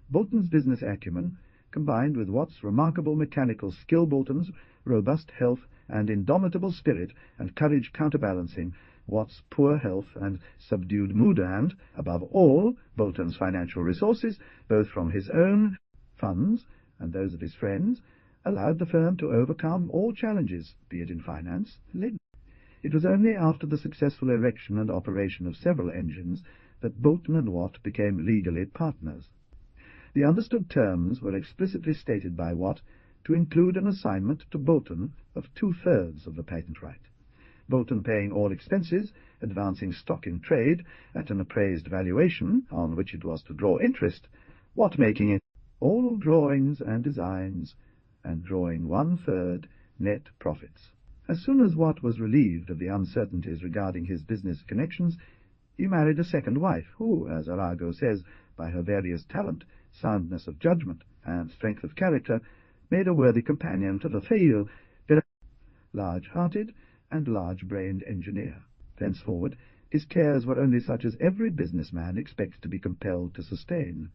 Bolton's business acumen, combined with Watt's remarkable mechanical skill, Bolton's robust health and indomitable spirit and courage counterbalancing Watt's poor health and subdued mood, and, above all, Bolton's financial resources, both from his own funds and those of his friends, allowed the firm to overcome all challenges, be it in finance or legal. It was only after the successful erection and operation of several engines that Bolton and Watt became legally partners. The understood terms were explicitly stated by Watt to include an assignment to Bolton of 2/3 of the patent right, Bolton paying all expenses, advancing stock in trade at an appraised valuation on which it was to draw interest, Watt making it all drawings and designs, and drawing 1/3 net profits. As soon as Watt was relieved of the uncertainties regarding his business connections, he married a second wife, who, as Arago says, by her various talent, soundness of judgment, and strength of character, made a worthy companion to the frail, large-hearted, and large-brained engineer. Thenceforward, his cares were only such as every business-man expects to be compelled to sustain,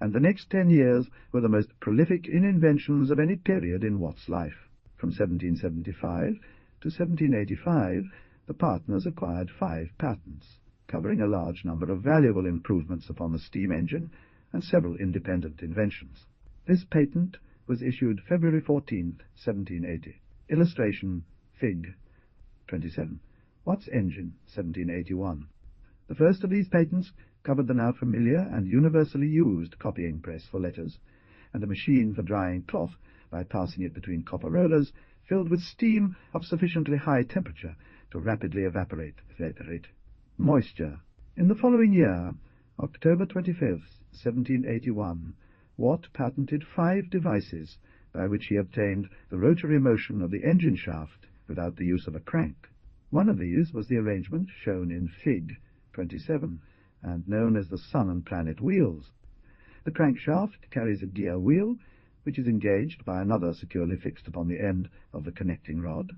and the next 10 years were the most prolific in inventions of any period in Watt's life. From 1775 to 1785, the partners acquired 5 patents, covering a large number of valuable improvements upon the steam engine and several independent inventions. This patent was issued February 14, 1780. Illustration, Fig. 27. Watt's engine, 1781. The first of these patents covered the now familiar and universally used copying press for letters, and a machine for drying cloth by passing it between copper rollers filled with steam of sufficiently high temperature to rapidly evaporate moisture. In the following year, October 25, 1781, Watt patented 5 devices by which he obtained the rotary motion of the engine shaft without the use of a crank. One of these was the arrangement shown in Fig. 27, and known as the sun and planet wheels. The crankshaft carries a gear wheel, which is engaged by another securely fixed upon the end of the connecting rod.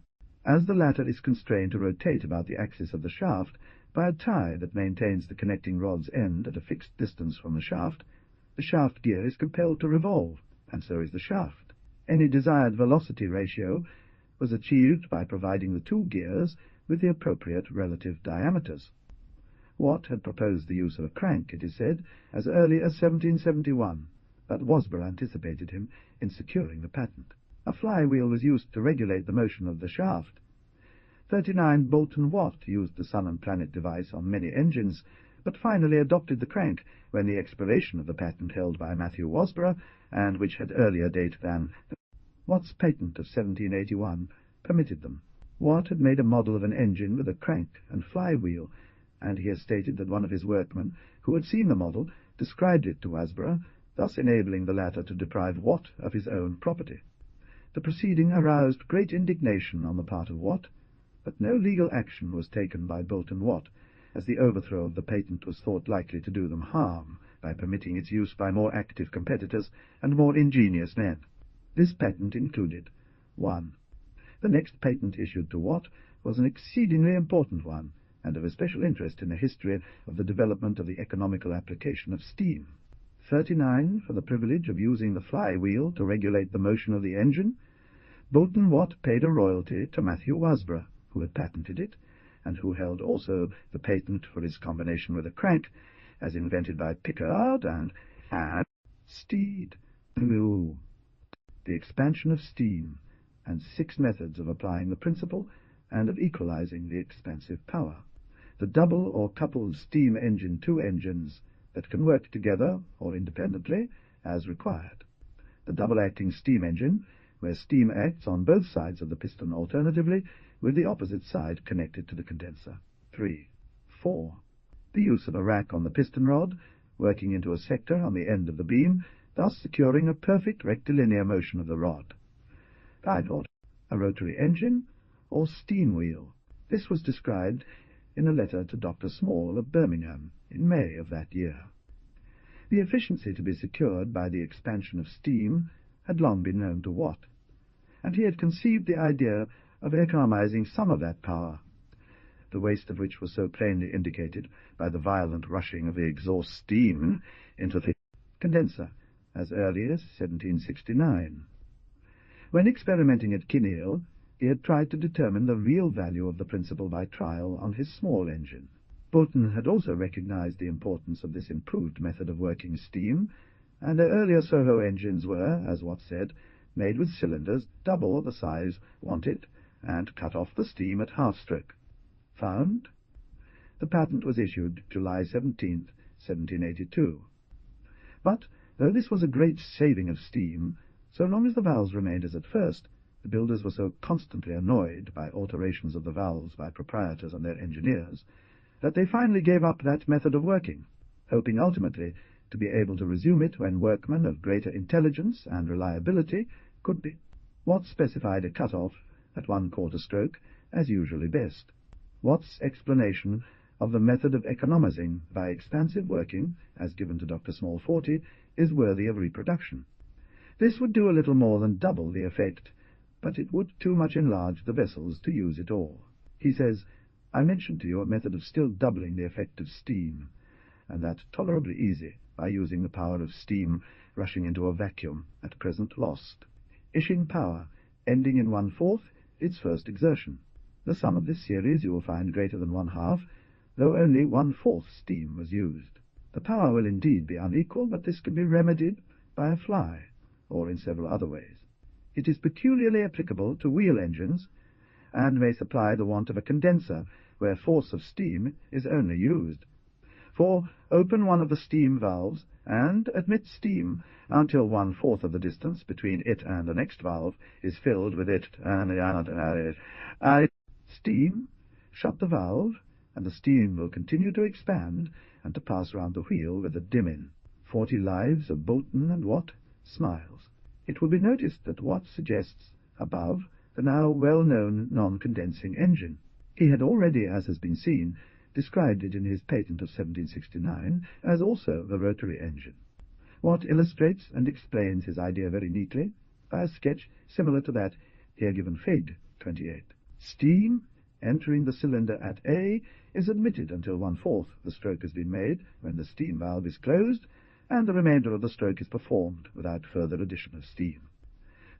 As the latter is constrained to rotate about the axis of the shaft by a tie that maintains the connecting rod's end at a fixed distance from the shaft gear is compelled to revolve, and so is the shaft. Any desired velocity ratio was achieved by providing the 2 gears with the appropriate relative diameters. Watt had proposed the use of a crank, it is said, as early as 1771, but Wasbrough anticipated him in securing the patent. A flywheel was used to regulate the motion of the shaft. 39 Bolton Watt used the sun and planet device on many engines, but finally adopted the crank when the expiration of the patent held by Matthew Wasbrough, and which had earlier date than Watt's patent of 1781, permitted them. Watt had made a model of an engine with a crank and flywheel, and he has stated that one of his workmen, who had seen the model, described it to Wasbrough, thus enabling the latter to deprive Watt of his own property. The proceeding aroused great indignation on the part of Watt, but no legal action was taken by Bolton Watt, as the overthrow of the patent was thought likely to do them harm by permitting its use by more active competitors and more ingenious men. This patent included 1. The next patent issued to Watt was an exceedingly important one, and of especial interest in the history of the development of the economical application of steam. 39 for the privilege of using the flywheel to regulate the motion of the engine. Bolton Watt paid a royalty to Matthew Wasbrough, who had patented it, and who held also the patent for its combination with a crank, as invented by Pickard and Steed. The expansion of steam, and 6 methods of applying the principle and of equalizing the expansive power. The double or coupled steam engine 2 engines that can work together or independently as required. The double-acting steam engine, where steam acts on both sides of the piston alternatively, with the opposite side connected to the condenser. 3. 4. The use of a rack on the piston rod, working into a sector on the end of the beam, thus securing a perfect rectilinear motion of the rod. 5. A rotary engine or steam wheel. This was described in a letter to Dr. Small of Birmingham in May of that year. The efficiency to be secured by the expansion of steam had long been known to Watt, and he had conceived the idea of economizing some of that power, the waste of which was so plainly indicated by the violent rushing of the exhaust steam into the condenser as early as 1769. When experimenting at Kinneil, he had tried to determine the real value of the principle by trial on his small engine. Boulton had also recognized the importance of this improved method of working steam, and the earlier Soho engines were, as Watt said, made with cylinders double the size wanted, and cut off the steam at half-stroke. Found? The patent was issued July 17, 1782. But, though this was a great saving of steam, so long as the valves remained as at first, the builders were so constantly annoyed by alterations of the valves by proprietors and their engineers, that they finally gave up that method of working, hoping ultimately to be able to resume it when workmen of greater intelligence and reliability could be. Watt specified a cut-off at 1/4 stroke as usually best. Watt's explanation of the method of economizing by expansive working, as given to Dr. Smallforty, is worthy of reproduction. This would do a little more than double the effect, but it would too much enlarge the vessels to use it all. He says, "I mentioned to you a method of still doubling the effect of steam, and that tolerably easy by using the power of steam rushing into a vacuum, at present lost. Ishing power, ending in 1/4 its first exertion. The sum of this series you will find greater than 1/2, though only 1/4 steam was used. The power will indeed be unequal, but this can be remedied by a fly, or in several other ways. It is peculiarly applicable to wheel engines, and may supply the want of a condenser, where force of steam is only used. For open one of the steam valves, and admit steam until 1/4 of the distance between it and the next valve is filled with it, and steam, shut the valve, and the steam will continue to expand and to pass round the wheel with a dim-in." 40 Lives of Boulton and Watt smiles. It will be noticed that Watt suggests above the now well-known non-condensing engine. He had already, as has been seen, described it in his patent of 1769 as also the rotary engine. Watt illustrates and explains his idea very neatly by a sketch similar to that here given Fig. 28. Steam, entering the cylinder at A, is admitted until 1/4 the stroke has been made, when the steam valve is closed, and the remainder of the stroke is performed without further addition of steam.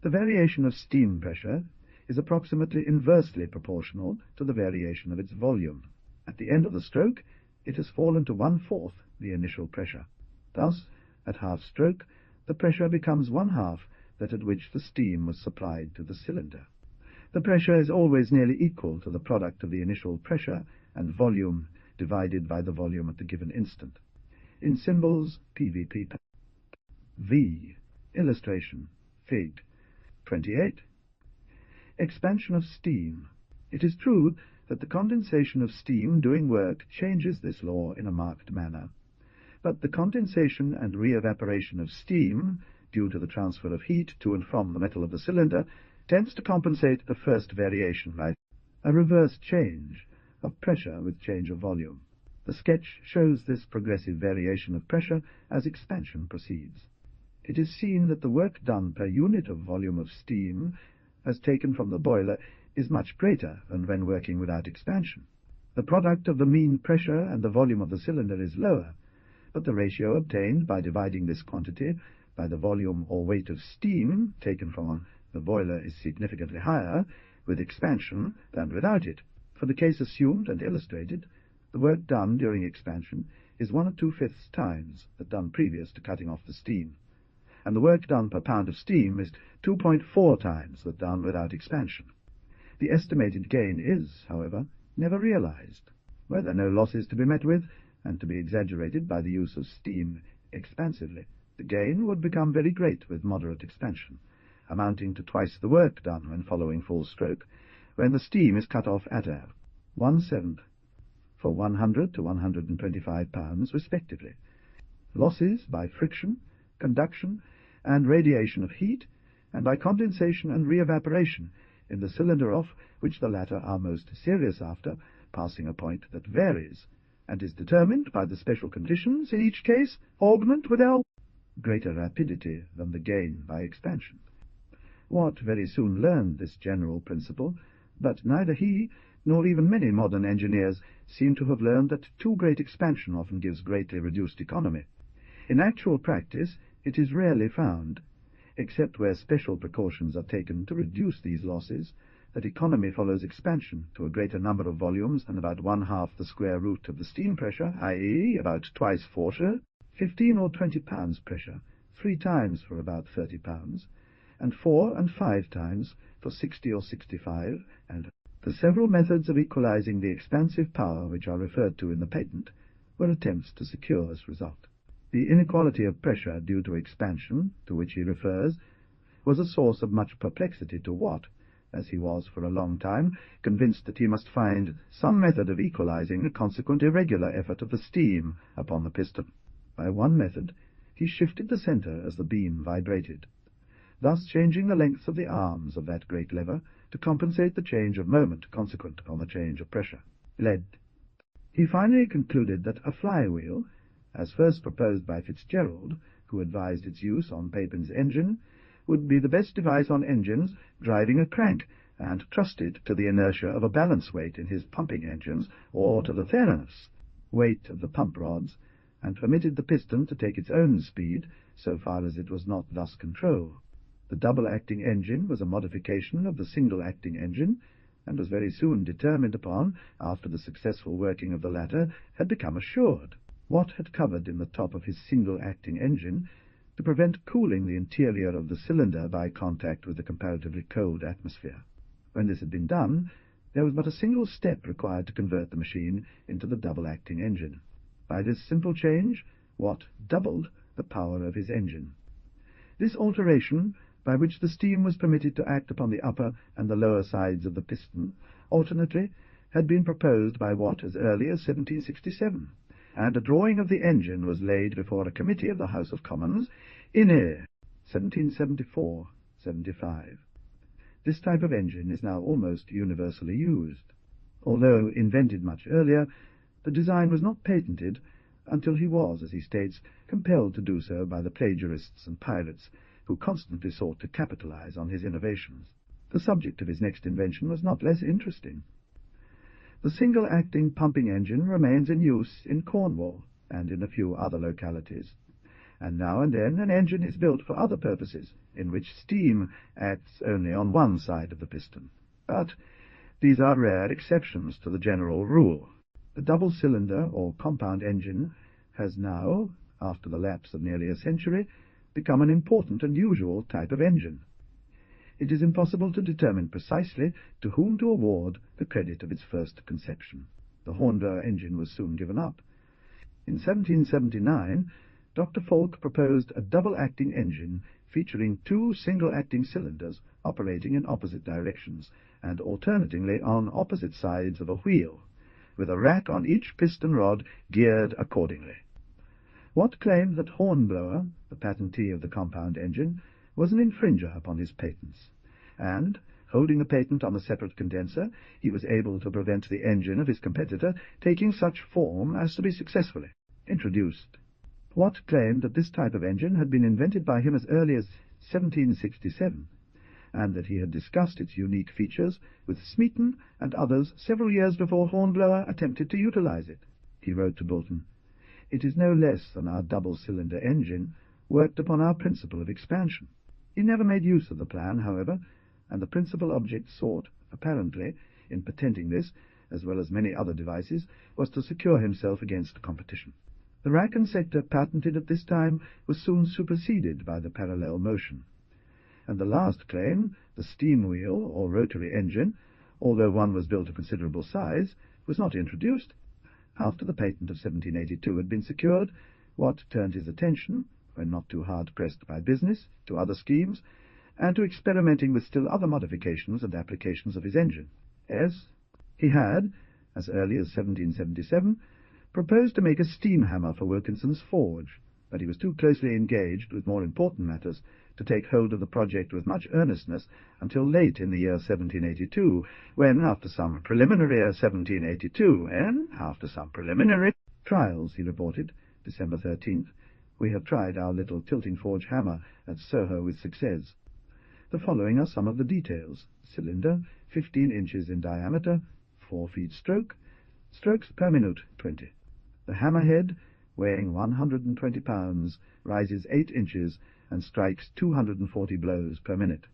The variation of steam pressure is approximately inversely proportional to the variation of its volume. At the end of the stroke, it has fallen to 1/4 the initial pressure. Thus, at half-stroke, the pressure becomes 1/2 that at which the steam was supplied to the cylinder. The pressure is always nearly equal to the product of the initial pressure and volume divided by the volume at the given instant. In symbols, PVP. V. Illustration. Fig. 28. Expansion of steam. It is true that the condensation of steam doing work changes this law in a marked manner, but the condensation and re-evaporation of steam, due to the transfer of heat to and from the metal of the cylinder, tends to compensate the first variation by a reverse change of pressure with change of volume. The sketch shows this progressive variation of pressure as expansion proceeds. It is seen that the work done per unit of volume of steam, as taken from the boiler, is much greater than when working without expansion. The product of the mean pressure and the volume of the cylinder is lower, but the ratio obtained by dividing this quantity by the volume or weight of steam taken from the boiler is significantly higher with expansion than without it. For the case assumed and illustrated, the work done during expansion is 1 2/5 times that done previous to cutting off the steam, and the work done per pound of steam is 2.4 times that done without expansion. The estimated gain is, however, never realized. Were there no losses to be met with, and to be exaggerated by the use of steam expansively, the gain would become very great with moderate expansion, amounting to twice the work done when following full stroke, when the steam is cut off at 1/7 for 100 to 125 pounds respectively. Losses by friction, conduction, and radiation of heat, and by condensation and re-evaporation in the cylinder off which the latter are most serious after passing a point that varies and is determined by the special conditions in each case, augment with greater rapidity than the gain by expansion. Watt very soon learned this general principle, but neither he nor even many modern engineers seem to have learned that too great expansion often gives greatly reduced economy. In actual practice it is rarely found, except where special precautions are taken to reduce these losses, that economy follows expansion to a greater number of volumes than about 1/2 the square root of the steam pressure, i.e. about twice Forscher, 15 or 20 pounds pressure, 3 times for about 30 pounds, and 4 and 5 times for 60 or 65, and the several methods of equalizing the expansive power which are referred to in the patent were attempts to secure this result. The inequality of pressure due to expansion, to which he refers, was a source of much perplexity to Watt, as he was for a long time convinced that he must find some method of equalizing the consequent irregular effort of the steam upon the piston. By one method he shifted the centre as the beam vibrated, thus changing the length of the arms of that great lever to compensate the change of moment consequent on the change of pressure. Lead. He finally concluded that a flywheel, as first proposed by Fitzgerald, who advised its use on Papin's engine, would be the best device on engines driving a crank, and trusted to the inertia of a balance weight in his pumping engines, or to the Theranos weight of the pump rods, and permitted the piston to take its own speed, so far as it was not thus controlled. The double-acting engine was a modification of the single-acting engine, and was very soon determined upon, after the successful working of the latter had become assured. Watt had covered in the top of his single-acting engine to prevent cooling the interior of the cylinder by contact with the comparatively cold atmosphere. When this had been done, there was but a single step required to convert the machine into the double-acting engine. By this simple change, Watt doubled the power of his engine. This alteration, by which the steam was permitted to act upon the upper and the lower sides of the piston alternately, had been proposed by Watt as early as 1767, and a drawing of the engine was laid before a committee of the House of Commons in 1774-75. This type of engine is now almost universally used. Although invented much earlier, the design was not patented until he was, as he states, compelled to do so by the plagiarists and pirates, who constantly sought to capitalize on his innovations. The subject of his next invention was not less interesting. The single-acting pumping engine remains in use in Cornwall and in a few other localities, and now and then an engine is built for other purposes, in which steam acts only on one side of the piston. But these are rare exceptions to the general rule. The double-cylinder or compound engine has now, after the lapse of nearly a century, become an important and usual type of engine. It is impossible to determine precisely to whom to award the credit of its first conception. The Hornblower engine was soon given up. In 1779, Dr. Falk proposed a double-acting engine featuring 2 single-acting cylinders operating in opposite directions and alternatingly on opposite sides of a wheel, with a rack on each piston rod geared accordingly. Watt claimed that Hornblower, the patentee of the compound engine, was an infringer upon his patents, and, holding the patent on the separate condenser, he was able to prevent the engine of his competitor taking such form as to be successfully introduced. Watt claimed that this type of engine had been invented by him as early as 1767, and that he had discussed its unique features with Smeaton and others several years before Hornblower attempted to utilize it. He wrote to Boulton, "It is no less than our double-cylinder engine worked upon our principle of expansion." He never made use of the plan, however, and the principal object sought, apparently, in patenting this, as well as many other devices, was to secure himself against competition. The rack and sector patented at this time was soon superseded by the parallel motion, and the last claim, the steam wheel or rotary engine, although one was built of considerable size, was not introduced. After the patent of 1782 had been secured, Watt turned his attention, when not too hard pressed by business, to other schemes, and to experimenting with still other modifications and applications of his engine. He had, as early as 1777, proposed to make a steam hammer for Wilkinson's forge, but he was too closely engaged with more important matters to take hold of the project with much earnestness until late in the year 1782, when, after some preliminary trials, he reported, December 13th, we have tried our little tilting forge hammer at Soho with success. The following are some of the details. Cylinder, 15 inches in diameter, 4 feet stroke, strokes per minute, 20. The hammerhead, weighing 120 pounds, rises 8 inches and strikes 240 blows per minute.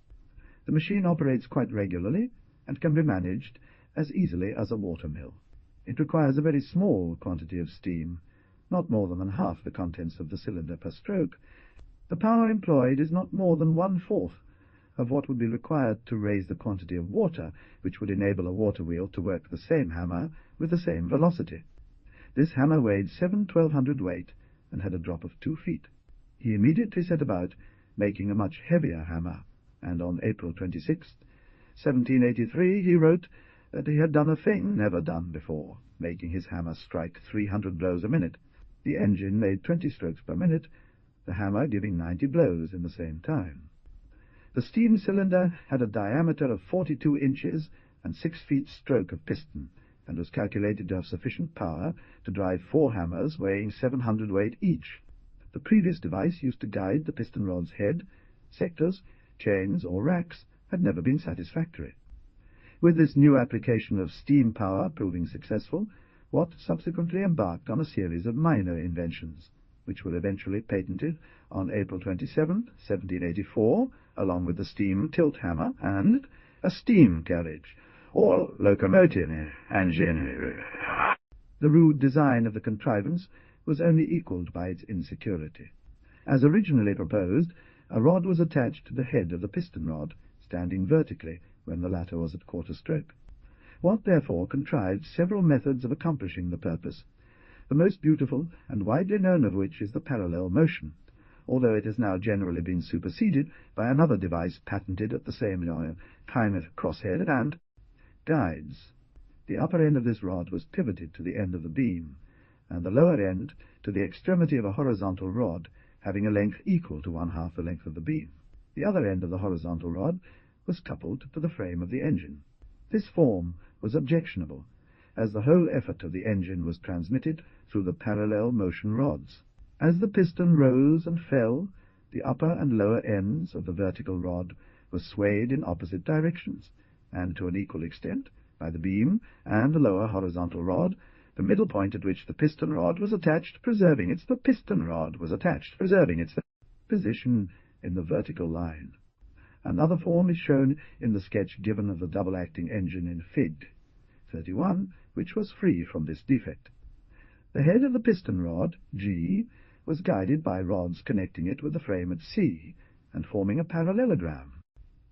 The machine operates quite regularly and can be managed as easily as a watermill. It requires a very small quantity of steam, not more than half the contents of the cylinder per stroke. The power employed is not more than 1/4 of what would be required to raise the quantity of water which would enable a water wheel to work the same hammer with the same velocity. This hammer weighed 7/1200 weight and had a drop of 2 feet. He immediately set about making a much heavier hammer, and on April 26, 1783, he wrote that he had done a thing never done before, making his hammer strike 300 blows a minute. The engine made 20 strokes per minute, the hammer giving 90 blows in the same time. The steam cylinder had a diameter of 42 inches and 6 feet stroke of piston, and was calculated to have sufficient power to drive 4 hammers weighing 700 weight each. The previous device used to guide the piston rod's head, sectors, chains, or racks had never been satisfactory. With this new application of steam power proving successful, Watt subsequently embarked on a series of minor inventions, which were eventually patented on April 27, 1784, along with the steam tilt hammer and a steam carriage, or locomotive engine. The rude design of the contrivance was only equalled by its insecurity. As originally proposed, a rod was attached to the head of the piston rod, standing vertically when the latter was at quarter stroke. Watt therefore contrived several methods of accomplishing the purpose, the most beautiful and widely known of which is the parallel motion, although it has now generally been superseded by another device patented at the same time as crosshead and guides. The upper end of this rod was pivoted to the end of the beam, and the lower end to the extremity of a horizontal rod having a length equal to 1/2 the length of the beam. The other end of the horizontal rod was coupled to the frame of the engine. This form was objectionable, as the whole effort of the engine was transmitted through the parallel motion rods. As the piston rose and fell, the upper and lower ends of the vertical rod were swayed in opposite directions, and to an equal extent, by the beam and the lower horizontal rod, the middle point at which the piston rod was attached preserving its position in the vertical line. Another form is shown in the sketch given of the double-acting engine in Fig. 31, which was free from this defect. The head of the piston rod, G, was guided by rods connecting it with the frame at C, and forming a parallelogram,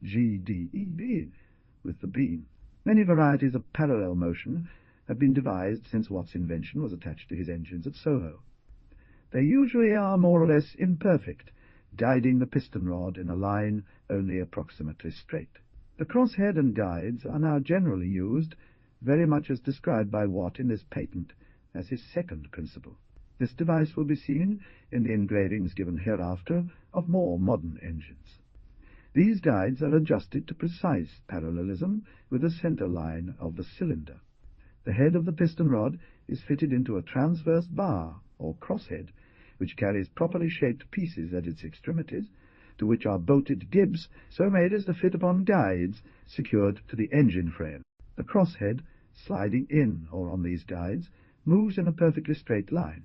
GDEB, with the beam. Many varieties of parallel motion have been devised since Watt's invention was attached to his engines at Soho. They usually are more or less imperfect, guiding the piston rod in a line only approximately straight. The crosshead and guides are now generally used, very much as described by Watt in this patent, as his second principle. This device will be seen in the engravings given hereafter of more modern engines. These guides are adjusted to precise parallelism with the center line of the cylinder. The head of the piston rod is fitted into a transverse bar, or crosshead, which carries properly shaped pieces at its extremities, to which are bolted gibs so made as to fit upon guides secured to the engine frame. The crosshead, sliding in or on these guides, moves in a perfectly straight line,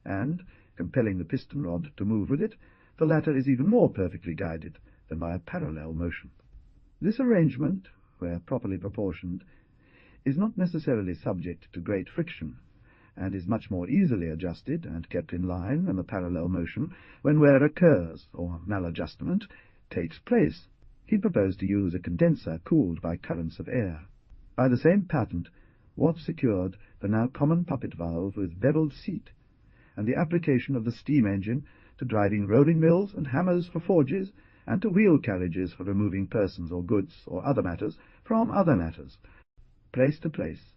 and, compelling the piston rod to move with it, the latter is even more perfectly guided than by a parallel motion. This arrangement, where properly proportioned, is not necessarily subject to great friction, and is much more easily adjusted and kept in line than the parallel motion when wear occurs or maladjustment takes place. He proposed to use a condenser cooled by currents of air. By the same patent, Watt secured the now common puppet valve with beveled seat, and the application of the steam engine to driving rolling mills and hammers for forges, and to wheel carriages for removing persons or goods or other matters from other matters, place to place.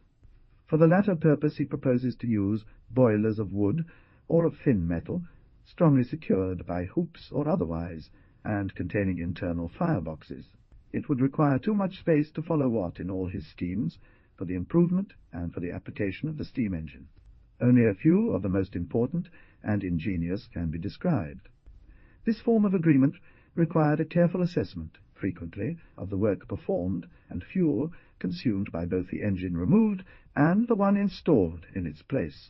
For the latter purpose he proposes to use boilers of wood or of thin metal, strongly secured by hoops or otherwise, and containing internal fireboxes. It would require too much space to follow Watt in all his schemes for the improvement and for the application of the steam engine. Only a few of the most important and ingenious can be described. This form of agreement required a careful assessment, frequently, of the work performed and fuel consumed by both the engine removed and the one installed in its place.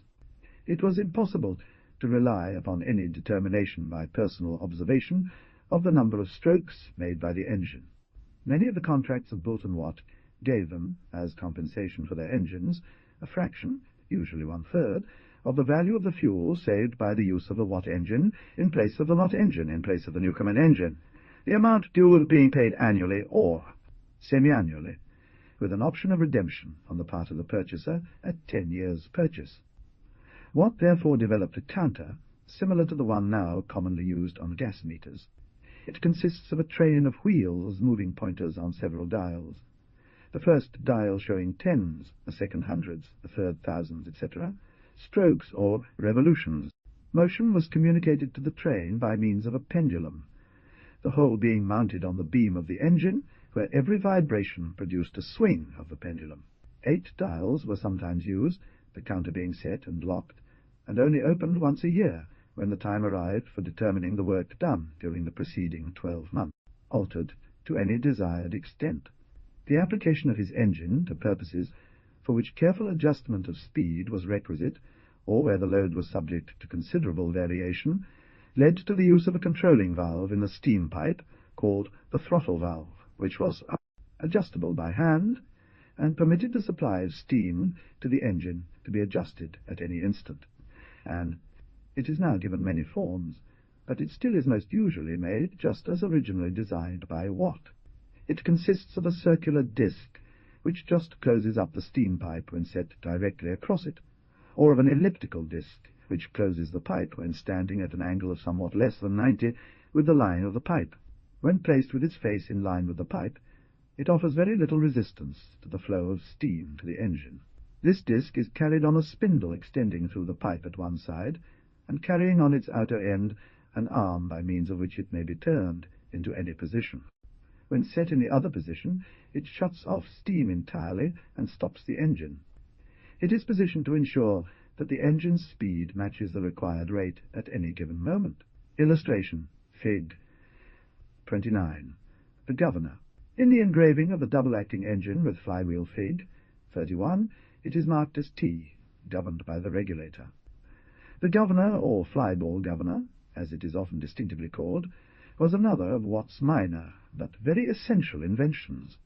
It was impossible to rely upon any determination by personal observation of the number of strokes made by the engine. Many of the contracts of Boult and Watt gave them, as compensation for their engines, a fraction, usually 1/3, of the value of the fuel saved by the use of the Watt engine in place of the Watt engine in place of the Newcomen engine, the amount due being paid annually or semi-annually, with an option of redemption on the part of the purchaser at 10 years' purchase. Watt therefore developed a counter similar to the one now commonly used on gas meters. It consists of a train of wheels moving pointers on several dials. The first dial showing tens, the second hundreds, the third thousands, etc., strokes or revolutions. Motion was communicated to the train by means of a pendulum, the whole being mounted on the beam of the engine, where every vibration produced a swing of the pendulum. 8 dials were sometimes used, the counter being set and locked, and only opened once a year, when the time arrived for determining the work done during the preceding 12 months, altered to any desired extent. The application of his engine to purposes for which careful adjustment of speed was requisite, or where the load was subject to considerable variation, led to the use of a controlling valve in the steam pipe called the throttle valve, which was adjustable by hand and permitted the supply of steam to the engine to be adjusted at any instant. And it is now given many forms, but it still is most usually made just as originally designed by Watt. It consists of a circular disc, which just closes up the steam pipe when set directly across it, or of an elliptical disc, which closes the pipe when standing at an angle of somewhat less than 90 with the line of the pipe. When placed with its face in line with the pipe, it offers very little resistance to the flow of steam to the engine. This disc is carried on a spindle extending through the pipe at one side, and carrying on its outer end an arm by means of which it may be turned into any position. When set in the other position, it shuts off steam entirely and stops the engine. It is positioned to ensure that the engine's speed matches the required rate at any given moment. Illustration, Fig. 29. The governor. In the engraving of the double-acting engine with flywheel Fig. 31, it is marked as T, governed by the regulator. The governor, or flyball governor, as it is often distinctively called, was another of Watt's minor, but very essential inventions.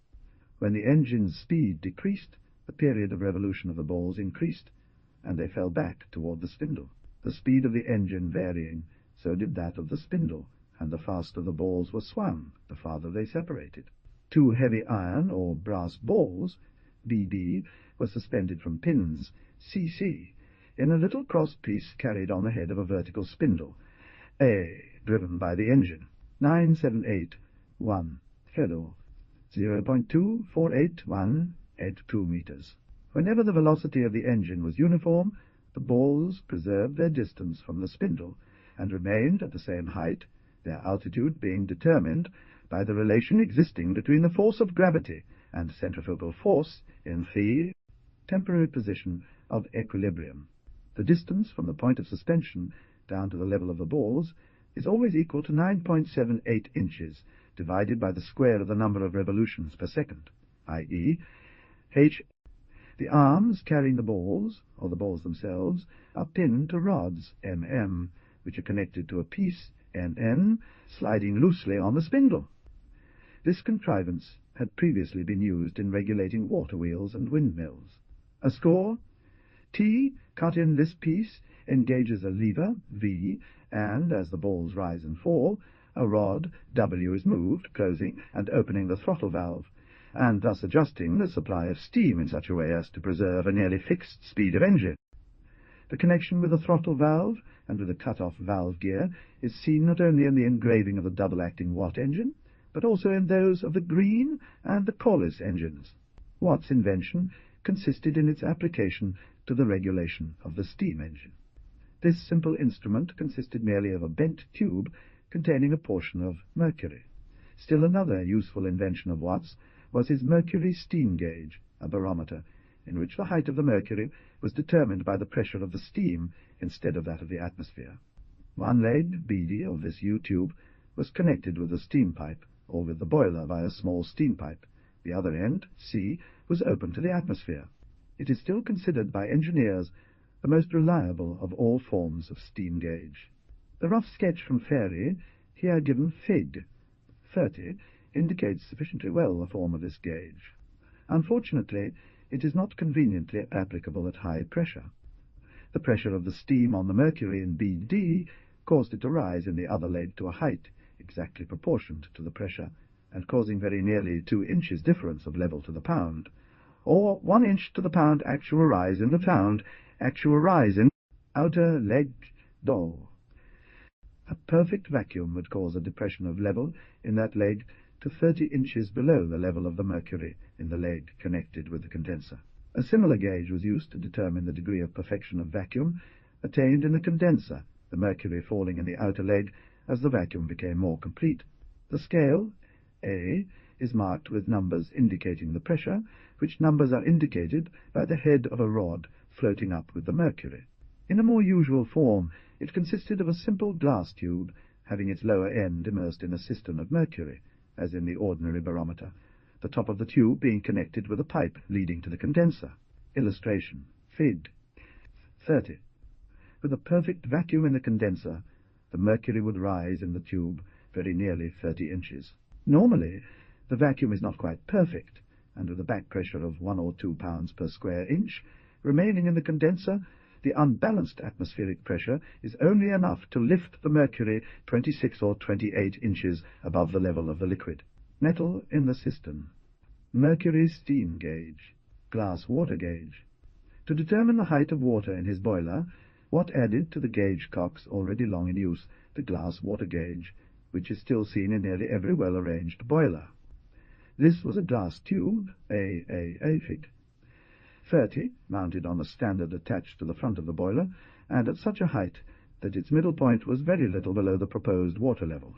When the engine's speed decreased, the period of revolution of the balls increased, and they fell back toward the spindle. The speed of the engine varying, so did that of the spindle, and the faster the balls were swung, the farther they separated. 2 heavy iron or brass balls, BB, were suspended from pins, CC, in a little cross piece carried on the head of a vertical spindle, A, driven by the engine. 978.1 Hello, 0.248182 meters. Whenever the velocity of the engine was uniform, the balls preserved their distance from the spindle, and remained at the same height, their altitude being determined by the relation existing between the force of gravity and centrifugal force in the temporary position of equilibrium. The distance from the point of suspension down to the level of the balls is always equal to 9.78 inches, divided by the square of the number of revolutions per second, i.e., h. The arms carrying the balls, or the balls themselves, are pinned to rods, mm, which are connected to a piece, nn, sliding loosely on the spindle. This contrivance had previously been used in regulating water wheels and windmills. A score, T, cut in this piece, engages a lever, V, and, as the balls rise and fall, a rod, W, is moved, closing and opening the throttle valve, and thus adjusting the supply of steam in such a way as to preserve a nearly fixed speed of engine. The connection with the throttle valve and with the cut-off valve gear is seen not only in the engraving of the double-acting Watt engine, but also in those of the Green and the Corliss engines. Watt's invention consisted in its application to the regulation of the steam engine. This simple instrument consisted merely of a bent tube containing a portion of mercury. Still another useful invention of Watt's was his mercury steam gauge, a barometer, in which the height of the mercury was determined by the pressure of the steam instead of that of the atmosphere. One leg, BD, of this U-tube was connected with the steam pipe, or with the boiler by a small steam pipe. The other end, C, was open to the atmosphere. It is still considered by engineers the most reliable of all forms of steam gauge. The rough sketch from Fairy, here given Fig. 30, indicates sufficiently well the form of this gauge. Unfortunately, it is not conveniently applicable at high pressure. The pressure of the steam on the mercury in BD caused it to rise in the other leg to a height exactly proportioned to the pressure, and causing very nearly 2 inches difference of level to the pound, or 1 inch to the pound actual rise in the pound, actual rise in outer leg do. A perfect vacuum would cause a depression of level in that leg to 30 inches below the level of the mercury in the leg connected with the condenser. A similar gauge was used to determine the degree of perfection of vacuum attained in the condenser, the mercury falling in the outer leg as the vacuum became more complete. The scale, A, is marked with numbers indicating the pressure, which numbers are indicated by the head of a rod floating up with the mercury. In a more usual form, it consisted of a simple glass tube having its lower end immersed in a cistern of mercury, as in the ordinary barometer, the top of the tube being connected with a pipe leading to the condenser. Illustration, Fig. 30. With a perfect vacuum in the condenser, the mercury would rise in the tube very nearly 30 inches. Normally, the vacuum is not quite perfect, and with a back pressure of 1 or 2 pounds per square inch remaining in the condenser, the unbalanced atmospheric pressure is only enough to lift the mercury 26 or 28 inches above the level of the liquid. Metal in the cistern. Mercury steam gauge. Glass water gauge. To determine the height of water in his boiler, Watt added to the gauge cocks already long in use the glass water gauge, which is still seen in nearly every well-arranged boiler. This was a glass tube, A Fig. 30, mounted on a standard attached to the front of the boiler, and at such a height that its middle point was very little below the proposed water level.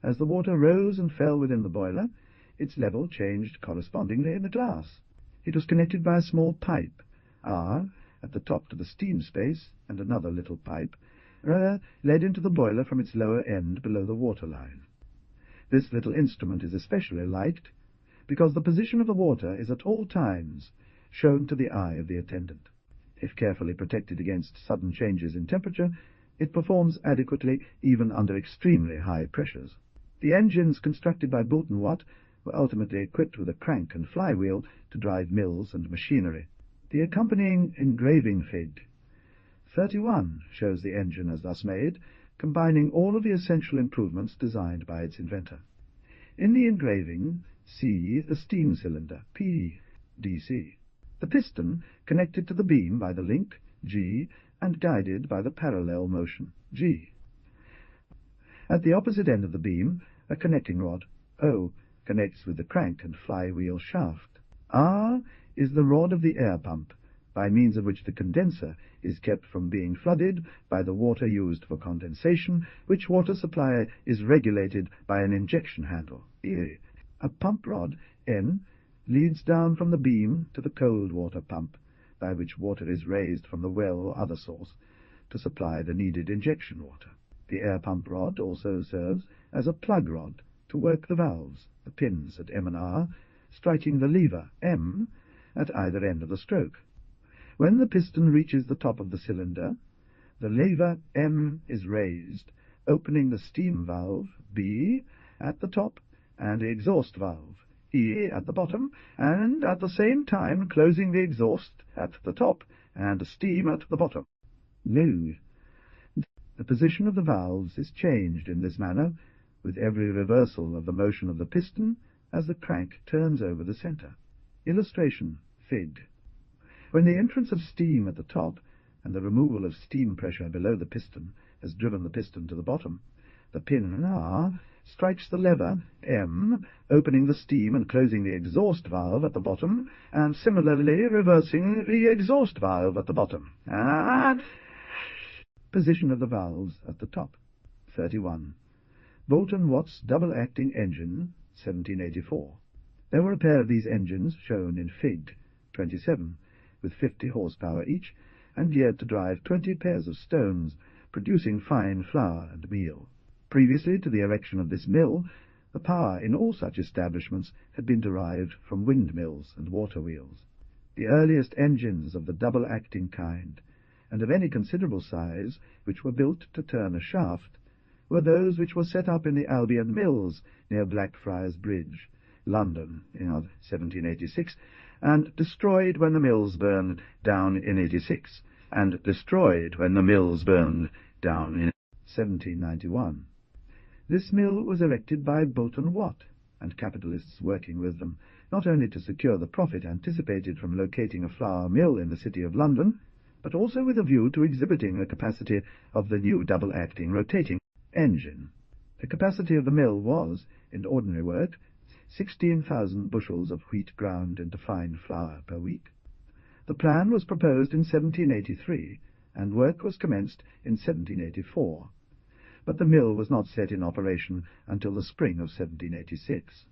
As the water rose and fell within the boiler, its level changed correspondingly in the glass. It was connected by a small pipe, R, at the top to the steam space, and another little pipe, led into the boiler from its lower end below the water line. This little instrument is especially liked because the position of the water is at all times shown to the eye of the attendant. If carefully protected against sudden changes in temperature, it performs adequately even under extremely high pressures. The engines constructed by Boulton Watt were ultimately equipped with a crank and flywheel to drive mills and machinery. The accompanying engraving Fig. 31 shows the engine as thus made, combining all of the essential improvements designed by its inventor. In the engraving, see the steam cylinder, P, DC. The piston connected to the beam by the link, G, and guided by the parallel motion, G. At the opposite end of the beam, a connecting rod, O, connects with the crank and flywheel shaft. R is the rod of the air pump, by means of which the condenser is kept from being flooded by the water used for condensation, which water supply is regulated by an injection handle. E. A pump rod, N, leads down from the beam to the cold water pump, by which water is raised from the well or other source to supply the needed injection water. The air pump rod also serves as a plug rod to work the valves, the pins at M and R, striking the lever, M, at either end of the stroke. When the piston reaches the top of the cylinder, the lever M is raised, opening the steam valve, B, at the top, and the exhaust valve, E, at the bottom, and at the same time closing the exhaust at the top and the steam at the bottom. No. The position of the valves is changed in this manner with every reversal of the motion of the piston as the crank turns over the center. Illustration, Fig. When the entrance of steam at the top and the removal of steam pressure below the piston has driven the piston to the bottom, the pin R strikes the lever, M, opening the steam and closing the exhaust valve at the bottom, and similarly reversing the exhaust valve at the bottom. And Position of the valves at the top. 31. Boulton-Watt's double-acting engine, 1784. There were a pair of these engines shown in Fig. 27, with 50 horsepower each, and geared to drive 20 pairs of stones, producing fine flour and meal. Previously to the erection of this mill, the power in all such establishments had been derived from windmills and water-wheels. The earliest engines of the double-acting kind, and of any considerable size, which were built to turn a shaft, were those which were set up in the Albion Mills near Blackfriars Bridge, London, in 1786, and destroyed when the mills burned down in 86, and destroyed when the mills burned down in 1791. This mill was erected by Boulton-Watt, and capitalists working with them, not only to secure the profit anticipated from locating a flour mill in the city of London, but also with a view to exhibiting the capacity of the new double-acting rotating engine. The capacity of the mill was, in ordinary work, 16,000 bushels of wheat ground into fine flour per week. The plan was proposed in 1783, and work was commenced in 1784, but the mill was not set in operation until the spring of 1786.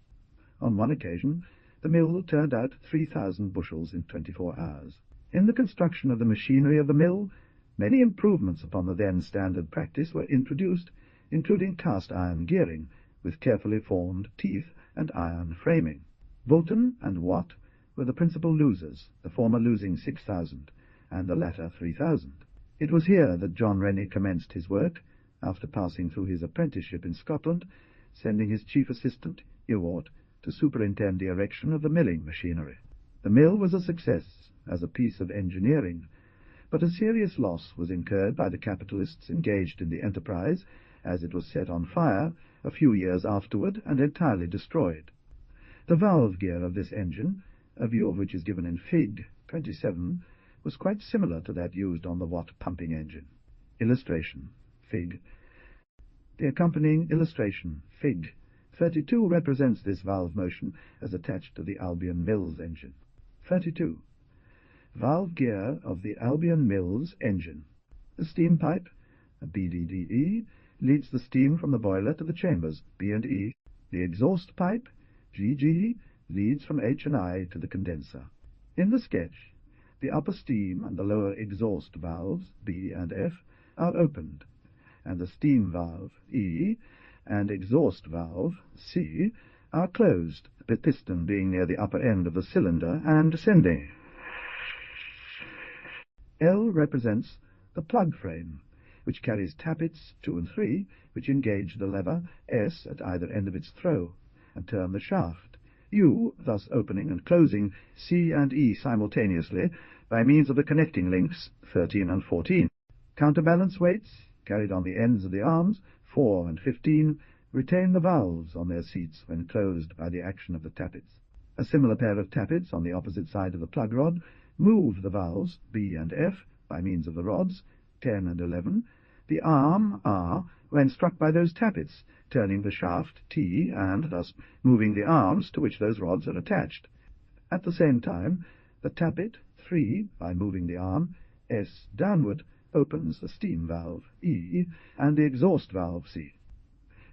On one occasion, the mill turned out 3,000 bushels in 24 hours. In the construction of the machinery of the mill, many improvements upon the then standard practice were introduced, including cast-iron gearing, with carefully formed teeth and iron framing. Boulton and Watt were the principal losers, the former losing 6,000, and the latter 3,000. It was here that John Rennie commenced his work, after passing through his apprenticeship in Scotland, sending his chief assistant, Ewart, to superintend the erection of the milling machinery. The mill was a success as a piece of engineering, but a serious loss was incurred by the capitalists engaged in the enterprise, as it was set on fire a few years afterward and entirely destroyed. The valve gear of this engine, a view of which is given in Fig. 27, was quite similar to that used on the Watt pumping engine. Illustration, Fig. The accompanying illustration, Fig. 32, represents this valve motion as attached to the Albion Mills engine. 32. Valve gear of the Albion Mills engine. The steam pipe, a BDDE, leads the steam from the boiler to the chambers, B and E. The exhaust pipe, GG, leads from H and I to the condenser. In the sketch, the upper steam and the lower exhaust valves, B and F, are opened, and the steam valve, E, and exhaust valve, C, are closed, the piston being near the upper end of the cylinder and descending. L represents the plug frame, which carries tappets 2 and 3, which engage the lever S at either end of its throw, and turn the shaft, U thus opening and closing C and E simultaneously by means of the connecting links 13 and 14. Counterbalance weights, carried on the ends of the arms, 4 and 15, retain the valves on their seats when closed by the action of the tappets. A similar pair of tappets on the opposite side of the plug rod move the valves B and F by means of the rods 10 and 11, the arm R when struck by those tappets, turning the shaft T and thus moving the arms to which those rods are attached. At the same time, the tappet 3, by moving the arm S downward, opens the steam valve E and the exhaust valve C.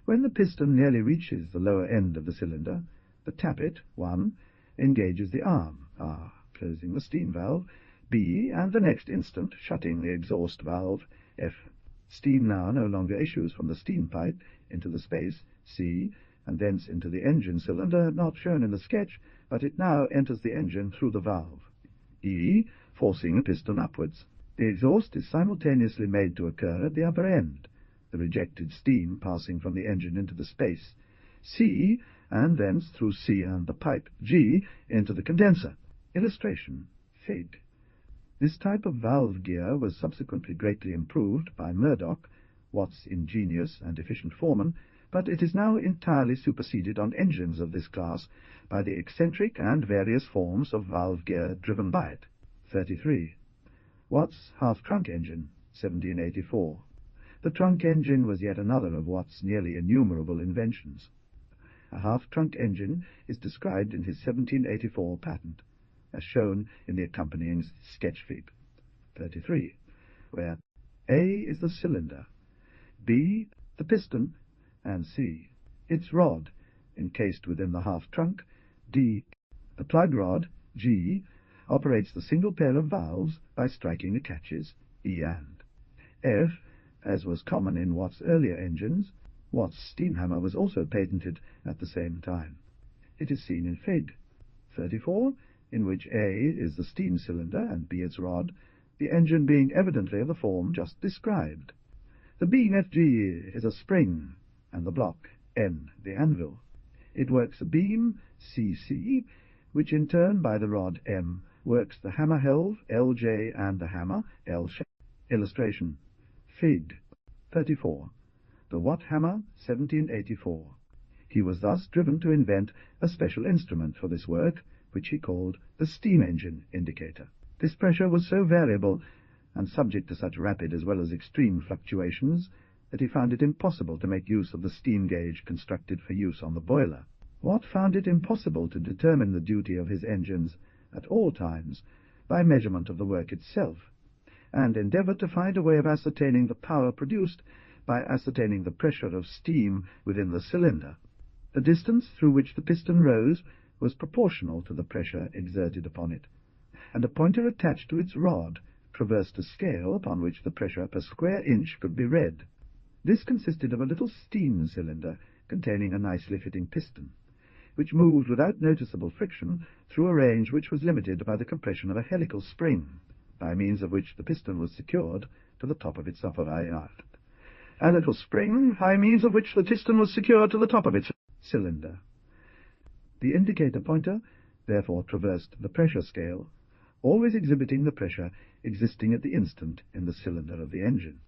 When the piston nearly reaches the lower end of the cylinder, the tappet 1 engages the arm R, closing the steam valve B, and the next instant shutting the exhaust valve F. Steam now no longer issues from the steam pipe into the space C, and thence into the engine cylinder, not shown in the sketch, but it now enters the engine through the valve E, forcing the piston upwards. The exhaust is simultaneously made to occur at the upper end, the rejected steam passing from the engine into the space C, and thence through C and the pipe G into the condenser. Illustration, Fig. This type of valve gear was subsequently greatly improved by Murdoch, Watt's ingenious and efficient foreman, but it is now entirely superseded on engines of this class by the eccentric and various forms of valve gear driven by it. 33. Watt's half-trunk engine, 1784. The trunk engine was yet another of Watt's nearly innumerable inventions. A half-trunk engine is described in his 1784 patent, as shown in the accompanying sketch fig. 33, where A is the cylinder, B the piston, and C its rod, encased within the half-trunk, D the plug rod, G operates the single pair of valves by striking the catches, E and F, as was common in Watt's earlier engines. Watt's steam hammer was also patented at the same time. It is seen in Fig. 34, in which A is the steam cylinder and B its rod, the engine being evidently of the form just described. The beam FG is a spring, and the block N the anvil. It works a beam CC, which in turn by the rod M works the hammer helve LJ and the hammer L shape. Illustration. Fig. 34. The Watt hammer, 1784. He was thus driven to invent a special instrument for this work, which he called the steam engine indicator. This pressure was so variable, and subject to such rapid as well as extreme fluctuations, that he found it impossible to make use of the steam gauge constructed for use on the boiler. Watt found it impossible to determine the duty of his engines at all times by measurement of the work itself, and endeavoured to find a way of ascertaining the power produced by ascertaining the pressure of steam within the cylinder. The distance through which the piston rose was proportional to the pressure exerted upon it, and a pointer attached to its rod traversed a scale upon which the pressure per square inch could be read. This consisted of a little steam cylinder containing a nicely fitting piston, which moved without noticeable friction through a range which was limited by the compression of a helical spring, by means of which the piston was secured to the top of its appareil. A little spring, by means of which the piston was secured to the top of its cylinder. The indicator pointer therefore traversed the pressure scale, always exhibiting the pressure existing at the instant in the cylinder of the engine.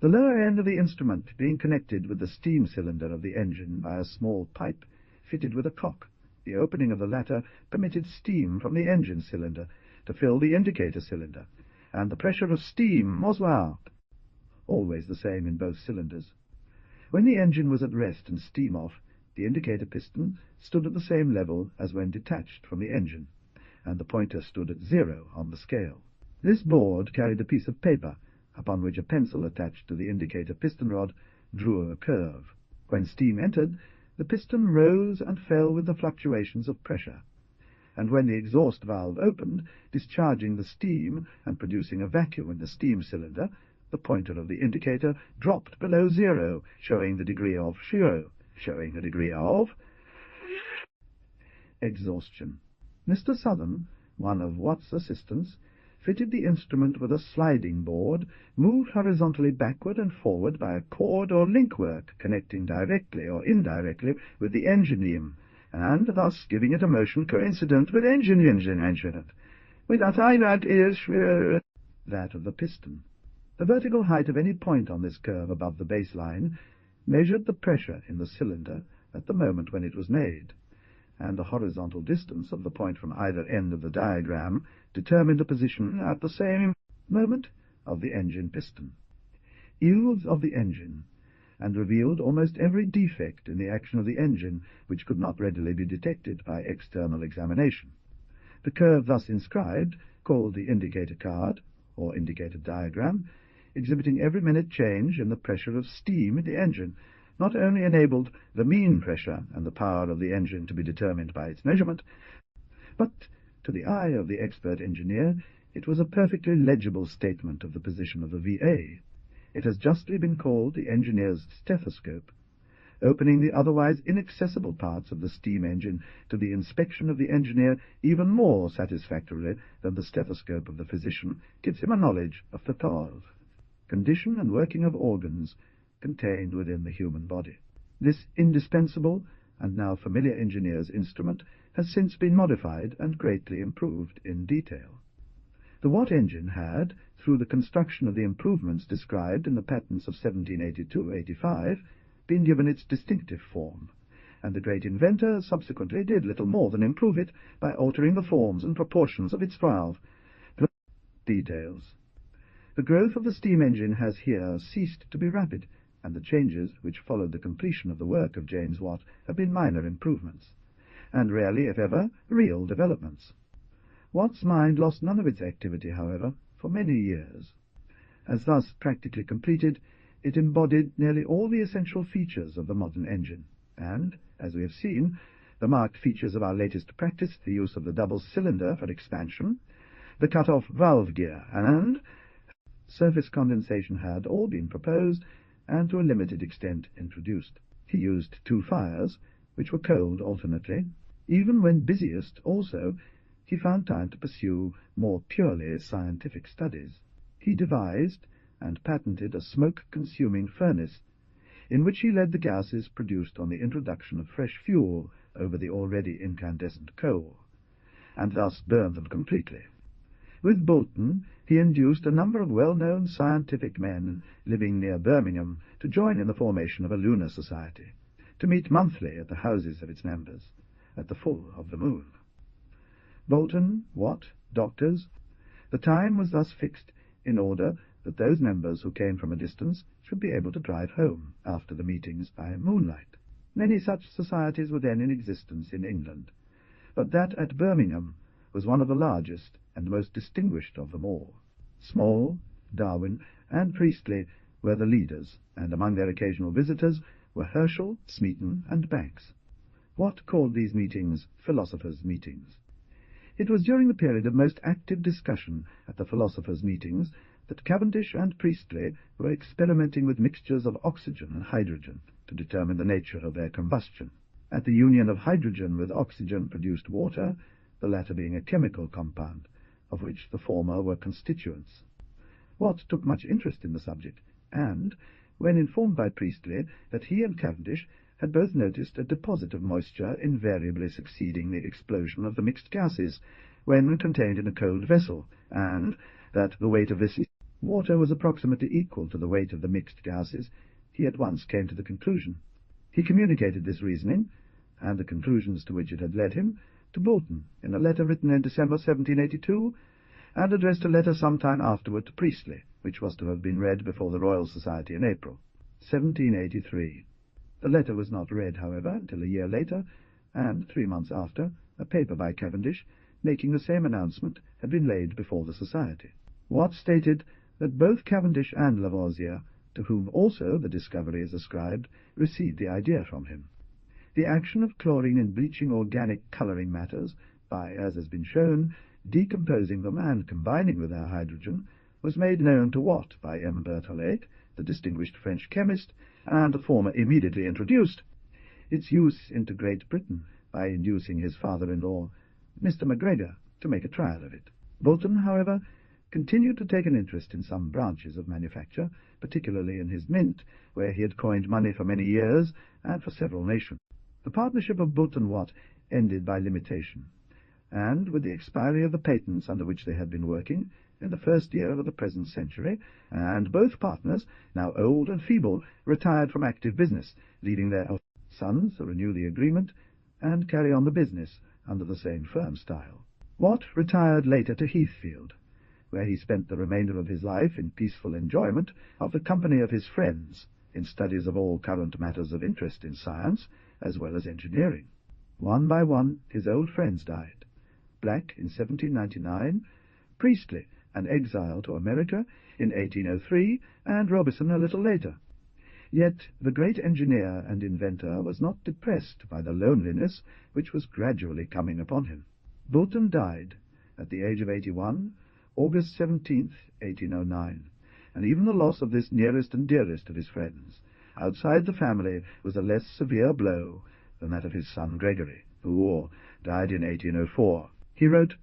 The lower end of the instrument being connected with the steam cylinder of the engine by a small pipe fitted with a cock, the opening of the latter permitted steam from the engine cylinder to fill the indicator cylinder, and the pressure of steam was always the same in both cylinders. When the engine was at rest and steam off, the indicator piston stood at the same level as when detached from the engine, and the pointer stood at 0 on the scale. This board carried a piece of paper, upon which a pencil attached to the indicator piston rod drew a curve. When steam entered, the piston rose and fell with the fluctuations of pressure, and when the exhaust valve opened, discharging the steam and producing a vacuum in the steam cylinder, the pointer of the indicator dropped below 0, showing the degree of exhaustion. Mr. Southern, one of Watt's assistants, fitted the instrument with a sliding board, moved horizontally backward and forward by a cord or link work connecting directly or indirectly with the engine beam, and thus giving it a motion coincident with with that of the piston. The vertical height of any point on this curve above the baseline measured the pressure in the cylinder at the moment when it was made, and the horizontal distance of the point from either end of the diagram determined the position at the same moment of the engine piston. Yields of the engine, and revealed almost every defect in the action of the engine which could not readily be detected by external examination. The curve thus inscribed, called the indicator card, or indicator diagram, exhibiting every minute change in the pressure of steam in the engine, not only enabled the mean pressure and the power of the engine to be determined by its measurement, but, to the eye of the expert engineer, it was a perfectly legible statement of the position of the VA. It has justly been called the engineer's stethoscope, opening the otherwise inaccessible parts of the steam engine to the inspection of the engineer even more satisfactorily than the stethoscope of the physician gives him a knowledge of the thought, condition and working of organs contained within the human body. This indispensable and now familiar engineer's instrument has since been modified and greatly improved in detail. The Watt engine had, through the construction of the improvements described in the patents of 1782-85, been given its distinctive form, and the great inventor subsequently did little more than improve it by altering the forms and proportions of its valve. Details. The growth of the steam engine has here ceased to be rapid, and the changes which followed the completion of the work of James Watt have been minor improvements, and rarely, if ever, real developments. Watt's mind lost none of its activity, however, for many years. As thus practically completed, it embodied nearly all the essential features of the modern engine, and, as we have seen, the marked features of our latest practice, the use of the double cylinder for expansion, the cut-off valve gear, and surface condensation had all been proposed and to a limited extent introduced. He used 2 fires, which were cold alternately. Even when busiest, also, he found time to pursue more purely scientific studies. He devised and patented a smoke-consuming furnace, in which he led the gases produced on the introduction of fresh fuel over the already incandescent coal, and thus burned them completely. With Boulton, he induced a number of well-known scientific men living near Birmingham to join in the formation of a lunar society, to meet monthly at the houses of its members, at the full of the moon. Boulton, Watt, doctors. The time was thus fixed in order that those members who came from a distance should be able to drive home after the meetings by moonlight. Many such societies were then in existence in England, but that at Birmingham was one of the largest and most distinguished of them all. Small, Darwin, and Priestley were the leaders, and among their occasional visitors were Herschel, Smeaton, and Banks. Watt called these meetings philosophers' meetings. It was during the period of most active discussion at the philosophers' meetings that Cavendish and Priestley were experimenting with mixtures of oxygen and hydrogen to determine the nature of their combustion. At the union of hydrogen with oxygen produced water, the latter being a chemical compound, of which the former were constituents. Watt took much interest in the subject, and, when informed by Priestley that he and Cavendish had both noticed a deposit of moisture invariably succeeding the explosion of the mixed gases when contained in a cold vessel, and that the weight of this water was approximately equal to the weight of the mixed gases, he at once came to the conclusion. He communicated this reasoning, and the conclusions to which it had led him, to Boulton in a letter written in December 1782, and addressed a letter some time afterward to Priestley, which was to have been read before the Royal Society in April, 1783. The letter was not read, however, until a year later, and 3 months after, a paper by Cavendish, making the same announcement, had been laid before the Society. Watt stated that both Cavendish and Lavoisier, to whom also the discovery is ascribed, received the idea from him. The action of chlorine in bleaching organic colouring matters, by, as has been shown, decomposing them and combining with their hydrogen, was made known to Watt by M. Berthollet, the distinguished French chemist, and the former immediately introduced its use into Great Britain by inducing his father-in-law, Mr. MacGregor, to make a trial of it. Boulton, however, continued to take an interest in some branches of manufacture, particularly in his mint, where he had coined money for many years and for several nations. The partnership of Boulton-Watt ended by limitation, and with the expiry of the patents under which they had been working in the first year of the present century, and both partners, now old and feeble, retired from active business, leaving their sons to renew the agreement and carry on the business under the same firm style. Watt retired later to Heathfield, where he spent the remainder of his life in peaceful enjoyment of the company of his friends, in studies of all current matters of interest in science, as well as engineering. One by one his old friends died. Black in 1799, Priestley, an exile to America, in 1803, and Robison a little later. Yet the great engineer and inventor was not depressed by the loneliness which was gradually coming upon him. Boulton died at the age of 81, August 17th, 1809, and even the loss of this nearest and dearest of his friends outside the family was a less severe blow than that of his son Gregory, who died in 1804. He wrote,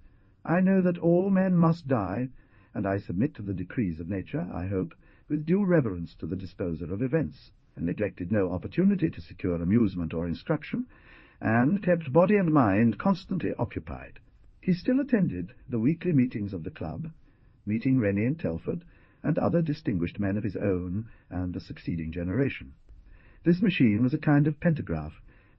"I know that all men must die, and I submit to the decrees of nature, I hope, with due reverence to the disposer of events, and neglected no opportunity to secure amusement or instruction, and kept body and mind constantly occupied." He still attended the weekly meetings of the club, meeting Rennie and Telford, and other distinguished men of his own and the succeeding generation. This machine was a kind of pentagraph,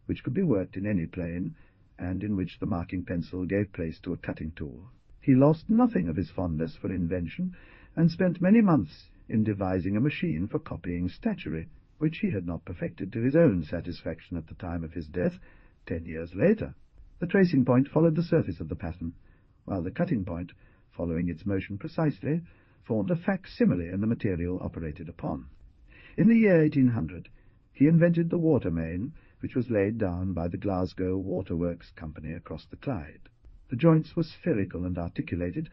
which could be worked in any plane, and in which the marking pencil gave place to a cutting tool. He lost nothing of his fondness for invention, and spent many months in devising a machine for copying statuary, which he had not perfected to his own satisfaction at the time of his death, 10 years later. The tracing point followed the surface of the pattern, while the cutting point, following its motion precisely, formed a facsimile in the material operated upon. In the year 1800 he invented the water main, which was laid down by the Glasgow Waterworks Company across the Clyde. The joints were spherical and articulated,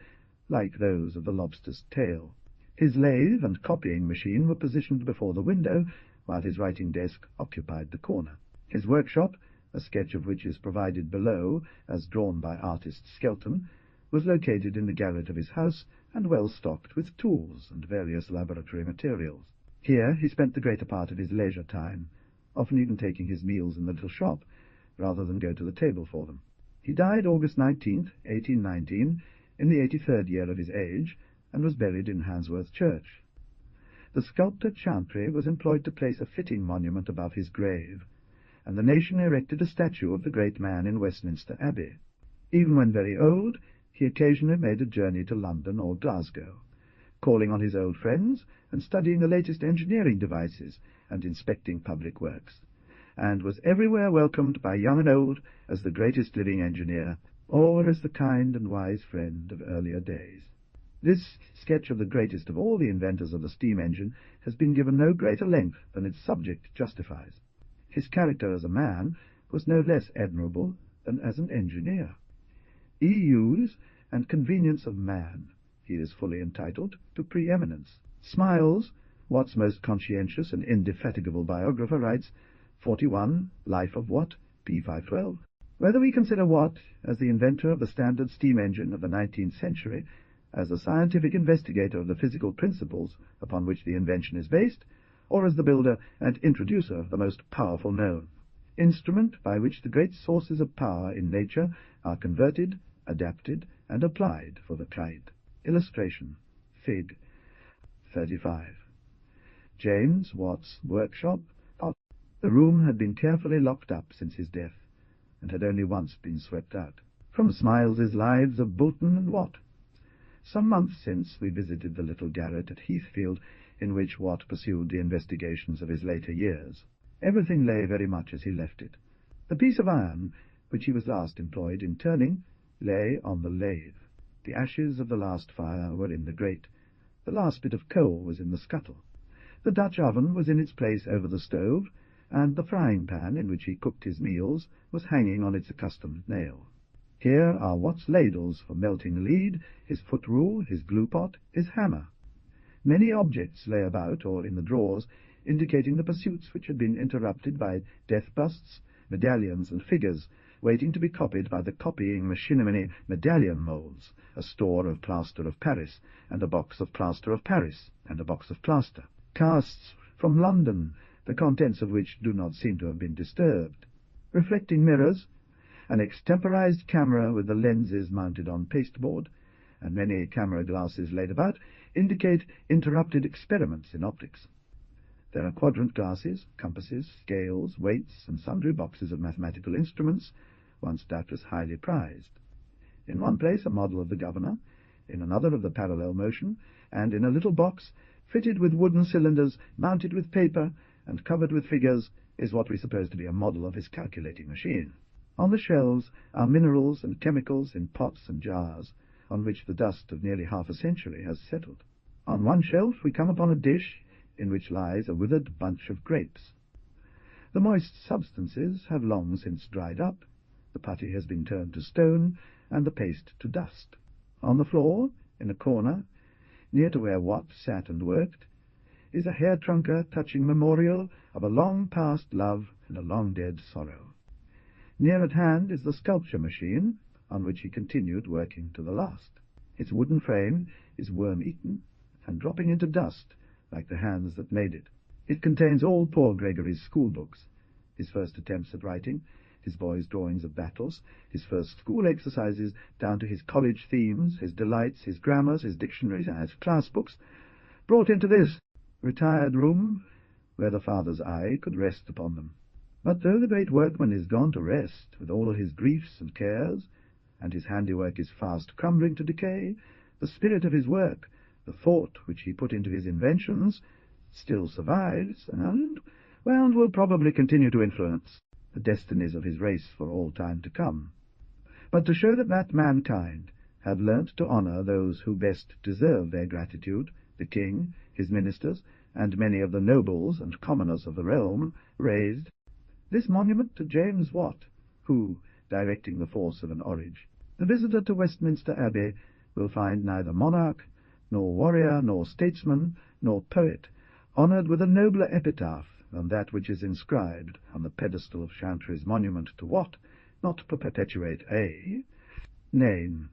like those of the lobster's tail. His lathe and copying machine were positioned before the window, while his writing desk occupied the corner. His workshop, a sketch of which is provided below as drawn by artist Skelton, was located in the garret of his house and well stocked with tools and various laboratory materials. Here he spent the greater part of his leisure time, often even taking his meals in the little shop, rather than go to the table for them. He died August 19th, 1819, in the 83rd year of his age, and was buried in Handsworth Church. The sculptor Chantry was employed to place a fitting monument above his grave, and the nation erected a statue of the great man in Westminster Abbey. Even when very old, he occasionally made a journey to London or Glasgow, calling on his old friends and studying the latest engineering devices and inspecting public works, and was everywhere welcomed by young and old as the greatest living engineer, or as the kind and wise friend of earlier days. This sketch of the greatest of all the inventors of the steam engine has been given no greater length than its subject justifies. His character as a man was no less admirable than as an engineer. Ease and convenience of man he is fully entitled to preeminence. Smiles, Watt's most conscientious and indefatigable biographer, writes, 41, Life of Watt, p. 512. Whether we consider Watt as the inventor of the standard steam engine of the 19th century, as a scientific investigator of the physical principles upon which the invention is based, or as the builder and introducer of the most powerful known instrument by which the great sources of power in nature are converted, adapted, and applied for the Clyde. Illustration, Fig. 35. James Watt's workshop. The room had been carefully locked up since his death, and had only once been swept out. From Smiles's Lives of Boulton and Watt. Some months since we visited the little garret at Heathfield, in which Watt pursued the investigations of his later years. Everything lay very much as he left it. The piece of iron, which he was last employed in turning, lay on the lathe. The ashes of the last fire were in the grate. The last bit of coal was in the scuttle. The Dutch oven was in its place over the stove, and the frying-pan in which he cooked his meals was hanging on its accustomed nail. Here are Watt's ladles for melting lead, his foot-rule, his glue-pot, his hammer. Many objects lay about or in the drawers, indicating the pursuits which had been interrupted by death-busts, medallions, and figures, waiting to be copied by the copying machinery medallion moulds, a store of plaster of Paris, and a box of plaster of Paris, and a box of plaster. Casts from London, the contents of which do not seem to have been disturbed. Reflecting mirrors, an extemporized camera with the lenses mounted on pasteboard, and many camera glasses laid about, indicate interrupted experiments in optics. There are quadrant glasses, compasses, scales, weights, and sundry boxes of mathematical instruments, once doubtless highly prized. In one place a model of the governor, in another of the parallel motion, and in a little box, fitted with wooden cylinders, mounted with paper, and covered with figures, is what we suppose to be a model of his calculating machine. On the shelves are minerals and chemicals in pots and jars, on which the dust of nearly half a century has settled. On one shelf we come upon a dish in which lies a withered bunch of grapes. The moist substances have long since dried up, the putty has been turned to stone, and the paste to dust. On the floor, in a corner, near to where Watt sat and worked, is a hair-trunker touching memorial of a long-past love and a long-dead sorrow. Near at hand is the sculpture machine, on which he continued working to the last. Its wooden frame is worm-eaten and dropping into dust, like the hands that made it. It contains all poor Gregory's school-books, his first attempts at writing, his boy's drawings of battles, his first school exercises, down to his college themes, his delights, his grammars, his dictionaries, and his class-books, brought into this retired room, where the father's eye could rest upon them. But though the great workman is gone to rest, with all his griefs and cares, and his handiwork is fast crumbling to decay, the spirit of his work, the thought which he put into his inventions, still survives, and will probably continue to influence the destinies of his race for all time to come. But to show that mankind had learnt to honour those who best deserve their gratitude, the king, his ministers, and many of the nobles and commoners of the realm, raised this monument to James Watt, who, directing the force of an orage, the visitor to Westminster Abbey will find neither monarch, nor warrior, nor statesman, nor poet, honoured with a nobler epitaph than that which is inscribed on the pedestal of Chantry's monument to Watt, not to perpetuate a name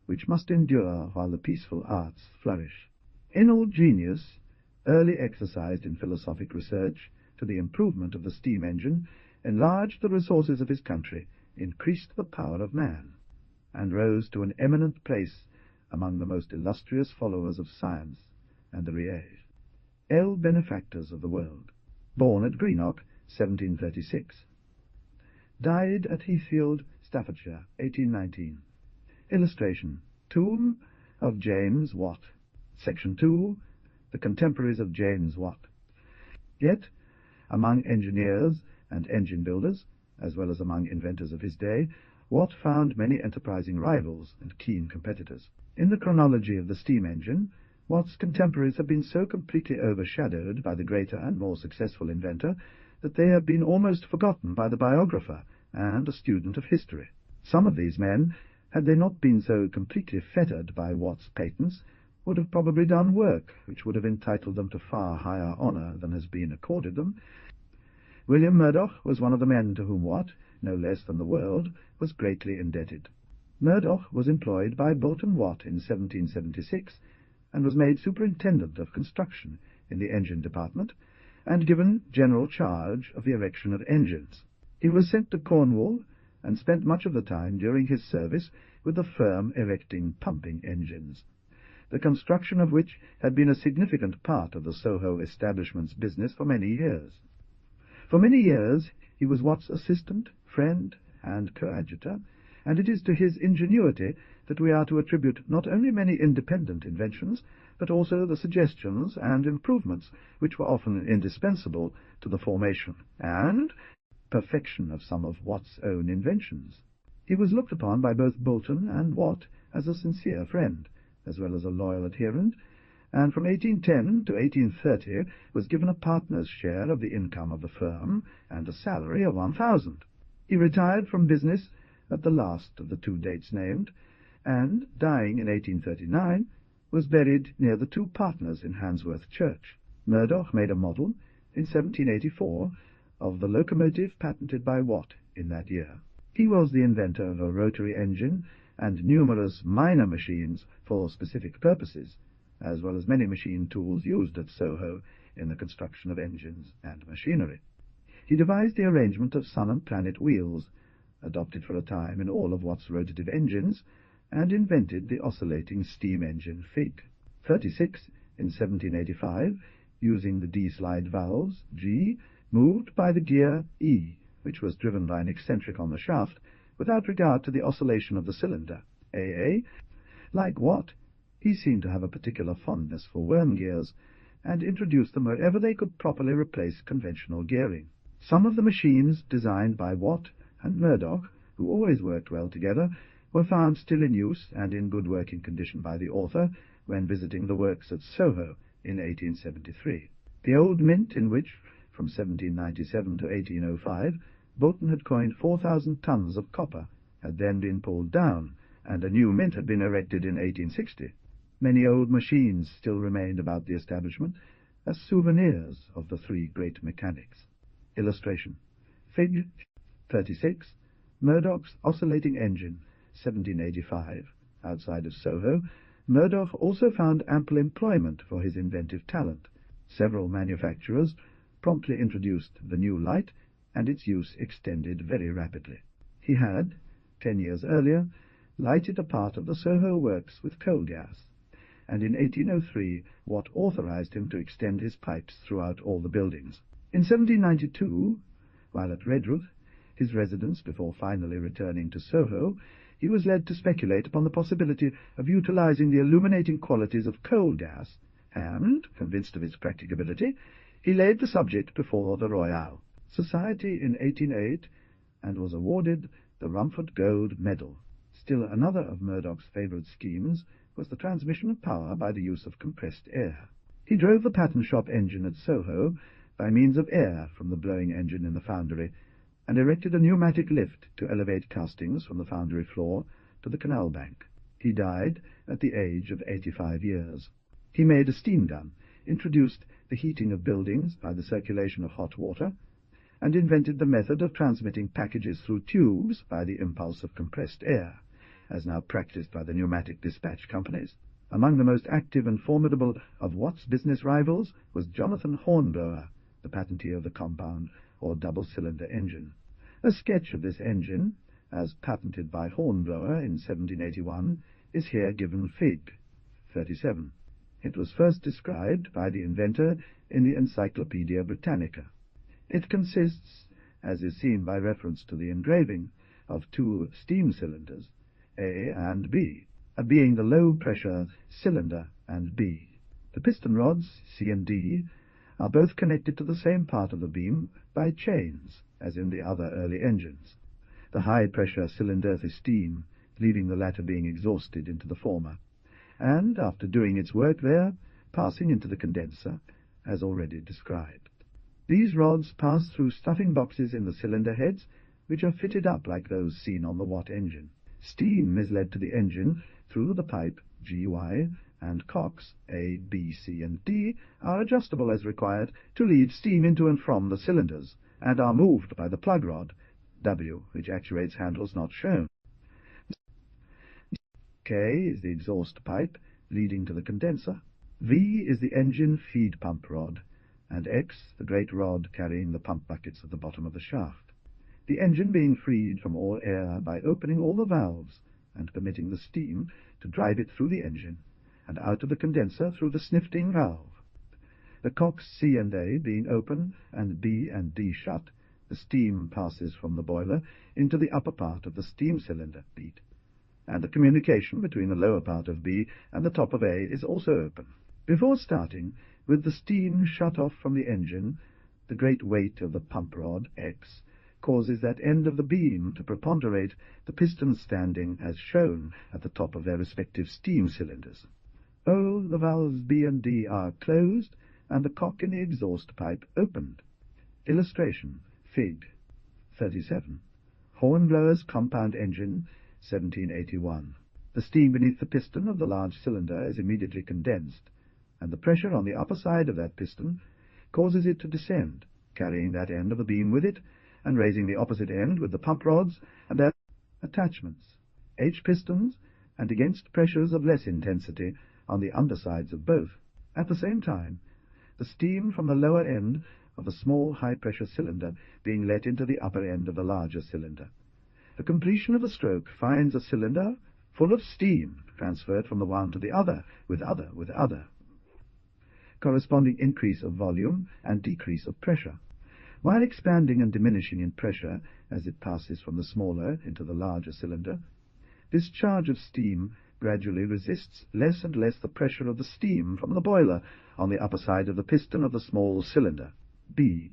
which must endure while the peaceful arts flourish. Innal genius, early exercised in philosophic research to the improvement of the steam engine, enlarged the resources of his country, increased the power of man, and rose to an eminent place among the most illustrious followers of science and the Riege, benefactors of the world. Born at Greenock, 1736. Died at Heathfield, Staffordshire, 1819. Illustration. Tomb of James Watt. Section 2. The contemporaries of James Watt. Yet, among engineers and engine builders, as well as among inventors of his day, Watt found many enterprising rivals and keen competitors. In the chronology of the steam engine, Watt's contemporaries have been so completely overshadowed by the greater and more successful inventor that they have been almost forgotten by the biographer and a student of history. Some of these men, had they not been so completely fettered by Watt's patents, would have probably done work which would have entitled them to far higher honour than has been accorded them. William Murdoch was one of the men to whom Watt, no less than the world, was greatly indebted. Murdoch was employed by Boulton Watt in 1776, and was made superintendent of construction in the engine department, and given general charge of the erection of engines. He was sent to Cornwall, and spent much of the time during his service with the firm erecting pumping engines, the construction of which had been a significant part of the Soho establishment's business for many years. For many years he was Watt's assistant, friend, and coadjutor, and it is to his ingenuity that we are to attribute not only many independent inventions, but also the suggestions and improvements which were often indispensable to the formation and perfection of some of Watt's own inventions. He was looked upon by both Boulton and Watt as a sincere friend, as well as a loyal adherent, and from 1810 to 1830 was given a partner's share of the income of the firm and a salary of 1,000. He retired from business at the last of the two dates named, and, dying in 1839, was buried near the two partners in Handsworth Church. Murdoch made a model, in 1784, of the locomotive patented by Watt in that year. He was the inventor of a rotary engine and numerous minor machines for specific purposes, as well as many machine tools used at Soho in the construction of engines and machinery. He devised the arrangement of sun and planet wheels, adopted for a time in all of Watt's rotative engines, and invented the oscillating steam engine Fig. 36, in 1785, using the D-slide valves, G, moved by the gear E, which was driven by an eccentric on the shaft, without regard to the oscillation of the cylinder, AA. Like Watt, he seemed to have a particular fondness for worm gears, and introduced them wherever they could properly replace conventional gearing. Some of the machines designed by Watt and Murdoch, who always worked well together, were found still in use and in good working condition by the author when visiting the works at Soho in 1873. The old mint in which, from 1797 to 1805, Boulton had coined 4,000 tons of copper had then been pulled down, and a new mint had been erected in 1860. Many old machines still remained about the establishment as souvenirs of the three great mechanics. Illustration. Fig. 36. Murdoch's oscillating engine, 1785. Outside of Soho, Murdoch also found ample employment for his inventive talent. Several manufacturers promptly introduced the new light, and its use extended very rapidly. He had, 10 years earlier, lighted a part of the Soho works with coal gas, and in 1803 Watt authorized him to extend his pipes throughout all the buildings. In 1792, while at Redruth, his residence before finally returning to Soho, he was led to speculate upon the possibility of utilizing the illuminating qualities of coal gas, and, convinced of its practicability, he laid the subject before the Royal Society in 1808, and was awarded the Rumford Gold Medal, Still another of Murdoch's favourite schemes was the transmission of power by the use of compressed air. He drove the pattern shop engine at Soho by means of air from the blowing engine in the foundry, and erected a pneumatic lift to elevate castings from the foundry floor to the canal bank. He died at the age of 85 years. He made a steam gun, introduced the heating of buildings by the circulation of hot water, and invented the method of transmitting packages through tubes by the impulse of compressed air, as now practiced by the pneumatic dispatch companies. Among the most active and formidable of Watt's business rivals was Jonathan Hornblower, the patentee of the compound or double-cylinder engine. A sketch of this engine, as patented by Hornblower in 1781, is here given Fig. 37. It was first described by the inventor in the Encyclopaedia Britannica. It consists, as is seen by reference to the engraving, of two steam cylinders, A and B, A being the low-pressure cylinder and B. The piston rods, C and D, are both connected to the same part of the beam by chains, as in the other early engines. The high-pressure cylinder is steam, leaving the latter being exhausted into the former, and, after doing its work there, passing into the condenser, as already described. These rods pass through stuffing boxes in the cylinder heads, which are fitted up like those seen on the Watt engine. Steam is led to the engine through the pipe GY, and cocks A, B, C, and D are adjustable as required to lead steam into and from the cylinders, and are moved by the plug rod W, which actuates handles not shown. K is the exhaust pipe leading to the condenser. V is the engine feed pump rod, and X the great rod carrying the pump buckets at the bottom of the shaft, the engine being freed from all air by opening all the valves and permitting the steam to drive it through the engine and out of the condenser through the snifting valve. The cocks C and A being open and B and D shut, the steam passes from the boiler into the upper part of the steam cylinder bead, and the communication between the lower part of B and the top of A is also open. Before starting, with the steam shut off from the engine, the great weight of the pump rod, X, causes that end of the beam to preponderate, the pistons standing as shown at the top of their respective steam cylinders. O, the valves B and D are closed, and the cock in the exhaust pipe opened. Illustration, Fig. 37. Hornblower's compound engine, 1781. The steam beneath the piston of the large cylinder is immediately condensed, and the pressure on the upper side of that piston causes it to descend, carrying that end of the beam with it, and raising the opposite end with the pump rods and their attachments, H pistons, and against pressures of less intensity on the undersides of both. At the same time, the steam from the lower end of the small high-pressure cylinder being let into the upper end of the larger cylinder. The completion of the stroke finds a cylinder full of steam transferred from the one to the other, with other, corresponding increase of volume and decrease of pressure, while expanding and diminishing in pressure as it passes from the smaller into the larger cylinder. This charge of steam gradually resists less and less the pressure of the steam from the boiler on the upper side of the piston of the small cylinder, B,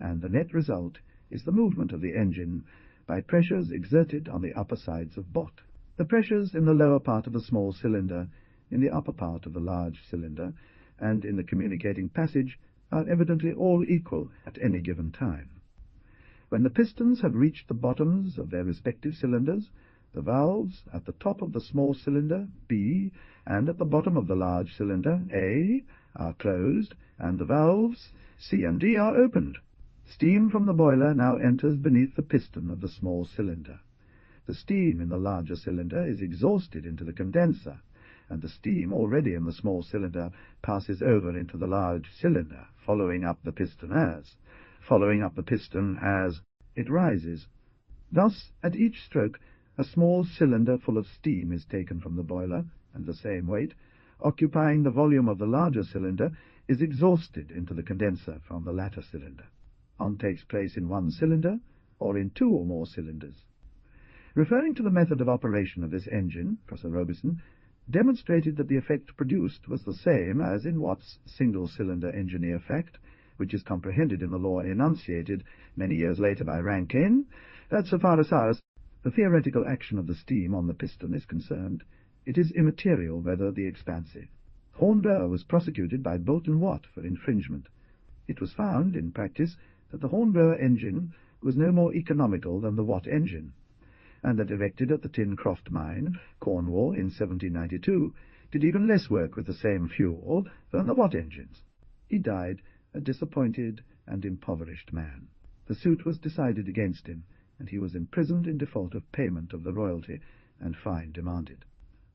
and the net result is the movement of the engine by pressures exerted on the upper sides of BOT. The pressures in the lower part of the small cylinder, in the upper part of the large cylinder, and in the communicating passage are evidently all equal at any given time. When the pistons have reached the bottoms of their respective cylinders, the valves at the top of the small cylinder, B, and at the bottom of the large cylinder, A, are closed, and the valves, C and D, are opened. Steam from the boiler now enters beneath the piston of the small cylinder. The steam in the larger cylinder is exhausted into the condenser, and the steam already in the small cylinder passes over into the large cylinder, following up the piston as it rises. Thus, at each stroke, a small cylinder full of steam is taken from the boiler, and the same weight, occupying the volume of the larger cylinder, is exhausted into the condenser from the latter cylinder. On takes place in one cylinder, or in two or more cylinders. Referring to the method of operation of this engine, Professor Robison demonstrated that the effect produced was the same as in Watt's single-cylinder engineer fact, which is comprehended in the law enunciated many years later by Rankine, that so far as the theoretical action of the steam on the piston is concerned, it is immaterial whether the expansive. Hornblower was prosecuted by Bolt and Watt for infringement. It was found, in practice, that the Hornblower engine was no more economical than the Watt engine, and that erected at the Tincroft mine, Cornwall, in 1792, did even less work with the same fuel than the Watt engines. He died a disappointed and impoverished man. The suit was decided against him, and he was imprisoned in default of payment of the royalty and fine demanded.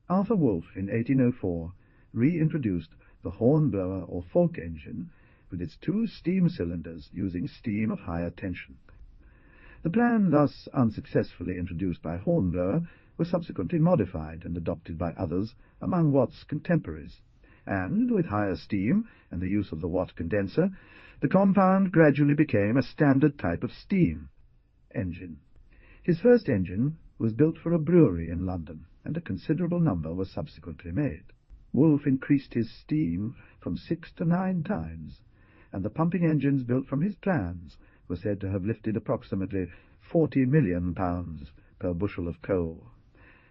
Arthur Wolff, in 1804, reintroduced the Hornblower or Falk engine with its 2 steam cylinders using steam of higher tension. The plan thus unsuccessfully introduced by Hornblower was subsequently modified and adopted by others among Watt's contemporaries, and, with higher steam and the use of the Watt condenser, the compound gradually became a standard type of steam engine. His first engine was built for a brewery in London, and a considerable number was subsequently made. Wolff increased his steam from 6 to 9 times, and the pumping engines built from his plans were said to have lifted approximately 40 million pounds per bushel of coal,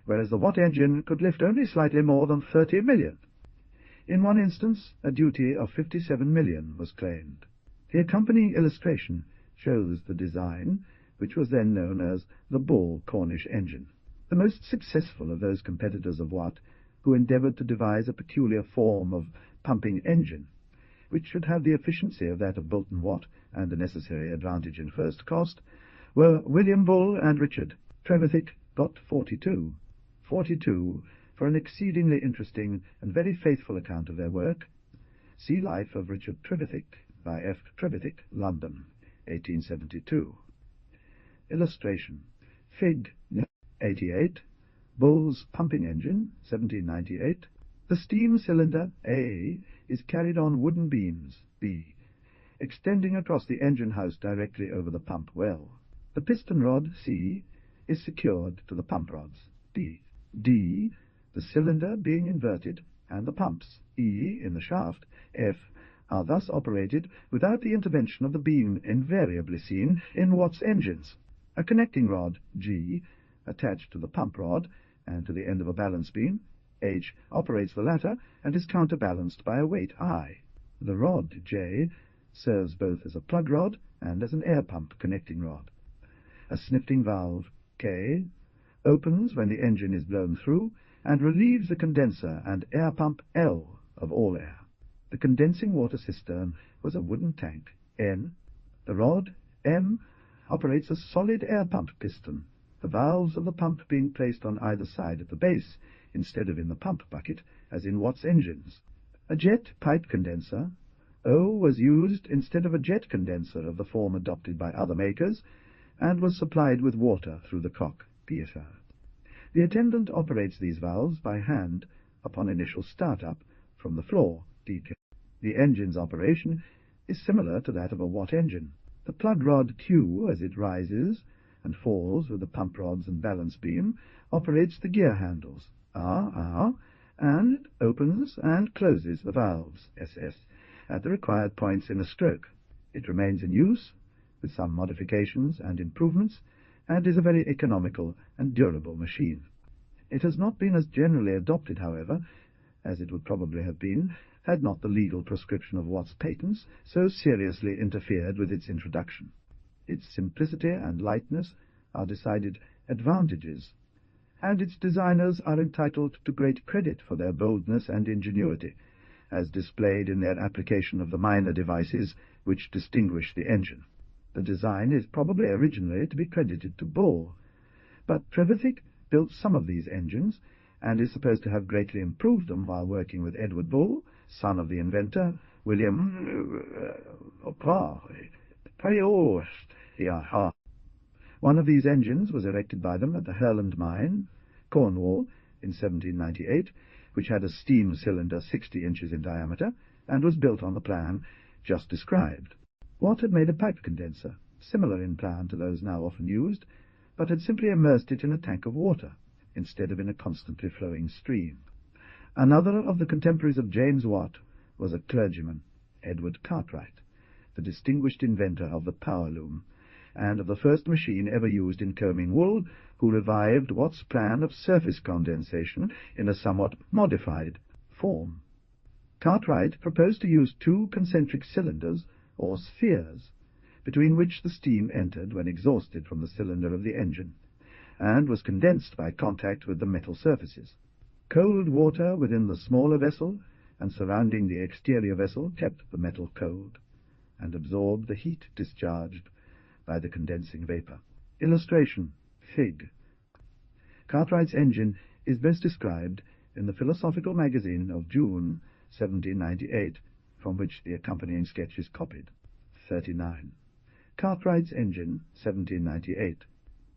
whereas the Watt engine could lift only slightly more than 30 million. In one instance, a duty of 57 million was claimed. The accompanying illustration shows the design, which was then known as the Bull Cornish engine. The most successful of those competitors of Watt who endeavoured to devise a peculiar form of pumping engine, which should have the efficiency of that of Bolt and Watt and the necessary advantage in first cost, were William Bull and Richard. Trevithick got 42 for an exceedingly interesting and very faithful account of their work. See Life of Richard Trevithick by F. Trevithick, London, 1872. Illustration. Fig. 88. Bull's pumping engine, 1798. The steam cylinder, A, is carried on wooden beams, B, extending across the engine house directly over the pump well. The piston rod, C, is secured to the pump rods, D. D, the cylinder being inverted, and the pumps, E, in the shaft, F, are thus operated without the intervention of the beam invariably seen in Watt's engines. A connecting rod, G, attached to the pump rod and to the end of a balance beam, H, operates the latter and is counterbalanced by a weight, I. The rod, J, serves both as a plug rod and as an air pump connecting rod. A snifting valve, K, opens when the engine is blown through and relieves the condenser and air pump, L, of all air. The condensing water cistern was a wooden tank, N. The rod, M, operates a solid air pump piston, the valves of the pump being placed on either side at the base, instead of in the pump bucket, as in Watt's engines. A jet pipe condenser, O, was used instead of a jet condenser of the form adopted by other makers, and was supplied with water through the cock, PSR. The attendant operates these valves by hand upon initial start-up from the floor, DK. The engine's operation is similar to that of a Watt engine. The plug rod Q, as it rises and falls with the pump rods and balance beam, operates the gear handles, R, and opens and closes the valves, SS, at the required points in a stroke. It remains in use, with some modifications and improvements, and is a very economical and durable machine. It has not been as generally adopted, however, as it would probably have been, had not the legal prescription of Watt's patents so seriously interfered with its introduction. Its simplicity and lightness are decided advantages, and its designers are entitled to great credit for their boldness and ingenuity, as displayed in their application of the minor devices which distinguish the engine. The design is probably originally to be credited to Bull, but Trevithick built some of these engines, and is supposed to have greatly improved them while working with Edward Bull, son of the inventor, William One of these engines was erected by them at the Herland mine, Cornwall, in 1798, which had a steam cylinder 60 inches in diameter, and was built on the plan just described. Watt had made a pipe condenser, similar in plan to those now often used, but had simply immersed it in a tank of water, instead of in a constantly flowing stream. Another of the contemporaries of James Watt was a clergyman, Edward Cartwright, the distinguished inventor of the power loom, and of the first machine ever used in combing wool, who revived Watt's plan of surface condensation in a somewhat modified form. Cartwright proposed to use two concentric cylinders, or spheres, between which the steam entered when exhausted from the cylinder of the engine, and was condensed by contact with the metal surfaces. Cold water within the smaller vessel and surrounding the exterior vessel kept the metal cold, and absorbed the heat discharged by the condensing vapour. Illustration: Fig. Cartwright's engine is best described in the Philosophical Magazine of June 1798, from which the accompanying sketch is copied. 39. Cartwright's engine, 1798.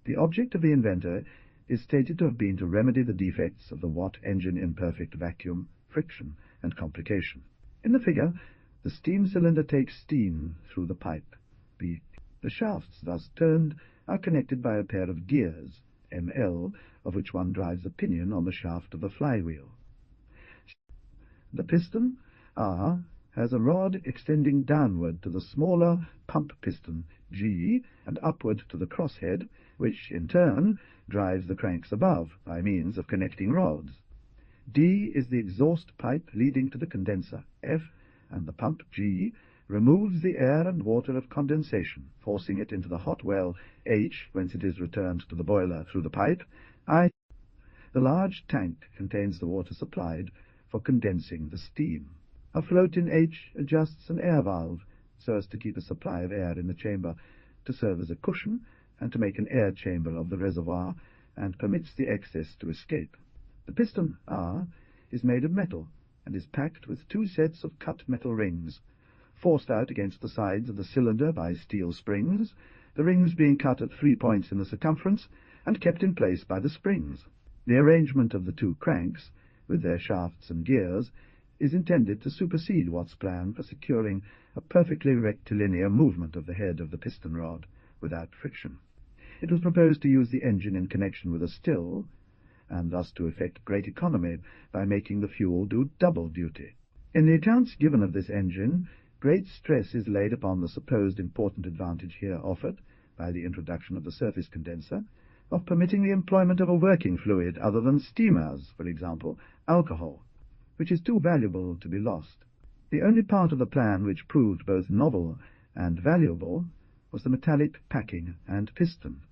The object of the inventor is stated to have been to remedy the defects of the Watt engine in perfect vacuum, friction, and complication. In the figure, the steam cylinder takes steam through the pipe. The shafts thus turned are connected by a pair of gears, ML, of which one drives the pinion on the shaft of the flywheel. The piston, R, has a rod extending downward to the smaller pump piston, G, and upward to the crosshead, which, in turn, drives the cranks above by means of connecting rods. D is the exhaust pipe leading to the condenser, F, and the pump, G, removes the air and water of condensation, forcing it into the hot well, H, whence it is returned to the boiler through the pipe, I. The large tank contains the water supplied for condensing the steam. A float in H adjusts an air valve so as to keep a supply of air in the chamber, to serve as a cushion, and to make an air chamber of the reservoir, and permits the excess to escape. The piston, R, is made of metal, and is packed with two sets of cut metal rings, forced out against the sides of the cylinder by steel springs, the rings being cut at 3 points in the circumference, and kept in place by the springs. The arrangement of the two cranks, with their shafts and gears, is intended to supersede Watt's plan for securing a perfectly rectilinear movement of the head of the piston rod, without friction. It was proposed to use the engine in connection with a still, and thus to effect great economy by making the fuel do double duty. In the accounts given of this engine, great stress is laid upon the supposed important advantage here offered, by the introduction of the surface condenser, of permitting the employment of a working fluid other than steamers, for example, alcohol, which is too valuable to be lost. The only part of the plan which proved both novel and valuable was the metallic packing and piston,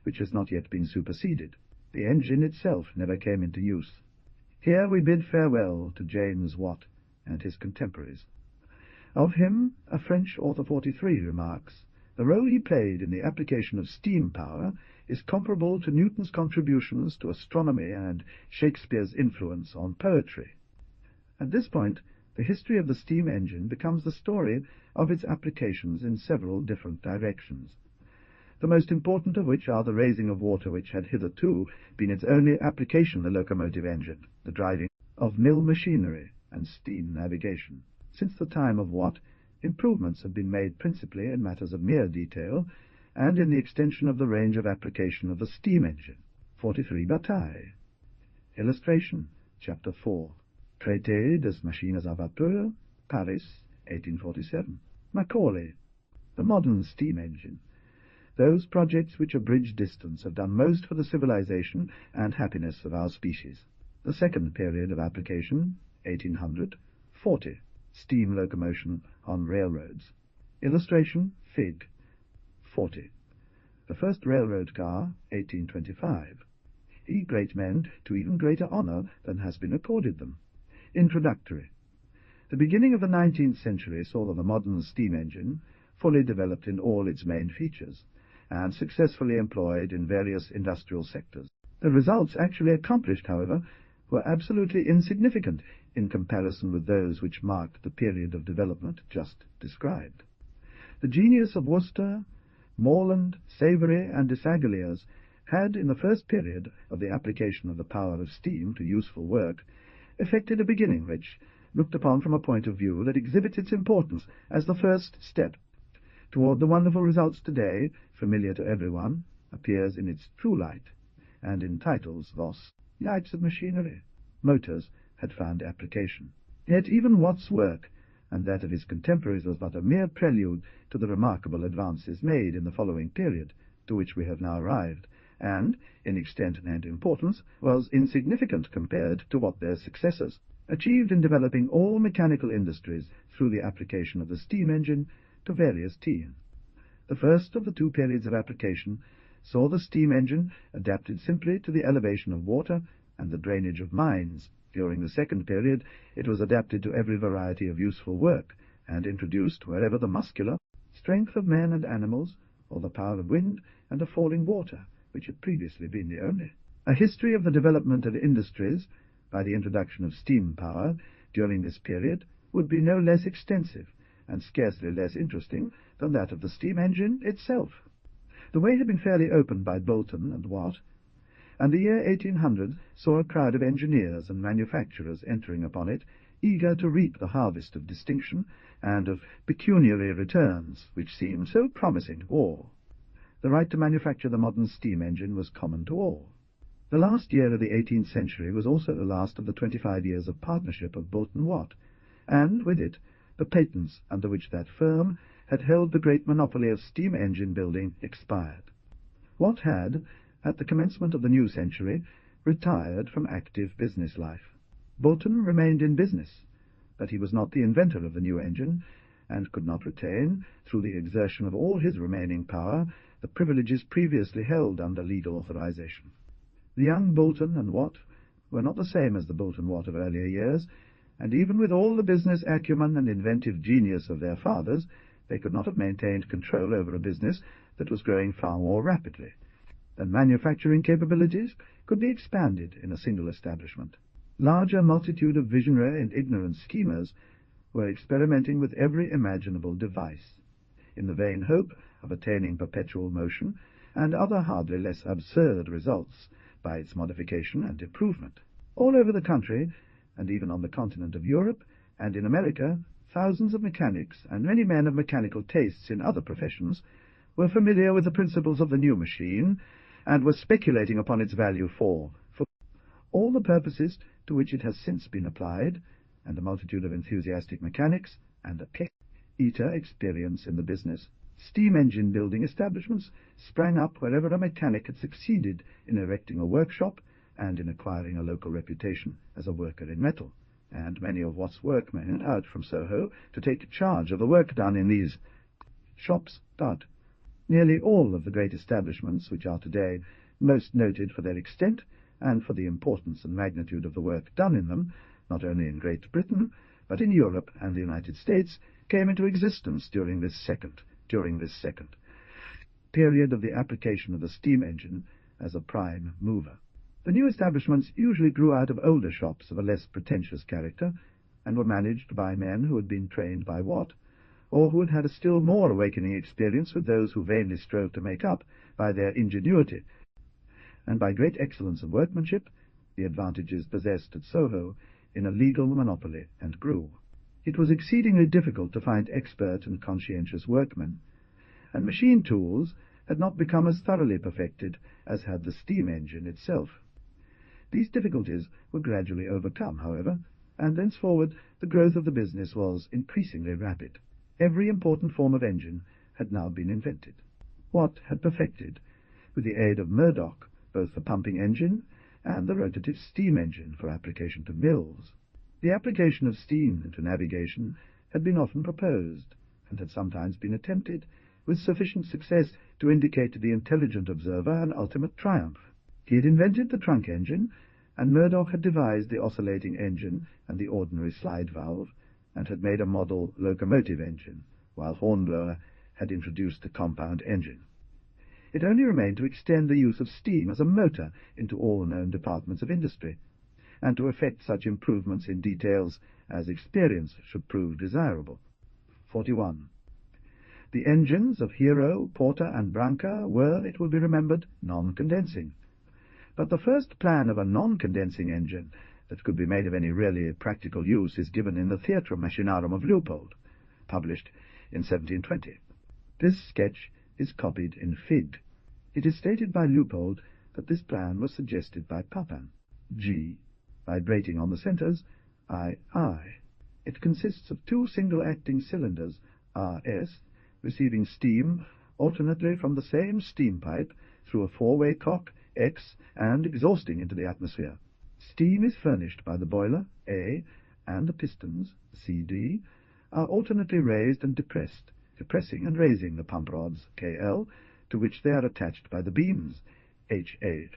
which has not yet been superseded. The engine itself never came into use. Here we bid farewell to James Watt and his contemporaries. Of him, a French author 43 remarks, "The role he played in the application of steam power is comparable to Newton's contributions to astronomy and Shakespeare's influence on poetry." At this point, the history of the steam engine becomes the story of its applications in several different directions, the most important of which are the raising of water, which had hitherto been its only application, the locomotive engine, the driving of mill machinery, and steam navigation. Since the time of Watt, improvements have been made principally in matters of mere detail, and in the extension of the range of application of the steam engine. 43 Bataille. Illustration, Chapter 4. Traité des Machines à Vapeur, Paris, 1847. Macaulay. The modern steam engine. Those projects which abridge distance have done most for the civilization and happiness of our species. The second period of application, 1800. 40. Steam locomotion on railroads. Illustration, Fig. 40. The first railroad car, 1825. Ye great men to even greater honour than has been accorded them. Introductory. The beginning of the 19th century saw the modern steam engine fully developed in all its main features, and successfully employed in various industrial sectors. The results actually accomplished, however, were absolutely insignificant in comparison with those which marked the period of development just described. The genius of Worcester, Morland, Savery, and Desaguliers had, in the first period of the application of the power of steam to useful work, effected a beginning which, looked upon from a point of view that exhibits its importance as the first step toward the wonderful results today, familiar to everyone, appears in its true light, and in titles thus: Lights of Machinery. Motors had found application. Yet even Watt's work, and that of his contemporaries was but a mere prelude to the remarkable advances made in the following period, to which we have now arrived, and, in extent and importance, was insignificant compared to what their successors achieved in developing all mechanical industries through the application of the steam engine to various teams. The first of the two periods of application saw the steam engine adapted simply to the elevation of water and the drainage of mines. During the second period it was adapted to every variety of useful work, and introduced wherever the muscular strength of men and animals, or the power of wind and of falling water, which had previously been the only. A history of the development of industries by the introduction of steam power during this period would be no less extensive, and scarcely less interesting, than that of the steam engine itself. The way had been fairly opened by Boulton and Watt, and the year 1800 saw a crowd of engineers and manufacturers entering upon it, eager to reap the harvest of distinction and of pecuniary returns, which seemed so promising to all. The right to manufacture the modern steam engine was common to all. The last year of the 18th century was also the last of the 25 years of partnership of Boulton-Watt, and with it the patents under which that firm had held the great monopoly of steam engine building expired. Watt had, at the commencement of the new century, retired from active business life. Boulton remained in business, but he was not the inventor of the new engine, and could not retain, through the exertion of all his remaining power, the privileges previously held under legal authorization. The young Boulton and Watt were not the same as the Boulton-Watt of earlier years, and even with all the business acumen and inventive genius of their fathers, they could not have maintained control over a business that was growing far more rapidly than manufacturing capabilities could be expanded in a single establishment. Larger multitude of visionary and ignorant schemers were experimenting with every imaginable device, in the vain hope of attaining perpetual motion and other hardly less absurd results by its modification and improvement. All over the country, and even on the continent of Europe and in America, thousands of mechanics and many men of mechanical tastes in other professions were familiar with the principles of the new machine, and were speculating upon its value for all the purposes to which it has since been applied, and a multitude of enthusiastic mechanics and a eater experience in the business. Steam engine building establishments sprang up wherever a mechanic had succeeded in erecting a workshop and in acquiring a local reputation as a worker in metal, and many of Watt's workmen out from Soho to take charge of the work done in these shops. But nearly all of the great establishments which are today most noted for their extent and for the importance and magnitude of the work done in them, not only in Great Britain, but in Europe and the United States, came into existence during this second period of the application of the steam engine as a prime mover. The new establishments usually grew out of older shops of a less pretentious character, and were managed by men who had been trained by Watt, or who had had a still more awakening experience with those who vainly strove to make up, by their ingenuity and by great excellence of workmanship, the advantages possessed at Soho in a legal monopoly, and grew. It was exceedingly difficult to find expert and conscientious workmen, and machine tools had not become as thoroughly perfected as had the steam engine itself. These difficulties were gradually overcome, however, and thenceforward the growth of the business was increasingly rapid. Every important form of engine had now been invented. Watt had perfected, with the aid of Murdoch, both the pumping engine and the rotative steam engine for application to mills. The application of steam into navigation had been often proposed, and had sometimes been attempted, with sufficient success to indicate to the intelligent observer an ultimate triumph. He had invented the trunk engine, and Murdoch had devised the oscillating engine and the ordinary slide valve, and had made a model locomotive engine, while Hornblower had introduced the compound engine. It only remained to extend the use of steam as a motor into all known departments of industry, and to effect such improvements in details as experience should prove desirable. 41. The engines of Hero, Porter, and Branca were, it will be remembered, non-condensing. But the first plan of a non-condensing engine that could be made of any really practical use is given in the Theatrum Machinarum of Leopold, published in 1720. This sketch is copied in Fig. It is stated by Leopold that this plan was suggested by Papin, G, vibrating on the centres, I. It consists of two single-acting cylinders, RS, receiving steam alternately from the same steam pipe through a four-way cock, X, and exhausting into the atmosphere. Steam is furnished by the boiler, A, and the pistons, CD, are alternately raised and depressed, depressing and raising the pump rods, KL, to which they are attached by the beams, HA.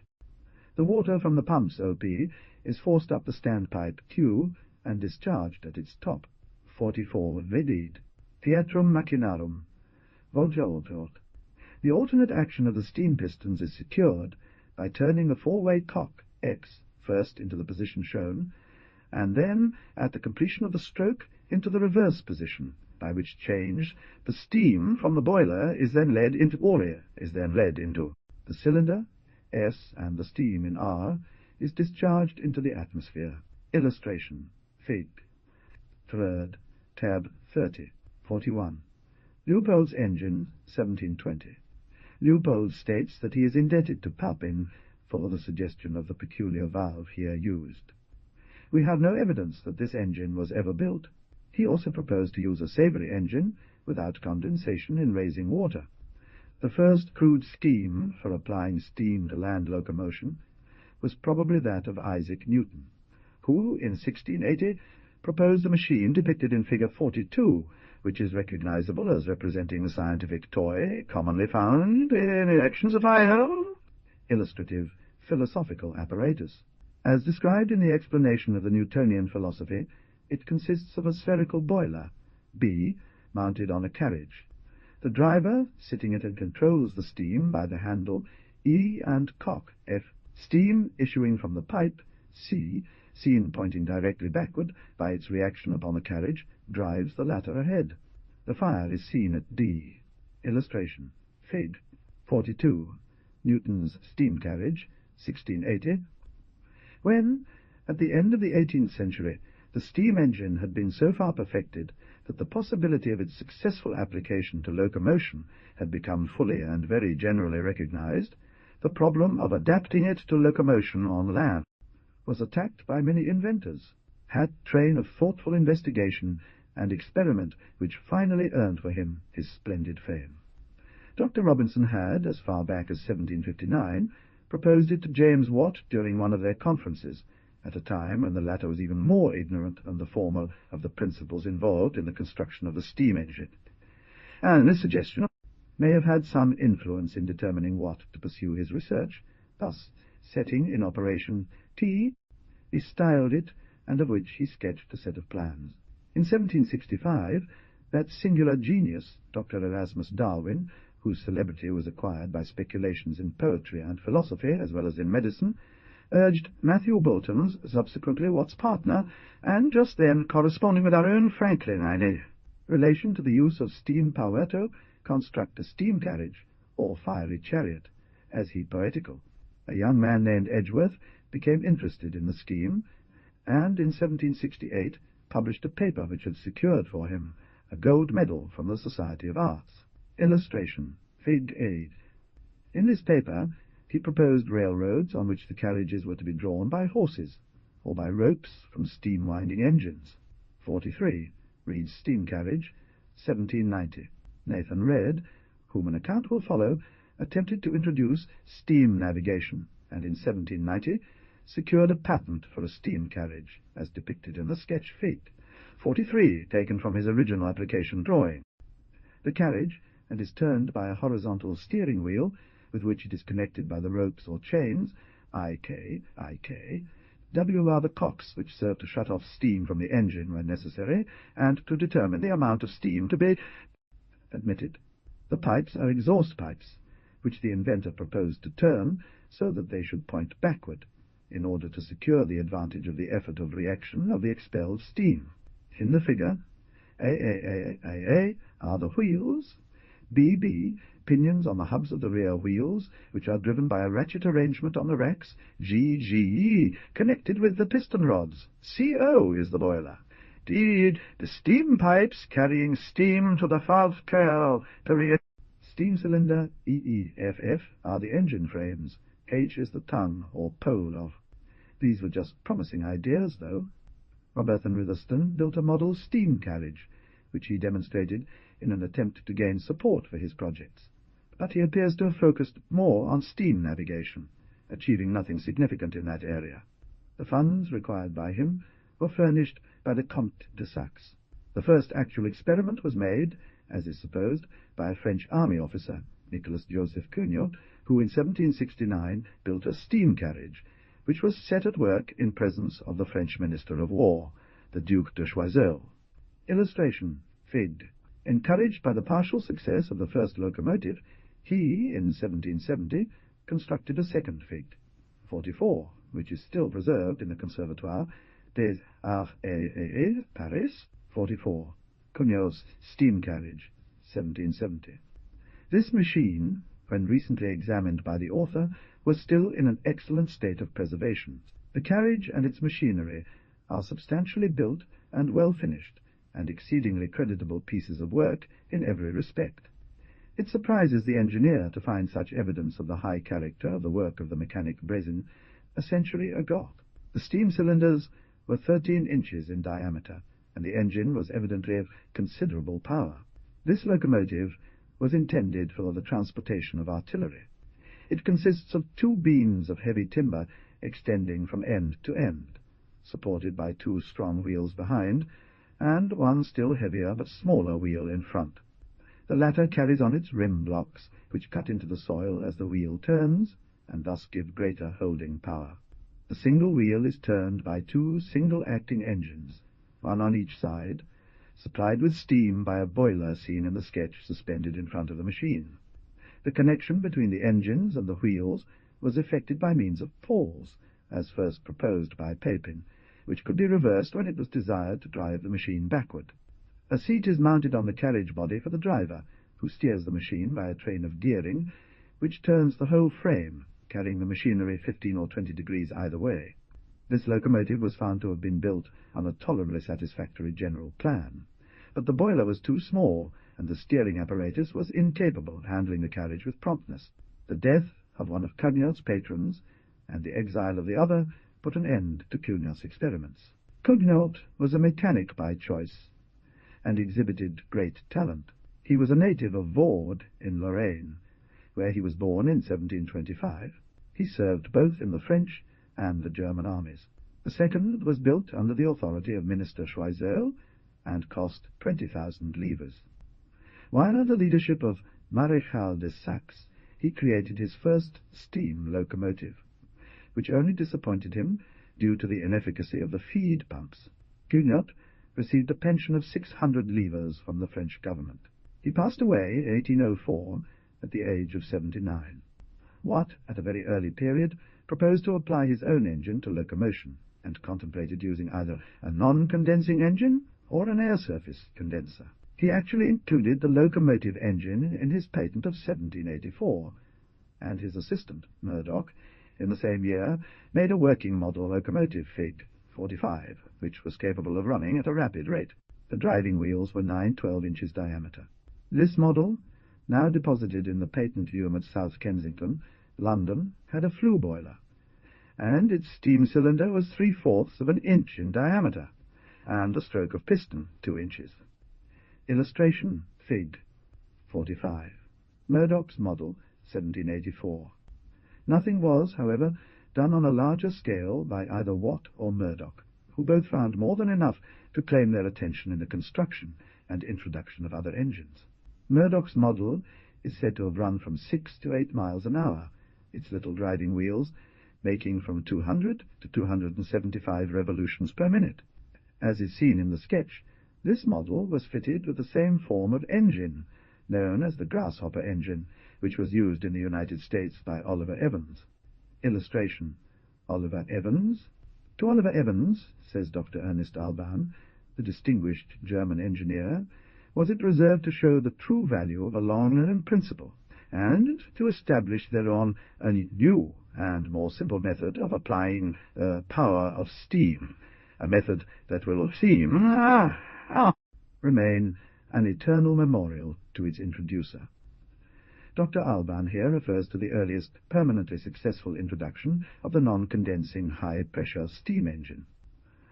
The water from the pumps, OP, is forced up the standpipe, Q, and discharged at its top. 44. Vedid. Theatrum machinarum. Volgeautor. The alternate action of the steam pistons is secured by turning the four-way cock, X, first into the position shown, and then, at the completion of the stroke, into the reverse position, by which change the steam from the boiler is then led into the cylinder, S, and the steam in R, is discharged into the atmosphere. Illustration. Fig. 3rd, tab 30, 41. Leupold's engine, 1720. Leupold states that he is indebted to Papin for the suggestion of the peculiar valve here used. We have no evidence that this engine was ever built. He also proposed to use a Savery engine without condensation in raising water. The first crude scheme for applying steam to land locomotion was probably that of Isaac Newton, who, in 1680, proposed a machine depicted in figure 42, which is recognizable as representing the scientific toy commonly found in erections of fire, illustrative philosophical apparatus. As described in the explanation of the Newtonian philosophy, it consists of a spherical boiler, B, mounted on a carriage. The driver, sitting it and controls the steam by the handle E and cock, F. Steam issuing from the pipe, C, seen pointing directly backward by its reaction upon the carriage, drives the latter ahead. The fire is seen at D. Illustration. Fig. 42. Newton's steam carriage, 1680. When, at the end of the 18th century, the steam engine had been so far perfected that the possibility of its successful application to locomotion had become fully and very generally recognized, the problem of adapting it to locomotion on land was attacked by many inventors, had train of thoughtful investigation and experiment which finally earned for him his splendid fame. Dr. Robinson had, as far back as 1759, proposed it to James Watt during one of their conferences, at a time when the latter was even more ignorant than the former of the principles involved in the construction of the steam engine, and this suggestion may have had some influence in determining Watt to pursue his research, thus setting in operation T, he styled it, and of which he sketched a set of plans. In 1765, that singular genius, Dr. Erasmus Darwin, whose celebrity was acquired by speculations in poetry and philosophy as well as in medicine, urged Matthew Boulton's, subsequently Watt's partner, and just then corresponding with our own Franklin, relation to the use of steam power to construct a steam carriage, or fiery chariot, as he poetical. A young man named Edgeworth became interested in the scheme, and in 1768 published a paper which had secured for him a gold medal from the Society of Arts. Illustration. Fig. 8. In this paper he proposed railroads on which the carriages were to be drawn by horses, or by ropes from steam-winding engines. 43. Reed's steam carriage, 1790. Nathan Red, whom an account will follow, attempted to introduce steam navigation, and in 1790 secured a patent for a steam carriage, as depicted in the sketch Fig. 43, taken from his original application drawing. The carriage, and is turned by a horizontal steering wheel, with which it is connected by the ropes or chains, IK. W are the cocks which serve to shut off steam from the engine when necessary, and to determine the amount of steam to be admitted. The pipes are exhaust pipes, which the inventor proposed to turn so that they should point backward, in order to secure the advantage of the effort of reaction of the expelled steam. In the figure, A are the wheels, BB, pinions on the hubs of the rear wheels, which are driven by a ratchet arrangement on the racks, GG, connected with the piston rods, CO is the boiler, D, the steam pipes carrying steam to the valve coil, period. Steam cylinder, EEFF, are the engine frames, H is the tongue, or pole of. These were just promising ideas, though. Robert Henry Thurston built a model steam carriage, which he demonstrated in an attempt to gain support for his projects, but he appears to have focused more on steam navigation, achieving nothing significant in that area. The funds required by him were furnished by the Comte de Saxe. The first actual experiment was made, as is supposed, by a French army officer, Nicolas Joseph Cugnot, who in 1769 built a steam carriage, which was set at work in presence of the French Minister of War, the Duc de Choiseul. Illustration: Fig. Encouraged by the partial success of the first locomotive, he, in 1770, constructed a second Fig. 44, which is still preserved in the Conservatoire des Arts et Paris. 44. Cugnot's steam carriage, 1770. This machine, when recently examined by the author, was still in an excellent state of preservation. The carriage and its machinery are substantially built and well finished, and exceedingly creditable pieces of work in every respect. It surprises the engineer to find such evidence of the high character of the work of the mechanic Brezin a century ago. The steam cylinders were 13 inches in diameter, and the engine was evidently of considerable power. This locomotive was intended for the transportation of artillery. It consists of 2 beams of heavy timber extending from end to end, supported by 2 strong wheels behind, and 1 still heavier but smaller wheel in front. The latter carries on its rim blocks, which cut into the soil as the wheel turns, and thus give greater holding power. The single wheel is turned by 2 single-acting engines, 1 on each side, supplied with steam by a boiler seen in the sketch suspended in front of the machine. The connection between the engines and the wheels was effected by means of pawls, as first proposed by Pépin, which could be reversed when it was desired to drive the machine backward. A seat is mounted on the carriage body for the driver, who steers the machine by a train of gearing, which turns the whole frame, carrying the machinery 15 or 20 degrees either way. This locomotive was found to have been built on a tolerably satisfactory general plan, but the boiler was too small, and the steering apparatus was incapable of handling the carriage with promptness. The death of one of Cugnot's patrons, and the exile of the other, put an end to Cugnot's experiments. Cugnot was a mechanic by choice, and exhibited great talent. He was a native of Vaud in Lorraine, where he was born in 1725. He served both in the French and the German armies. The second was built under the authority of Minister Choiseul, and cost 20,000 livres. While under the leadership of Maréchal de Saxe, he created his first steam locomotive, which only disappointed him due to the inefficacy of the feed pumps. Cugnot received a pension of 600 livres from the French government. He passed away in 1804 at the age of 79. Watt, at a very early period, proposed to apply his own engine to locomotion, and contemplated using either a non-condensing engine or an air-surface condenser. He actually included the locomotive engine in his patent of 1784, and his assistant, Murdoch, in the same year, made a working model locomotive Fig. 45, which was capable of running at a rapid rate. The driving wheels were 9/12 inches diameter. This model, now deposited in the Patent Museum at South Kensington, London, had a flue boiler, and its steam cylinder was 3/4 of an inch in diameter, and the stroke of piston 2 inches. Illustration: Fig. 45. Murdoch's model, 1784. Nothing was, however, done on a larger scale by either Watt or Murdoch, who both found more than enough to claim their attention in the construction and introduction of other engines. Murdoch's model is said to have run from 6 to 8 miles an hour, its little driving wheels making from 200 to 275 revolutions per minute. As is seen in the sketch, this model was fitted with the same form of engine, known as the grasshopper engine, which was used in the United States by Oliver Evans. Illustration: Oliver Evans. To Oliver Evans, says Dr. Ernest Alban, the distinguished German engineer, was it reserved to show the true value of a long-known principle, and to establish thereon a new and more simple method of applying power of steam, a method that will remain an eternal memorial to its introducer. Dr. Alban here refers to the earliest permanently successful introduction of the non-condensing high-pressure steam engine.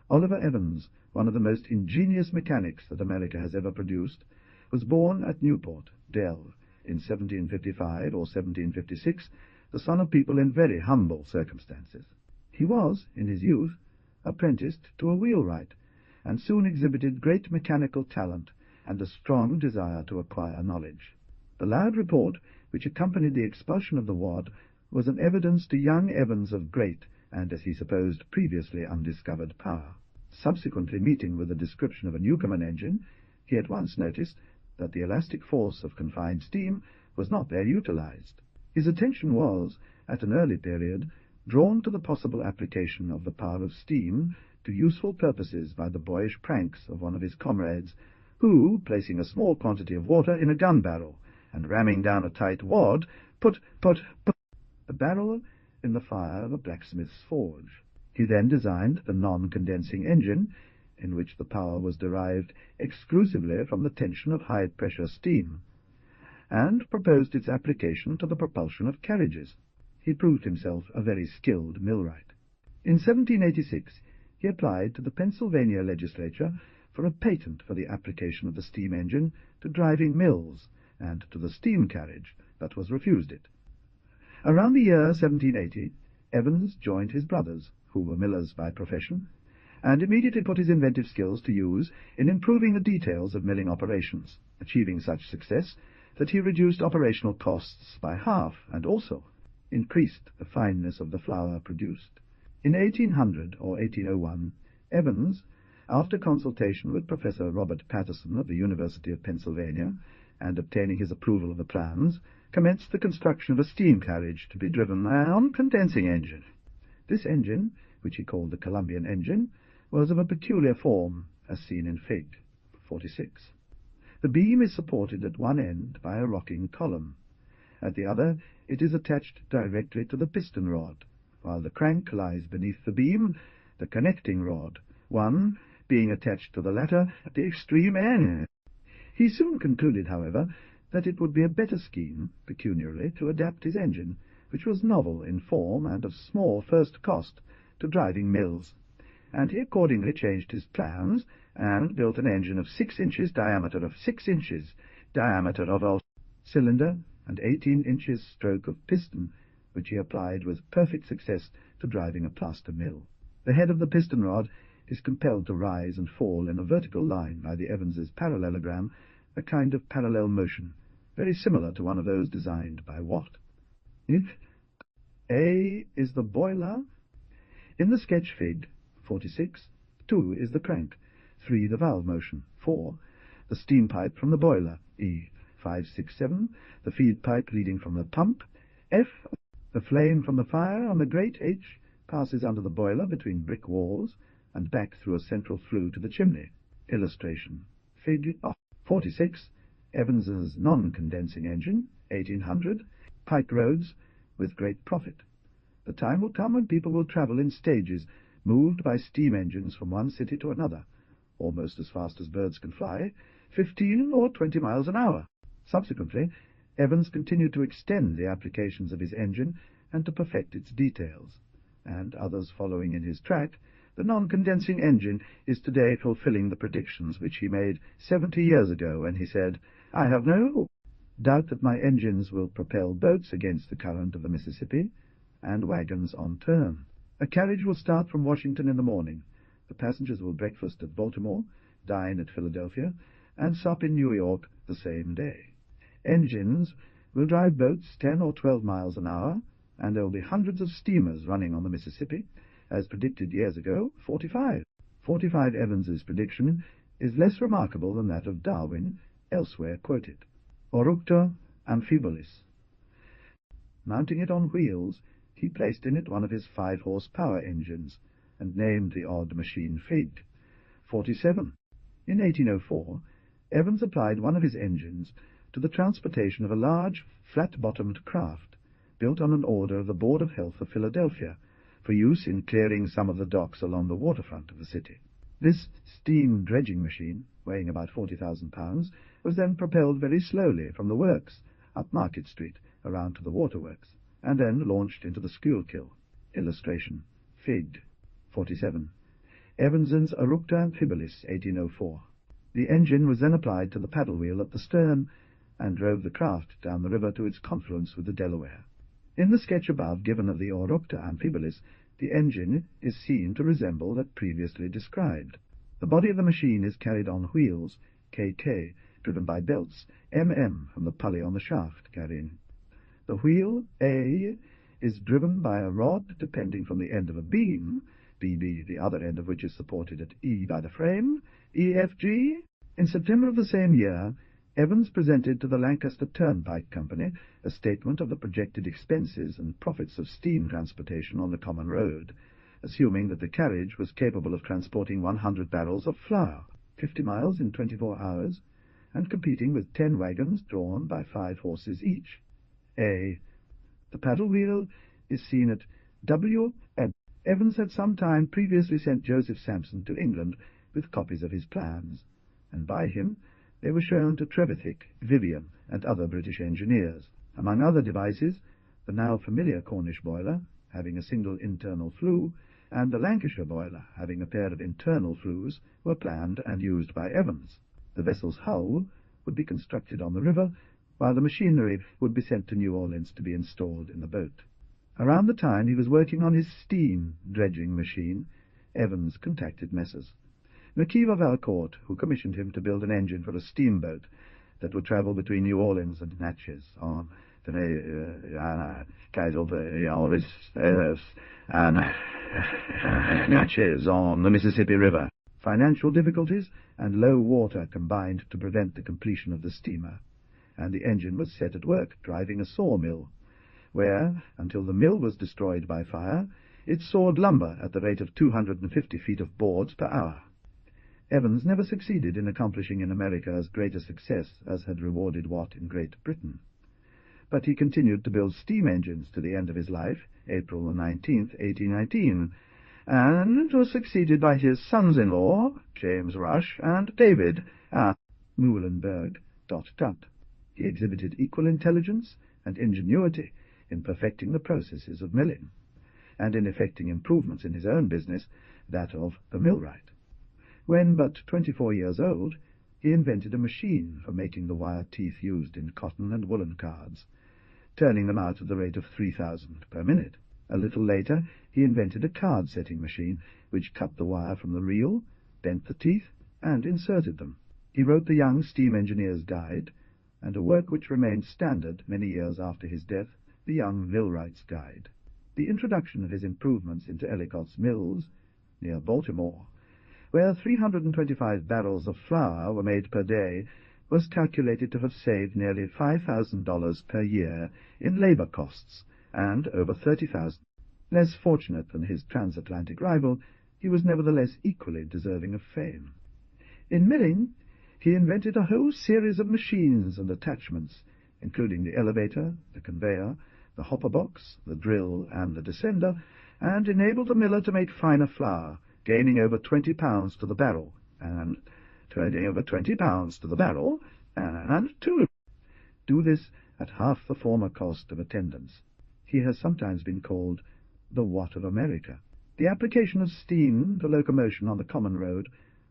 Oliver Evans, one of the most ingenious mechanics that America has ever produced, was born at Newport, Dell, in 1755 or 1756, the son of people in very humble circumstances. He was, in his youth, apprenticed to a wheelwright, and soon exhibited great mechanical talent and a strong desire to acquire knowledge. The loud report which accompanied the expulsion of the wad was an evidence to young Evans of great, and, as he supposed, previously undiscovered power. Subsequently meeting with the description of a Newcomen engine, he at once noticed that the elastic force of confined steam was not there utilized. His attention was, at an early period, drawn to the possible application of the power of steam to useful purposes by the boyish pranks of one of his comrades, who, placing a small quantity of water in a gun barrel, and ramming down a tight wad, put the barrel in the fire of a blacksmith's forge. He then designed the non-condensing engine, in which the power was derived exclusively from the tension of high-pressure steam, and proposed its application to the propulsion of carriages. He proved himself a very skilled millwright. In 1786 he applied to the Pennsylvania legislature for a patent for the application of the steam engine to driving mills and to the steam carriage, but was refused it. Around the year 1780 Evans joined his brothers, who were millers by profession, and immediately put his inventive skills to use in improving the details of milling operations, achieving such success that he reduced operational costs by half and also increased the fineness of the flour produced. In 1800 or 1801, Evans, after consultation with Professor Robert Patterson of the University of Pennsylvania, and obtaining his approval of the plans, commenced the construction of a steam carriage to be driven by a non-condensing engine. This engine, which he called the Columbian engine, was of a peculiar form, as seen in Fig. 46. The beam is supported at one end by a rocking column. At the other it is attached directly to the piston rod, while the crank lies beneath the beam, the connecting rod, one being attached to the latter at the extreme end. He soon concluded, however, that it would be a better scheme, pecuniarily, to adapt his engine, which was novel in form and of small first cost, to driving mills, and he accordingly changed his plans and built an engine of 6 inches diameter of a cylinder and 18 inches stroke of piston, which he applied with perfect success to driving a plaster mill. The head of the piston rod is compelled to rise and fall in a vertical line by the Evans's parallelogram, a kind of parallel motion, very similar to one of those designed by Watt. A is the boiler. In the sketch Fig. 46, 2 is the crank, 3 the valve motion, 4 the steam pipe from the boiler, E, 5, 6, 7 the feed pipe leading from the pump, F the flame from the fire on the grate, H passes under the boiler between brick walls and back through a central flue to the chimney. Illustration. Fig. 46, Evans's non-condensing engine, 1800, pike roads, with great profit. The time will come when people will travel in stages, moved by steam engines from one city to another, almost as fast as birds can fly, 15 or 20 miles an hour. Subsequently, Evans continued to extend the applications of his engine and to perfect its details, and others following in his track, the non-condensing engine is today fulfilling the predictions which he made 70 years ago when he said, "I have no doubt that my engines will propel boats against the current of the Mississippi and wagons on turn. A carriage will start from Washington in the morning. The passengers will breakfast at Baltimore, dine at Philadelphia, and sup in New York the same day. Engines will drive boats 10 or 12 miles an hour, and there will be hundreds of steamers running on the Mississippi, as predicted years ago, 45. 45 Evans's prediction is less remarkable than that of Darwin, elsewhere quoted. Oructor amphibolis. Mounting it on wheels, he placed in it one of his 5-horse-power engines, and named the odd machine Fig. 47. In 1804, Evans applied one of his engines to the transportation of a large, flat-bottomed craft, built on an order of the Board of Health of Philadelphia, for use in clearing some of the docks along the waterfront of the city. This steam dredging machine, weighing about 40,000 pounds, was then propelled very slowly from the works, up Market Street, around to the waterworks, and then launched into the Schuylkill. Illustration. Fig. 47. Evanson's Erupta Amphibilis, 1804. The engine was then applied to the paddle wheel at the stern, and drove the craft down the river to its confluence with the Delaware. In the sketch above given of the Erupta Amphibilis, the engine is seen to resemble that previously described. The body of the machine is carried on wheels, KK, driven by belts, MM from the pulley on the shaft carrying. The wheel, A, is driven by a rod depending from the end of a beam, BB, the other end of which is supported at E by the frame, EFG. In September of the same year, Evans presented to the Lancaster Turnpike Company a statement of the projected expenses and profits of steam transportation on the common road, assuming that the carriage was capable of transporting 100 barrels of flour, 50 miles in 24 hours, and competing with 10 wagons drawn by 5 horses each. A. The paddle wheel is seen at W. And Evans had some time previously sent Joseph Sampson to England with copies of his plans, and by him they were shown to Trevithick, Vivian, and other British engineers. Among other devices, the now familiar Cornish boiler, having a single internal flue, and the Lancashire boiler, having a pair of internal flues, were planned and used by Evans. The vessel's hull would be constructed on the river, while the machinery would be sent to New Orleans to be installed in the boat. Around the time he was working on his steam dredging machine, Evans contacted Messrs. McKeeve of Valcourt, who commissioned him to build an engine for a steamboat that would travel between New Orleans and Natchez on Natchez on the Mississippi River. Financial difficulties and low water combined to prevent the completion of the steamer, and the engine was set at work driving a sawmill, where, until the mill was destroyed by fire, it sawed lumber at the rate of 250 feet of boards per hour. Evans never succeeded in accomplishing in America as great a success as had rewarded Watt in Great Britain. But he continued to build steam engines to the end of his life, April 19, 1819, and was succeeded by his sons-in-law, James Rush and David Muhlenberg. He exhibited equal intelligence and ingenuity in perfecting the processes of milling, and in effecting improvements in his own business, that of the millwright. When but 24 years old, he invented a machine for making the wire teeth used in cotton and woolen cards, turning them out at the rate of 3,000 per minute. A little later, he invented a card-setting machine, which cut the wire from the reel, bent the teeth, and inserted them. He wrote the Young Steam Engineer's Guide, and a work which remained standard many years after his death, the Young Millwright's Guide. The introduction of his improvements into Ellicott's Mills, near Baltimore, where 325 barrels of flour were made per day, was calculated to have saved nearly $5,000 per year in labor costs, and over 30,000. Less fortunate than his transatlantic rival, he was nevertheless equally deserving of fame. In milling, he invented a whole series of machines and attachments, including the elevator, the conveyor, the hopper box, the drill, and the descender, and enabled the miller to make finer flour, gaining over 20 pounds to the barrel, and to do this at half the former cost of attendance. He has sometimes been called the Watt of America. The application of steam to locomotion on the common road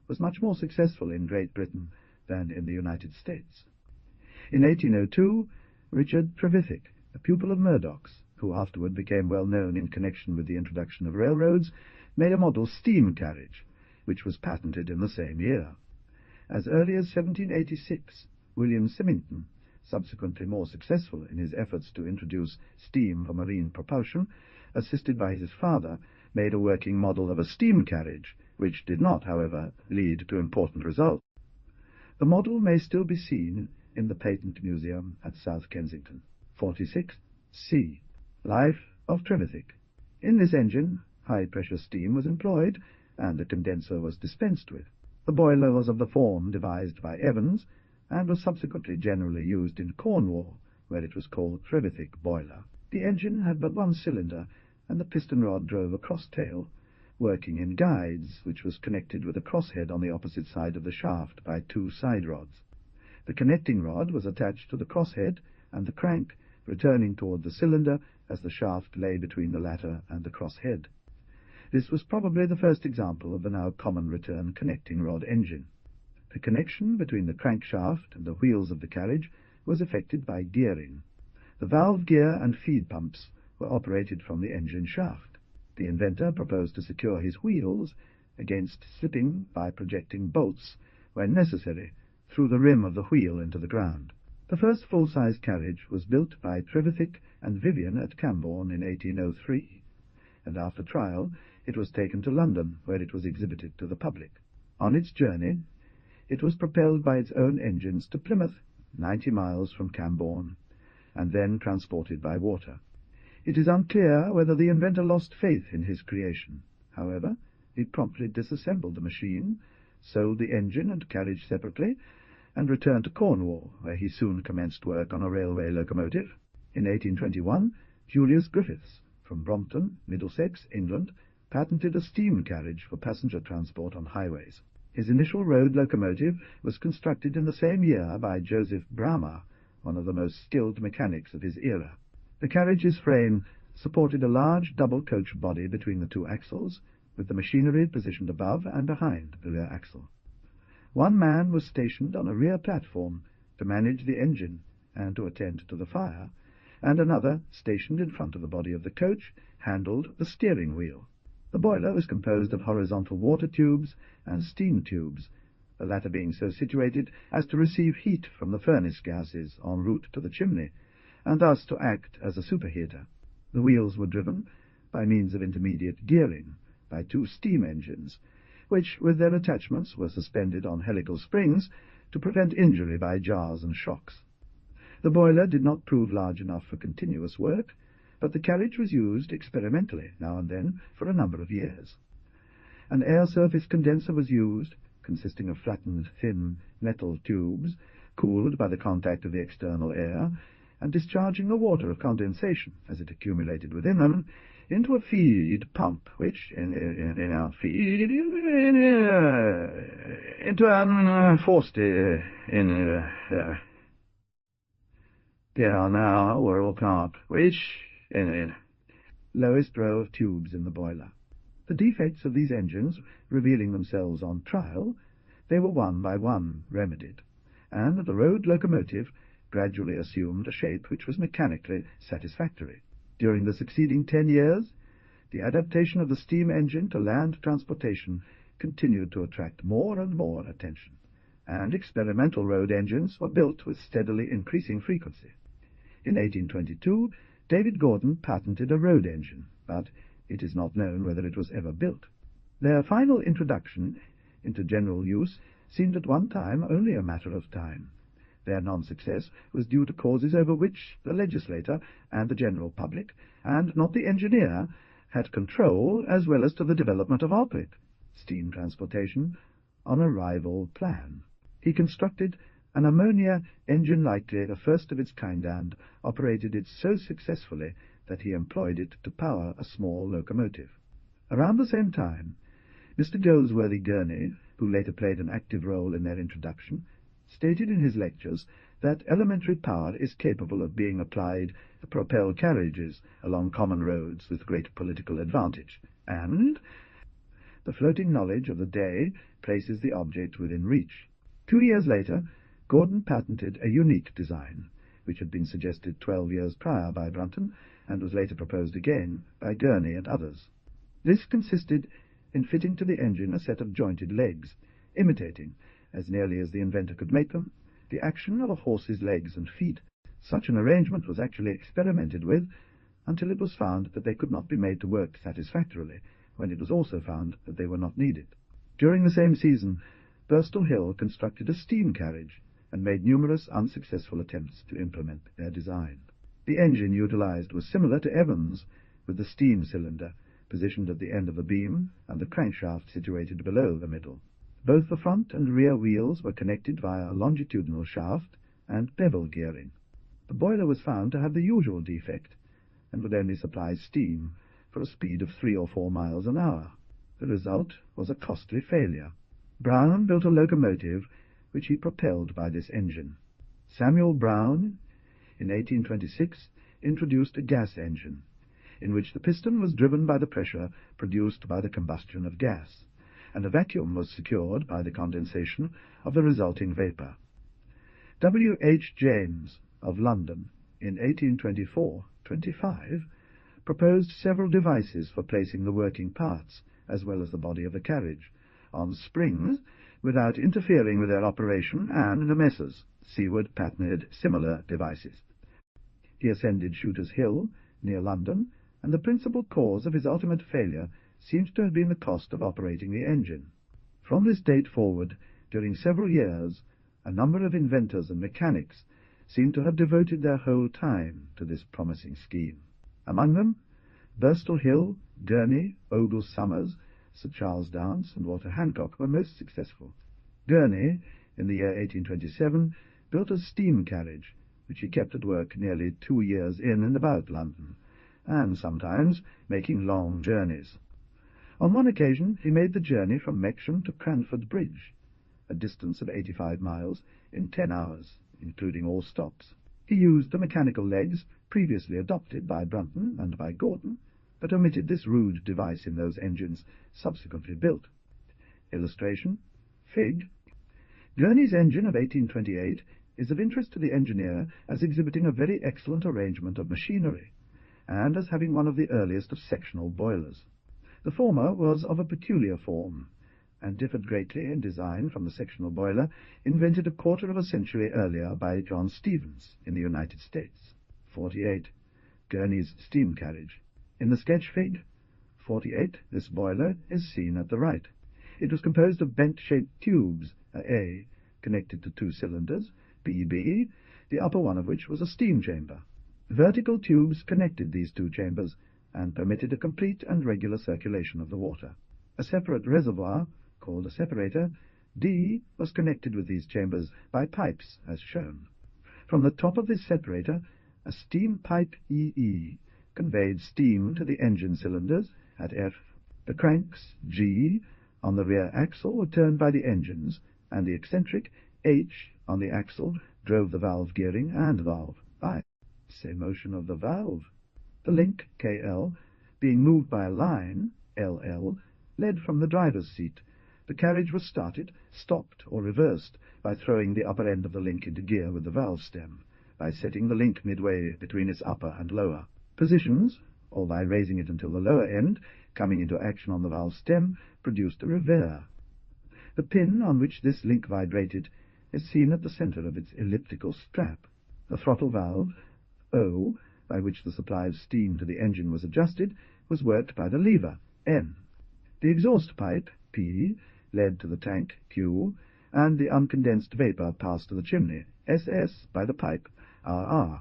was much more successful in Great Britain than in the United States. In 1802, Richard Trevithick, a pupil of Murdoch's, who afterward became well known in connection with the introduction of railroads, made a model steam carriage, which was patented in the same year. As early as 1786, William Symington, subsequently more successful in his efforts to introduce steam for marine propulsion, assisted by his father, made a working model of a steam carriage, which did not, however, lead to important results. The model may still be seen in the Patent Museum at South Kensington. 46. C. Life of Trevithick. In this engine, high-pressure steam was employed, and a condenser was dispensed with. The boiler was of the form devised by Evans, and was subsequently generally used in Cornwall, where it was called Trevithick boiler. The engine had but one cylinder, and the piston rod drove a cross-tail, working in guides, which was connected with a crosshead on the opposite side of the shaft by 2 side rods. The connecting rod was attached to the crosshead, and the crank returning toward the cylinder as the shaft lay between the latter and the crosshead. This was probably the first example of the now common return connecting rod engine. The connection between the crankshaft and the wheels of the carriage was effected by gearing. The valve gear and feed pumps were operated from the engine shaft. The inventor proposed to secure his wheels against slipping by projecting bolts, when necessary, through the rim of the wheel into the ground. The first full-size carriage was built by Trevithick and Vivian at Camborne in 1803, and after trial it was taken to London, where it was exhibited to the public. On its journey it was propelled by its own engines to Plymouth, 90 miles from Camborne, and then transported by water. It is unclear whether the inventor lost faith in his creation. However, he promptly disassembled the machine, sold the engine and carriage separately, and returned to Cornwall, where he soon commenced work on a railway locomotive. In 1821, Julius Griffiths, from Brompton, Middlesex, England, patented a steam carriage for passenger transport on highways. His initial road locomotive was constructed in the same year by Joseph Bramah, one of the most skilled mechanics of his era. The carriage's frame supported a large double-coach body between the two axles, with the machinery positioned above and behind the rear axle. One man was stationed on a rear platform to manage the engine and to attend to the fire, and another, stationed in front of the body of the coach, handled the steering wheel. The boiler was composed of horizontal water tubes and steam tubes, the latter being so situated as to receive heat from the furnace gases en route to the chimney, and thus to act as a superheater. The wheels were driven, by means of intermediate gearing, by two steam engines, which, with their attachments, were suspended on helical springs to prevent injury by jars and shocks. The boiler did not prove large enough for continuous work, but the carriage was used experimentally now and then for a number of years. An air surface condenser was used, consisting of flattened thin metal tubes, cooled by the contact of the external air, and discharging the water of condensation, as it accumulated within them, into a feed pump, which, into an forced there now whirl pump, which, lowest row of tubes in the boiler. The defects of these engines revealing themselves on trial, they were one by one remedied, and the road locomotive gradually assumed a shape which was mechanically satisfactory. During the succeeding 10 years, the adaptation of the steam engine to land transportation continued to attract more and more attention, and experimental road engines were built with steadily increasing frequency. In 1822, David Gordon patented a road engine, but it is not known whether it was ever built. Their final introduction into general use seemed at one time only a matter of time. Their non-success was due to causes over which the legislator and the general public, and not the engineer, had control, as well as to the development of Albrecht, steam transportation, on a rival plan. He constructed an ammonia engine likely the first of its kind, and operated it so successfully that he employed it to power a small locomotive. Around the same time, Mr. Goldsworthy Gurney, who later played an active role in their introduction, stated in his lectures that elementary power is capable of being applied to propel carriages along common roads with great political advantage, and the floating knowledge of the day places the object within reach. 2 years later, Gordon patented a unique design, which had been suggested 12 years prior by Brunton, and was later proposed again by Gurney and others. This consisted in fitting to the engine a set of jointed legs, imitating, as nearly as the inventor could make them, the action of a horse's legs and feet. Such an arrangement was actually experimented with until it was found that they could not be made to work satisfactorily, when it was also found that they were not needed. During the same season, Birstall Hill constructed a steam carriage and made numerous unsuccessful attempts to implement their design. The engine utilized was similar to Evans', with the steam cylinder positioned at the end of the beam and the crankshaft situated below the middle. Both the front and rear wheels were connected via a longitudinal shaft and bevel gearing. The boiler was found to have the usual defect, and would only supply steam for a speed of 3 or 4 miles an hour. The result was a costly failure. Brown built a locomotive which he propelled by this engine. Samuel Brown, in 1826, introduced a gas engine. in which the piston was driven by the pressure produced by the combustion of gas, and a vacuum was secured by the condensation of the resulting vapour. W. H. James, of London, in 1824-25, proposed several devices for placing the working parts, as well as the body of the carriage, on springs, without interfering with their operation, and Messrs. Seward patented similar devices. He ascended Shooter's Hill, near London, and the principal cause of his ultimate failure seems to have been the cost of operating the engine. From this date forward, during several years, a number of inventors and mechanics seem to have devoted their whole time to this promising scheme. Among them, Birstall Hill, Gurney, Ogle Somers, Sir Charles Dance, and Walter Hancock were most successful. Gurney, in the year 1827, built a steam carriage, which he kept at work nearly 2 years in and about London, and sometimes making long journeys. On one occasion he made the journey from Mexham to Cranford Bridge, a distance of 85 miles, in 10 hours, including all stops. He used the mechanical legs previously adopted by Brunton and by Gordon, but omitted this rude device in those engines subsequently built. Illustration: Fig. Gurney's engine of 1828 is of interest to the engineer as exhibiting a very excellent arrangement of machinery, and as having one of the earliest of sectional boilers. The former was of a peculiar form, and differed greatly in design from the sectional boiler invented a quarter of a century earlier by John Stevens in the United States. 48. Gurney's steam carriage. In the sketch fig. 48, this boiler is seen at the right. It was composed of bent-shaped tubes, A, connected to 2 cylinders, B, the upper one of which was a steam chamber. Vertical tubes connected these 2 chambers, and permitted a complete and regular circulation of the water. A separate reservoir, called a separator, D, was connected with these chambers by pipes, as shown. From the top of this separator, a steam pipe EE conveyed steam to the engine cylinders at F. The cranks G on the rear axle were turned by the engines, and the eccentric H on the axle drove the valve gearing and valve I. Say motion of the valve. The link KL, being moved by a line LL, led from the driver's seat. The carriage was started, stopped, or reversed by throwing the upper end of the link into gear with the valve stem, by setting the link midway between its upper and lower positions, or by raising it until the lower end, coming into action on the valve stem, produced a rever. The pin on which this link vibrated is seen at the centre of its elliptical strap. The throttle valve, O, by which the supply of steam to the engine was adjusted, was worked by the lever, N. The exhaust pipe, P, led to the tank, Q, and the uncondensed vapour passed to the chimney, SS, by the pipe, RR.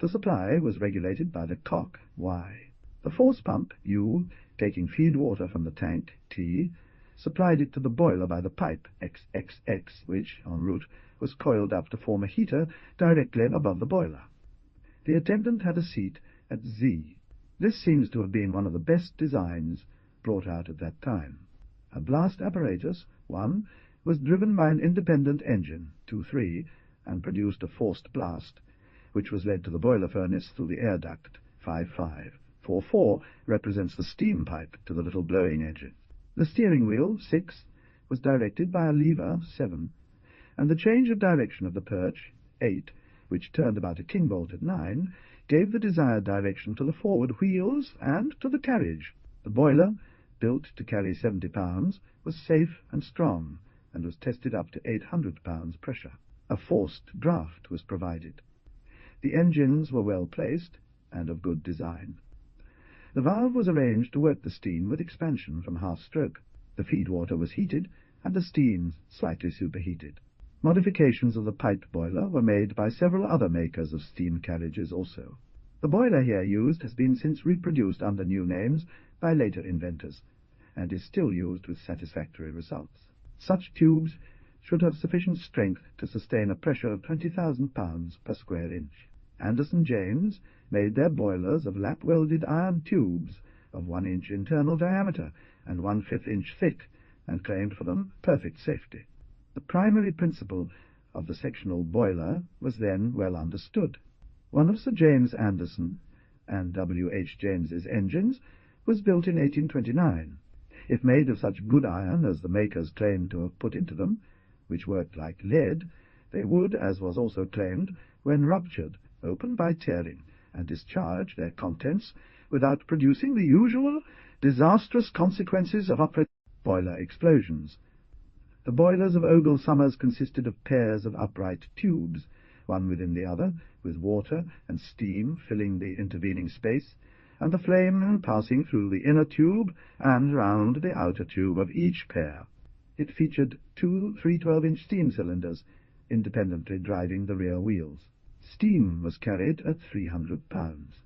The supply was regulated by the cock, Y. The force pump, U, taking feed water from the tank, T, supplied it to the boiler by the pipe, XXX, which, en route, was coiled up to form a heater directly above the boiler. The attendant had a seat at Z. This seems to have been one of the best designs brought out at that time. A blast apparatus, 1, was driven by an independent engine, 2-3, and produced a forced blast, which was led to the boiler furnace through the air duct, 5-5. 4-4 represents the steam pipe to the little blowing engine. The steering wheel, 6, was directed by a lever, 7, and the change of direction of the perch, 8, which turned about a king-bolt at 9, gave the desired direction to the forward wheels and to the carriage. The boiler, built to carry 70 pounds, was safe and strong, and was tested up to 800 pounds pressure. A forced draught was provided. The engines were well placed, and of good design. The valve was arranged to work the steam with expansion from half-stroke. The feed water was heated, and the steam slightly superheated. Modifications of the pipe boiler were made by several other makers of steam carriages also. The boiler here used has been since reproduced under new names by later inventors, and is still used with satisfactory results. Such tubes should have sufficient strength to sustain a pressure of 20,000 pounds per square inch. Anderson James made their boilers of lap-welded iron tubes of 1 inch internal diameter and 1/5 inch thick, and claimed for them perfect safety. The primary principle of the sectional boiler was then well understood. One of Sir James Anderson and W. H. James's engines, was built in 1829. If made of such good iron as the makers claimed to have put into them, which worked like lead, they would, as was also claimed, when ruptured, open by tearing, and discharge their contents without producing the usual disastrous consequences of upright boiler explosions. The boilers of Ogle Somers consisted of pairs of upright tubes, one within the other, with water and steam filling the intervening space, and the flame passing through the inner tube and round the outer tube of each pair. It featured two 312-inch steam cylinders, independently driving the rear wheels. Steam was carried at 300 pounds.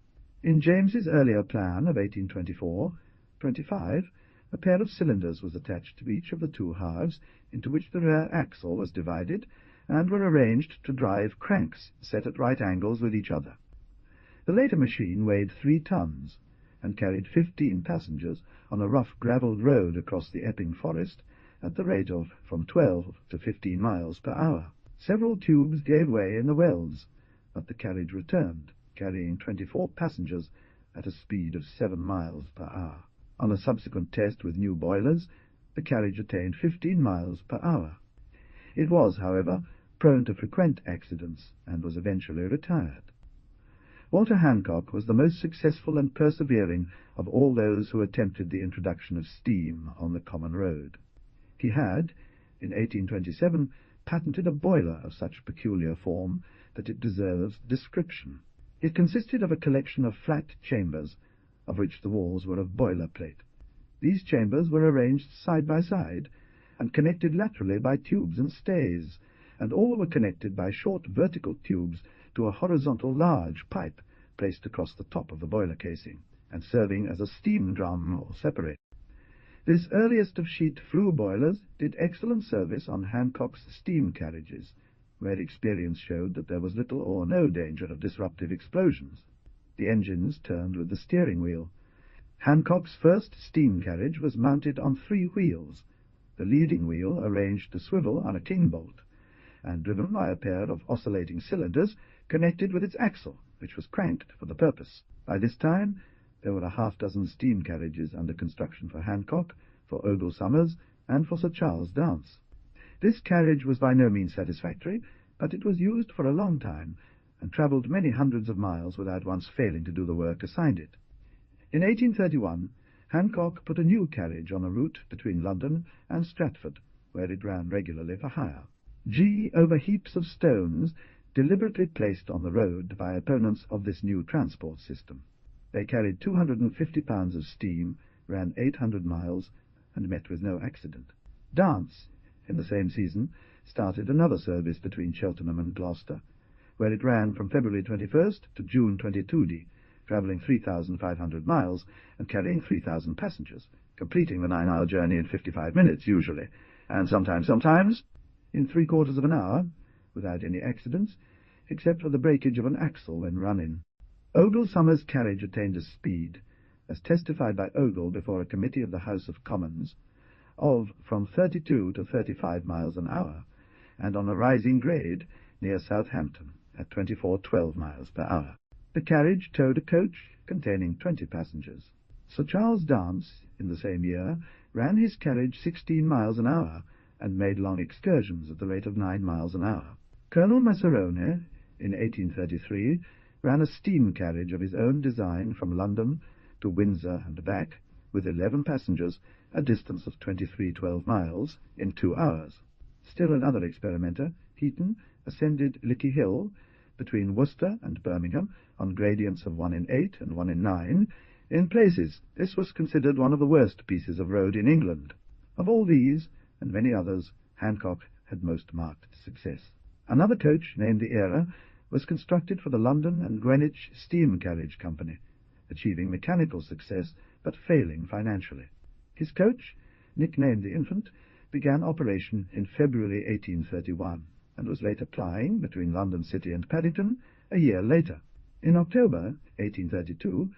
In James's earlier plan of 1824-25, a pair of cylinders was attached to each of the two halves, into which the rear axle was divided, and were arranged to drive cranks set at right angles with each other. The later machine weighed 3 tons, and carried 15 passengers on a rough gravelled road across the Epping Forest at the rate of from 12 to 15 miles per hour. Several tubes gave way in the wells, but the carriage returned, carrying 24 passengers at a speed of 7 miles per hour. On a subsequent test with new boilers, the carriage attained 15 miles per hour. It was, however, prone to frequent accidents, and was eventually retired. Walter Hancock was the most successful and persevering of all those who attempted the introduction of steam on the common road. He had, in 1827, patented a boiler of such peculiar form that it deserves description. It consisted of a collection of flat chambers, of which the walls were of boiler plate. These chambers were arranged side by side, and connected laterally by tubes and stays, and all were connected by short vertical tubes to a horizontal large pipe placed across the top of the boiler casing, and serving as a steam drum or separator. This earliest of sheet flue boilers did excellent service on Hancock's steam carriages, where experience showed that there was little or no danger of disruptive explosions. The engines turned with the steering wheel. Hancock's first steam carriage was mounted on 3 wheels, the leading wheel arranged to swivel on a king bolt, and driven by a pair of oscillating cylinders connected with its axle, which was cranked for the purpose. By this time there were a half-dozen steam carriages under construction for Hancock, for Ogle Somers, and for Sir Charles Dance. This carriage was by no means satisfactory, but it was used for a long time, and travelled many hundreds of miles without once failing to do the work assigned it. In 1831, Hancock put a new carriage on a route between London and Stratford, where it ran regularly for hire. G over heaps of stones deliberately placed on the road by opponents of this new transport system. They carried 250 pounds of steam, ran 800 miles, and met with no accident. Dance, in the same season, started another service between Cheltenham and Gloucester, where it ran from February 21st to June 22, travelling 3,500 miles and carrying 3,000 passengers, completing the 9-hour journey in 55 minutes usually, and sometimes in 3/4 of an hour, without any accidents, except for the breakage of an axle when run-in. Ogle Somers' carriage attained a speed, as testified by Ogle before a committee of the House of Commons, of from 32 to 35 miles an hour, and on a rising grade near Southampton at 24:12 miles per hour. The carriage towed a coach containing 20 passengers. Sir Charles Dance, in the same year, ran his carriage 16 miles an hour, and made long excursions at the rate of 9 miles an hour. Colonel Masserone, in 1833, ran a steam carriage of his own design from London to Windsor and back, with 11 passengers, a distance of 23:12 miles, in 2 hours. Still another experimenter, Heaton, ascended Lickey Hill, between Worcester and Birmingham, on gradients of 1 in 8 and 1 in 9. In places, this was considered one of the worst pieces of road in England. Of all these, and many others, Hancock had most marked success. Another coach, named the Era, was constructed for the London and Greenwich Steam Carriage Company, achieving mechanical success but failing financially. His coach, nicknamed the Infant, began operation in February 1831, and was later plying between London City and Paddington a year later. In October 1832,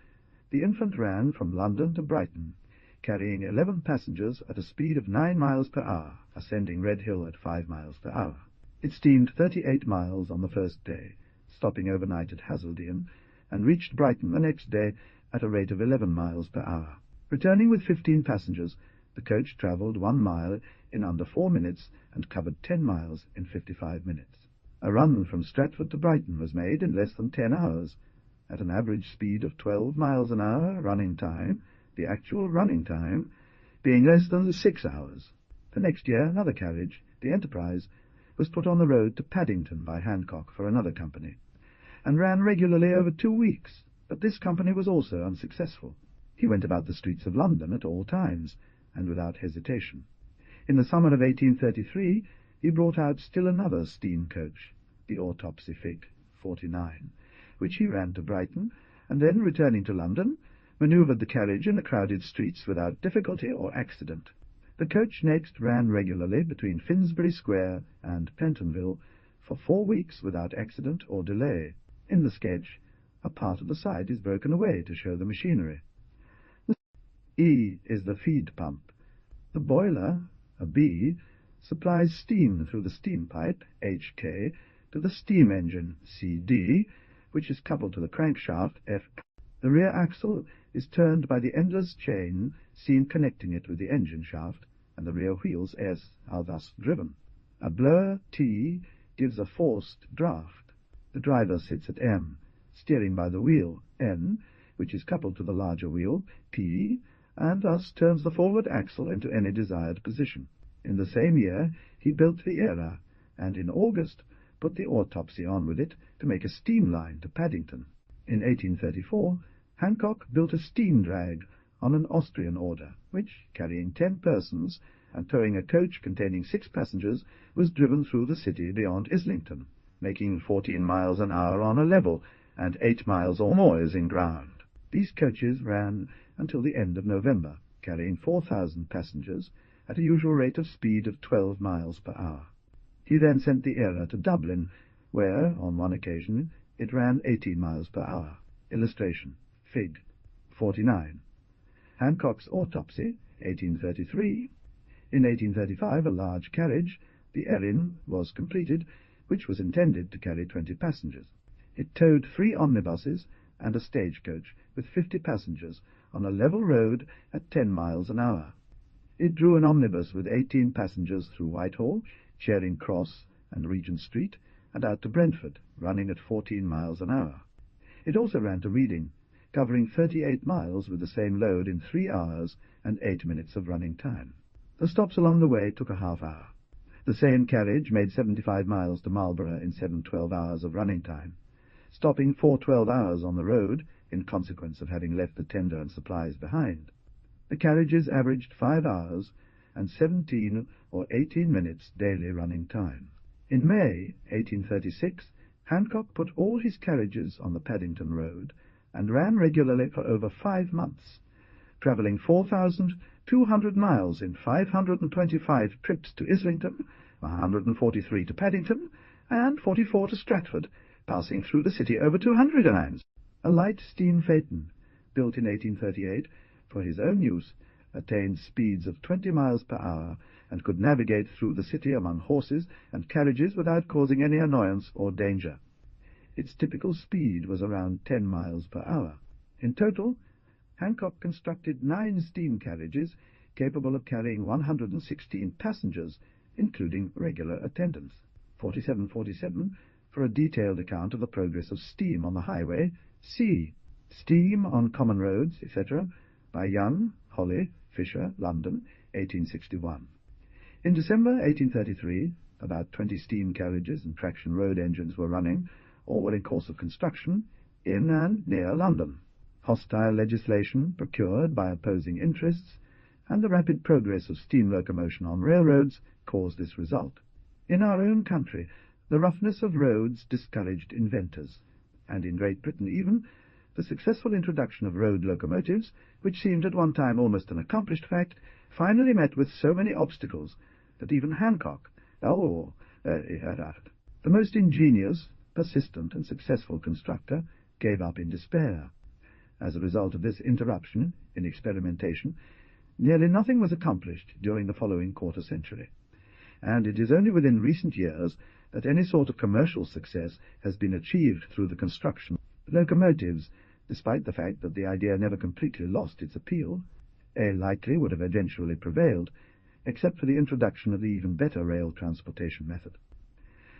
the Infant ran from London to Brighton, carrying 11 passengers at a speed of 9 miles per hour, ascending Red Hill at 5 miles per hour. It steamed 38 miles on the first day, stopping overnight at Hazeldean, and reached Brighton the next day at a rate of 11 miles per hour. Returning with 15 passengers, the coach travelled 1 mile in under 4 minutes and covered 10 miles in 55 minutes. A run from Stratford to Brighton was made in less than 10 hours, at an average speed of 12 miles an hour running time, the actual running time being less than 6 hours. The next year another carriage, the Enterprise, was put on the road to Paddington by Hancock for another company, and ran regularly over 2 weeks, but this company was also unsuccessful. He went about the streets of London at all times, and without hesitation. In the summer of 1833 he brought out still another steam coach, the Autopsy Fig 49, which he ran to Brighton, and then, returning to London, manoeuvred the carriage in the crowded streets without difficulty or accident. The coach next ran regularly between Finsbury Square and Pentonville for 4 weeks without accident or delay. In the sketch, a part of the side is broken away to show the machinery. E is the feed pump. The boiler, a B, supplies steam through the steam pipe, HK, to the steam engine, CD, which is coupled to the crankshaft, F. The rear axle is turned by the endless chain seen connecting it with the engine shaft, and the rear wheels, S, are thus driven. A blower, T, gives a forced draft. The driver sits at M, steering by the wheel, N, which is coupled to the larger wheel, P, and thus turns the forward axle into any desired position. In the same year he built the Era, and in August put the Autopsy on with it to make a steam line to Paddington. In 1834 Hancock built a steam drag on an Austrian order, which, carrying 10 persons and towing a coach containing 6 passengers, was driven through the city beyond Islington, making 14 miles an hour on a level, and 8 miles or more as in ground. These coaches ran until the end of November, carrying 4,000 passengers at a usual rate of speed of 12 miles per hour. He then sent the Era to Dublin, where, on one occasion, it ran 18 miles per hour. Illustration: Fig. 49. Hancock's Autopsy, 1833. In 1835 a large carriage, the Erin, was completed, which was intended to carry 20 passengers. It towed 3 omnibuses and a stagecoach with 50 passengers on a level road at 10 miles an hour. It drew an omnibus with 18 passengers through Whitehall, Charing Cross and Regent Street, and out to Brentford, running at 14 miles an hour. It also ran to Reading, covering 38 miles with the same load in 3 hours and 8 minutes of running time. The stops along the way took a half hour. The same carriage made 75 miles to Marlborough in 7 hours of running time, stopping 4 hours on the road in consequence of having left the tender and supplies behind. The carriages averaged 5 hours and 17 or 18 minutes daily running time. In May 1836 Hancock put all his carriages on the Paddington Road and ran regularly for over 5 months, travelling 4,200 miles in 525 trips to Islington, 143 to Paddington, and 44 to Stratford, passing through the city over 200 times. A light steam phaeton, built in 1838 for his own use, attained speeds of 20 miles per hour and could navigate through the city among horses and carriages without causing any annoyance or danger. Its typical speed was around 10 miles per hour. In total, Hancock constructed 9 steam carriages capable of carrying 116 passengers, including regular attendants. 4747, for a detailed account of the progress of steam on the highway, C. Steam on Common Roads, etc., by Young, Holly, Fisher, London, 1861. In December 1833, about 20 steam carriages and traction road engines were running, or were in course of construction, in and near London. Hostile legislation procured by opposing interests, and the rapid progress of steam locomotion on railroads caused this result. In our own country, the roughness of roads discouraged inventors, and in Great Britain even, the successful introduction of road locomotives, which seemed at one time almost an accomplished fact, finally met with so many obstacles that even Hancock, the most ingenious, persistent, and successful constructor, gave up in despair. As a result of this interruption in experimentation, nearly nothing was accomplished during the following quarter-century, and it is only within recent years that any sort of commercial success has been achieved through the construction of locomotives, despite the fact that the idea never completely lost its appeal. Likely would have eventually prevailed, except for the introduction of the even better rail transportation method.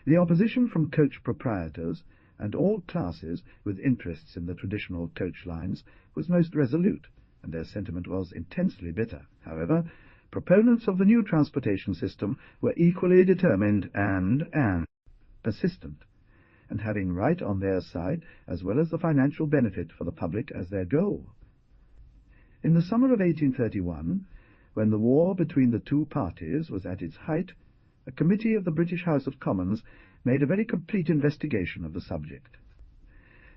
The opposition from coach proprietors and all classes with interests in the traditional coach lines was most resolute, and their sentiment was intensely bitter. However, proponents of the new transportation system were equally determined and persistent, and having right on their side as well as the financial benefit for the public as their goal. In the summer of 1831, when the war between the two parties was at its height, a committee of the British House of Commons made a very complete investigation of the subject.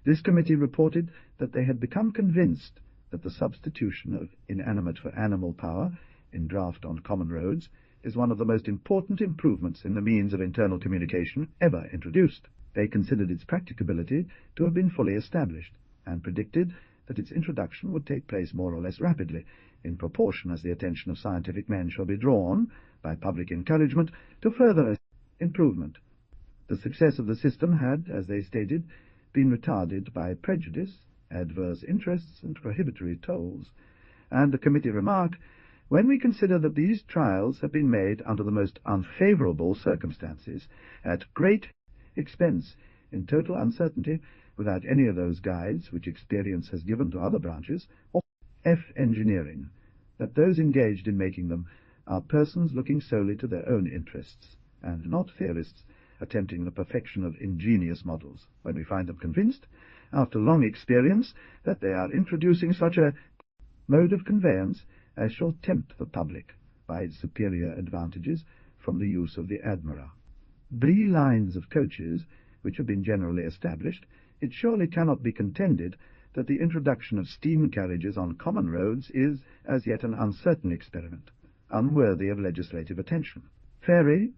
This committee reported that they had become convinced that the substitution of inanimate for animal power in draft on common roads is one of the most important improvements in the means of internal communication ever introduced. They considered its practicability to have been fully established, and predicted that its introduction would take place more or less rapidly, in proportion as the attention of scientific men shall be drawn, by public encouragement, to further improvement. The success of the system had, as they stated, been retarded by prejudice, adverse interests, and prohibitory tolls, and the committee remarked, "When we consider that these trials have been made under the most unfavourable circumstances, at great expense, in total uncertainty, without any of those guides which experience has given to other branches, or engineering, that those engaged in making them are persons looking solely to their own interests, and not theorists attempting the perfection of ingenious models, when we find them convinced, after long experience, that they are introducing such a mode of conveyance as shall tempt the public, by its superior advantages, from the use of the admiral. 3 lines of coaches, which have been generally established, it surely cannot be contended that the introduction of steam carriages on common roads is as yet an uncertain experiment, unworthy of legislative attention." Ferry,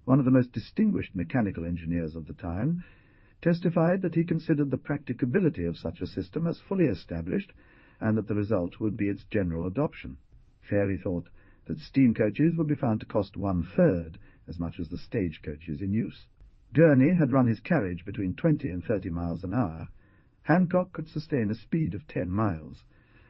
one of the most distinguished mechanical engineers of the time, testified that he considered the practicability of such a system as fully established, and that the result would be its general adoption. Ferry thought that steam coaches would be found to cost 1/3 as much as the stage coaches in use. Gurney had run his carriage between 20 and 30 miles an hour. Hancock could sustain a speed of 10 miles.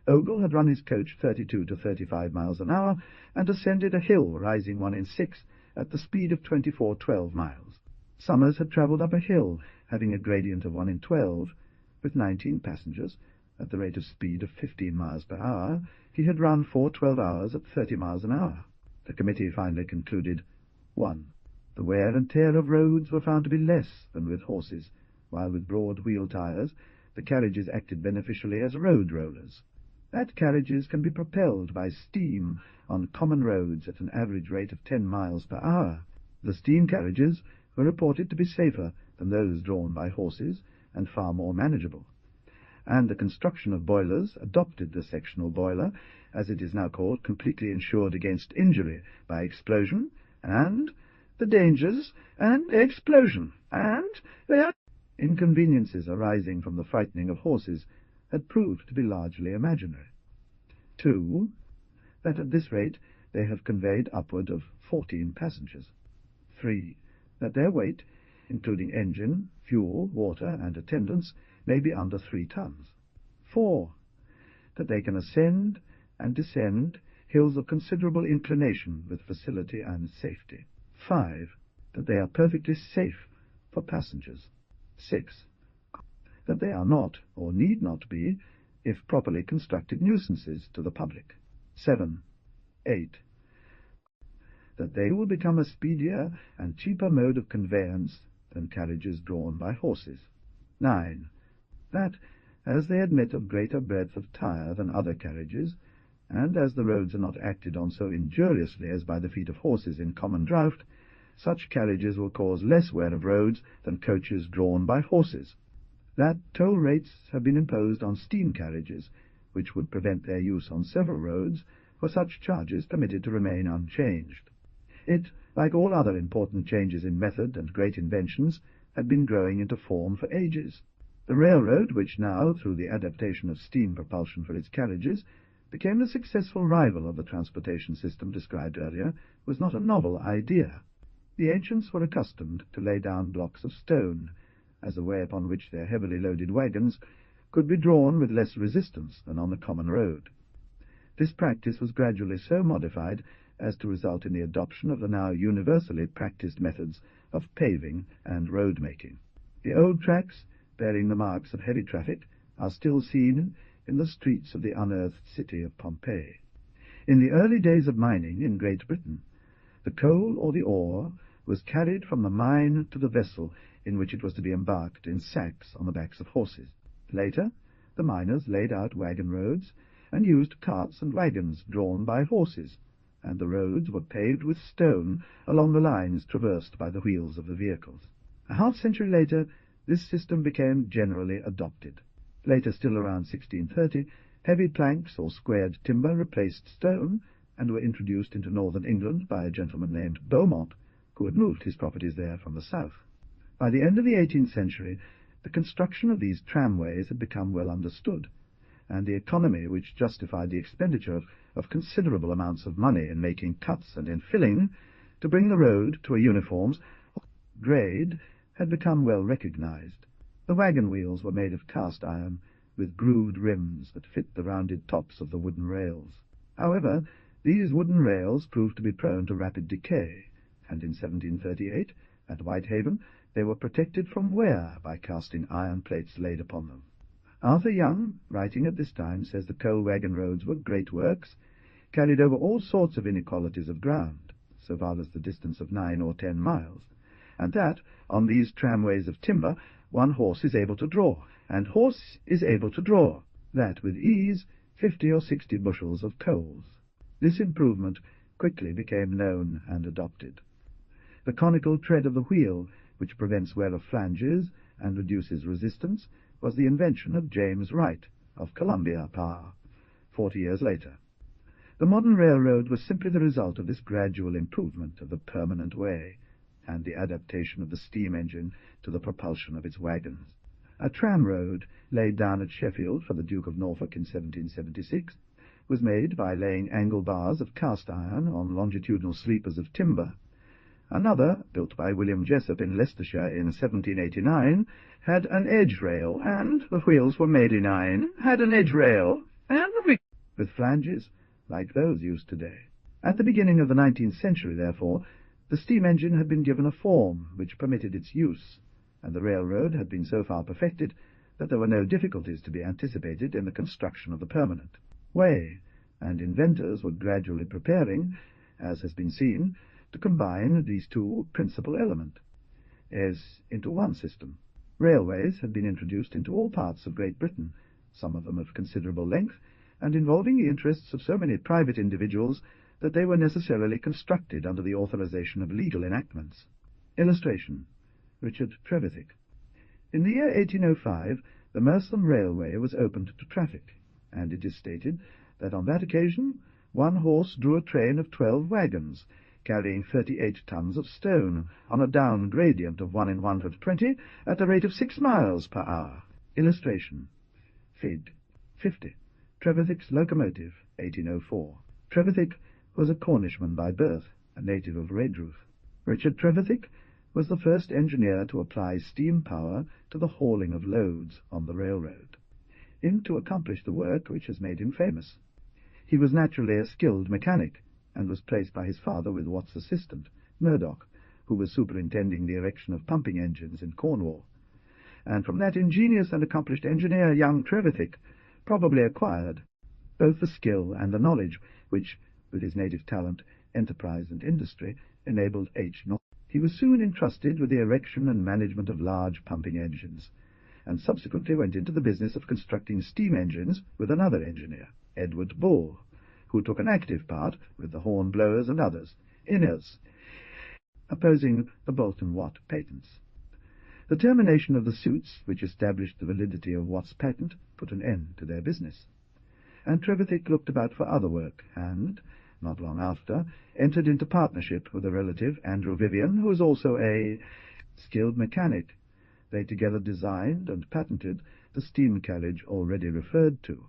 Ogle had run his coach 32 to 35 miles an hour, and ascended a hill rising 1 in 6 at the speed of 24/12 miles. Summers had travelled up a hill, having a gradient of 1 in 12, with 19 passengers, at the rate of speed of 15 miles per hour. He had run for 12 hours at 30 miles an hour. The committee finally concluded, 1. The wear and tear of roads were found to be less than with horses, while with broad wheel tires the carriages acted beneficially as road rollers. That carriages can be propelled by steam on common roads at an average rate of 10 miles per hour. The steam carriages were reported to be safer than those drawn by horses, and far more manageable. And the construction of boilers adopted the sectional boiler, as it is now called, completely insured against injury by explosion, and the dangers and explosion, and the inconveniences arising from the frightening of horses had proved to be largely imaginary. 2. That at this rate they have conveyed upward of 14 passengers. 3. That their weight, including engine, fuel, water, and attendants, may be under 3 tons. 4. That they can ascend and descend hills of considerable inclination with facility and safety. 5. That they are perfectly safe for passengers. 6. That they are not, or need not be, if properly constructed, nuisances to the public. 7. 8. That they will become a speedier and cheaper mode of conveyance than carriages drawn by horses. 9. That, as they admit of greater breadth of tire than other carriages, and as the roads are not acted on so injuriously as by the feet of horses in common draught, such carriages will cause less wear of roads than coaches drawn by horses. That toll rates have been imposed on steam carriages, which would prevent their use on several roads, for such charges permitted to remain unchanged. It, like all other important changes in method and great inventions, had been growing into form for ages. The railroad, which now, through the adaptation of steam propulsion for its carriages, became the successful rival of the transportation system described earlier, was not a novel idea. The ancients were accustomed to lay down blocks of stone as a way upon which their heavily loaded wagons could be drawn with less resistance than on the common road. This practice was gradually so modified as to result in the adoption of the now universally practiced methods of paving and road-making. The old tracks, bearing the marks of heavy traffic, are still seen in the streets of the unearthed city of Pompeii. In the early days of mining in Great Britain, the coal or the ore was carried from the mine to the vessel in which it was to be embarked in sacks on the backs of horses. Later, the miners laid out wagon roads and used carts and wagons drawn by horses, and the roads were paved with stone along the lines traversed by the wheels of the vehicles. A half-century later, this system became generally adopted. Later, still around 1630, heavy planks or squared timber replaced stone and were introduced into northern England by a gentleman named Beaumont, who had moved his properties there from the south. By the end of the 18th century, the construction of these tramways had become well understood, and the economy which justified the expenditure of considerable amounts of money in making cuts and in filling to bring the road to a uniform grade had become well recognized. The wagon wheels were made of cast iron, with grooved rims that fit the rounded tops of the wooden rails. However, these wooden rails proved to be prone to rapid decay, and in 1738, at Whitehaven, they were protected from wear by casting iron plates laid upon them. Arthur Young, writing at this time, says the coal wagon roads were great works, carried over all sorts of inequalities of ground, so far as the distance of 9 or 10 miles, and that, on these tramways of timber, one horse is able to draw, and horse is able to draw, that with ease, 50 or 60 bushels of coals. This improvement quickly became known and adopted. The conical tread of the wheel, which prevents wear of flanges and reduces resistance, was the invention of James Wright, of Columbia Power, 40 years later. The modern railroad was simply the result of this gradual improvement of the permanent way, and the adaptation of the steam engine to the propulsion of its wagons. A tramroad, laid down at Sheffield for the Duke of Norfolk in 1776, was made by laying angle bars of cast iron on longitudinal sleepers of timber. Another, built by William Jessup in Leicestershire in 1789, had an edge rail, and the wheels were made in iron, had an edge rail, and with flanges like those used today. At the beginning of the 19th century, therefore, the steam engine had been given a form which permitted its use, and the railroad had been so far perfected that there were no difficulties to be anticipated in the construction of the permanent way, and inventors were gradually preparing, as has been seen, to combine these two principal elements into one system. Railways had been introduced into all parts of Great Britain, some of them of considerable length, and involving the interests of so many private individuals that they were necessarily constructed under the authorization of legal enactments. Illustration: Richard Trevithick. In the year 1805, the Merstham Railway was opened to traffic, and it is stated that on that occasion one horse drew a train of 12 wagons, carrying 38 tons of stone, on a down gradient of 1 in 120 at the rate of 6 miles per hour. Illustration: Fig. 50. Trevithick's locomotive, 1804. Trevithick was a Cornishman by birth, a native of Redruth. Richard Trevithick was the first engineer to apply steam power to the hauling of loads on the railroad, to accomplish the work which has made him famous. He was naturally a skilled mechanic, and was placed by his father with Watt's assistant, Murdoch, who was superintending the erection of pumping engines in Cornwall. And from that ingenious and accomplished engineer, young Trevithick probably acquired both the skill and the knowledge which, with his native talent, enterprise, and industry, enabled H. North. He was soon entrusted with the erection and management of large pumping engines, and subsequently went into the business of constructing steam engines with another engineer, Edward Bull, who took an active part, with the horn blowers and others, opposing the Bolt and Watt patents. The termination of the suits which established the validity of Watt's patent put an end to their business, and Trevithick looked about for other work, and, not long after, entered into partnership with a relative, Andrew Vivian, who was also a skilled mechanic. They together designed and patented the steam carriage already referred to.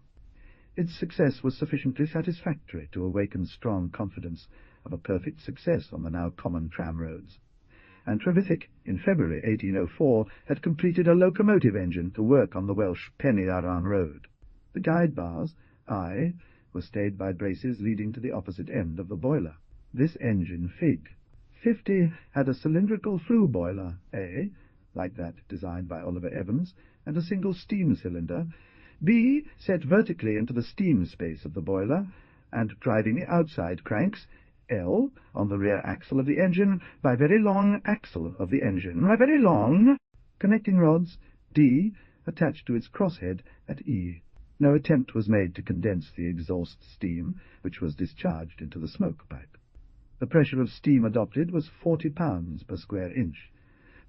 Its success was sufficiently satisfactory to awaken strong confidence of a perfect success on the now common tramroads, and Trevithick, in February 1804, had completed a locomotive engine to work on the Welsh Pen-y-Arran road. The guide bars, I, were stayed by braces leading to the opposite end of the boiler. This engine, Fig. 50 had a cylindrical flue boiler, A, like that designed by Oliver Evans, and a single steam cylinder, B, set vertically into the steam space of the boiler, and driving the outside cranks, L, on the rear axle of the engine, by very long axle of the engine, by very long, connecting rods, D, attached to its crosshead at E. No attempt was made to condense the exhaust steam, which was discharged into the smoke pipe. The pressure of steam adopted was 40 pounds per square inch,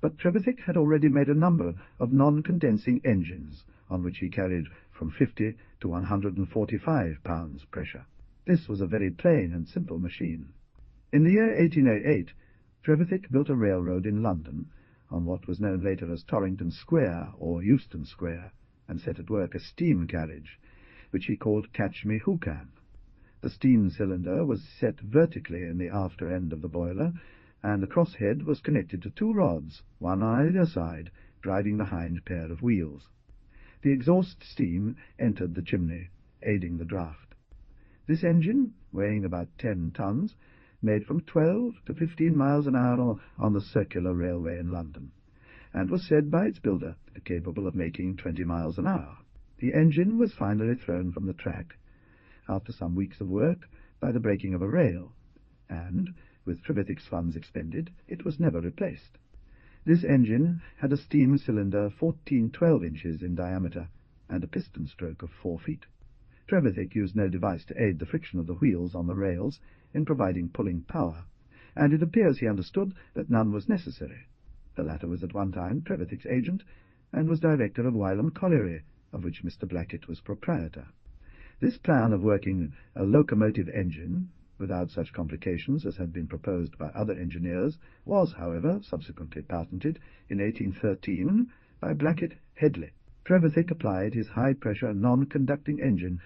but Trevithick had already made a number of non-condensing engines, on which he carried from 50 to 145 pounds pressure. This was a very plain and simple machine. In the year 1808, Trevithick built a railroad in London, on what was known later as Torrington Square or Euston Square, and set at work a steam carriage, which he called Catch Me Who Can. The steam cylinder was set vertically in the after end of the boiler, and the crosshead was connected to two rods, one on either side, driving the hind pair of wheels. The exhaust steam entered the chimney, aiding the draught. This engine, weighing about 10 tons, made from 12 to 15 miles an hour on the circular railway in London, and was said by its builder capable of making 20 miles an hour. The engine was finally thrown from the track, after some weeks of work, by the breaking of a rail, and, with Trevithick's funds expended, it was never replaced. This engine had a steam cylinder 14-12 inches in diameter, and a piston stroke of 4 feet. Trevithick used no device to aid the friction of the wheels on the rails in providing pulling power, and it appears he understood that none was necessary. The latter was at one time Trevithick's agent, and was director of Wylam Colliery, of which Mr. Blackett was proprietor. This plan of working a locomotive engine, without such complications as had been proposed by other engineers, was, however, subsequently patented in 1813 by Blackett Headley. Trevithick applied his high-pressure non-conducting engine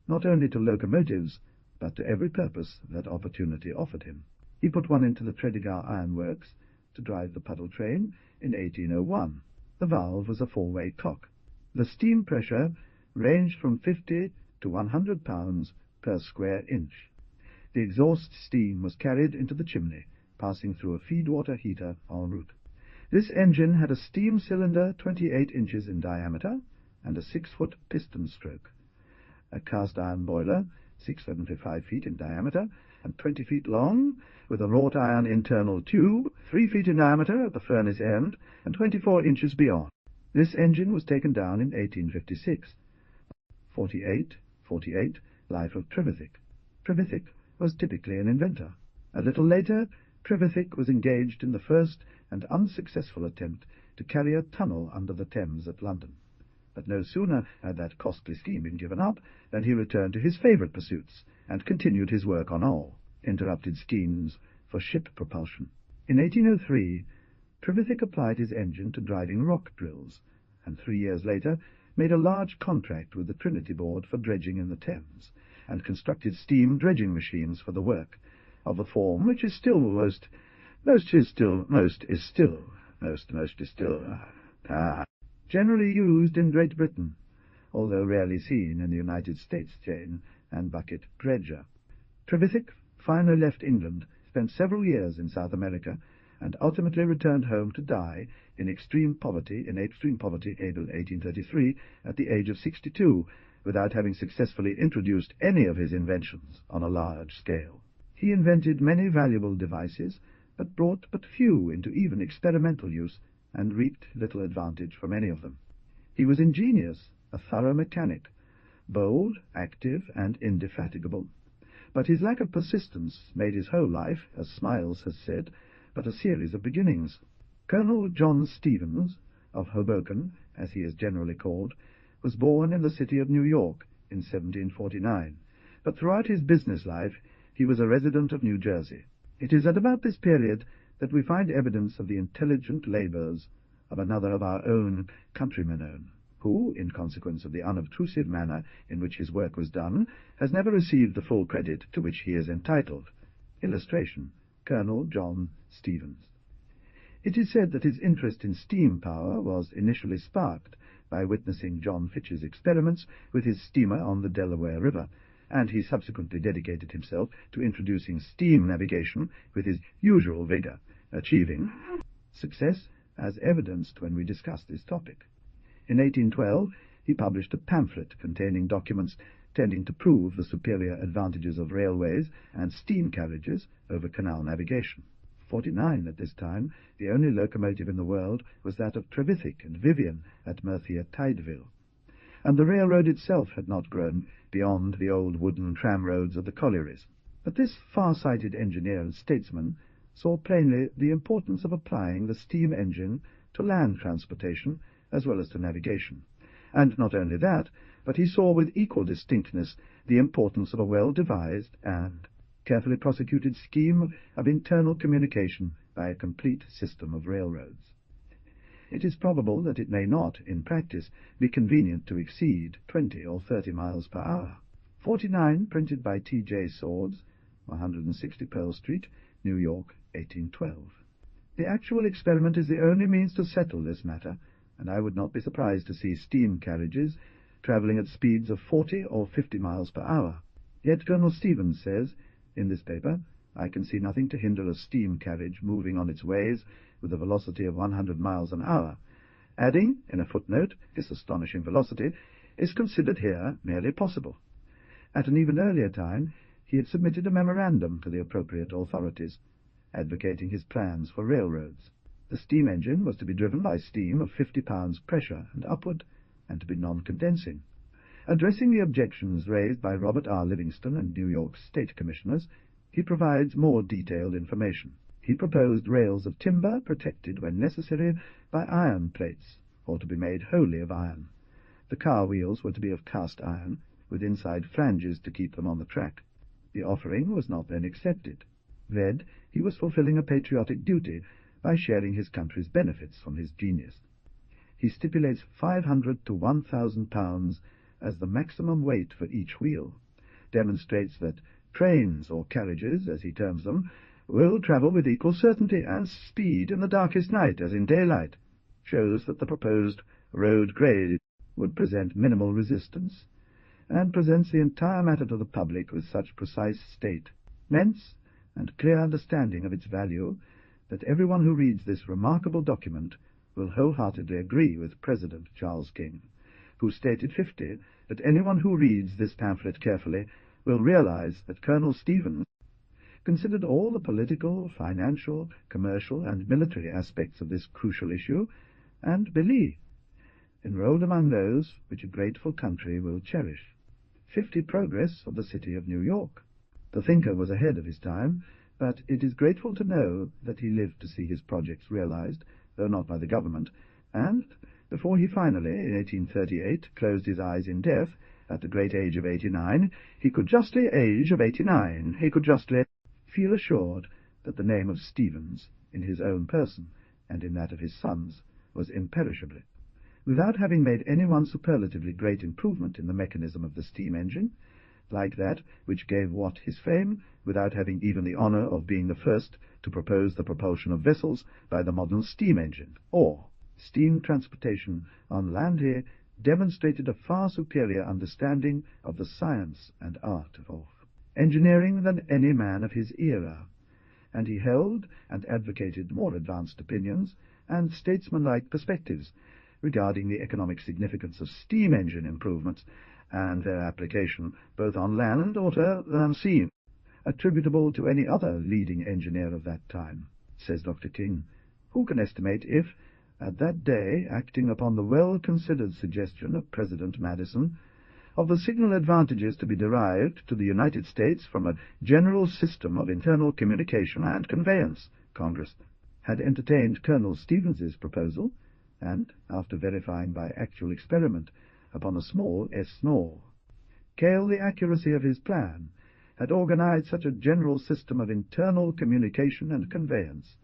not only to locomotives, but to every purpose that opportunity offered him. He put one into the Tredegar Iron Works to drive the puddle train in 1801. The valve was a four-way clock. The steam pressure ranged from 50 to 100 pounds per square inch. The exhaust steam was carried into the chimney, passing through a feed-water heater en route. This engine had a steam cylinder 28 inches in diameter and a 6-foot piston stroke, a cast-iron boiler 675 feet in diameter and 20 feet long, with a wrought-iron internal tube 3 feet in diameter at the furnace end and 24 inches beyond. This engine was taken down in 1856. 48, Life of Trevithick. Trevithick was typically an inventor. A little later, Trevithick was engaged in the first and unsuccessful attempt to carry a tunnel under the Thames at London. But no sooner had that costly scheme been given up than he returned to his favourite pursuits, and continued his work on all interrupted schemes for ship propulsion. In 1803, Trevithick applied his engine to driving rock drills, and 3 years later made a large contract with the Trinity Board for dredging in the Thames, and constructed steam dredging machines for the work, of the form which is still generally used in Great Britain, although rarely seen in the United States chain and bucket dredger. Trevithick finally left England, spent several years in South America, and ultimately returned home to die in extreme poverty in April 1833, at the age of 62, without having successfully introduced any of his inventions on a large scale. He invented many valuable devices, but brought but few into even experimental use, and reaped little advantage from any of them. He was ingenious, a thorough mechanic, bold, active, and indefatigable, but his lack of persistence made his whole life, as Smiles has said, but a series of beginnings. Colonel John Stevens, of Hoboken, as he is generally called, was born in the city of New York in 1749, but throughout his business life he was a resident of New Jersey. It is at about this period that we find evidence of the intelligent labours of another of our own countrymen, who, in consequence of the unobtrusive manner in which his work was done, has never received the full credit to which he is entitled. Illustration: Colonel John Stevens. It is said that his interest in steam power was initially sparked by witnessing John Fitch's experiments with his steamer on the Delaware River, and he subsequently dedicated himself to introducing steam navigation with his usual vigor, achieving success as evidenced when we discussed this topic. In 1812 he published a pamphlet containing documents tending to prove the superior advantages of railways and steam carriages over canal navigation. 49 at this time, the only locomotive in the world was that of Trevithick and Vivian at Merthyr Tydvil, and the railroad itself had not grown beyond the old wooden tramroads of the collieries. But this far-sighted engineer and statesman saw plainly the importance of applying the steam engine to land transportation as well as to navigation, and not only that, but he saw with equal distinctness the importance of a well-devised and carefully prosecuted scheme of internal communication by a complete system of railroads. It is probable that it may not, in practice, be convenient to exceed 20 or 30 miles per hour. 49, printed by T.J. Swords, 160 Pearl Street, New York, 1812. The actual experiment is the only means to settle this matter, and I would not be surprised to see steam carriages travelling at speeds of 40 or 50 miles per hour. Yet Colonel Stevens says, in this paper, "I can see nothing to hinder a steam carriage moving on its ways with a velocity of 100 miles an hour," adding, in a footnote, this astonishing velocity is considered here merely possible. At an even earlier time he had submitted a memorandum to the appropriate authorities, advocating his plans for railroads. The steam engine was to be driven by steam of 50 pounds pressure and upward, and to be non-condensing. Addressing the objections raised by Robert R. Livingston and New York State Commissioners, he provides more detailed information. He proposed rails of timber protected, when necessary, by iron plates, or to be made wholly of iron. The car wheels were to be of cast iron, with inside flanges to keep them on the track. The offering was not then accepted. Read, he was fulfilling a patriotic duty by sharing his country's benefits from his genius. He stipulates 500 to 1,000 pounds as the maximum weight for each wheel, demonstrates that trains, or carriages, as he terms them, will travel with equal certainty and speed in the darkest night as in daylight, shows that the proposed road grade would present minimal resistance, and presents the entire matter to the public with such precise statements and clear understanding of its value that everyone who reads this remarkable document will wholeheartedly agree with President Charles King, who stated 50 that anyone who reads this pamphlet carefully will realize that Colonel Stevens considered all the political, financial, commercial, and military aspects of this crucial issue, and believe, enrolled among those which a grateful country will cherish. 50 Progress of the City of New York. The thinker was ahead of his time, but it is grateful to know that he lived to see his projects realized, though not by the government, and before he finally, in 1838, closed his eyes in death, at the great age of 89, he could justly feel assured that the name of Stevens, in his own person, and in that of his sons, was imperishably. Without having made any one superlatively great improvement in the mechanism of the steam engine, like that which gave Watt his fame, without having even the honour of being the first to propose the propulsion of vessels by the modern steam engine, or steam transportation on land, he demonstrated a far superior understanding of the science and art of engineering than any man of his era, and he held and advocated more advanced opinions and statesmanlike perspectives regarding the economic significance of steam engine improvements and their application both on land or than sea, attributable to any other leading engineer of that time. Says Dr. King, who can estimate if, at that day, acting upon the well-considered suggestion of President Madison, of the signal advantages to be derived to the United States from a general system of internal communication and conveyance, Congress had entertained Colonel Stevens's proposal, and, after verifying by actual experiment upon a small scale the accuracy of his plan, had organized such a general system of internal communication and conveyance.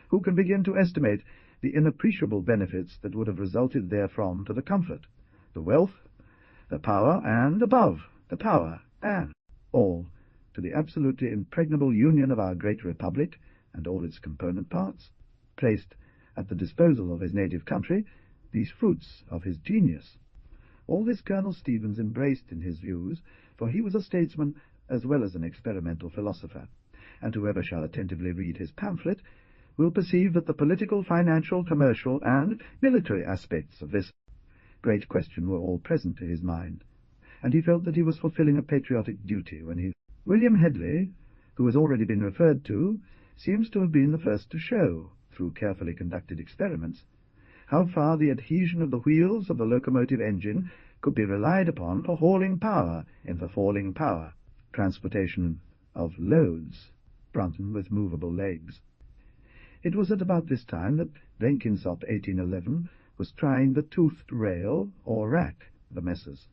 Who can begin to estimate the inappreciable benefits that would have resulted therefrom to the comfort, the wealth, the power, and, above the power, and all, to the absolutely impregnable union of our great republic and all its component parts? placed at the disposal of his native country these fruits of his genius. All this Colonel Stevens embraced in his views, for he was a statesman as well as an experimental philosopher, and whoever shall attentively read his pamphlet will perceive that the political, financial, commercial, and military aspects of this great question were all present to his mind, and he felt that he was fulfilling a patriotic duty when he... William Hedley, who has already been referred to, seems to have been the first to show, through carefully conducted experiments, how far the adhesion of the wheels of the locomotive engine could be relied upon for hauling power in the falling power, transportation of loads, Brunton with movable legs. It was at about this time that Blenkinsop 1811 was trying the toothed rail, or rack, the Messrs.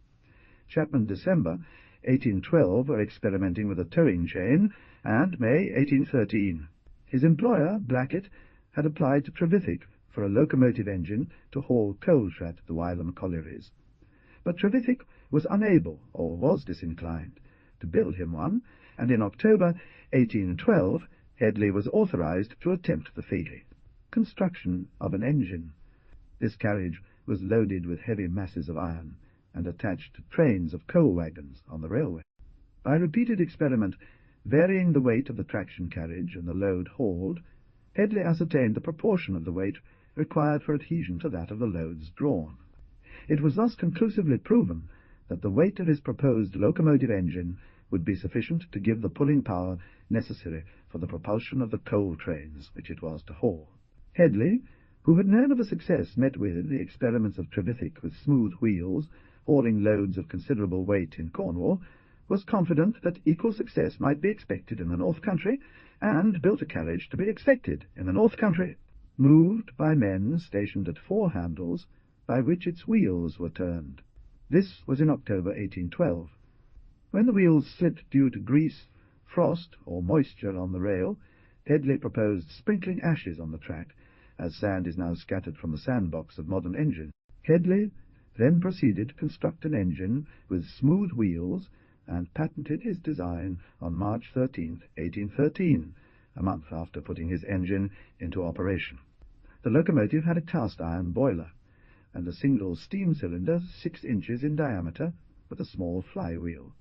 Chapman December 1812 were experimenting with a towing chain, and May 1813. His employer, Blackett, had applied to Trevithick for a locomotive engine to haul coals at the Wylam collieries. But Trevithick was unable, or was disinclined, to build him one, and in October 1812 Hedley was authorized to attempt the feat. Construction of an engine. This carriage was loaded with heavy masses of iron, and attached to trains of coal wagons on the railway. By repeated experiment, varying the weight of the traction carriage and the load hauled, Hedley ascertained the proportion of the weight required for adhesion to that of the loads drawn. It was thus conclusively proven that the weight of his proposed locomotive engine would be sufficient to give the pulling power necessary for the propulsion of the coal trains which it was to haul. Hedley, who had known of the success met with the experiments of Trevithick with smooth wheels, hauling loads of considerable weight in Cornwall, was confident that equal success might be expected in the North Country, and built a carriage to be expected in the North Country, moved by men stationed at 4 handles, by which its wheels were turned. This was in October 1812. When the wheels slipped due to grease, frost, or moisture on the rail, Hedley proposed sprinkling ashes on the track, as sand is now scattered from the sandbox of modern engines. Hedley then proceeded to construct an engine with smooth wheels, and patented his design on March 13, 1813, a month after putting his engine into operation. The locomotive had a cast-iron boiler, and a single steam cylinder 6 inches in diameter, with a small flywheel.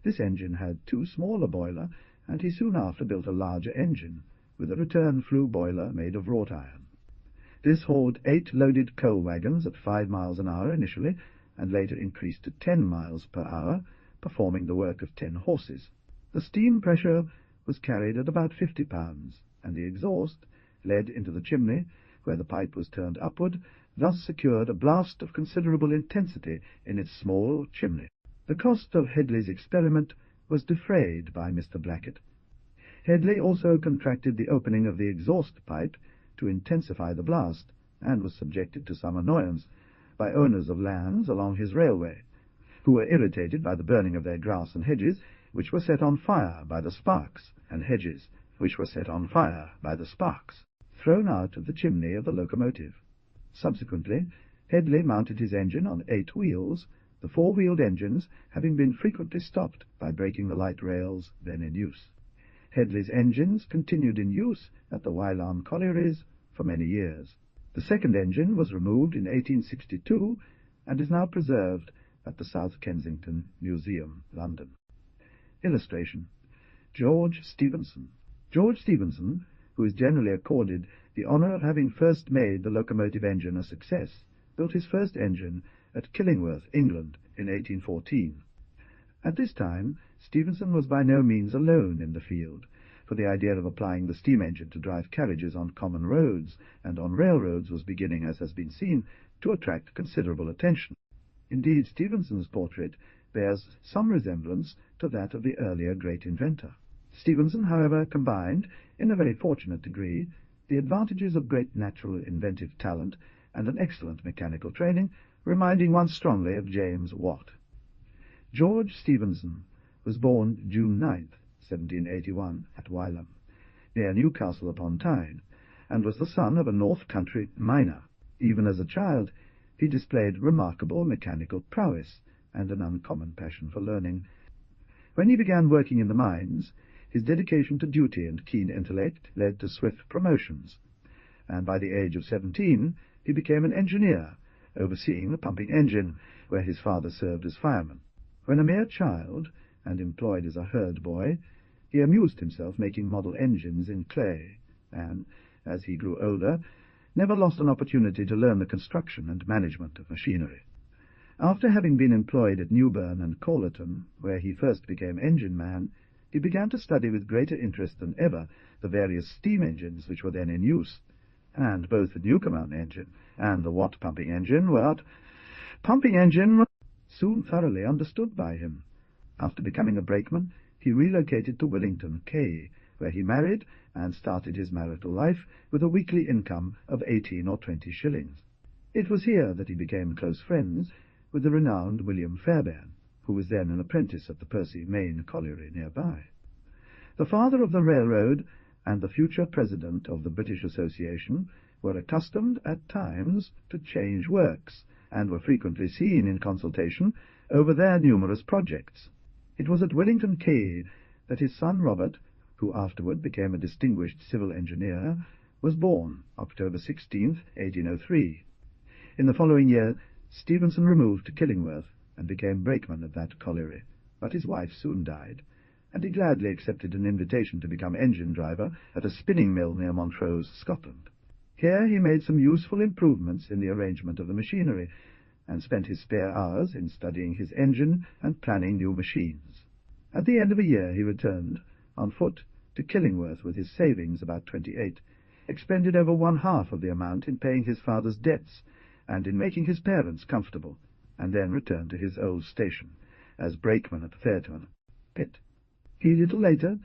This engine had 2 smaller boilers, and he soon after built a larger engine, with a return flue boiler made of wrought iron. This hauled 8 loaded coal wagons at 5 miles an hour initially, and later increased to 10 miles per hour, performing the work of 10 horses. The steam pressure was carried at about 50 pounds, and the exhaust, led into the chimney, where the pipe was turned upward, thus secured a blast of considerable intensity in its small chimney. The cost of Hedley's experiment was defrayed by Mr. Blackett. Hedley also contracted the opening of the exhaust pipe to intensify the blast, and was subjected to some annoyance by owners of lands along his railway, who were irritated by the burning of their grass and hedges, which were set on fire by the sparks, and hedges which were set on fire by the sparks, thrown out of the chimney of the locomotive. Subsequently, Hedley mounted his engine on 8 wheels, the 4-wheeled engines having been frequently stopped by breaking the light rails then in use. Hedley's engines continued in use at the Wylam collieries for many years. The second engine was removed in 1862, and is now preserved at the South Kensington Museum, London. Illustration: George Stephenson. George Stephenson, who is generally accorded the honour of having first made the locomotive engine a success, built his first engine at Killingworth, England, in 1814. At this time, Stephenson was by no means alone in the field, for the idea of applying the steam engine to drive carriages on common roads and on railroads was beginning, as has been seen, to attract considerable attention. Indeed, Stephenson's portrait bears some resemblance to that of the earlier great inventor. Stephenson, however, combined, in a very fortunate degree, the advantages of great natural inventive talent and an excellent mechanical training, reminding one strongly of James Watt. George Stephenson was born June 9, 1781, at Wylam, near Newcastle upon Tyne, and was the son of a North Country miner. Even as a child, he displayed remarkable mechanical prowess and an uncommon passion for learning. When he began working in the mines, his dedication to duty and keen intellect led to swift promotions. and by the age of 17 he became an engineer, overseeing the pumping engine, where his father served as fireman. When a mere child, and employed as a herd boy, he amused himself making model engines in clay, and, as he grew older, never lost an opportunity to learn the construction and management of machinery. After having been employed at Newburn and Callerton, where he first became engine man, he began to study with greater interest than ever the various steam engines which were then in use, and both the Newcomen engine and the Watt pumping engine were soon thoroughly understood by him. After becoming a brakeman, he relocated to Willington Quay, where he married and started his marital life with a weekly income of 18 or 20 shillings. It was here that he became close friends with the renowned William Fairbairn, who was then an apprentice at the Percy Main colliery nearby. The father of the railroad and the future president of the British Association were accustomed at times to change works, and were frequently seen in consultation over their numerous projects. It was at Willington Quay that his son Robert, who afterward became a distinguished civil engineer, was born, October 16, 1803. In the following year, Stephenson removed to Killingworth and became brakeman of that colliery, but his wife soon died, and he gladly accepted an invitation to become engine driver at a spinning mill near Montrose, Scotland. Here he made some useful improvements in the arrangement of the machinery, and spent his spare hours in studying his engine and planning new machines. At the end of a year he returned, on foot, to Killingworth with his savings, about 28, expended over one-half of the amount in paying his father's debts and in making his parents comfortable, and then returned to his old station as brakeman at the Fairton pit. He little later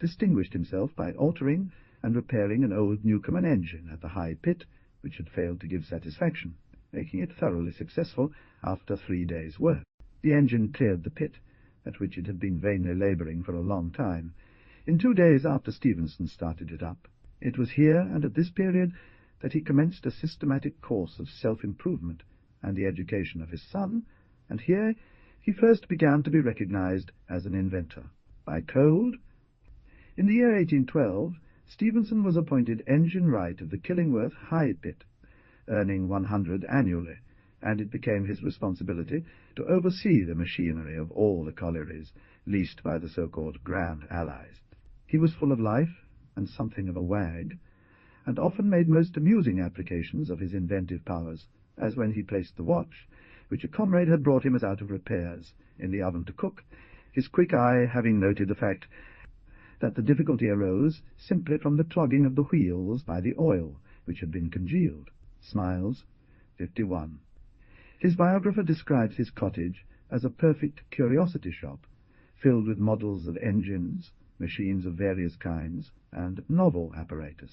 distinguished himself by altering and repairing an old Newcomen engine at the High Pit, which had failed to give satisfaction, making it thoroughly successful after 3 days' work. The engine cleared the pit, at which it had been vainly labouring for a long time, in 2 days after Stephenson started it up. It was here and at this period that he commenced a systematic course of self-improvement and the education of his son, and here he first began to be recognized as an inventor. By code, in the year 1812, Stephenson was appointed engine wright of the Killingworth High Pit, earning 100 annually, and it became his responsibility to oversee the machinery of all the collieries leased by the so-called Grand Allies. He was full of life and something of a wag, and often made most amusing applications of his inventive powers, as when he placed the watch, which a comrade had brought him as out of repairs, in the oven to cook, his quick eye having noted the fact that the difficulty arose simply from the clogging of the wheels by the oil, which had been congealed. Smiles, 51. His biographer describes his cottage as a perfect curiosity shop, filled with models of engines, machines of various kinds, and novel apparatus.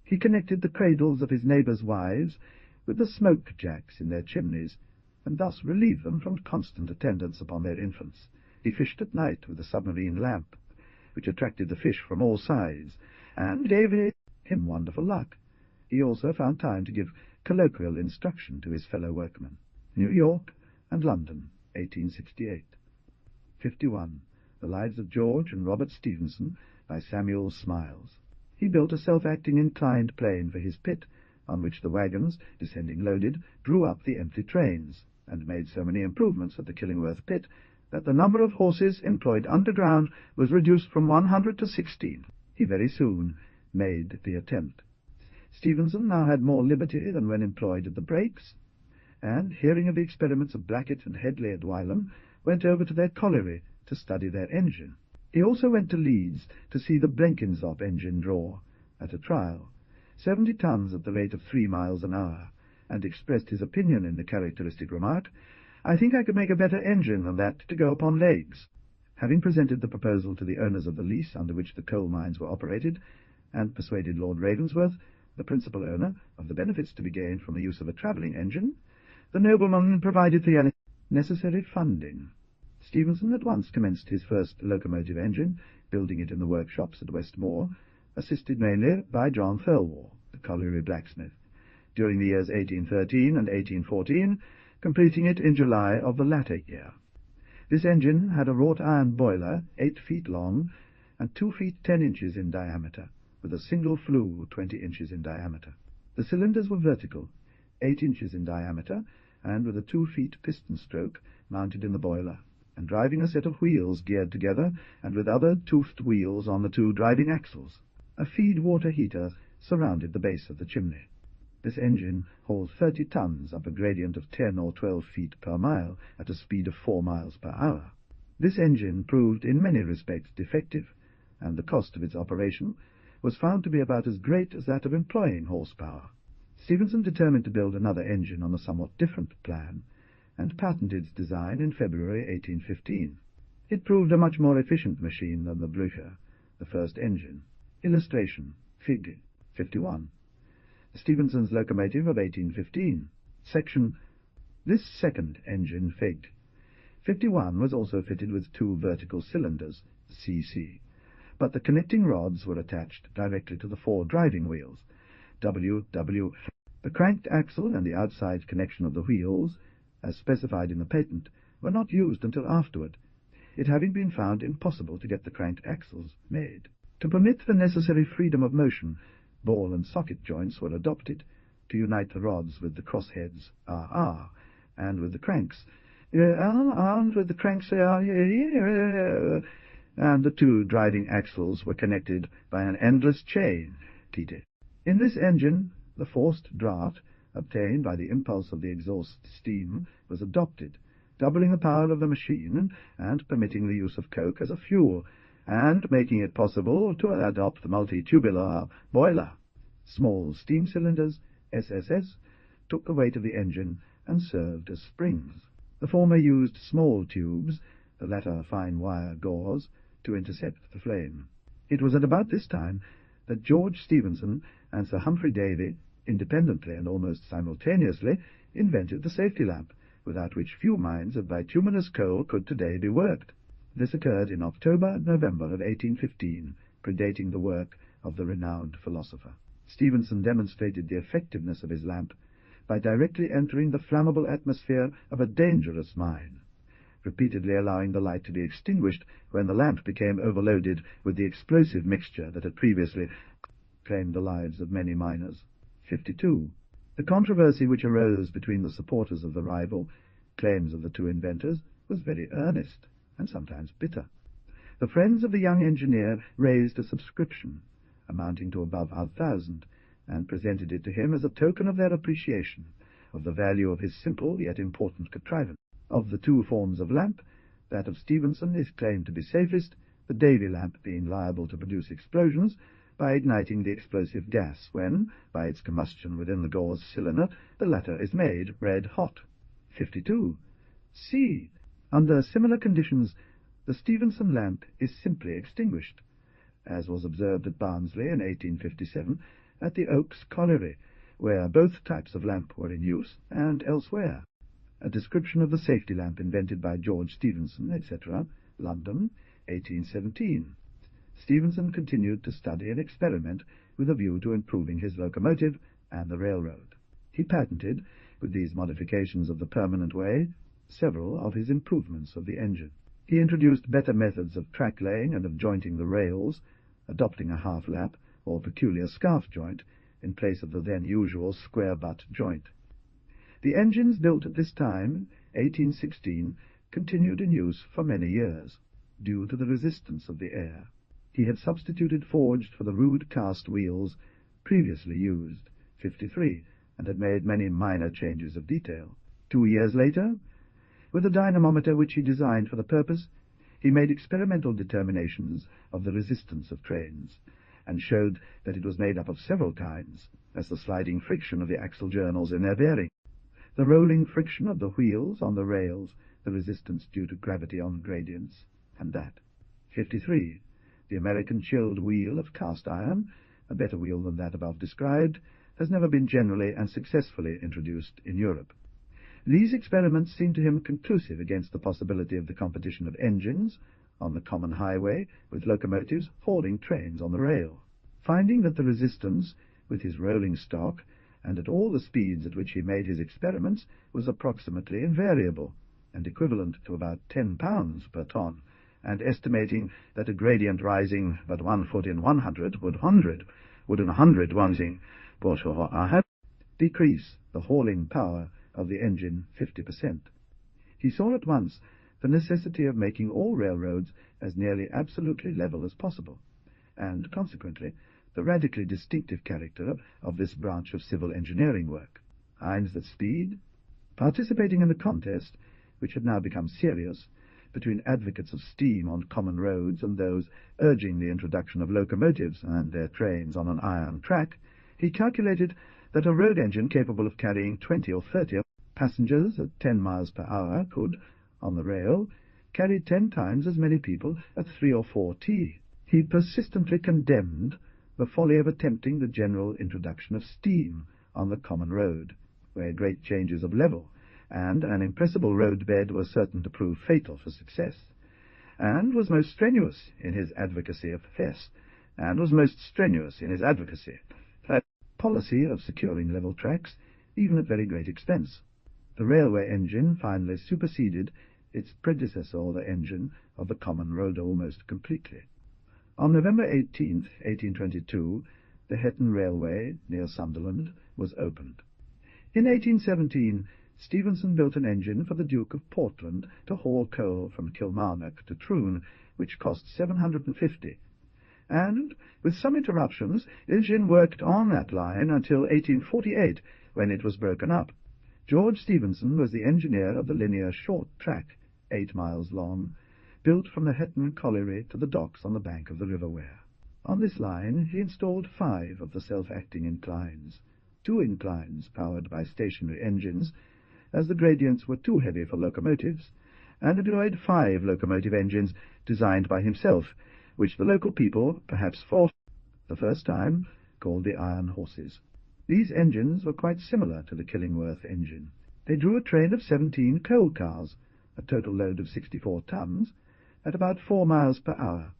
He connected the cradles of his neighbours' wives with the smoke jacks in their chimneys, and thus relieved them from constant attendance upon their infants. He fished at night with a submarine lamp, which attracted the fish from all sides, and gave him wonderful luck. He also found time to give colloquial instruction to his fellow workmen. New York and London, 1868. 51. The Lives of George and Robert Stephenson, by Samuel Smiles. He built a self-acting inclined plane for his pit, on which the wagons, descending loaded, drew up the empty trains, and made so many improvements at the Killingworth pit that the number of horses employed underground was reduced from 100 to 16. He very soon made the attempt. Stephenson now had more liberty than when employed at the brakes, and, hearing of the experiments of Blackett and Headley at Wylam, went over to their colliery to study their engine. He also went to Leeds to see the Blenkinsop engine draw, at a trial, 70 tons at the rate of 3 miles an hour, and expressed his opinion in the characteristic remark, "I think I could make a better engine than that to go upon legs." Having presented the proposal to the owners of the lease under which the coal mines were operated, and persuaded Lord Ravensworth, the principal owner, of the benefits to be gained from the use of a travelling engine, the nobleman provided the necessary funding. Stephenson at once commenced his first locomotive engine, building it in the workshops at Westmore, assisted mainly by John Thirlwall, the colliery blacksmith, during the years 1813 and 1814, completing it in July of the latter year. This engine had a wrought-iron boiler 8 feet long and 2 feet 10 inches in diameter, with a single flue 20 inches in diameter. The cylinders were vertical, 8 inches in diameter, and with a 2-feet piston stroke mounted in the boiler, and driving a set of wheels geared together and with other toothed wheels on the 2 driving axles. A feed water heater surrounded the base of the chimney. This engine hauled 30 tons up a gradient of 10 or 12 feet per mile at a speed of 4 miles per hour. This engine proved in many respects defective, and the cost of its operation was found to be about as great as that of employing horsepower. Stephenson determined to build another engine on a somewhat different plan, and patented its design in February 1815. It proved a much more efficient machine than the Blücher, the first engine. Illustration, Fig. 51. Stephenson's locomotive of 1815. Section. This second engine, Fig. 51, was also fitted with 2 vertical cylinders, CC, but the connecting rods were attached directly to the 4 driving wheels, WW. The cranked axle and the outside connection of the wheels, as specified in the patent, were not used until afterward, it having been found impossible to get the cranked axles made. To permit the necessary freedom of motion, ball and socket joints were adopted to unite the rods with the crossheads RR, and with the cranks, and the 2 driving axles were connected by an endless chain, TT. In this engine, the forced draught, obtained by the impulse of the exhaust steam, was adopted, doubling the power of the machine and permitting the use of coke as a fuel, and making it possible to adopt the multi-tubular boiler. Small steam cylinders, SSS, took the weight of the engine and served as springs. The former used small tubes, the latter fine wire gauze, to intercept the flame. It was at about this time that George Stephenson and Sir Humphrey Davy, independently and almost simultaneously, invented the safety lamp, without which few mines of bituminous coal could today be worked. This occurred in October-November of 1815, predating the work of the renowned philosopher. Stephenson demonstrated the effectiveness of his lamp by directly entering the flammable atmosphere of a dangerous mine, repeatedly allowing the light to be extinguished when the lamp became overloaded with the explosive mixture that had previously claimed the lives of many miners. 52. The controversy which arose between the supporters of the rival claims of the 2 inventors was very earnest and sometimes bitter. The friends of the young engineer raised a subscription amounting to above 1,000, and presented it to him as a token of their appreciation of the value of his simple yet important contrivance. Of the 2 forms of lamp, that of Stephenson is claimed to be safest, the Davy lamp being liable to produce explosions by igniting the explosive gas when, by its combustion within the gauze cylinder, the latter is made red hot. 52. C. Under similar conditions, the Stephenson lamp is simply extinguished, as was observed at Barnsley in 1857 at the Oaks Colliery, where both types of lamp were in use, and elsewhere. A description of the safety lamp invented by George Stephenson, etc., London, 1817. Stephenson continued to study and experiment with a view to improving his locomotive and the railroad. He patented, with these modifications of the permanent way, several of his improvements of the engine. He introduced better methods of track-laying and of jointing the rails, adopting a half-lap or peculiar scarf joint in place of the then usual square-butt joint. The engines built at this time, 1816, continued in use for many years, due to the resistance of the air. He had substituted forged for the rude cast wheels previously used, 53, and had made many minor changes of detail. 2 years later, with a dynamometer which he designed for the purpose, he made experimental determinations of the resistance of trains, and showed that it was made up of several kinds, as the sliding friction of the axle journals in their bearing, the rolling friction of the wheels on the rails, the resistance due to gravity on gradients, and that. 53. The American chilled wheel of cast iron, a better wheel than that above described, has never been generally and successfully introduced in Europe. These experiments seemed to him conclusive against the possibility of the competition of engines on the common highway with locomotives hauling trains on the rail. Finding that the resistance, with his rolling stock, and at all the speeds at which he made his experiments, was approximately invariable, and equivalent to about 10 pounds per ton, and estimating that a gradient rising but 1 foot in 100 would 100 wanting, but I had decrease the hauling power of the engine 50%. He saw at once the necessity of making all railroads as nearly absolutely level as possible, and consequently the radically distinctive character of this branch of civil engineering work. Heinz at speed, participating in the contest, which had now become serious, between advocates of steam on common roads and those urging the introduction of locomotives and their trains on an iron track, he calculated that a road engine capable of carrying 20 or 30 passengers at 10 miles per hour could, on the rail, carry 10 times as many people at 3 or 4 T. He persistently condemned the folly of attempting the general introduction of steam on the common road, where great changes of level and an impressible roadbed were certain to prove fatal for success, and was most strenuous in his advocacy of that policy of securing level tracks, even at very great expense. The railway engine finally superseded its predecessor, the engine of the common road, almost completely. On November 18, 1822, the Hetton Railway, near Sunderland, was opened. In 1817, Stephenson built an engine for the Duke of Portland to haul coal from Kilmarnock to Troon, which cost £750, and, with some interruptions, the engine worked on that line until 1848, when it was broken up. George Stephenson was the engineer of the linear short track, 8 miles long, built from the Hetton colliery to the docks on the bank of the River Wear. On this line he installed 5 of the self-acting inclines, 2 inclines powered by stationary engines, as the gradients were too heavy for locomotives, and employed 5 locomotive engines designed by himself, which the local people, perhaps for the first time, called the Iron Horses. These engines were quite similar to the Killingworth engine. They drew a train of 17 coal cars, a total load of 64 tons, at about 4 miles per hour.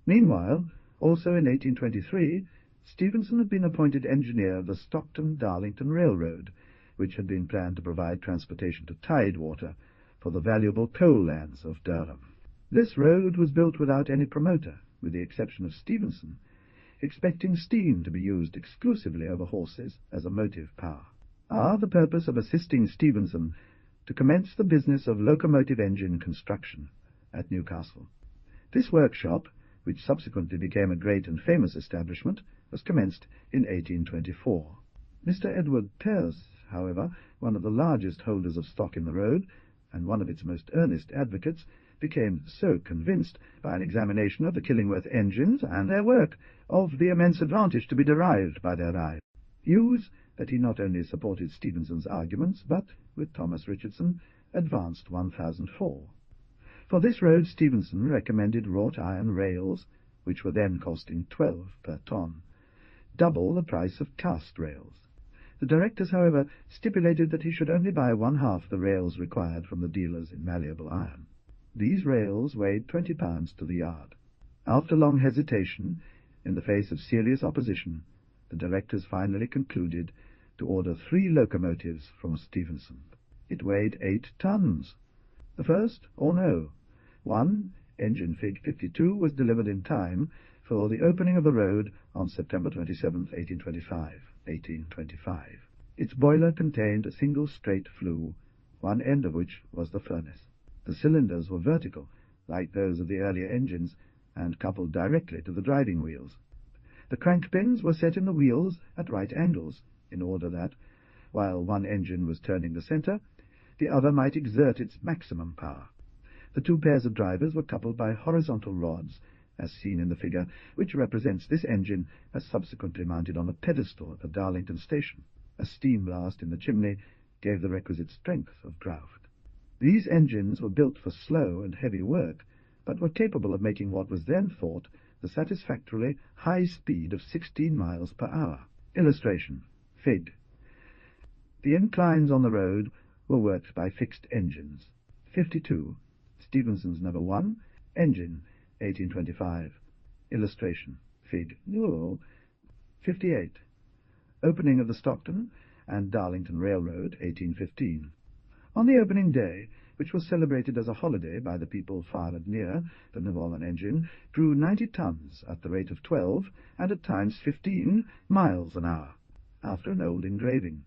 Meanwhile, also in 1823, Stephenson had been appointed engineer of the Stockton-Darlington Railroad, which had been planned to provide transportation to Tidewater for the valuable coal lands of Durham. This road was built without any promoter, with the exception of Stephenson, expecting steam to be used exclusively over horses as a motive power. The purpose of assisting Stephenson to commence the business of locomotive engine construction at Newcastle. This workshop, which subsequently became a great and famous establishment, was commenced in 1824. Mr. Edward Pearce, however, one of the largest holders of stock in the road, and one of its most earnest advocates, became so convinced by an examination of the Killingworth engines and their work of the immense advantage to be derived by their rise, views that he not only supported Stephenson's arguments, but, with Thomas Richardson, advanced 1004. For this road Stephenson recommended wrought iron rails, which were then costing 12 per ton, double the price of cast rails. The directors, however, stipulated that he should only buy 1/2 the rails required from the dealers in malleable iron. These rails weighed 20 pounds to the yard. After long hesitation, in the face of serious opposition, the directors finally concluded to order 3 locomotives from Stephenson. It weighed 8 tons. The first, or no, one, engine Fig 52, was delivered in time for the opening of the road on September 27, 1825. Its boiler contained a single straight flue, one end of which was the furnace. The cylinders were vertical, like those of the earlier engines, and coupled directly to the driving wheels. The crank pins were set in the wheels at right angles, in order that, while one engine was turning the centre, the other might exert its maximum power. The 2 pairs of drivers were coupled by horizontal rods, as seen in the figure, which represents this engine as subsequently mounted on a pedestal at the Darlington station. A steam blast in the chimney gave the requisite strength of draught. These engines were built for slow and heavy work, but were capable of making what was then thought the satisfactorily high speed of 16 miles per hour. Illustration. Fig. The inclines on the road were worked by fixed engines. 52. Stephenson's number 1, engine, 1825. Illustration. Fig. 58. Opening of the Stockton and Darlington Railroad, 1815. On the opening day, which was celebrated as a holiday by the people far and near, the Nivollen engine drew 90 tons at the rate of 12, and at times 15, miles an hour, after an old engraving.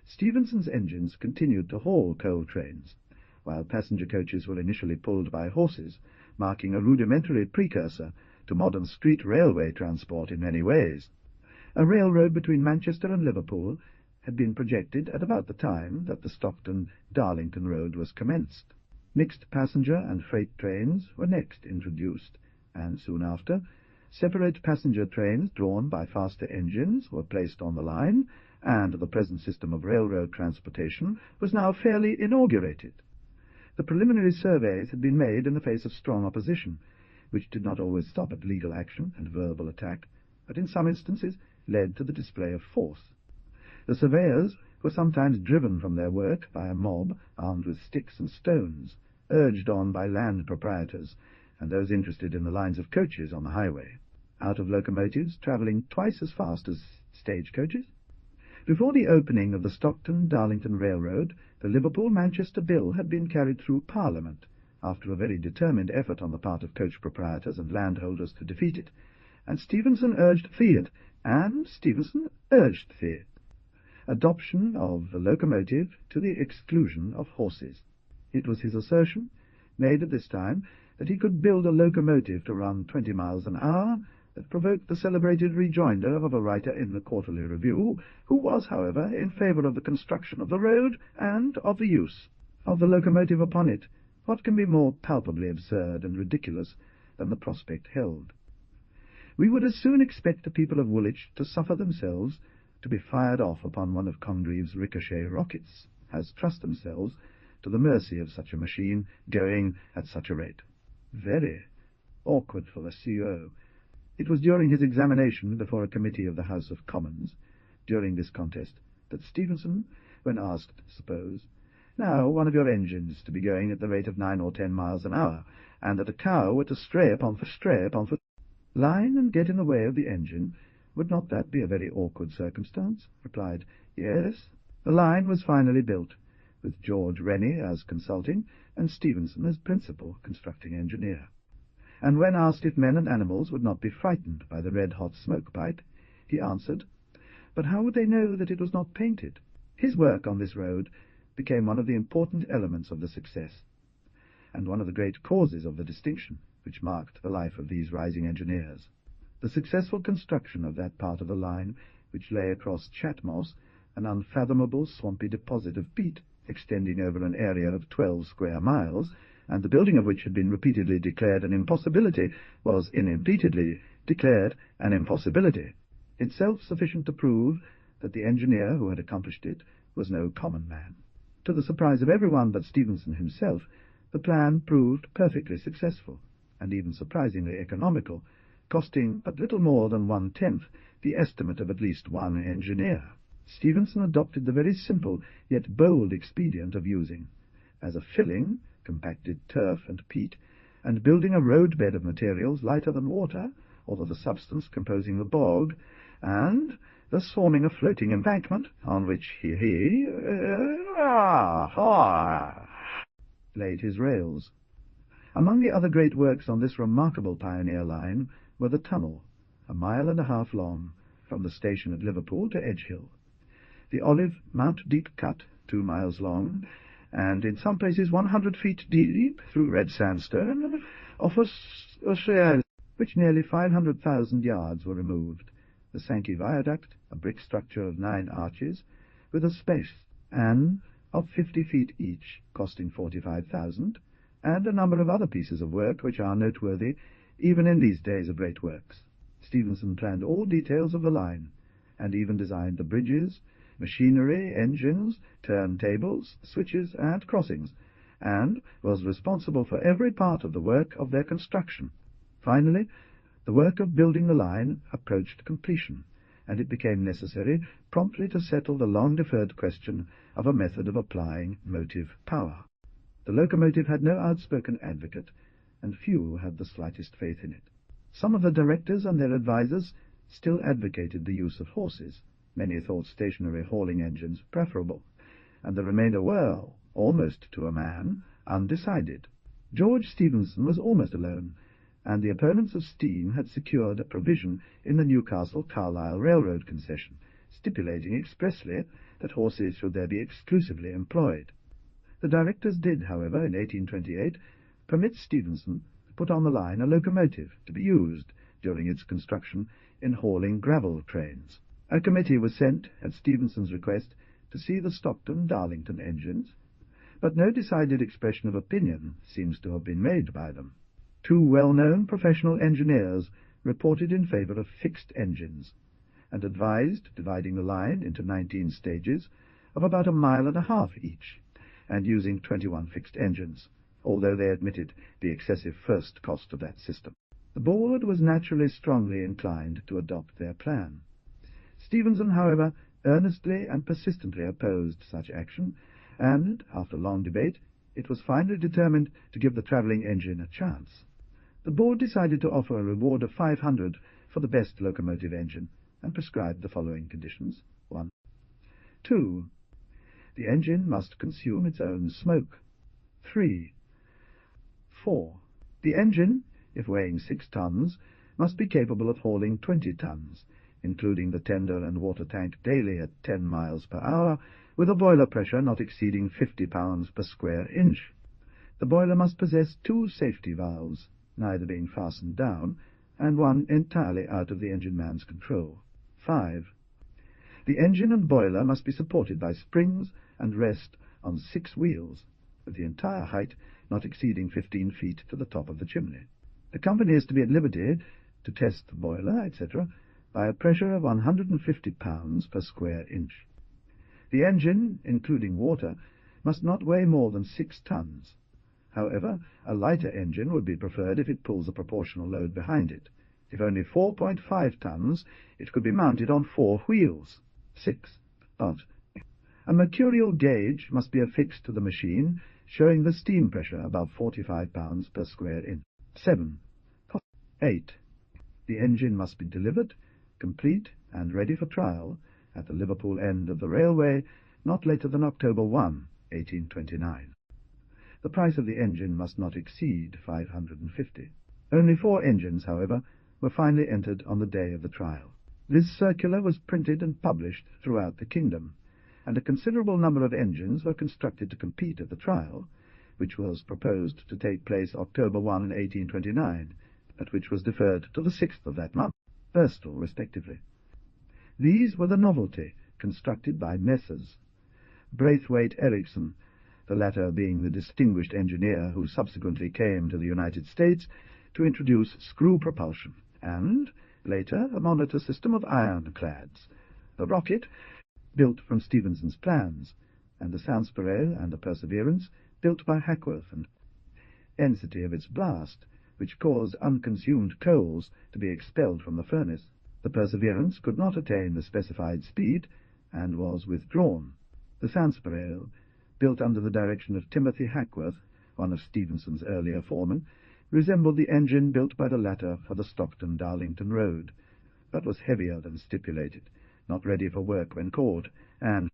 Stephenson's engines continued to haul coal trains, while passenger coaches were initially pulled by horses, marking a rudimentary precursor to modern street railway transport in many ways. A railroad between Manchester and Liverpool had been projected at about the time that the Stockton-Darlington Road was commenced. Mixed passenger and freight trains were next introduced, and soon after, separate passenger trains drawn by faster engines were placed on the line, and the present system of railroad transportation was now fairly inaugurated. The preliminary surveys had been made in the face of strong opposition, which did not always stop at legal action and verbal attack, but in some instances led to the display of force. The surveyors were sometimes driven from their work by a mob armed with sticks and stones, urged on by land proprietors and those interested in the lines of coaches on the highway, out of locomotives travelling twice as fast as stagecoaches. Before the opening of the Stockton-Darlington Railroad, the Liverpool-Manchester Bill had been carried through Parliament, after a very determined effort on the part of coach proprietors and landholders to defeat it, and Stephenson urged Fiat, and Stephenson urged Fiat. Adoption of the locomotive to the exclusion of horses. It was his assertion, made at this time, that he could build a locomotive to run 20 miles an hour, that provoked the celebrated rejoinder of a writer in the Quarterly Review, who was, however, in favour of the construction of the road and of the use of the locomotive upon it. What can be more palpably absurd and ridiculous than the prospect held? We would as soon expect the people of Woolwich to suffer themselves to be fired off upon one of Congreve's ricochet rockets, as trust themselves to the mercy of such a machine going at such a rate. Very awkward for the CO. It was during his examination before a committee of the House of Commons, during this contest, that Stephenson, when asked, suppose, now one of your engines to be going at the rate of 9 or 10 miles an hour, and that a cow were to stray upon foot, line and get in the way of the engine, would not that be a very awkward circumstance? Replied, yes. The line was finally built, with George Rennie as consulting, and Stephenson as principal constructing engineer. And when asked if men and animals would not be frightened by the red-hot smoke-bite, he answered, but how would they know that it was not painted? His work on this road became one of the important elements of the success, and one of the great causes of the distinction which marked the life of these rising engineers. The successful construction of that part of the line which lay across Chatmoss, an unfathomable swampy deposit of peat extending over an area of 12 square miles, and the building of which had been repeatedly declared an impossibility, was repeatedly declared an impossibility, itself sufficient to prove that the engineer who had accomplished it was no common man. To the surprise of everyone but Stephenson himself, the plan proved perfectly successful, and even surprisingly economical, costing but little more than 1/10 the estimate of at least one engineer. Stephenson adopted the very simple yet bold expedient of using, as a filling, compacted turf and peat, and building a roadbed of materials lighter than water, or the substance composing the bog, and thus forming a floating embankment on which he laid his rails. Among the other great works on this remarkable pioneer line were the tunnel, 1.5 miles long, from the station at Liverpool to Edgehill, the Olive Mount Deep Cut, 2 miles long, and in some places 100 feet deep through red sandstone, offers which nearly 500,000 yards were removed, the Sankey Viaduct, a brick structure of 9 arches, with a space of 50 feet each, costing 45,000, and a number of other pieces of work which are noteworthy even in these days of great works. Stephenson planned all details of the line, and even designed the bridges, machinery, engines, turntables, switches, and crossings, and was responsible for every part of the work of their construction. Finally, the work of building the line approached completion, and it became necessary promptly to settle the long-deferred question of a method of applying motive power. The locomotive had no outspoken advocate, and few had the slightest faith in it. Some of the directors and their advisers still advocated the use of horses. Many thought stationary hauling engines preferable, and the remainder were, almost to a man, undecided. George Stephenson was almost alone, and the opponents of steam had secured a provision in the Newcastle-Carlisle Railroad concession, stipulating expressly that horses should there be exclusively employed. The directors did, however, in 1828, permit Stephenson to put on the line a locomotive to be used during its construction in hauling gravel trains. A committee was sent, at Stephenson's request, to see the Stockton-Darlington engines, but no decided expression of opinion seems to have been made by them. Two well-known professional engineers reported in favour of fixed engines, and advised dividing the line into 19 stages of about 1.5 miles each, and using 21 fixed engines, although they admitted the excessive first cost of that system. The board was naturally strongly inclined to adopt their plan. Stephenson, however, earnestly and persistently opposed such action, and, after long debate, it was finally determined to give the travelling engine a chance. The board decided to offer a reward of 500 for the best locomotive engine, and prescribed the following conditions. 1. 2. The engine must consume its own smoke. 3. 4. The engine, if weighing 6 tons, must be capable of hauling 20 tons, including the tender and water tank daily at 10 miles per hour, with a boiler pressure not exceeding 50 pounds per square inch. The boiler must possess 2 safety valves, neither being fastened down, and one entirely out of the engine-man's control. 5. The engine and boiler must be supported by springs and rest on 6 wheels, with the entire height not exceeding 15 feet to the top of the chimney. The company is to be at liberty to test the boiler, etc., by a pressure of 150 pounds per square inch. The engine, including water, must not weigh more than 6 tons. However, a lighter engine would be preferred if it pulls a proportional load behind it. If only 4.5 tons, it could be mounted on 4 wheels. 6. A mercurial gauge must be affixed to the machine, showing the steam pressure above 45 pounds per square inch. 7. 8. The engine must be delivered, complete and ready for trial, at the Liverpool end of the railway, not later than October 1, 1829. The price of the engine must not exceed 550. Only 4 engines, however, were finally entered on the day of the trial. This circular was printed and published throughout the kingdom, and a considerable number of engines were constructed to compete at the trial, which was proposed to take place October 1, 1829, but which was deferred to the 6th of that month, Bristol, respectively. These were the Novelty, constructed by Messrs. Braithwaite Ericsson, the latter being the distinguished engineer who subsequently came to the United States to introduce screw propulsion, and, later, a monitor system of ironclads, the Rocket, built from Stephenson's plans, and the Sanspareil and the Perseverance, built by Hackworth, and density of its blast, which caused unconsumed coals to be expelled from the furnace. The Perseverance could not attain the specified speed, and was withdrawn. The Sanspareil, built under the direction of Timothy Hackworth, one of Stephenson's earlier foremen, resembled the engine built by the latter for the Stockton-Darlington road, but was heavier than stipulated, not ready for work when caught, and,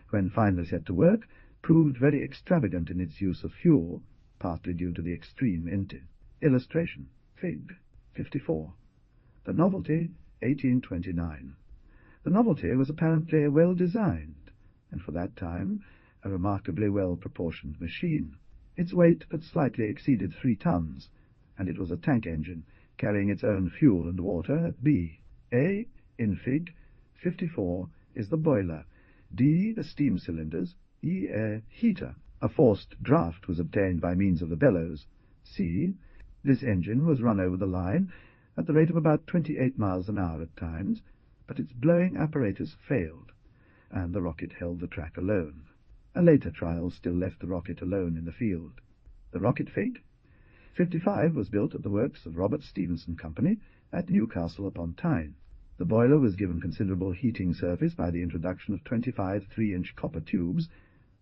when finally set to work, proved very extravagant in its use of fuel, partly due to the extreme empty. Illustration, Fig. 54. The Novelty, 1829. The Novelty was apparently well designed, and for that time a remarkably well-proportioned machine. Its weight but slightly exceeded 3 tons, and it was a tank engine, carrying its own fuel and water at B. A, in Fig. 54, is the boiler, D, the steam cylinders, E, a heater. A forced draught was obtained by means of the bellows. C, this engine was run over the line at the rate of about 28 miles an hour at times, but its blowing apparatus failed, and the Rocket held the track alone. A later trial still left the Rocket alone in the field. The Rocket Fig. 55 was built at the works of Robert Stephenson Company at Newcastle upon Tyne. The boiler was given considerable heating service by the introduction of 25 3-inch copper tubes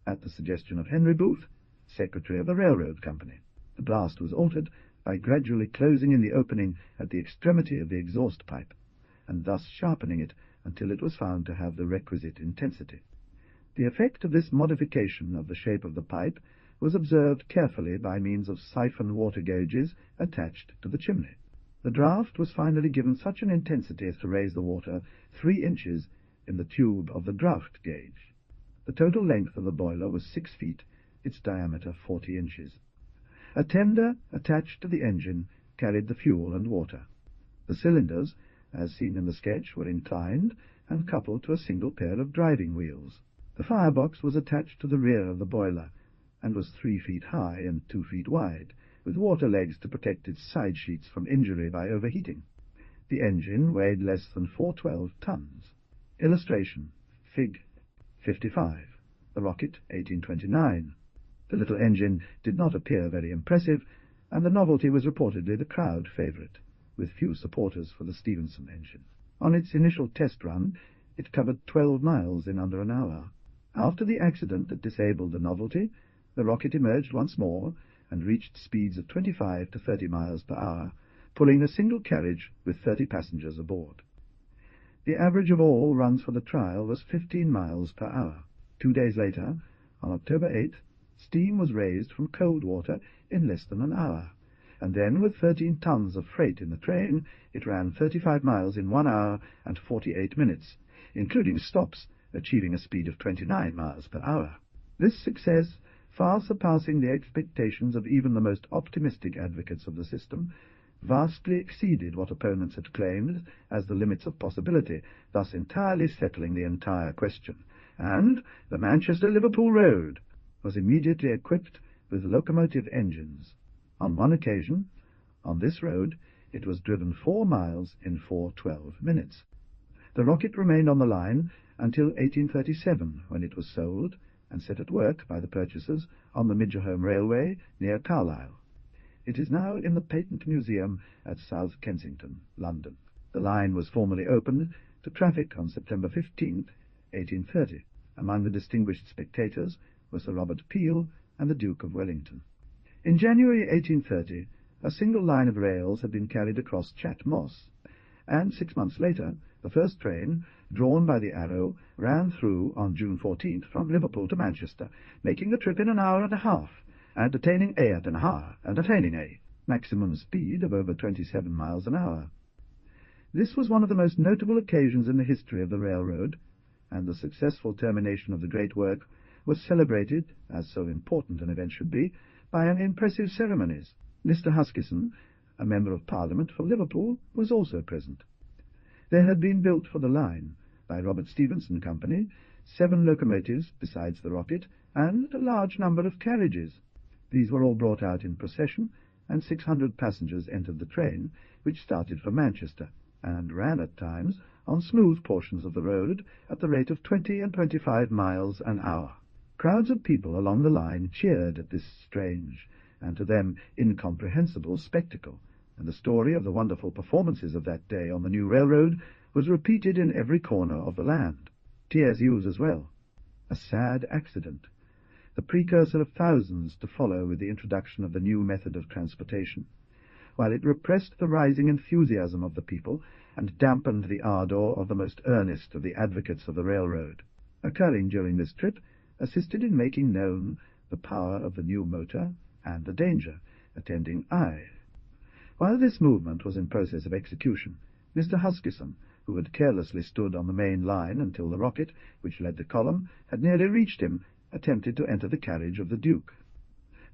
at the suggestion of Henry Booth, secretary of the railroad company. The blast was altered by gradually closing in the opening at the extremity of the exhaust pipe, and thus sharpening it until it was found to have the requisite intensity. The effect of this modification of the shape of the pipe was observed carefully by means of siphon water gauges attached to the chimney. The draught was finally given such an intensity as to raise the water 3 inches in the tube of the draught gauge. The total length of the boiler was 6 feet, its diameter 40 inches. A tender attached to the engine carried the fuel and water. The cylinders, as seen in the sketch, were inclined and coupled to a single pair of driving wheels. The firebox was attached to the rear of the boiler, and was 3 feet high and 2 feet wide, with water legs to protect its side sheets from injury by overheating. The engine weighed less than 412 tons. Illustration: Fig. 55. The rocket, 1829. The little engine did not appear very impressive, and the novelty was reportedly the crowd favourite, with few supporters for the Stephenson engine. On its initial test run, it covered 12 miles in under an hour. After the accident that disabled the novelty, the rocket emerged once more and reached speeds of 25 to 30 miles per hour, pulling a single carriage with 30 passengers aboard. The average of all runs for the trial was 15 miles per hour. 2 days later, on October 8th, steam was raised from cold water in less than an hour, and then, with 13 tons of freight in the train, it ran 35 miles in 1 hour and 48 minutes, including stops, achieving a speed of 29 miles per hour. This success, far surpassing the expectations of even the most optimistic advocates of the system, vastly exceeded what opponents had claimed as the limits of possibility, thus entirely settling the entire question, and the Manchester-Liverpool road was immediately equipped with locomotive engines. On one occasion, on this road, it was driven 4 miles in 4:12 minutes. The rocket remained on the line until 1837, when it was sold and set at work by the purchasers on the Midgerholm Railway near Carlisle. It is now in the Patent Museum at South Kensington, London. The line was formally opened to traffic on September 15, 1830. Among the distinguished spectators were Sir Robert Peel and the Duke of Wellington. In January 1830, a single line of rails had been carried across Chat Moss, and 6 months later, the first train, drawn by the Arrow, ran through on June 14th from Liverpool to Manchester, making the trip in an hour and a half, and attaining a maximum speed of over 27 miles an hour. This was one of the most notable occasions in the history of the railroad, and the successful termination of the great work was celebrated, as so important an event should be, by an impressive ceremonies. Mr. Huskisson, a member of Parliament for Liverpool, was also present. There had been built for the line, by Robert Stephenson Company, 7 locomotives besides the rocket, and a large number of carriages. These were all brought out in procession, and 600 passengers entered the train, which started for Manchester, and ran at times on smooth portions of the road at the rate of 20 and 25 miles an hour. Crowds of people along the line cheered at this strange, and to them incomprehensible spectacle, and the story of the wonderful performances of that day on the new railroad was repeated in every corner of the land. Tears used as well. A sad accident, the precursor of thousands to follow with the introduction of the new method of transportation, while it repressed the rising enthusiasm of the people and dampened the ardour of the most earnest of the advocates of the railroad. Occurring during this trip, assisted in making known the power of the new motor and the danger attending aye. While this movement was in process of execution, Mr. Huskisson, who had carelessly stood on the main line until the rocket, which led the column, had nearly reached him, attempted to enter the carriage of the Duke.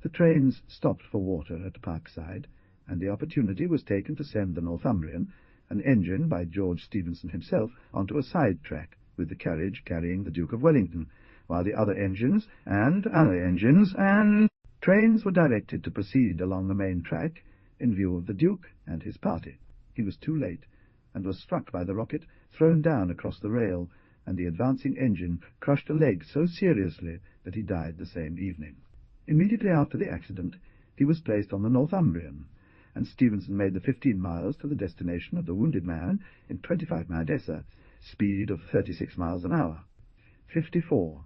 The trains stopped for water at Parkside, and the opportunity was taken to send the Northumbrian, an engine by George Stephenson himself, onto a side track, with the carriage carrying the Duke of Wellington, while the other engines and trains were directed to proceed along the main track in view of the Duke and his party. He was too late, and was struck by the rocket, thrown down across the rail, and the advancing engine crushed a leg so seriously that he died the same evening. Immediately after the accident, he was placed on the Northumbrian, and Stephenson made the 15 miles to the destination of the wounded man in 25 Madessa, speed of 36 miles an hour. 54.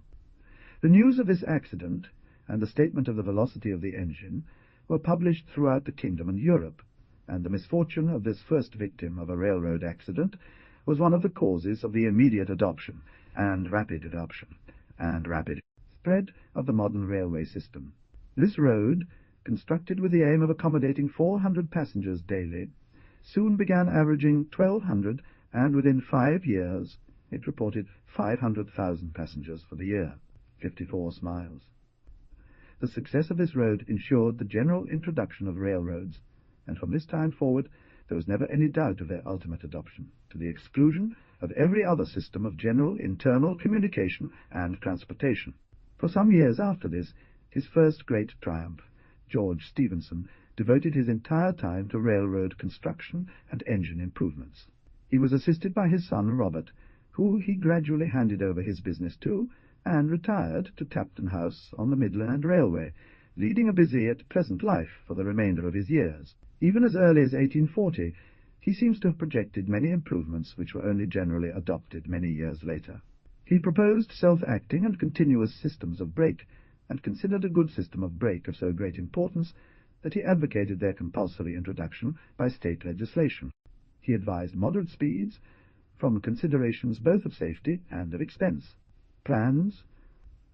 The news of this accident, and the statement of the velocity of the engine, were published throughout the kingdom and Europe, and the misfortune of this first victim of a railroad accident was one of the causes of the immediate adoption and rapid spread of the modern railway system. This road, constructed with the aim of accommodating 400 passengers daily, soon began averaging 1,200, and within 5 years it reported 500,000 passengers for the year, 54 miles. The success of this road ensured the general introduction of railroads, and from this time forward there was never any doubt of their ultimate adoption, to the exclusion of every other system of general internal communication and transportation. For some years after this, his first great triumph, George Stephenson devoted his entire time to railroad construction and engine improvements. He was assisted by his son Robert, who he gradually handed over his business to, and retired to Tapton House on the Midland Railway, leading a busy yet pleasant life for the remainder of his years. Even as early as 1840, he seems to have projected many improvements which were only generally adopted many years later. He proposed self-acting and continuous systems of brake, and considered a good system of brake of so great importance that he advocated their compulsory introduction by state legislation. He advised moderate speeds, from considerations both of safety and of expense. Plans.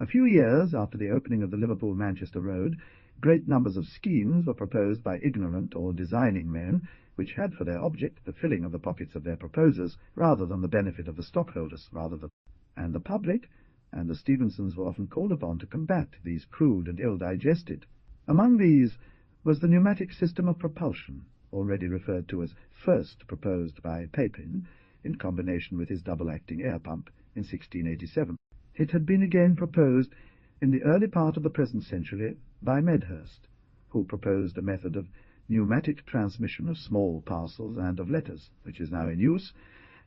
A few years after the opening of the Liverpool-Manchester road, great numbers of schemes were proposed by ignorant or designing men, which had for their object the filling of the pockets of their proposers, rather than the benefit of the stockholders, and the public, and the Stephensons were often called upon to combat these crude and ill-digested. Among these was the pneumatic system of propulsion, already referred to as first proposed by Papin, in combination with his double-acting air pump in 1687. It had been again proposed in the early part of the present century by Medhurst, who proposed a method of pneumatic transmission of small parcels and of letters, which is now in use,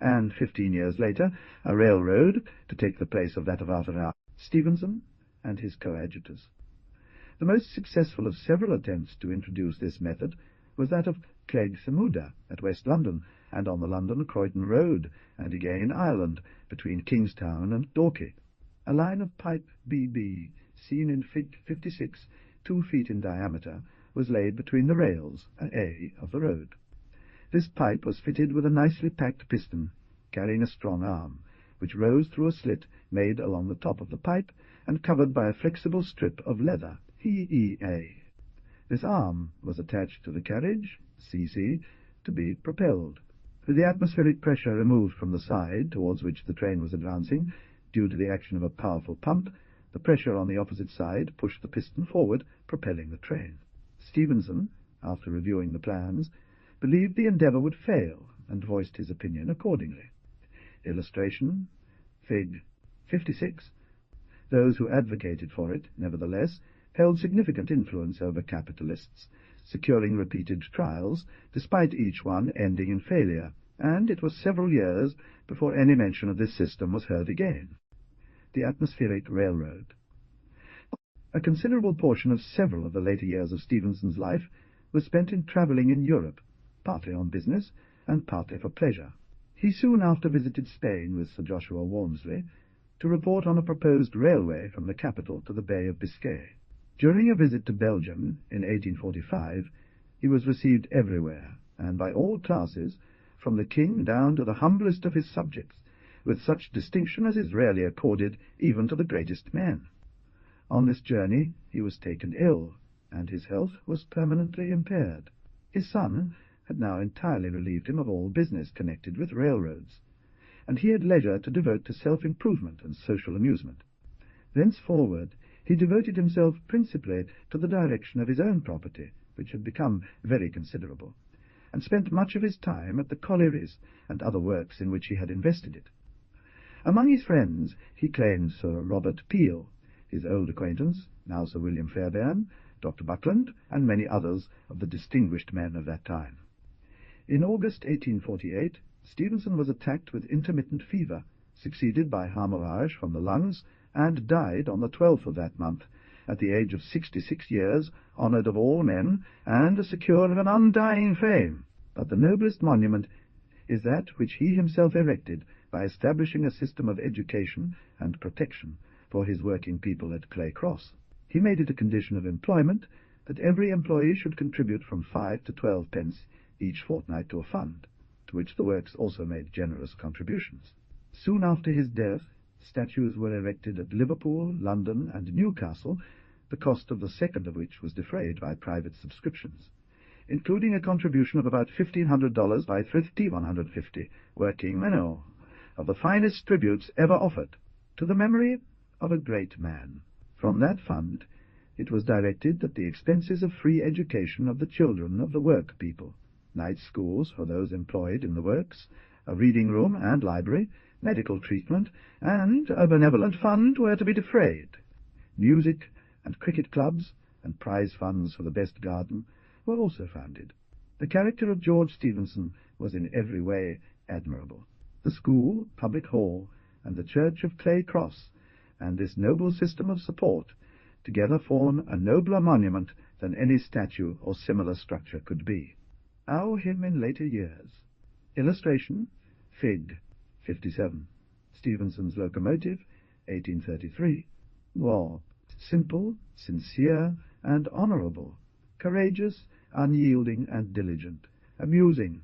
and 15 years later a railroad to take the place of that of Arthur Stephenson and his coadjutors. The most successful of several attempts to introduce this method was that of Clegg Samuda at West London, and on the London-Croydon Road, and again in Ireland, between Kingstown and Dorking. A line of pipe BB, seen in Fig. 56, 2 feet in diameter, was laid between the rails, A, of the road. This pipe was fitted with a nicely packed piston, carrying a strong arm, which rose through a slit made along the top of the pipe, and covered by a flexible strip of leather, HEA. This arm was attached to the carriage, CC, to be propelled. With the atmospheric pressure removed from the side towards which the train was advancing, due to the action of a powerful pump, the pressure on the opposite side pushed the piston forward, propelling the train. Stephenson, after reviewing the plans, believed the endeavour would fail, and voiced his opinion accordingly. Illustration, Fig. 56. Those who advocated for it, nevertheless, held significant influence over capitalists, securing repeated trials, despite each one ending in failure, and it was several years before any mention of this system was heard again. The atmospheric railroad. A considerable portion of several of the later years of Stephenson's life was spent in travelling in Europe, partly on business and partly for pleasure. He soon after visited Spain with Sir Joshua Walmsley to report on a proposed railway from the capital to the Bay of Biscay. During a visit to Belgium in 1845, he was received everywhere, and by all classes, from the king down to the humblest of his subjects, with such distinction as is rarely accorded even to the greatest men. On this journey he was taken ill, and his health was permanently impaired. His son had now entirely relieved him of all business connected with railroads, and he had leisure to devote to self-improvement and social amusement. Thenceforward he devoted himself principally to the direction of his own property, which had become very considerable, and spent much of his time at the collieries and other works in which he had invested it. Among his friends he claimed Sir Robert Peel, his old acquaintance, now Sir William Fairbairn, Dr. Buckland, and many others of the distinguished men of that time. In August 1848, Stephenson was attacked with intermittent fever, succeeded by hemorrhage from the lungs, and died on the 12th of that month, at the age of 66 years, honoured of all men, and secure of an undying fame. But the noblest monument is that which he himself erected by establishing a system of education and protection for his working people at Clay Cross. He made it a condition of employment that every employee should contribute from 5 to 12 pence each fortnight to a fund, to which the works also made generous contributions. Soon after his death, statues were erected at Liverpool, London, and Newcastle, the cost of the second of which was defrayed by private subscriptions, including a contribution of about $1,500 by thrifty 150 working men, of the finest tributes ever offered to the memory of a great man. From that fund it was directed that the expenses of free education of the children of the work people, night schools for those employed in the works, a reading room and library, medical treatment, and a benevolent fund were to be defrayed. Music and cricket clubs and prize funds for the best garden were also founded. The character of George Stephenson was in every way admirable. The school, public hall, and the church of Clay Cross, and this noble system of support, together form a nobler monument than any statue or similar structure could be. Our hymn in later years. Illustration, Fig. 57. Stephenson's locomotive, 1833. War. Simple, sincere, and honourable, courageous, unyielding, and diligent, amusing,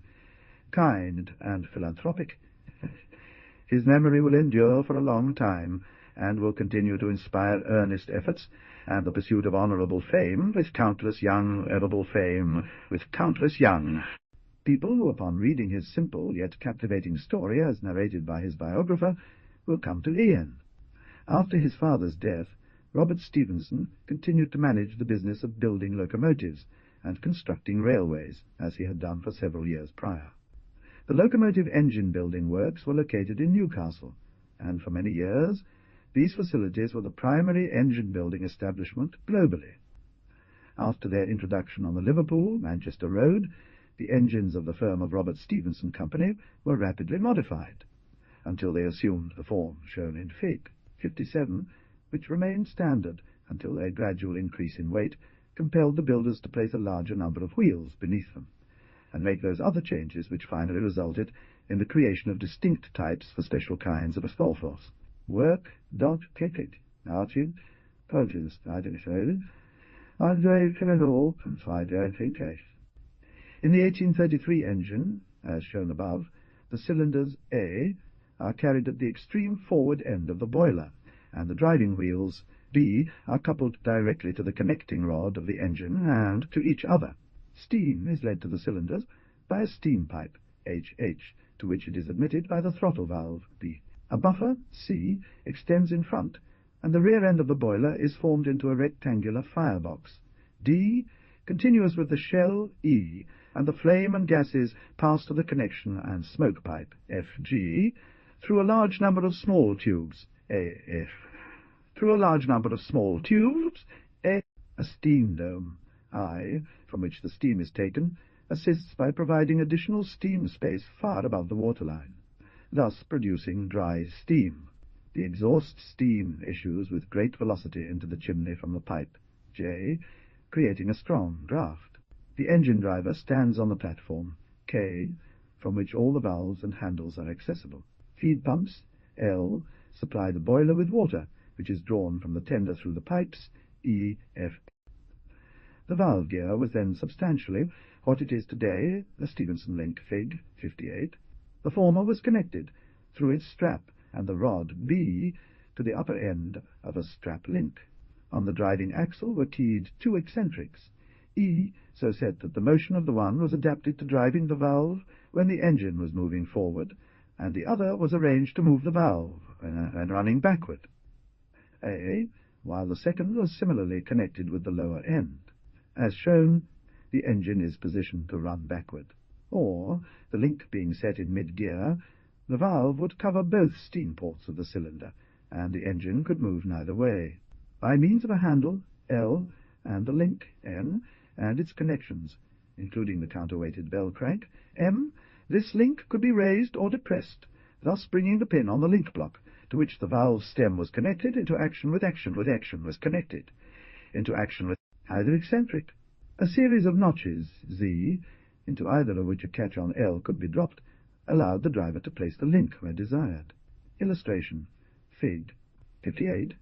kind, and philanthropic. His memory will endure for a long time, and will continue to inspire earnest efforts and the pursuit of honourable fame with countless young people who, upon reading his simple yet captivating story as narrated by his biographer, will come to Ian. After his father's death, Robert Stephenson continued to manage the business of building locomotives and constructing railways, as he had done for several years prior. The locomotive engine-building works were located in Newcastle, and for many years these facilities were the primary engine-building establishment globally. After their introduction on the Liverpool-Manchester Road, the engines of the firm of Robert Stephenson Company were rapidly modified, until they assumed the form shown in Fig. 57, which remained standard until their gradual increase in weight compelled the builders to place a larger number of wheels beneath them, and make those other changes which finally resulted in the creation of distinct types for special kinds of asphalt force. Work, dot, ticket, arching, purchased, identified, Andre Criminal, confined case. In the 1833 engine, as shown above, the cylinders A are carried at the extreme forward end of the boiler, and the driving wheels B are coupled directly to the connecting rod of the engine and to each other. Steam is led to the cylinders by a steam pipe, HH, to which it is admitted by the throttle valve, B. A buffer, C, extends in front, and the rear end of the boiler is formed into a rectangular firebox. D continues with the shell, E, and the flame and gases pass to the connection and smoke pipe, FG, through a large number of small tubes, AF. Through a large number of small tubes, A steam dome, I, from which the steam is taken, assists by providing additional steam space far above the waterline, thus producing dry steam. The exhaust steam issues with great velocity into the chimney from the pipe, J, creating a strong draught. The engine driver stands on the platform, K, from which all the valves and handles are accessible. Feed pumps, L, supply the boiler with water, which is drawn from the tender through the pipes, E, F. The valve gear was then substantially what it is today, the Stephenson link, Fig. 58. The former was connected through its strap and the rod B to the upper end of a strap link. On the driving axle were keyed two eccentrics, E, so set that the motion of the one was adapted to driving the valve when the engine was moving forward, and the other was arranged to move the valve when running backward, A, while the second was similarly connected with the lower end. As shown, the engine is positioned to run backward, or, the link being set in mid-gear, the valve would cover both steam ports of the cylinder, and the engine could move neither way. By means of a handle, L, and the link, N, and its connections, including the counterweighted bell crank, M, this link could be raised or depressed, thus bringing the pin on the link block, to which the valve stem was connected, into action with either eccentric. A series of notches, Z, into either of which a catch on L could be dropped, allowed the driver to place the link where desired. Illustration, Fig. 58.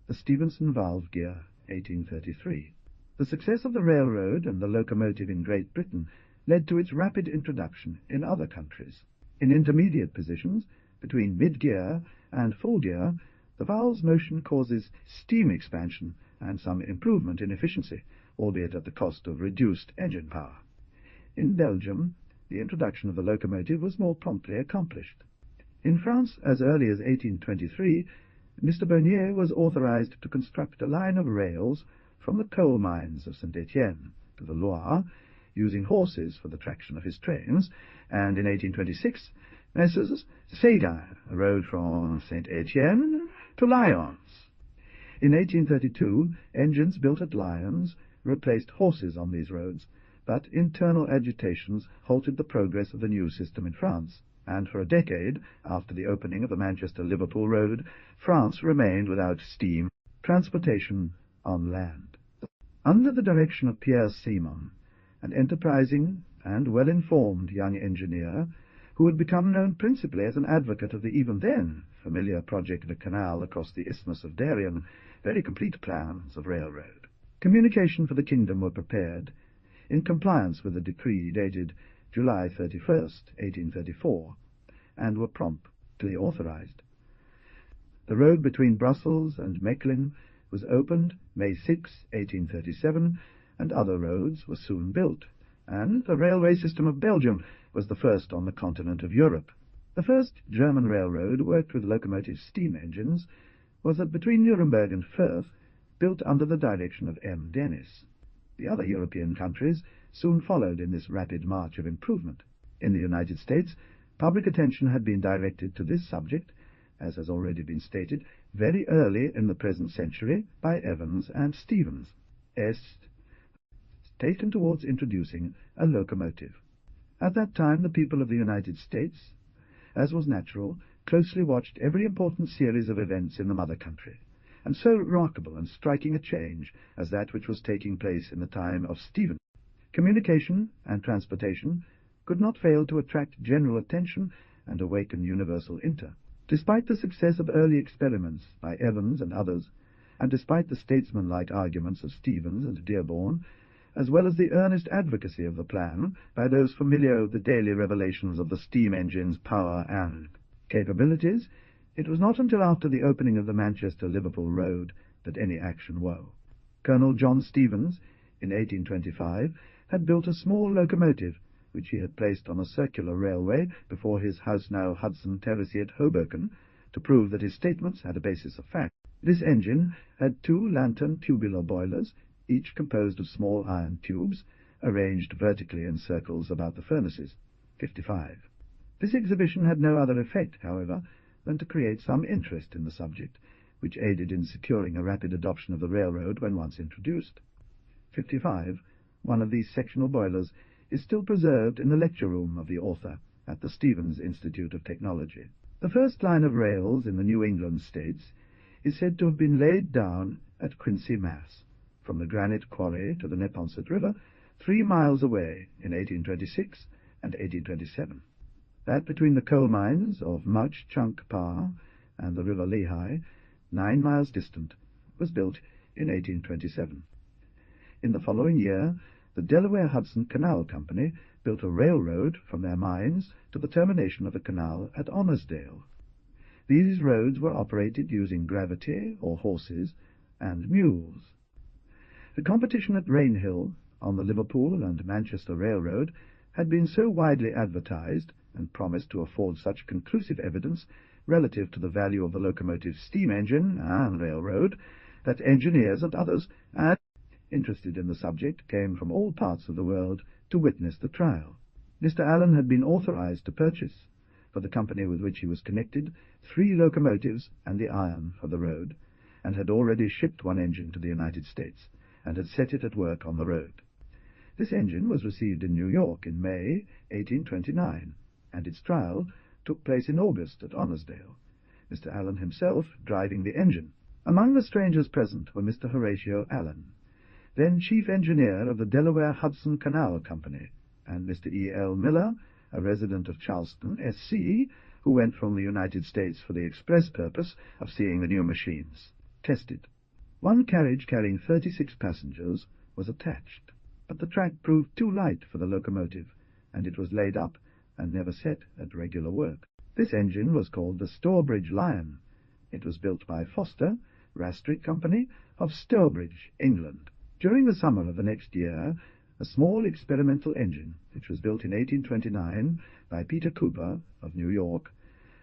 The Stephenson valve gear, 1833. The success of the railroad and the locomotive in Great Britain led to its rapid introduction in other countries. In intermediate positions, between mid-gear and full gear, the valve's motion causes steam expansion and some improvement in efficiency, albeit at the cost of reduced engine power. In Belgium, the introduction of the locomotive was more promptly accomplished. In France, as early as 1823, Mr. Bernier was authorized to construct a line of rails from the coal mines of Saint-Étienne to the Loire, using horses for the traction of his trains, and in 1826 Messrs. Séguin rode from Saint-Étienne to Lyons. In 1832 engines built at Lyons replaced horses on these roads, but internal agitations halted the progress of the new system in France, and for a decade after the opening of the Manchester-Liverpool road, France remained without steam transportation on land. Under the direction of Pierre Simon, an enterprising and well-informed young engineer, who had become known principally as an advocate of the even then familiar project of a canal across the Isthmus of Darien, very complete plans of railroad. Communication for the kingdom were prepared, in compliance with a decree dated July 31st, 1834, and were promptly authorized. The road between Brussels and Mechlin was opened May 6, 1837, and other roads were soon built, and the railway system of Belgium was the first on the continent of Europe. The first German railroad worked with locomotive steam engines was that between Nuremberg and Fürth, built under the direction of M. Dennis. The other European countries soon followed in this rapid march of improvement. In the United States, public attention had been directed to this subject, as has already been stated, very early in the present century by Evans and Stevens, taken towards introducing a locomotive. At that time the people of the United States, as was natural, closely watched every important series of events in the mother country, and so remarkable and striking a change as that which was taking place in the time of Stevens. Communication and transportation could not fail to attract general attention and awaken universal interest. Despite the success of early experiments by Evans and others, and despite the statesmanlike arguments of Stevens and Dearborn, as well as the earnest advocacy of the plan by those familiar with the daily revelations of the steam engine's power and capabilities, it was not until after the opening of the Manchester-Liverpool road that any action wove. Colonel John Stevens, in 1825, had built a small locomotive, which he had placed on a circular railway before his house now Hudson Terrace at Hoboken, to prove that his statements had a basis of fact. This engine had 2 lantern tubular boilers, each composed of small iron tubes, arranged vertically in circles about the furnaces. 55. This exhibition had no other effect, however, than to create some interest in the subject, which aided in securing a rapid adoption of the railroad when once introduced. 55. One of these sectional boilers is still preserved in the lecture room of the author at the Stevens Institute of Technology. The first line of rails in the New England states is said to have been laid down at Quincy, Mass., from the Granite Quarry to the Neponset River, 3 miles away in 1826 and 1827. That between the coal mines of Mauch Chunk Pa and the River Lehigh, 9 miles distant, was built in 1827. In the following year, the Delaware-Hudson Canal Company built a railroad from their mines to the termination of the canal at Honesdale. These roads were operated using gravity or horses and mules. The competition at Rainhill on the Liverpool and Manchester Railroad had been so widely advertised and promised to afford such conclusive evidence relative to the value of the locomotive steam engine and railroad that engineers and others interested in the subject came from all parts of the world to witness the trial. Mr. Allen had been authorized to purchase, for the company with which he was connected, 3 locomotives and the iron for the road, and had already shipped 1 engine to the United States, and had set it at work on the road. This engine was received in New York in May 1829, and its trial took place in August at Honesdale, Mr. Allen himself driving the engine. Among the strangers present were Mr. Horatio Allen, then chief engineer of the Delaware-Hudson Canal Company, and Mr. E. L. Miller, a resident of Charleston, S.C., who went from the United States for the express purpose of seeing the new machines tested. 1 carriage carrying 36 passengers was attached, but the track proved too light for the locomotive, and it was laid up and never set at regular work. This engine was called the Stourbridge Lion. It was built by Foster, Rastrick Company, of Stourbridge, England. During the summer of the next year, a small experimental engine, which was built in 1829 by Peter Cooper of New York,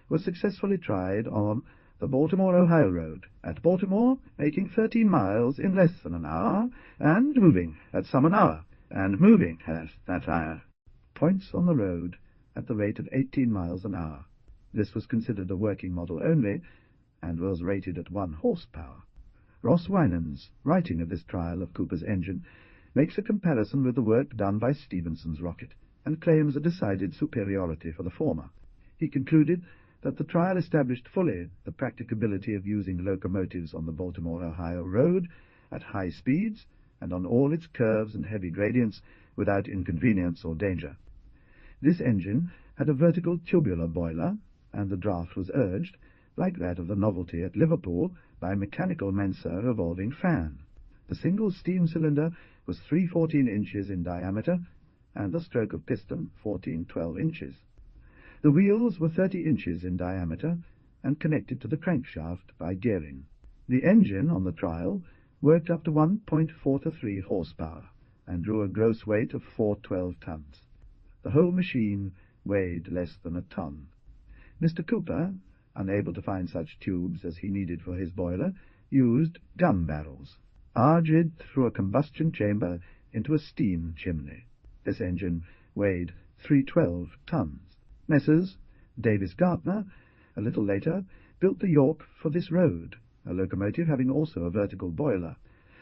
was successfully tried on the Baltimore-Ohio Road, at Baltimore, making 13 miles in less than an hour, and moving at some an hour, and moving at that hour. Points on the road at the rate of 18 miles an hour. This was considered a working model only, and was rated at 1 horsepower. Ross Winans, writing of this trial of Cooper's engine, makes a comparison with the work done by Stephenson's rocket, and claims a decided superiority for the former. He concluded that the trial established fully the practicability of using locomotives on the Baltimore-Ohio Road at high speeds and on all its curves and heavy gradients without inconvenience or danger. This engine had a vertical tubular boiler, and the draught was urged, like that of the Novelty at Liverpool, by a mechanical Mensa revolving fan. The single steam cylinder was 3/14 inches in diameter, and the stroke of piston 14/12 inches. The wheels were 30 inches in diameter, and connected to the crankshaft by gearing. The engine on the trial worked up to 1.43 horsepower, and drew a gross weight of 412 tons. The whole machine weighed less than a ton. Mr. Cooper, unable to find such tubes as he needed for his boiler, used gun barrels, arged through a combustion chamber into a steam chimney. This engine weighed 312 tons. Messrs. Davis Gartner, a little later, built the York for this road, a locomotive having also a vertical boiler,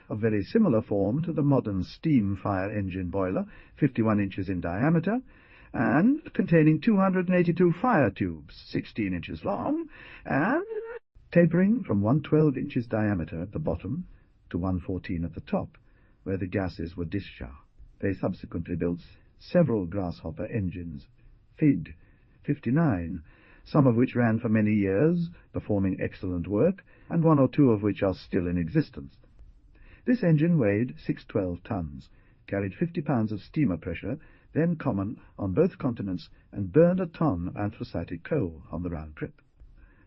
of very similar form to the modern steam fire engine boiler, 51 inches in diameter, and containing 282 fire tubes, 16 inches long, and tapering from 112 inches diameter at the bottom to 114 at the top, where the gases were discharged. They subsequently built several grasshopper engines, FID 59, some of which ran for many years, performing excellent work, and 1 or 2 of which are still in existence. This engine weighed 612 tons, carried 50 pounds of steamer pressure, then common on both continents, and burned a ton of anthracitic coal on the round trip.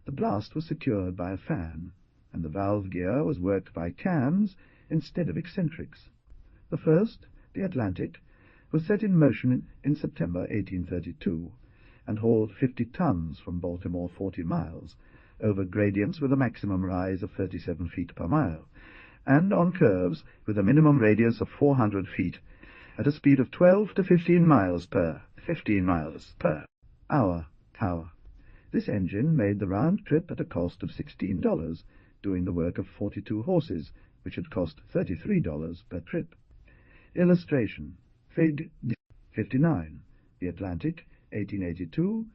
The blast was secured by a fan, and the valve gear was worked by cams instead of eccentrics. The first, the Atlantic, was set in motion in September 1832, and hauled 50 tons from Baltimore 40 miles, over gradients with a maximum rise of 37 feet per mile, and on curves with a minimum radius of 400 feet, at a speed of 12 to 15 miles per hour. This engine made the round trip at a cost of $16, doing the work of 42 horses, which had cost $33 per trip. Illustration: Fig. 59, the Atlantic, 1882.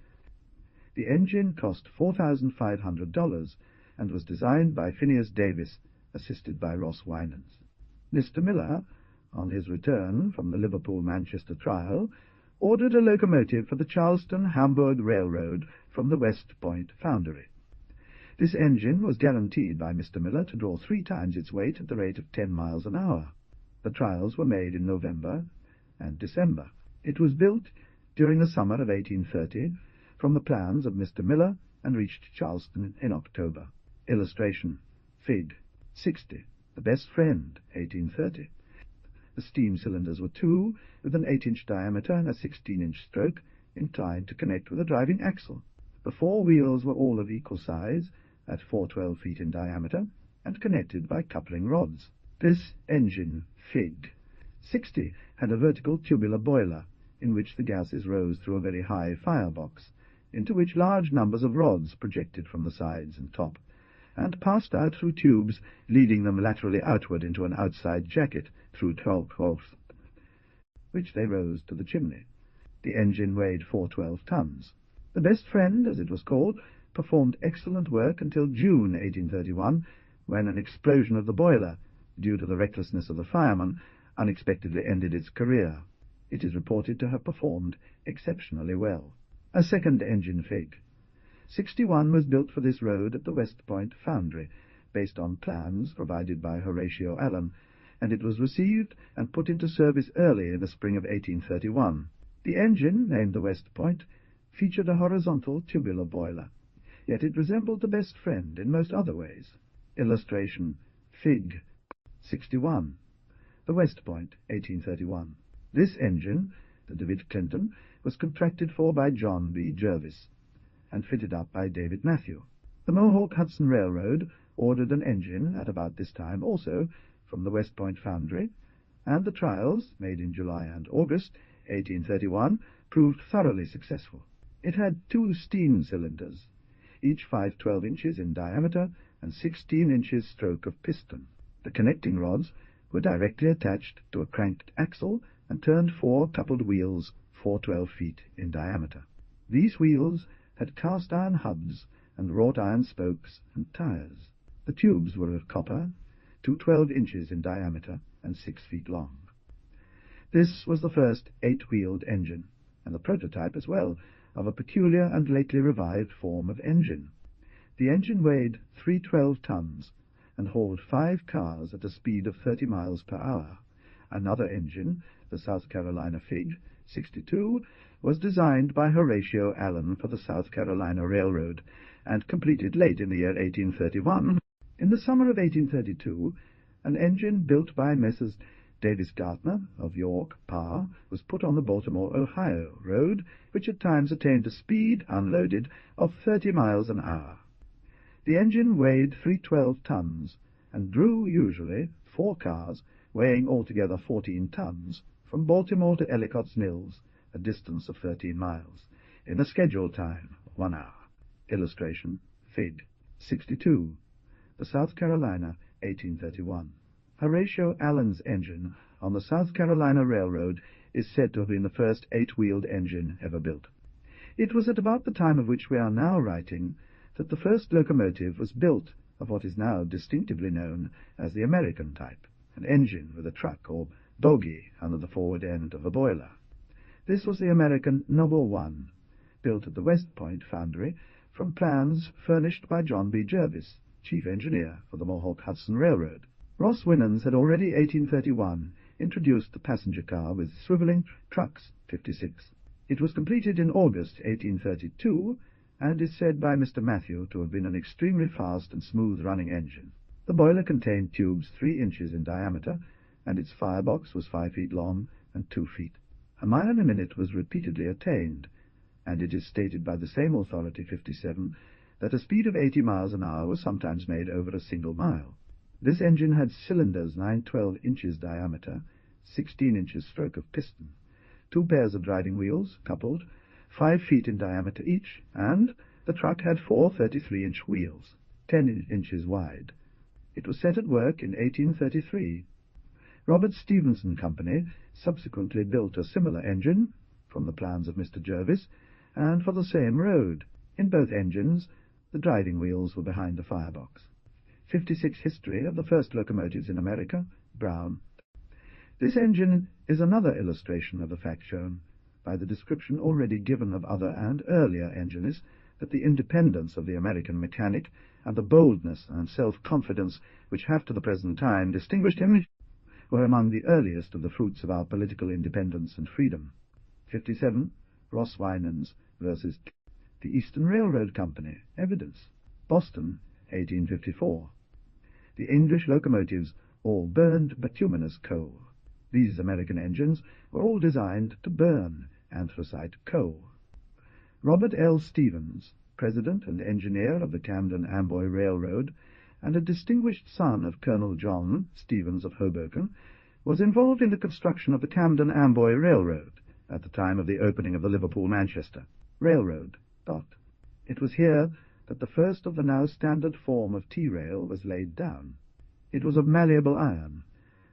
The engine cost $4,500, and was designed by Phineas Davis, assisted by Ross Winans. Mr. Miller, on his return from the Liverpool-Manchester trial, ordered a locomotive for the Charleston-Hamburg Railroad from the West Point foundry. This engine was guaranteed by Mr. Miller to draw 3 times its weight at the rate of 10 miles an hour. The trials were made in November and December. It was built during the summer of 1830 from the plans of Mr. Miller, and reached Charleston in October. Illustration: Fig. 60, the Best Friend, 1830. The steam cylinders were 2, with an 8-inch diameter and a 16-inch stroke, inclined to connect with a driving axle. The 4 wheels were all of equal size, at 412 feet in diameter, and connected by coupling rods. This engine, Fig. 60, had a vertical tubular boiler, in which the gases rose through a very high firebox, into which large numbers of rods projected from the sides and top, and passed out through tubes, leading them laterally outward into an outside jacket through 12 holes, which they rose to the chimney. The engine weighed 412 tons. The Best Friend, as it was called, performed excellent work until June 1831, when an explosion of the boiler, due to the recklessness of the fireman, unexpectedly ended its career. It is reported to have performed exceptionally well. A second engine, Fig. 61, was built for this road at the West Point foundry, based on plans provided by Horatio Allen, and it was received and put into service early in the spring of 1831. The engine, named the West Point, featured a horizontal tubular boiler, yet it resembled the Best Friend in most other ways. Illustration: Fig. 61, the West Point, 1831. This engine, the DeWitt Clinton, was contracted for by John B. Jervis. and fitted up by David Matthew. The Mohawk Hudson Railroad ordered an engine at about this time also from the West Point foundry, and the trials, made in July and August 1831, proved thoroughly successful. It had 2 steam cylinders, each 5/12 inches in diameter and 16 inches stroke of piston. The connecting rods were directly attached to a cranked axle and turned 4 coupled wheels 4/12 feet in diameter. These wheels had cast-iron hubs and wrought-iron spokes and tires. The tubes were of copper, 12 inches in diameter and 6 feet long. This was the first 8-wheeled engine, and the prototype as well of a peculiar and lately revived form of engine. The engine weighed 312 tons and hauled 5 cars at a speed of 30 miles per hour. Another engine, the South Carolina Fig 62, was designed by Horatio Allen for the South Carolina Railroad and completed late in the year 1831. In the summer of 1832, an engine built by Messrs. Davis Gartner of York, Pa, was put on the Baltimore, Ohio road, which at times attained a speed, unloaded, of 30 miles an hour. The engine weighed 312 tons and drew usually 4 cars weighing altogether 14 tons from Baltimore to Ellicott's Mills, a distance of 13 miles, in a scheduled time of 1 hour. Illustration, Fig. 62. The South Carolina, 1831. Horatio Allen's engine on the South Carolina Railroad is said to have been the first 8-wheeled engine ever built. It was at about the time of which we are now writing that the first locomotive was built of what is now distinctively known as the American type, an engine with a truck or bogie under the forward end of a boiler. This was the American No. 1, built at the West Point foundry from plans furnished by John B. Jervis, chief engineer for the Mohawk Hudson Railroad. Ross Winans had already, 1831, introduced the passenger car with swivelling trucks, 56. It was completed in August 1832, and is said by Mr. Matthew to have been an extremely fast and smooth-running engine. The boiler contained tubes 3 inches in diameter, and its firebox was 5 feet long and 2 feet. A mile a minute was repeatedly attained, and it is stated by the same authority, 57, that a speed of 80 miles an hour was sometimes made over a single mile. This engine had cylinders 9/12 inches diameter, 16 inches stroke of piston, 2 pairs of driving wheels, coupled, 5 feet in diameter each, and the truck had 4 33-inch wheels, 10 inches wide. It was set at work in 1833. Robert Stephenson Company subsequently built a similar engine, from the plans of Mr. Jervis, and for the same road. In both engines, the driving wheels were behind the firebox. 56 History of the First Locomotives in America, Brown. This engine is another illustration of the fact shown by the description already given of other and earlier engines, that the independence of the American mechanic and the boldness and self-confidence which have to the present time distinguished him were among the earliest of the fruits of our political independence and freedom. 57. Ross Winans versus the Eastern Railroad Company. Evidence. Boston, 1854. The English locomotives all burned bituminous coal. These American engines were all designed to burn anthracite coal. Robert L. Stevens, president and engineer of the Camden-Amboy Railroad, and a distinguished son of Colonel John Stevens of Hoboken, was involved in the construction of the Camden-Amboy Railroad at the time of the opening of the Liverpool-Manchester Railroad. It was here that the first of the now standard form of T-rail was laid down. It was of malleable iron,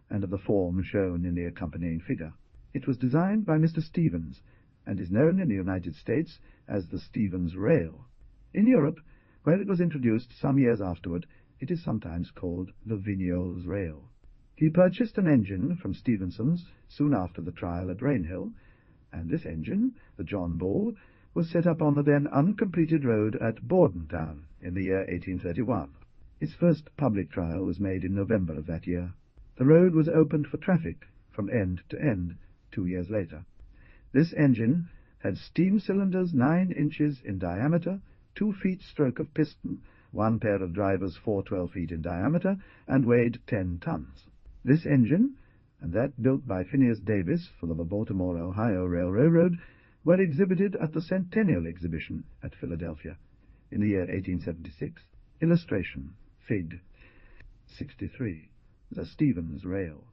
and of the form shown in the accompanying figure. It was designed by Mr. Stevens, and is known in the United States as the Stevens Rail. In Europe, where it was introduced some years afterward, it is sometimes called the Vigneault's Rail. He purchased an engine from Stephenson's soon after the trial at Rainhill, and this engine, the John Bull, was set up on the then uncompleted road at Bordentown in the year 1831. Its first public trial was made in November of that year. The road was opened for traffic from end to end 2 years later. This engine had steam cylinders 9 inches in diameter, 2 feet stroke of piston, 1 pair of drivers 4/12 feet in diameter, and weighed 10 tons. This engine, and that built by Phineas Davis for the Baltimore, Ohio Railroad, were exhibited at the Centennial Exhibition at Philadelphia in the year 1876. Illustration, Fig. 63, the Stevens rail.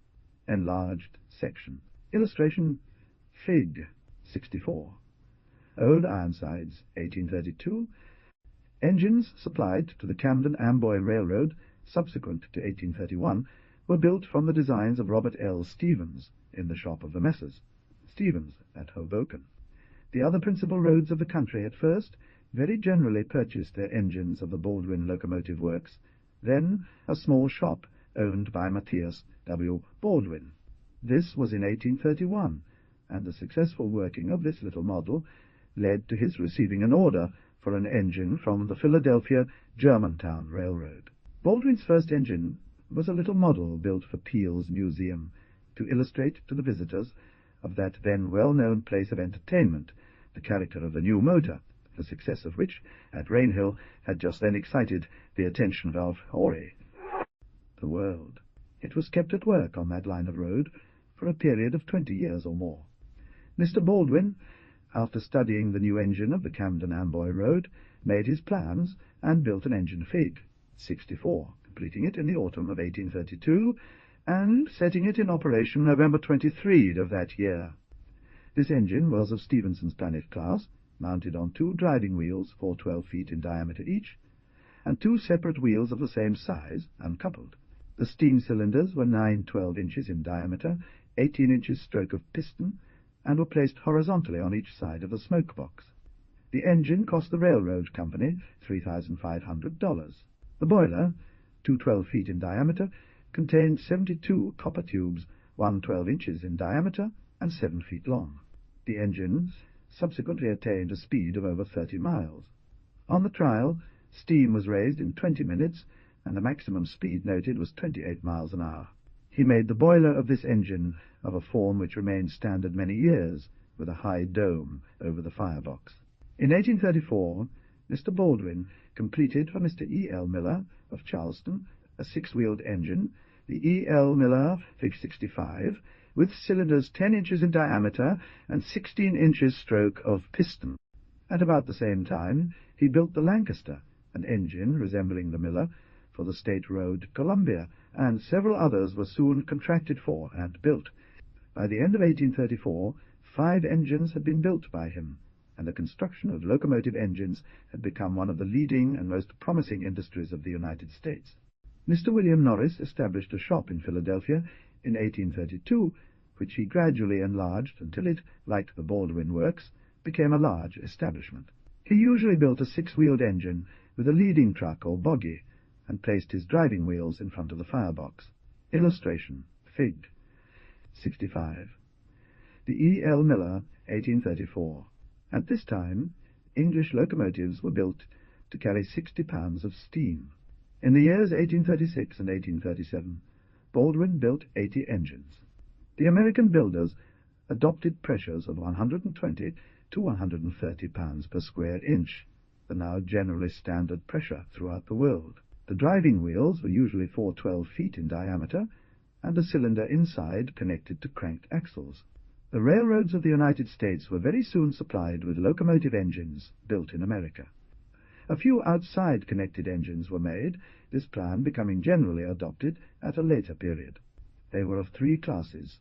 Enlarged section. Illustration, Fig. 64. Old Ironsides, 1832. Engines supplied to the Camden-Amboy Railroad, subsequent to 1831, were built from the designs of Robert L. Stevens in the shop of the Messrs. Stevens at Hoboken. The other principal roads of the country at first very generally purchased their engines of the Baldwin Locomotive Works, then a small shop owned by Matthias W. Baldwin. This was in 1831, and the successful working of this little model led to his receiving an order for an engine from the Philadelphia Germantown Railroad. Baldwin's first engine was a little model built for Peale's Museum to illustrate to the visitors of that then well-known place of entertainment the character of the new motor, the success of which at Rainhill had just then excited the attention of the world. It was kept at work on that line of road for a period of 20 years or more. Mr. Baldwin, after studying the new engine of the Camden-Amboy Road, made his plans and built an engine Fig. 64, completing it in the autumn of 1832, and setting it in operation November 23 of that year. This engine was of Stephenson's Planet class, mounted on 2 driving wheels 412 feet in diameter each, and 2 separate wheels of the same size, uncoupled. The steam cylinders were 9 12 inches in diameter, 18 inches stroke of piston, and were placed horizontally on each side of the smoke box. The engine cost the railroad company $3,500. The boiler, 2 12 feet in diameter, contained 72 copper tubes, 1 12 inches in diameter and 7 feet long. The engine subsequently attained a speed of over 30 miles. On the trial, steam was raised in 20 minutes, and the maximum speed noted was 28 miles an hour. He made the boiler of this engine of a form which remained standard many years, with a high dome over the firebox. In 1834, Mr. Baldwin completed for Mr. E. L. Miller of Charleston a 6-wheeled engine, the E. L. Miller Fig. 65, with cylinders 10 inches in diameter and 16 inches stroke of piston. At about the same time, he built the Lancaster, an engine resembling the Miller, for the State Road, Columbia, and several others were soon contracted for and built. By the end of 1834, 5 engines had been built by him, and the construction of locomotive engines had become one of the leading and most promising industries of the United States. Mr. William Norris established a shop in Philadelphia in 1832, which he gradually enlarged until it, like the Baldwin Works, became a large establishment. He usually built a 6-wheeled engine with a leading truck or bogie, and placed his driving wheels in front of the firebox. Illustration, Fig. 65. The E. L. Miller, 1834. At this time, English locomotives were built to carry 60 pounds of steam. In the years 1836 and 1837, Baldwin built 80 engines. The American builders adopted pressures of 120 to 130 pounds per square inch, the now generally standard pressure throughout the world. The driving wheels were usually 4 12 feet in diameter, and a cylinder inside connected to cranked axles. The railroads of the United States were very soon supplied with locomotive engines built in America. A few outside connected engines were made, this plan becoming generally adopted at a later period. They were of 3 classes.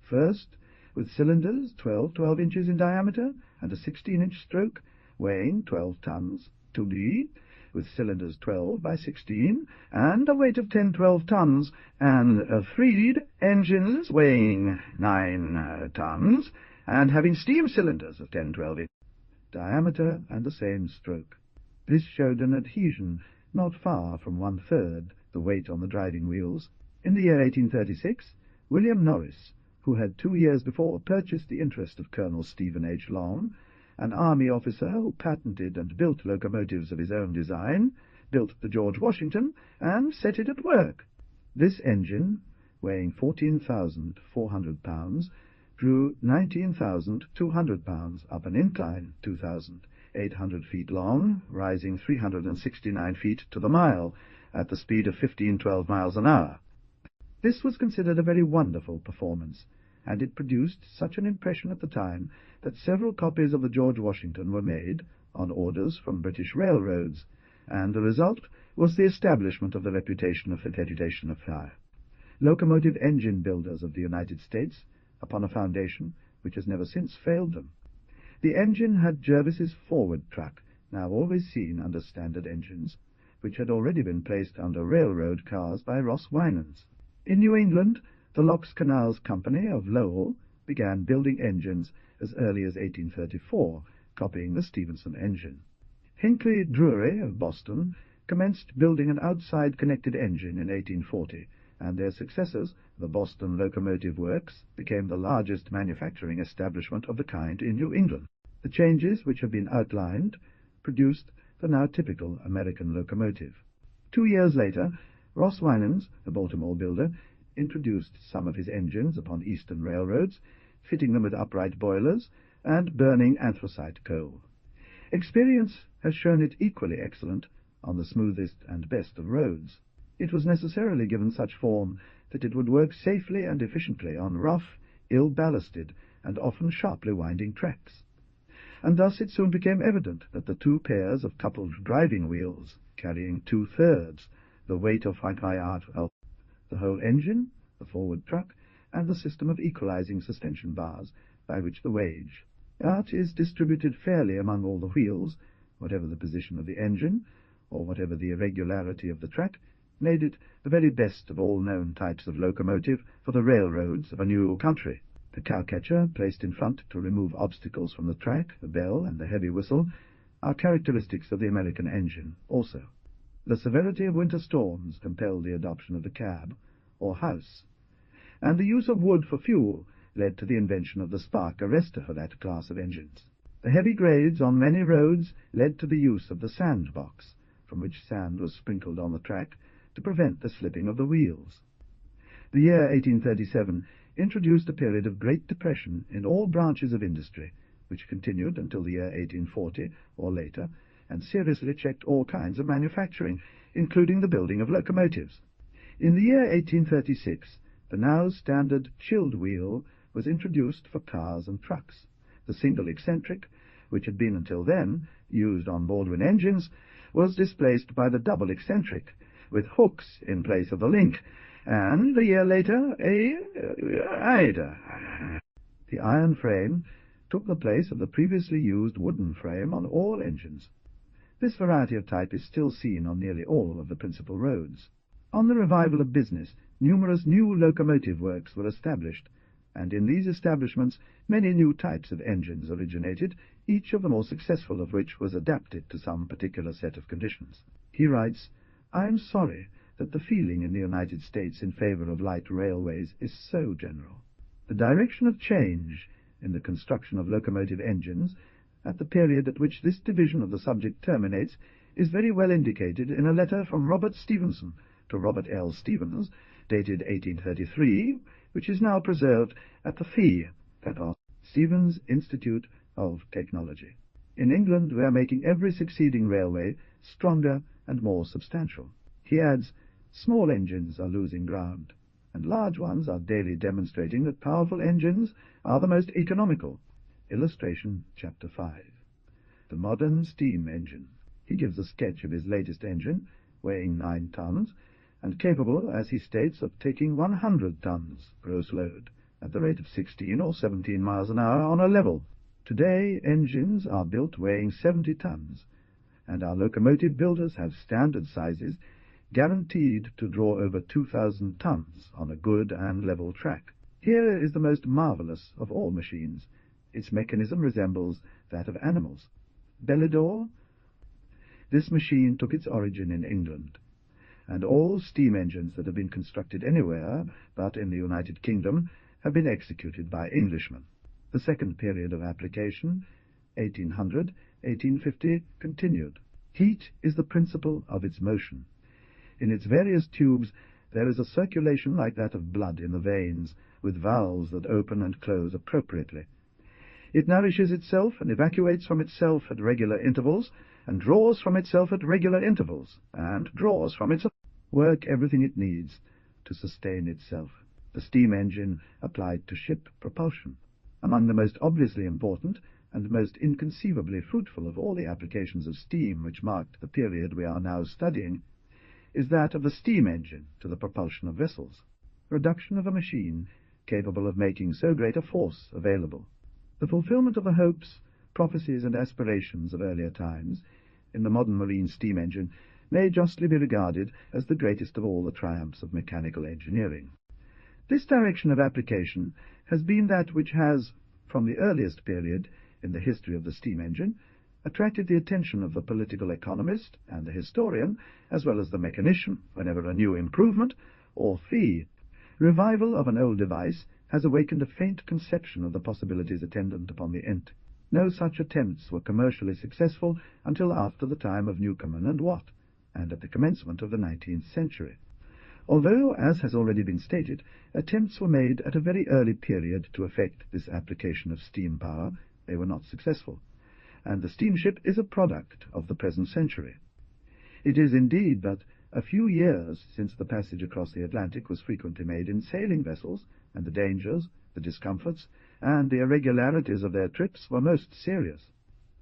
First, with cylinders 12 inches in diameter and a 16-inch stroke, weighing 12 tons, 2D, with cylinders 12 by 16, and a weight of 10-12 tons, and 3D engines weighing 9 tons, and having steam cylinders of 10-12 inch diameter and the same stroke. This showed an adhesion not far from 1/3 the weight on the driving wheels. In the year 1836, William Norris, who had 2 years before purchased the interest of Colonel Stephen H. Long, an army officer who patented and built locomotives of his own design, built the George Washington, and set it at work. This engine, weighing 14,400 pounds, drew 19,200 pounds up an incline 2,800 feet long, rising 369 feet to the mile, at the speed of 12 miles an hour. This was considered a very wonderful performance, and it produced such an impression at the time that several copies of the George Washington were made on orders from British railroads, and the result was the establishment of the reputation of fire. Locomotive engine builders of the United States, upon a foundation which has never since failed them. The engine had Jervis's forward truck, now always seen under standard engines, which had already been placed under railroad cars by Ross Winans. In New England, the Locks Canals Company of Lowell began building engines as early as 1834, copying the Stephenson engine. Hinckley Drury of Boston commenced building an outside connected engine in 1840, and their successors, the Boston Locomotive Works, became the largest manufacturing establishment of the kind in New England. The changes which have been outlined produced the now typical American locomotive. 2 years later, Ross Winans, a Baltimore builder, introduced some of his engines upon eastern railroads, fitting them with upright boilers and burning anthracite coal. Experience has shown it equally excellent on the smoothest and best of roads. It was necessarily given such form that it would work safely and efficiently on rough, ill-ballasted, and often sharply winding tracks. And thus it soon became evident that the 2 pairs of coupled driving wheels, carrying 2/3 the weight of the whole engine, the forward truck, and the system of equalizing suspension bars by which the weight is distributed fairly among all the wheels, whatever the position of the engine, or whatever the irregularity of the track, made it the very best of all known types of locomotive for the railroads of a new country. The cowcatcher, placed in front to remove obstacles from the track, the bell, and the heavy whistle, are characteristics of the American engine also. The severity of winter storms compelled the adoption of the cab, or house, and the use of wood for fuel led to the invention of the spark arrestor for that class of engines. The heavy grades on many roads led to the use of the sandbox, from which sand was sprinkled on the track to prevent the slipping of the wheels. The year 1837 introduced a period of great depression in all branches of industry, which continued until the year 1840 or later, and seriously checked all kinds of manufacturing, including the building of locomotives. In the year 1836, the now standard chilled wheel was introduced for cars and trucks. The single eccentric, which had been until then used on Baldwin engines, was displaced by the double eccentric, with hooks in place of the link, and a year later the iron frame took the place of the previously used wooden frame on all engines. This variety of type is still seen on nearly all of the principal roads. On the revival of business, numerous new locomotive works were established, and in these establishments many new types of engines originated, each of the more successful of which was adapted to some particular set of conditions. He writes, "I am sorry that the feeling in the United States in favor of light railways is so general. The direction of change in the construction of locomotive engines at the period at which this division of the subject terminates is very well indicated in a letter from Robert Stephenson to Robert L. Stevens, dated 1833, which is now preserved at the Fee, Stevens Institute of Technology. In England we are making every succeeding railway stronger and more substantial." He adds, "Small engines are losing ground, and large ones are daily demonstrating that powerful engines are the most economical." Illustration, Chapter 5. The modern steam engine. He gives a sketch of his latest engine, weighing 9 tons, and capable, as he states, of taking 100 tons gross load, at the rate of 16 or 17 miles an hour on a level. Today engines are built weighing 70 tons, and our locomotive builders have standard sizes guaranteed to draw over 2,000 tons on a good and level track. Here is the most marvelous of all machines. Its mechanism resembles that of animals. Belidor. This machine took its origin in England, and all steam engines that have been constructed anywhere but in the United Kingdom have been executed by Englishmen. The second period of application, 1800-1850, continued. Heat is the principle of its motion. In its various tubes there is a circulation like that of blood in the veins, with valves that open and close appropriately. It nourishes itself and evacuates from itself at regular intervals, and draws from itself at regular intervals, and draws from itself. Work everything it needs to sustain itself. the steam engine applied to ship propulsion. Among the most obviously important and most inconceivably fruitful of all the applications of steam which marked the period we are now studying is that of the steam engine to the propulsion of vessels, reduction of a machine capable of making so great a force available. The fulfillment of the hopes, prophecies, and aspirations of earlier times in the modern marine steam engine may justly be regarded as the greatest of all the triumphs of mechanical engineering. This direction of application has been that which has, from the earliest period in the history of the steam engine, attracted the attention of the political economist and the historian, as well as the mechanician, whenever a new improvement, or fee, revival of an old device has awakened a faint conception of the possibilities attendant upon the end. No such attempts were commercially successful until after the time of Newcomen and Watt, and at the commencement of the 19th century. Although, as has already been stated, attempts were made at a very early period to effect this application of steam power, they were not successful, and the steamship is a product of the present century. It is indeed but a few years since the passage across the Atlantic was frequently made in sailing vessels, and the dangers, the discomforts, and the irregularities of their trips were most serious.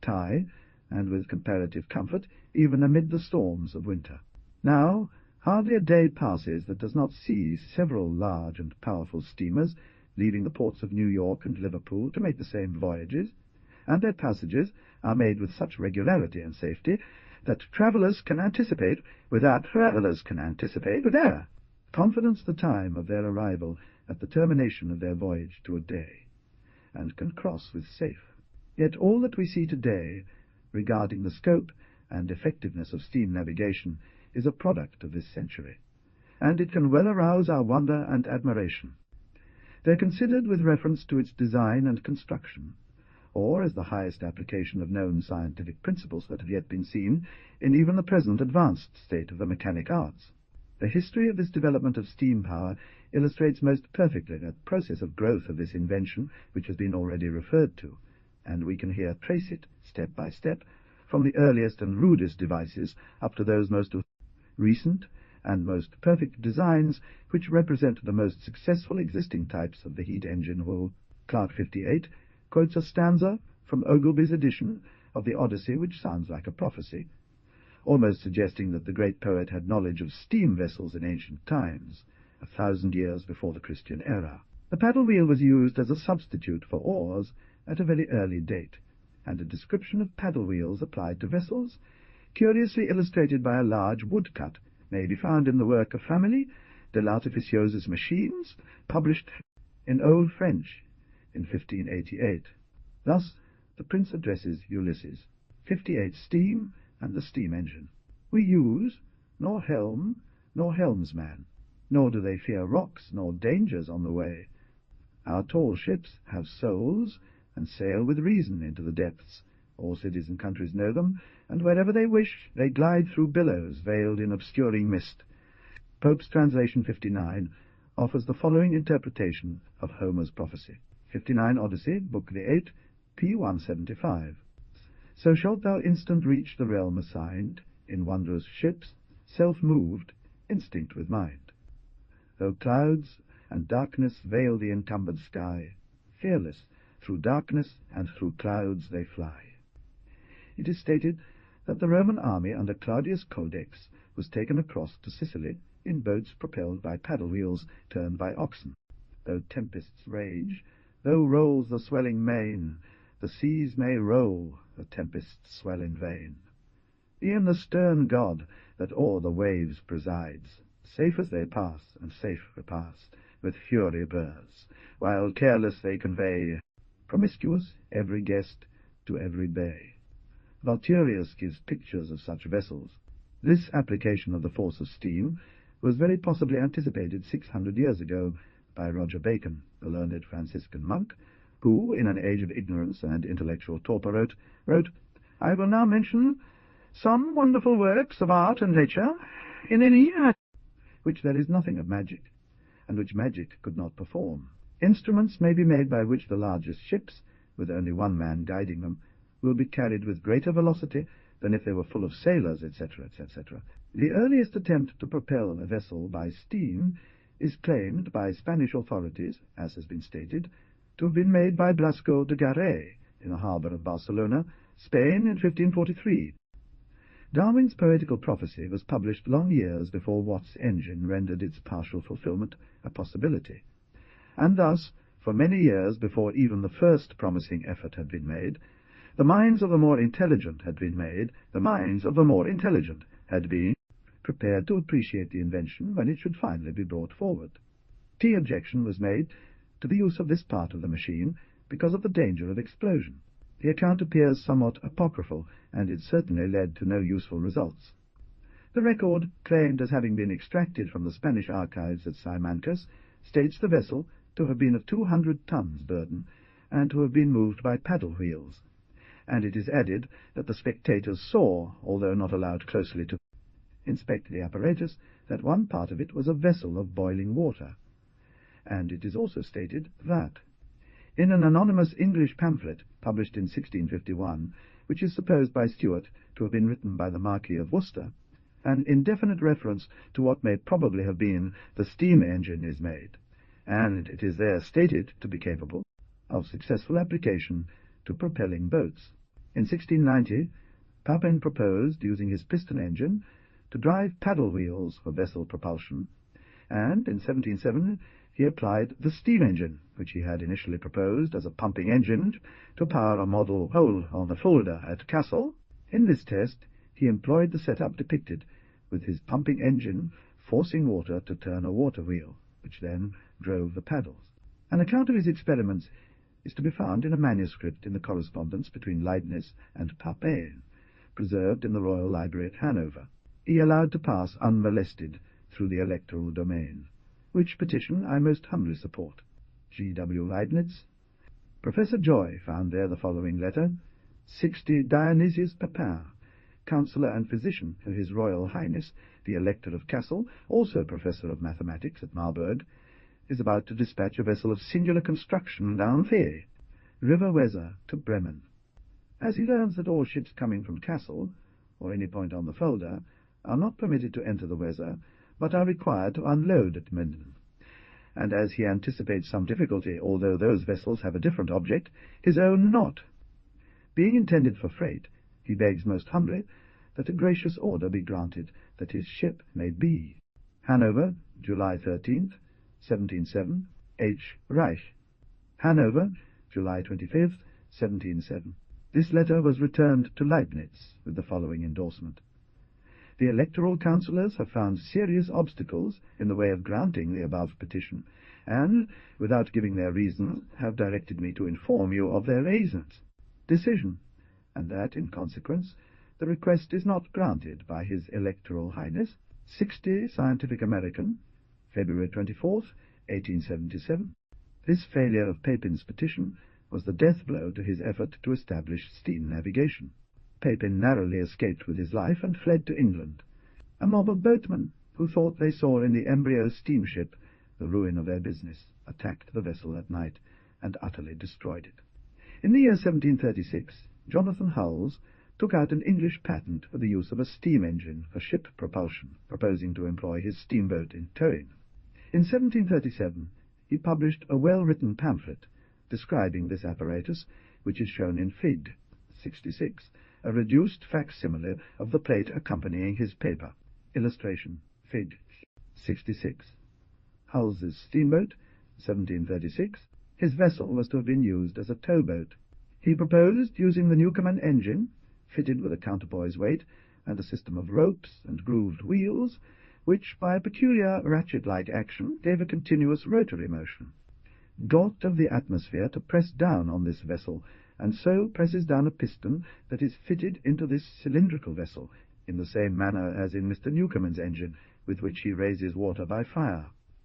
Tie, and with comparative comfort, even amid the storms of winter. Now, hardly a day passes that does not see several large and powerful steamers leaving the ports of New York and Liverpool to make the same voyages, and their passages are made with such regularity and safety that travellers can anticipate with confidence the time of their arrival at the termination of their voyage to a day, and can cross with safe. Yet all that we see today regarding the scope and effectiveness of steam navigation is a product of this century, and it can well arouse our wonder and admiration. They are considered with reference to its design and construction, or as the highest application of known scientific principles that have yet been seen in even the present advanced state of the mechanic arts. The history of this development of steam power illustrates most perfectly that process of growth of this invention which has been already referred to, and we can here trace it, step by step, from the earliest and rudest devices up to those most recent and most perfect designs which represent the most successful existing types of the heat engine. Clark 58 quotes a stanza from Ogilby's edition of the Odyssey which sounds like a prophecy, almost suggesting that the great poet had knowledge of steam vessels in ancient times, 1,000 years before the Christian era. The paddle wheel was used as a substitute for oars at a very early date, and a description of paddle wheels applied to vessels, curiously illustrated by a large woodcut, may be found in the work of Family de l'Artificieus's Machines, published in Old French in 1588. Thus the prince addresses Ulysses, 58 steam and the steam engine. We use nor helm nor helmsman, nor do they fear rocks nor dangers on the way. Our tall ships have souls and sail with reason into the depths. All cities and countries know them, and wherever they wish they glide through billows veiled in obscuring mist. Pope's translation 59 offers the following interpretation of Homer's prophecy. 59 Odyssey, Book the 8, p. 175. So shalt thou instant reach the realm assigned, in wondrous ships, self-moved, instinct with mind. Though clouds and darkness veil the encumbered sky, fearless, through darkness and through clouds they fly. It is stated that the Roman army under Claudius Codex was taken across to Sicily in boats propelled by paddle wheels turned by oxen. Though tempests rage, though rolls the swelling main, the seas may roll, the tempests swell in vain. E'en the stern god that o'er the waves presides, safe as they pass and safe repass, with fury burrs, while careless they convey promiscuous every guest to every bay. Vulturius gives pictures of such vessels. This application of the force of steam was very possibly anticipated 600 years ago by Roger Bacon, the learned Franciscan monk, who, in an age of ignorance and intellectual torpor, wrote, I will now mention some wonderful works of art and nature, in any which there is nothing of magic, and which magic could not perform. Instruments may be made by which the largest ships, with only one man guiding them, will be carried with greater velocity than if they were full of sailors, etc., etc. The earliest attempt to propel a vessel by steam is claimed by Spanish authorities, as has been stated, to have been made by Blasco de Garay in the harbour of Barcelona, Spain, in 1543. Darwin's poetical prophecy was published long years before Watt's engine rendered its partial fulfilment a possibility, and thus, for many years before even the first promising effort had been made, the minds of the more intelligent had been prepared to appreciate the invention when it should finally be brought forward. Key objection was made to the use of this part of the machine because of the danger of explosion. The account appears somewhat apocryphal, and it certainly led to no useful results. The record, claimed as having been extracted from the Spanish archives at Simancas, states the vessel to have been of 200 tons burden, and to have been moved by paddle wheels, and it is added that the spectators saw, although not allowed closely to inspect the apparatus, that one part of it was a vessel of boiling water, and it is also stated that, in an anonymous English pamphlet published in 1651, which is supposed by Stewart to have been written by the Marquis of Worcester, an indefinite reference to what may probably have been the steam engine is made, and it is there stated to be capable of successful application to propelling boats. In 1690, Papin proposed using his piston engine to drive paddle wheels for vessel propulsion, and in 1707 he applied the steam engine, which he had initially proposed as a pumping engine, to power a model hole on the Fulda at Cassel. In this test he employed the setup depicted, with his pumping engine forcing water to turn a water wheel, which then drove the paddles. An account of his experiments is to be found in a manuscript in the correspondence between Leibniz and Papin, preserved in the Royal Library at Hanover. He allowed to pass unmolested through the electoral domain, which petition I most humbly support. G. W. Leibniz. Professor Joy found there the following letter: 60 Dionysius Papin, counsellor and physician of His Royal Highness the Elector of Cassel, also professor of mathematics at Marburg, is about to dispatch a vessel of singular construction down Thee, River Weser, to Bremen. As he learns that all ships coming from Cassel, or any point on the Fulda, are not permitted to enter the Weser, but are required to unload at Minden, and as he anticipates some difficulty, although those vessels have a different object, his own not, being intended for freight, he begs most humbly that a gracious order be granted that his ship may be. Hanover, July 13th, 1707, H. Reich. Hanover, July 25th, 1707. This letter was returned to Leibniz with the following endorsement: The electoral councillors have found serious obstacles in the way of granting the above petition, and, without giving their reasons, have directed me to inform you of their decision, and that, in consequence, the request is not granted by His Electoral Highness. 60 Scientific American, February 24th, 1877. This failure of Papin's petition was the death-blow to his effort to establish steam navigation. Papin narrowly escaped with his life and fled to England. A mob of boatmen, who thought they saw in the embryo steamship the ruin of their business, attacked the vessel at night and utterly destroyed it. In the year 1736, Jonathan Hulls took out an English patent for the use of a steam engine for ship propulsion, proposing to employ his steamboat in towing. In 1737 he published a well-written pamphlet describing this apparatus, which is shown in Fig. 66, a reduced facsimile of the plate accompanying his paper. Illustration, Fig. 66. Hulls's steamboat, 1736. His vessel was to have been used as a towboat. He proposed using the Newcomen engine, fitted with a counterpoise weight and a system of ropes and grooved wheels, which, by a peculiar ratchet-like action, gave a continuous rotary motion. Got of the atmosphere to press down on this vessel, and so presses down a piston that is fitted into this cylindrical vessel, in the same manner as in Mr. Newcomen's engine, with which he raises water by fire.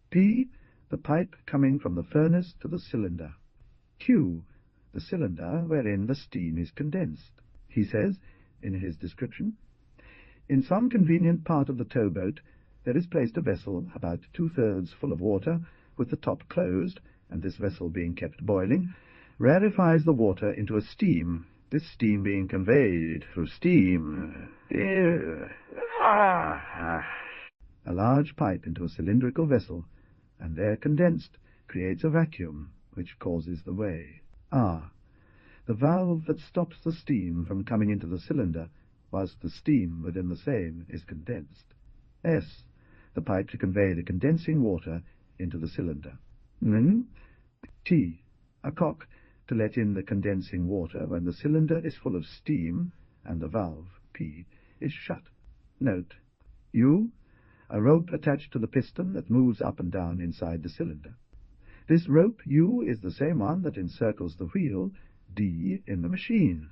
P. The pipe coming from the furnace to the cylinder. Q. The cylinder wherein the steam is condensed. He says, in his description, in some convenient part of the towboat there is placed a vessel about 2/3 full of water, with the top closed, and this vessel being kept boiling, rarefies the water into a steam, this steam being conveyed through steam, a large pipe into a cylindrical vessel, and there condensed, creates a vacuum, which causes the way. R. The valve that stops the steam from coming into the cylinder, whilst the steam within the same is condensed. S. The pipe to convey the condensing water into the cylinder. T. A cock to let in the condensing water when the cylinder is full of steam and the valve, P, is shut. Note. U. A rope attached to the piston that moves up and down inside the cylinder. This rope, U, is the same one that encircles the wheel, D, in the machine.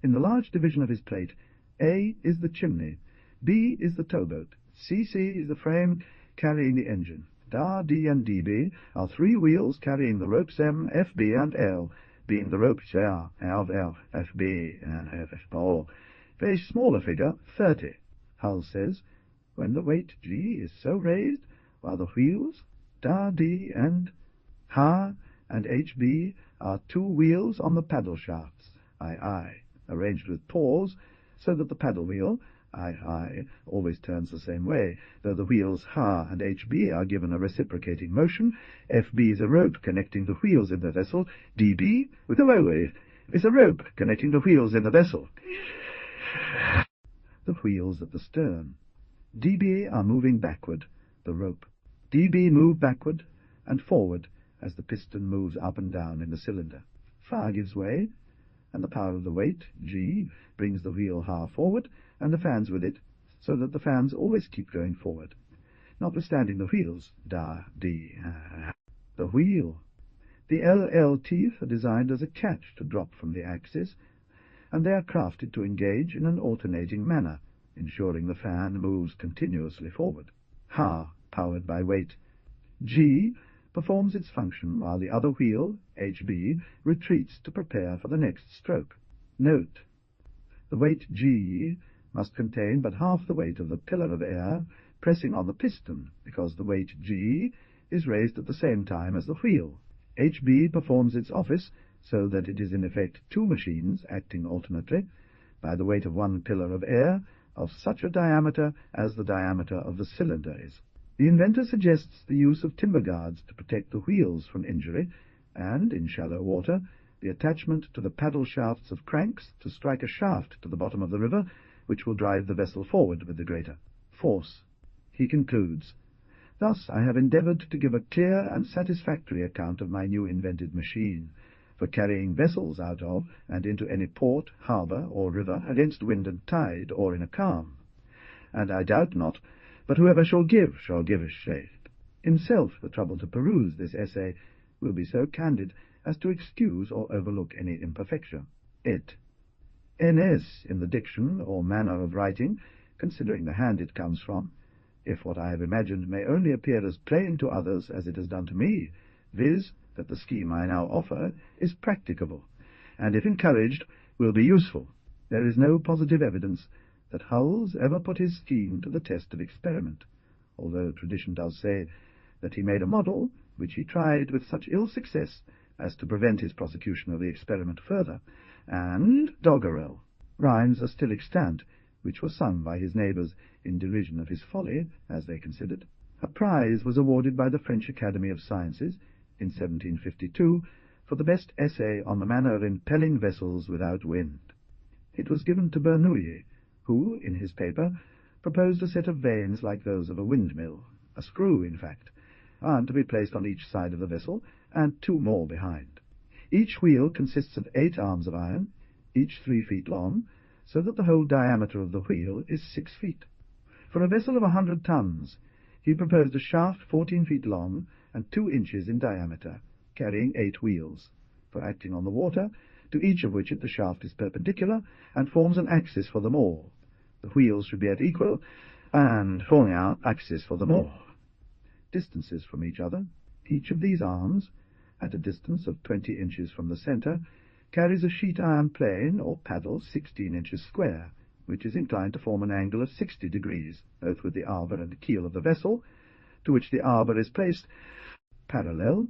In the large division of his plate, A is the chimney, B is the towboat, CC is the frame carrying the engine. Da, D, and DB are three wheels carrying the ropes M, FB, and L, being the ropes R, L, FB, and FO. Very smaller figure, 30. Hull says, when the weight G is so raised, while the wheels, Da, D, and H and HB are two wheels on the paddle shafts, II, arranged with paws, so that the paddle wheel, II, always turns the same way, though the wheels H and HB are given a reciprocating motion. FB is a rope connecting the wheels in the vessel. DB, with a lower, is a rope connecting the wheels in the vessel. The wheels at the stern. DB are moving backward, the rope. DB move backward and forward as the piston moves up and down in the cylinder. Fire gives way, and the power of the weight, G, brings the wheel H forward, and the fans with it, so that the fans always keep going forward, notwithstanding the wheels, Da, D, the wheel. The LL teeth are designed as a catch to drop from the axis, and they are crafted to engage in an alternating manner, ensuring the fan moves continuously forward. H, powered by weight. G performs its function while the other wheel, HB, retreats to prepare for the next stroke. Note. The weight G must contain but half the weight of the pillar of air pressing on the piston, because the weight G is raised at the same time as the wheel. HB performs its office so that it is in effect two machines acting alternately by the weight of one pillar of air of such a diameter as the diameter of the cylinder is. The inventor suggests the use of timber guards to protect the wheels from injury, and, in shallow water, the attachment to the paddle shafts of cranks to strike a shaft to the bottom of the river, which will drive the vessel forward with the greater force. He concludes, thus I have endeavoured to give a clear and satisfactory account of my new invented machine, for carrying vessels out of and into any port, harbour, or river against wind and tide, or in a calm. And I doubt not, but whoever shall give as saith. Himself the trouble to peruse this essay will be so candid as to excuse or overlook any imperfection. It. NS in the diction or manner of writing, considering the hand it comes from, if what I have imagined may only appear as plain to others as it has done to me, viz., that the scheme I now offer is practicable, and if encouraged will be useful. There is no positive evidence that Hulls ever put his scheme to the test of experiment, although tradition does say that he made a model which he tried with such ill success as to prevent his prosecution of the experiment further, and doggerel, rhymes are still extant, which were sung by his neighbours in derision of his folly, as they considered. A prize was awarded by the French Academy of Sciences in 1752 for the best essay on the manner of impelling vessels without wind. It was given to Bernoulli, who, in his paper, proposed a set of vanes like those of a windmill, a screw, in fact, one to be placed on each side of the vessel, and two more behind. Each wheel consists of 8 arms of iron, each 3 feet long, so that the whole diameter of the wheel is 6 feet. For a vessel of 100 tons, he proposed a shaft 14 feet long and 2 inches in diameter, carrying 8 wheels, for acting on the water, to each of which the shaft is perpendicular and forms an axis for them all. The wheels should be at equal and falling out axis for them all. Distances from each other. Each of these arms, at a distance of 20 inches from the centre, carries a sheet iron plane or paddle 16 inches square, which is inclined to form an angle of 60 degrees, both with the arbor and the keel of the vessel, to which the arbor is placed parallel.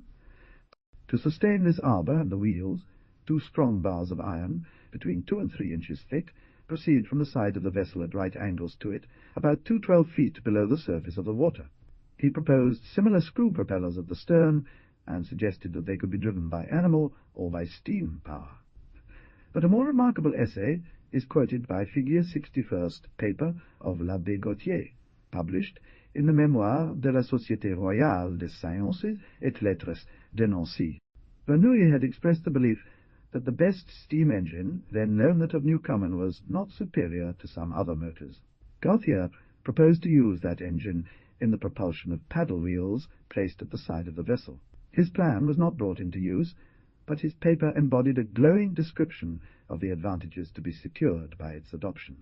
To sustain this arbor and the wheels, 2 strong bars of iron, between 2 and 3 inches thick, proceed from the side of the vessel at right angles to it, about 2 12 feet below the surface of the water. He proposed similar screw propellers at the stern, and suggested that they could be driven by animal or by steam power. But a more remarkable essay is quoted by Figure 61st paper of l'Abbé Gautier, published in the Memoires de la Société Royale des Sciences et Lettres de Nancy. Bernoulli had expressed the belief that the best steam engine then known at Newcomen was not superior to some other motors. Gautier proposed to use that engine in the propulsion of paddle wheels placed at the side of the vessel. His plan was not brought into use, but his paper embodied a glowing description of the advantages to be secured by its adoption.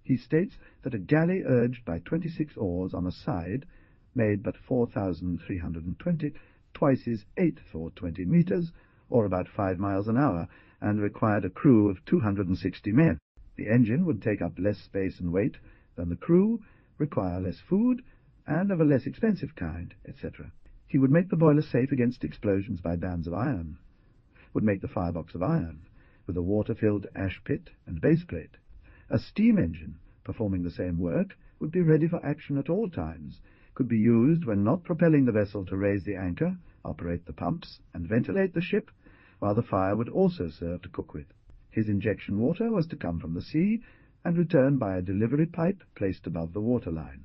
He states that a galley urged by 26 oars on a side made but 4,320, twice his eighth or 20 meters, or about 5 miles an hour, and required a crew of 260 men. The engine would take up less space and weight than the crew, require less food, and of a less expensive kind, etc. He would make the boiler safe against explosions by bands of iron, would make the firebox of iron, with a water-filled ash pit and base plate. A steam engine, performing the same work, would be ready for action at all times, could be used when not propelling the vessel to raise the anchor, operate the pumps, and ventilate the ship, while the fire would also serve to cook with. His injection water was to come from the sea, and return by a delivery pipe placed above the waterline.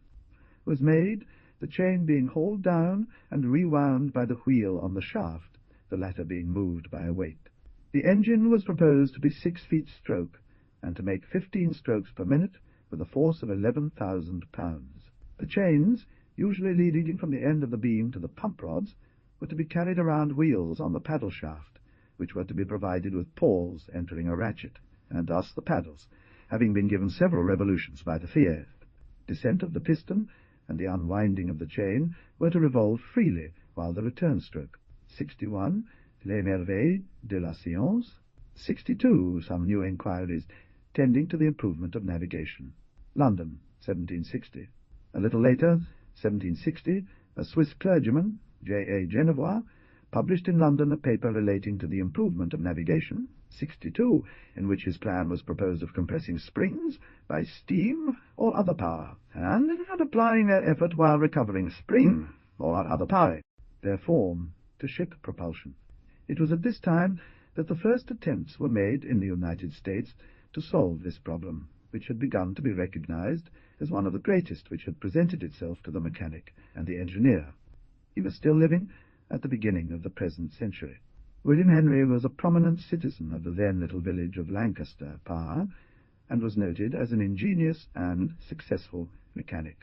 Was made, the chain being hauled down and rewound by the wheel on the shaft, the latter being moved by a weight. The engine was proposed to be 6 feet stroke, and to make 15 strokes per minute with a force of 11,000 pounds. The chains, usually leading from the end of the beam to the pump rods, were to be carried around wheels on the paddle shaft, which were to be provided with pawls entering a ratchet, and thus the paddles, having been given several revolutions by the fiat. Descent of the piston and the unwinding of the chain were to revolve freely, while the return stroke. 61. Les merveilles de la science. 62. Some new inquiries tending to the improvement of navigation. London, 1760. A little later, 1760, a Swiss clergyman, J.A. Genevois, published in London a paper relating to the improvement of navigation, 62, in which his plan was proposed of compressing springs by steam or other power, and not applying their effort while recovering spring or other power, their form, to ship propulsion. It was at this time that the first attempts were made in the United States to solve this problem, which had begun to be recognized as one of the greatest which had presented itself to the mechanic and the engineer. He was still living at the beginning of the present century. William Henry was a prominent citizen of the then little village of Lancaster, Pa, and was noted as an ingenious and successful mechanic.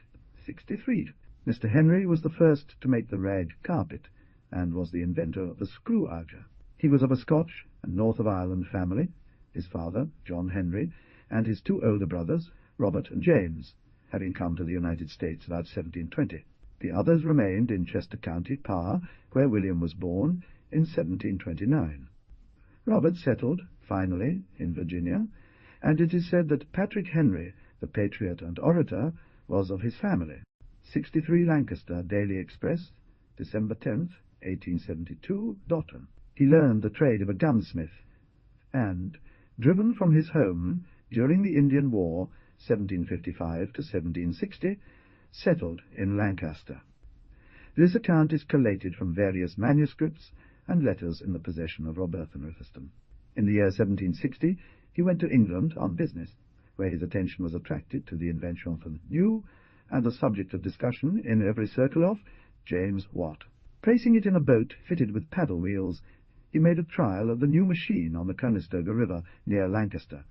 63. Mr. Henry was the first to make the rag carpet, and was the inventor of the screw auger. He was of a Scotch and North of Ireland family, his father, John Henry, and his 2 older brothers, Robert and James, having come to the United States about 1720. The others remained in Chester County, Pa, where William was born, in 1729. Robert settled, finally, in Virginia, and it is said that Patrick Henry, the patriot and orator, was of his family. 63 Lancaster Daily Express, December 10th, 1872, Dotton. He learned the trade of a gunsmith, and, driven from his home during the Indian War, 1755 to 1760, settled in Lancaster. This account is collated from various manuscripts and letters in the possession of Robert Henry Thurston. In the year 1760, he went to England on business, where his attention was attracted to the invention of the new, and the subject of discussion in every circle of, James Watt. Placing it in a boat fitted with paddle wheels, he made a trial of the new machine on the Conestoga River near Lancaster,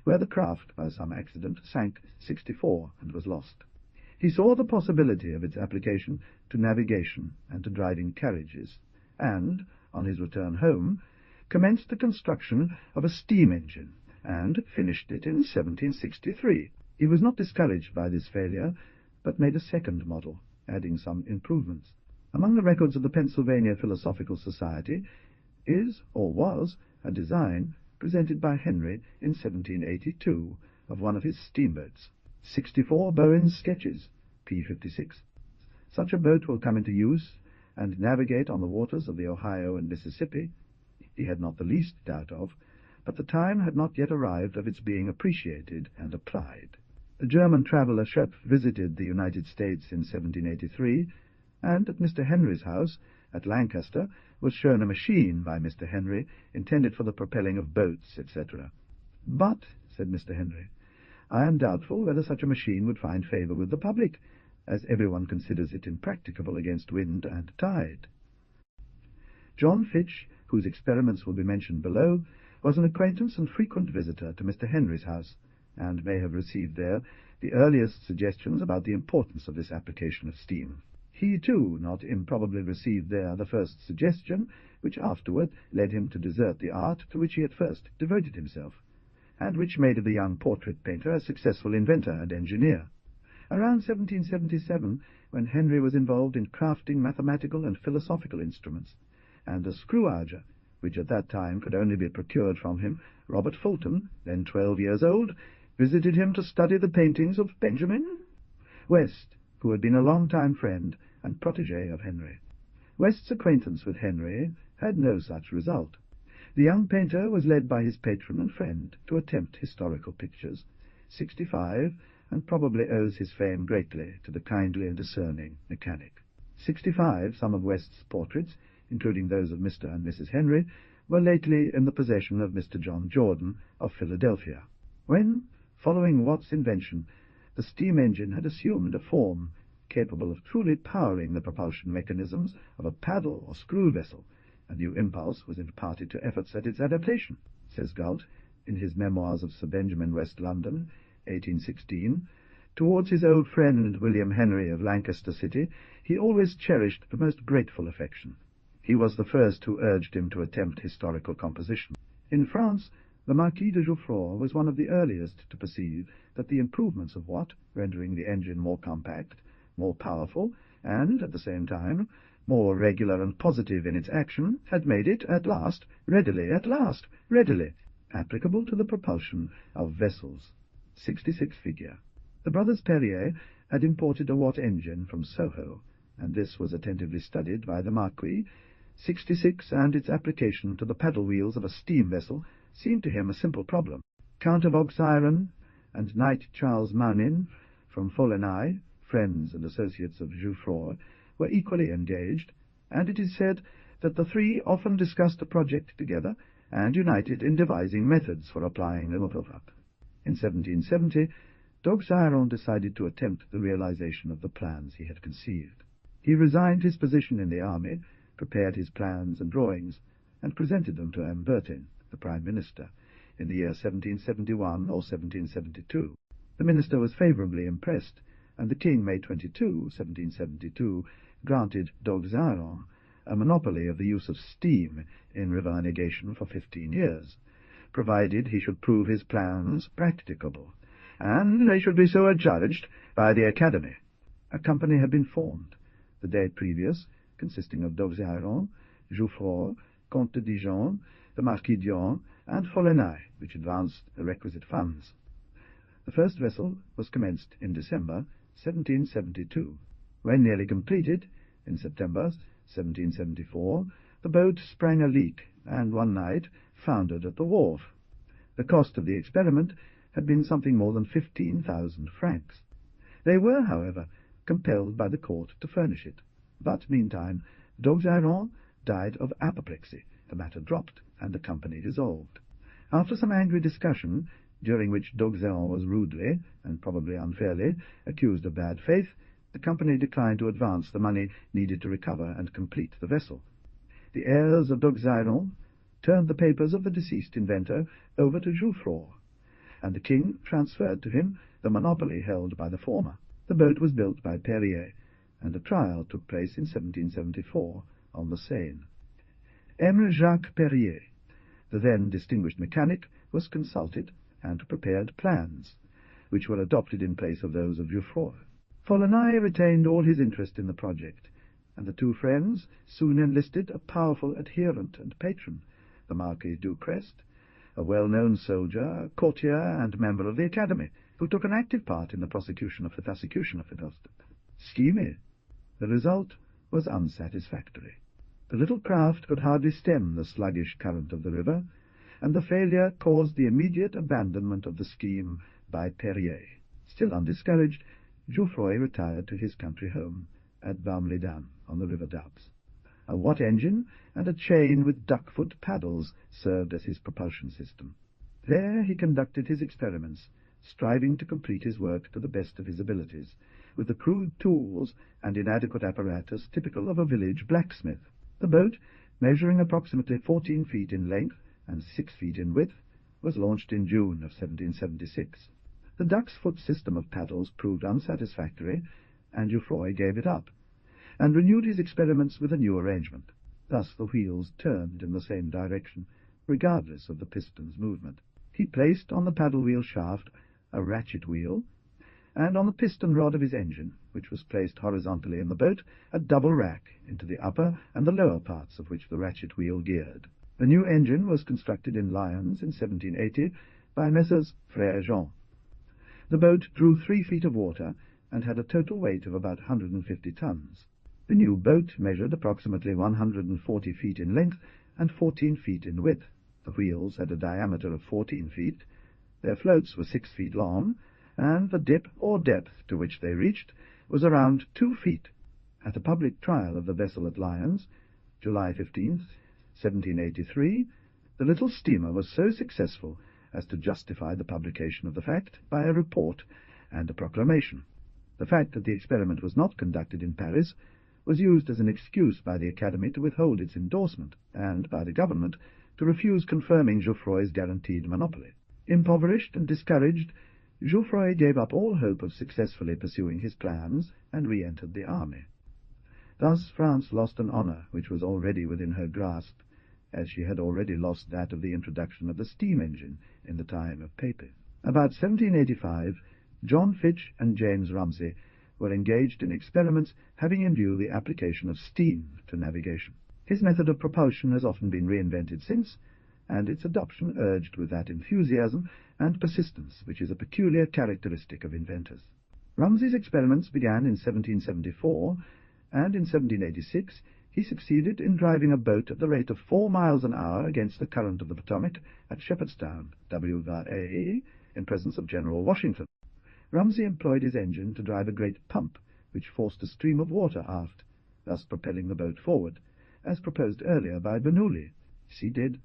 where the craft, by some accident, sank 64 and was lost. He saw the possibility of its application to navigation and to driving carriages, and, on his return home, commenced the construction of a steam engine, and finished it in 1763. He was not discouraged by this failure, but made a second model, adding some improvements. Among the records of the Pennsylvania Philosophical Society is, or was, a design presented by Henry in 1782 of one of his steamboats. 64 Bowen's sketches, p. 56. Such a boat will come into use and navigate on the waters of the Ohio and Mississippi, he had not the least doubt of, but the time had not yet arrived of its being appreciated and applied. The German traveller Schoepf visited the United States in 1783, and at Mr. Henry's house at Lancaster was shown a machine by Mr. Henry intended for the propelling of boats, etc. "But," said Mr. Henry, "I am doubtful whether such a machine would find favour with the public, as everyone considers it impracticable against wind and tide." John Fitch, whose experiments will be mentioned below, was an acquaintance and frequent visitor to Mr. Henry's house, and may have received there the earliest suggestions about the importance of this application of steam. He, too, not improbably received there the first suggestion, which afterward led him to desert the art to which he at first devoted himself, and which made of the young portrait painter a successful inventor and engineer. Around 1777, when Henry was involved in crafting mathematical and philosophical instruments, and a screw-arger, which at that time could only be procured from him, Robert Fulton, then 12 years old, visited him to study the paintings of Benjamin West, who had been a long-time friend and protégé of Henry. West's acquaintance with Henry had no such result. The young painter was led by his patron and friend to attempt historical pictures, 65, and probably owes his fame greatly to the kindly and discerning mechanic. 65, some of West's portraits, including those of Mr. and Mrs. Henry, were lately in the possession of Mr. John Jordan of Philadelphia. When, following Watt's invention, the steam engine had assumed a form capable of truly powering the propulsion mechanisms of a paddle or screw vessel, a new impulse was imparted to efforts at its adaptation, says Galt, in his Memoirs of Sir Benjamin West London, 1816. Towards his old friend William Henry of Lancaster City he always cherished the most grateful affection. He was the first who urged him to attempt historical composition. In France, the Marquis de Jouffroy was one of the earliest to perceive that the improvements of Watt, rendering the engine more compact, more powerful, and, at the same time, more regular and positive in its action, had made it, at last, readily, applicable to the propulsion of vessels. 66 figure. The brothers Perrier had imported a Watt engine from Soho, and this was attentively studied by the Marquis. 66 and its application to the paddle wheels of a steam vessel seemed to him a simple problem. Count of Auxerre and Knight Charles Maunin from Follenay, friends and associates of Jouffroy, were equally engaged, and it is said that the three often discussed the project together and united in devising methods for applying the motorwork. In 1770, d'Auxerre decided to attempt the realization of the plans he had conceived. He resigned his position in the army, prepared his plans and drawings, and presented them to M. Bertin, the Prime Minister, in the year 1771 or 1772. The minister was favourably impressed, and the King, May 22, 1772, granted d'Auxerre a monopoly of the use of steam in river navigation for 15 years, provided he should prove his plans practicable, and they should be so adjudged by the Academy. A company had been formed the day previous, consisting of d'Auxerre, Jouffroy, Comte de Dijon, the Marquis d'Yon, and Follenay, which advanced the requisite funds. The first vessel was commenced in December 1772. When nearly completed, in September 1774, the boat sprang a leak, and one night foundered at the wharf. The cost of the experiment had been something more than 15,000 francs. They were, however, compelled by the court to furnish it, but meantime d'Auxerre died of apoplexy. The matter dropped, and the company dissolved. After some angry discussion, during which d'Auxerre was rudely, and probably unfairly, accused of bad faith, the company declined to advance the money needed to recover and complete the vessel. The heirs of d'Auxerre turned the papers of the deceased inventor over to Jouffroy, and the king transferred to him the monopoly held by the former. The boat was built by Perrier, and a trial took place in 1774 on the Seine. M. Jacques Perrier, the then distinguished mechanic, was consulted and prepared plans, which were adopted in place of those of Jouffroy. Follenay retained all his interest in the project, and the two friends soon enlisted a powerful adherent and patron, the Marquis Ducrest, a well-known soldier, courtier, and member of the Academy, who took an active part in the prosecution of the scheme. The result was unsatisfactory. The little craft could hardly stem the sluggish current of the river, and the failure caused the immediate abandonment of the scheme by Perrier. Still undiscouraged, Jouffroy retired to his country home, at Barmley Dam on the River Doubs. A Watt engine and a chain with duckfoot paddles served as his propulsion system. There he conducted his experiments, striving to complete his work to the best of his abilities, with the crude tools and inadequate apparatus typical of a village blacksmith. The boat, measuring approximately 14 feet in length and 6 feet in width, was launched in June of 1776. The duck's foot system of paddles proved unsatisfactory, and Jouffroy gave it up, and renewed his experiments with a new arrangement. Thus the wheels turned in the same direction, regardless of the piston's movement. He placed on the paddle wheel shaft a ratchet wheel, and on the piston rod of his engine, which was placed horizontally in the boat, a double rack into the upper and the lower parts of which the ratchet wheel geared. The new engine was constructed in Lyons in 1780 by Messrs. Frère Jean. The boat drew 3 feet of water and had a total weight of about 150 tons. The new boat measured approximately 140 feet in length and 14 feet in width. The wheels had a diameter of 14 feet, their floats were 6 feet long, and the dip or depth to which they reached was around 2 feet. At a public trial of the vessel at Lyons, July 15th, 1783, the little steamer was so successful as to justify the publication of the fact by a report and a proclamation. The fact that the experiment was not conducted in Paris was used as an excuse by the Academy to withhold its endorsement, and by the government to refuse confirming Jouffroy's guaranteed monopoly. Impoverished and discouraged, Jouffroy gave up all hope of successfully pursuing his plans and re-entered the army. Thus France lost an honour which was already within her grasp, as she had already lost that of the introduction of the steam engine in the time of Pepys. About 1785, John Fitch and James Rumsey were engaged in experiments having in view the application of steam to navigation. His method of propulsion has often been reinvented since, and its adoption urged with that enthusiasm and persistence which is a peculiar characteristic of inventors. Rumsey's experiments began in 1774, and in 1786 he succeeded in driving a boat at the rate of 4 miles an hour against the current of the Potomac at Shepherdstown, WA, in presence of General Washington. Rumsey employed his engine to drive a great pump which forced a stream of water aft, thus propelling the boat forward, as proposed earlier by Bernoulli. He did.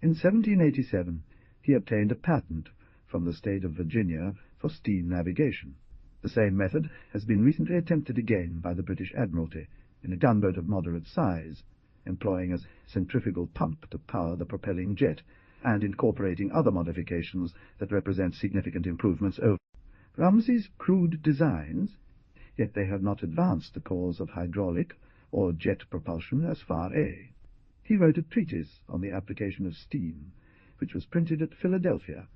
In 1787 he obtained a patent from the state of Virginia for steam navigation. The same method has been recently attempted again by the British Admiralty in a gunboat of moderate size, employing a centrifugal pump to power the propelling jet, and incorporating other modifications that represent significant improvements over Rumsey's crude designs, yet they have not advanced the cause of hydraulic or jet propulsion as far A. He wrote a treatise on the application of steam, which was printed at Philadelphia,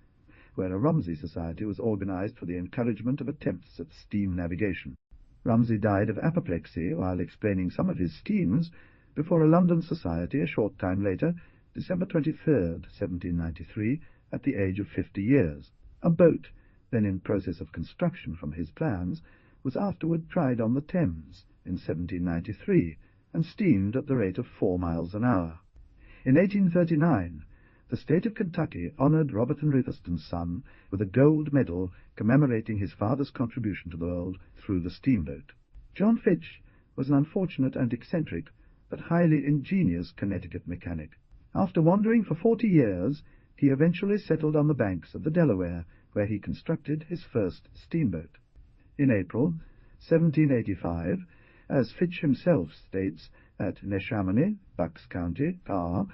where a Rumsey Society was organized for the encouragement of attempts at steam navigation. Rumsey died of apoplexy while explaining some of his schemes before a London society a short time later, December 23rd, 1793, at the age of 50 years. A boat, then in process of construction from his plans, was afterward tried on the Thames in 1793, and steamed at the rate of 4 miles an hour. In 1839, the state of Kentucky honored Robert Henry Thurston's son with a gold medal commemorating his father's contribution to the world through the steamboat. John Fitch was an unfortunate and eccentric, but highly ingenious Connecticut mechanic. After wandering for 40 years, he eventually settled on the banks of the Delaware, where he constructed his first steamboat. In April 1785, as Fitch himself states, at Neshamony, Bucks County, Pa,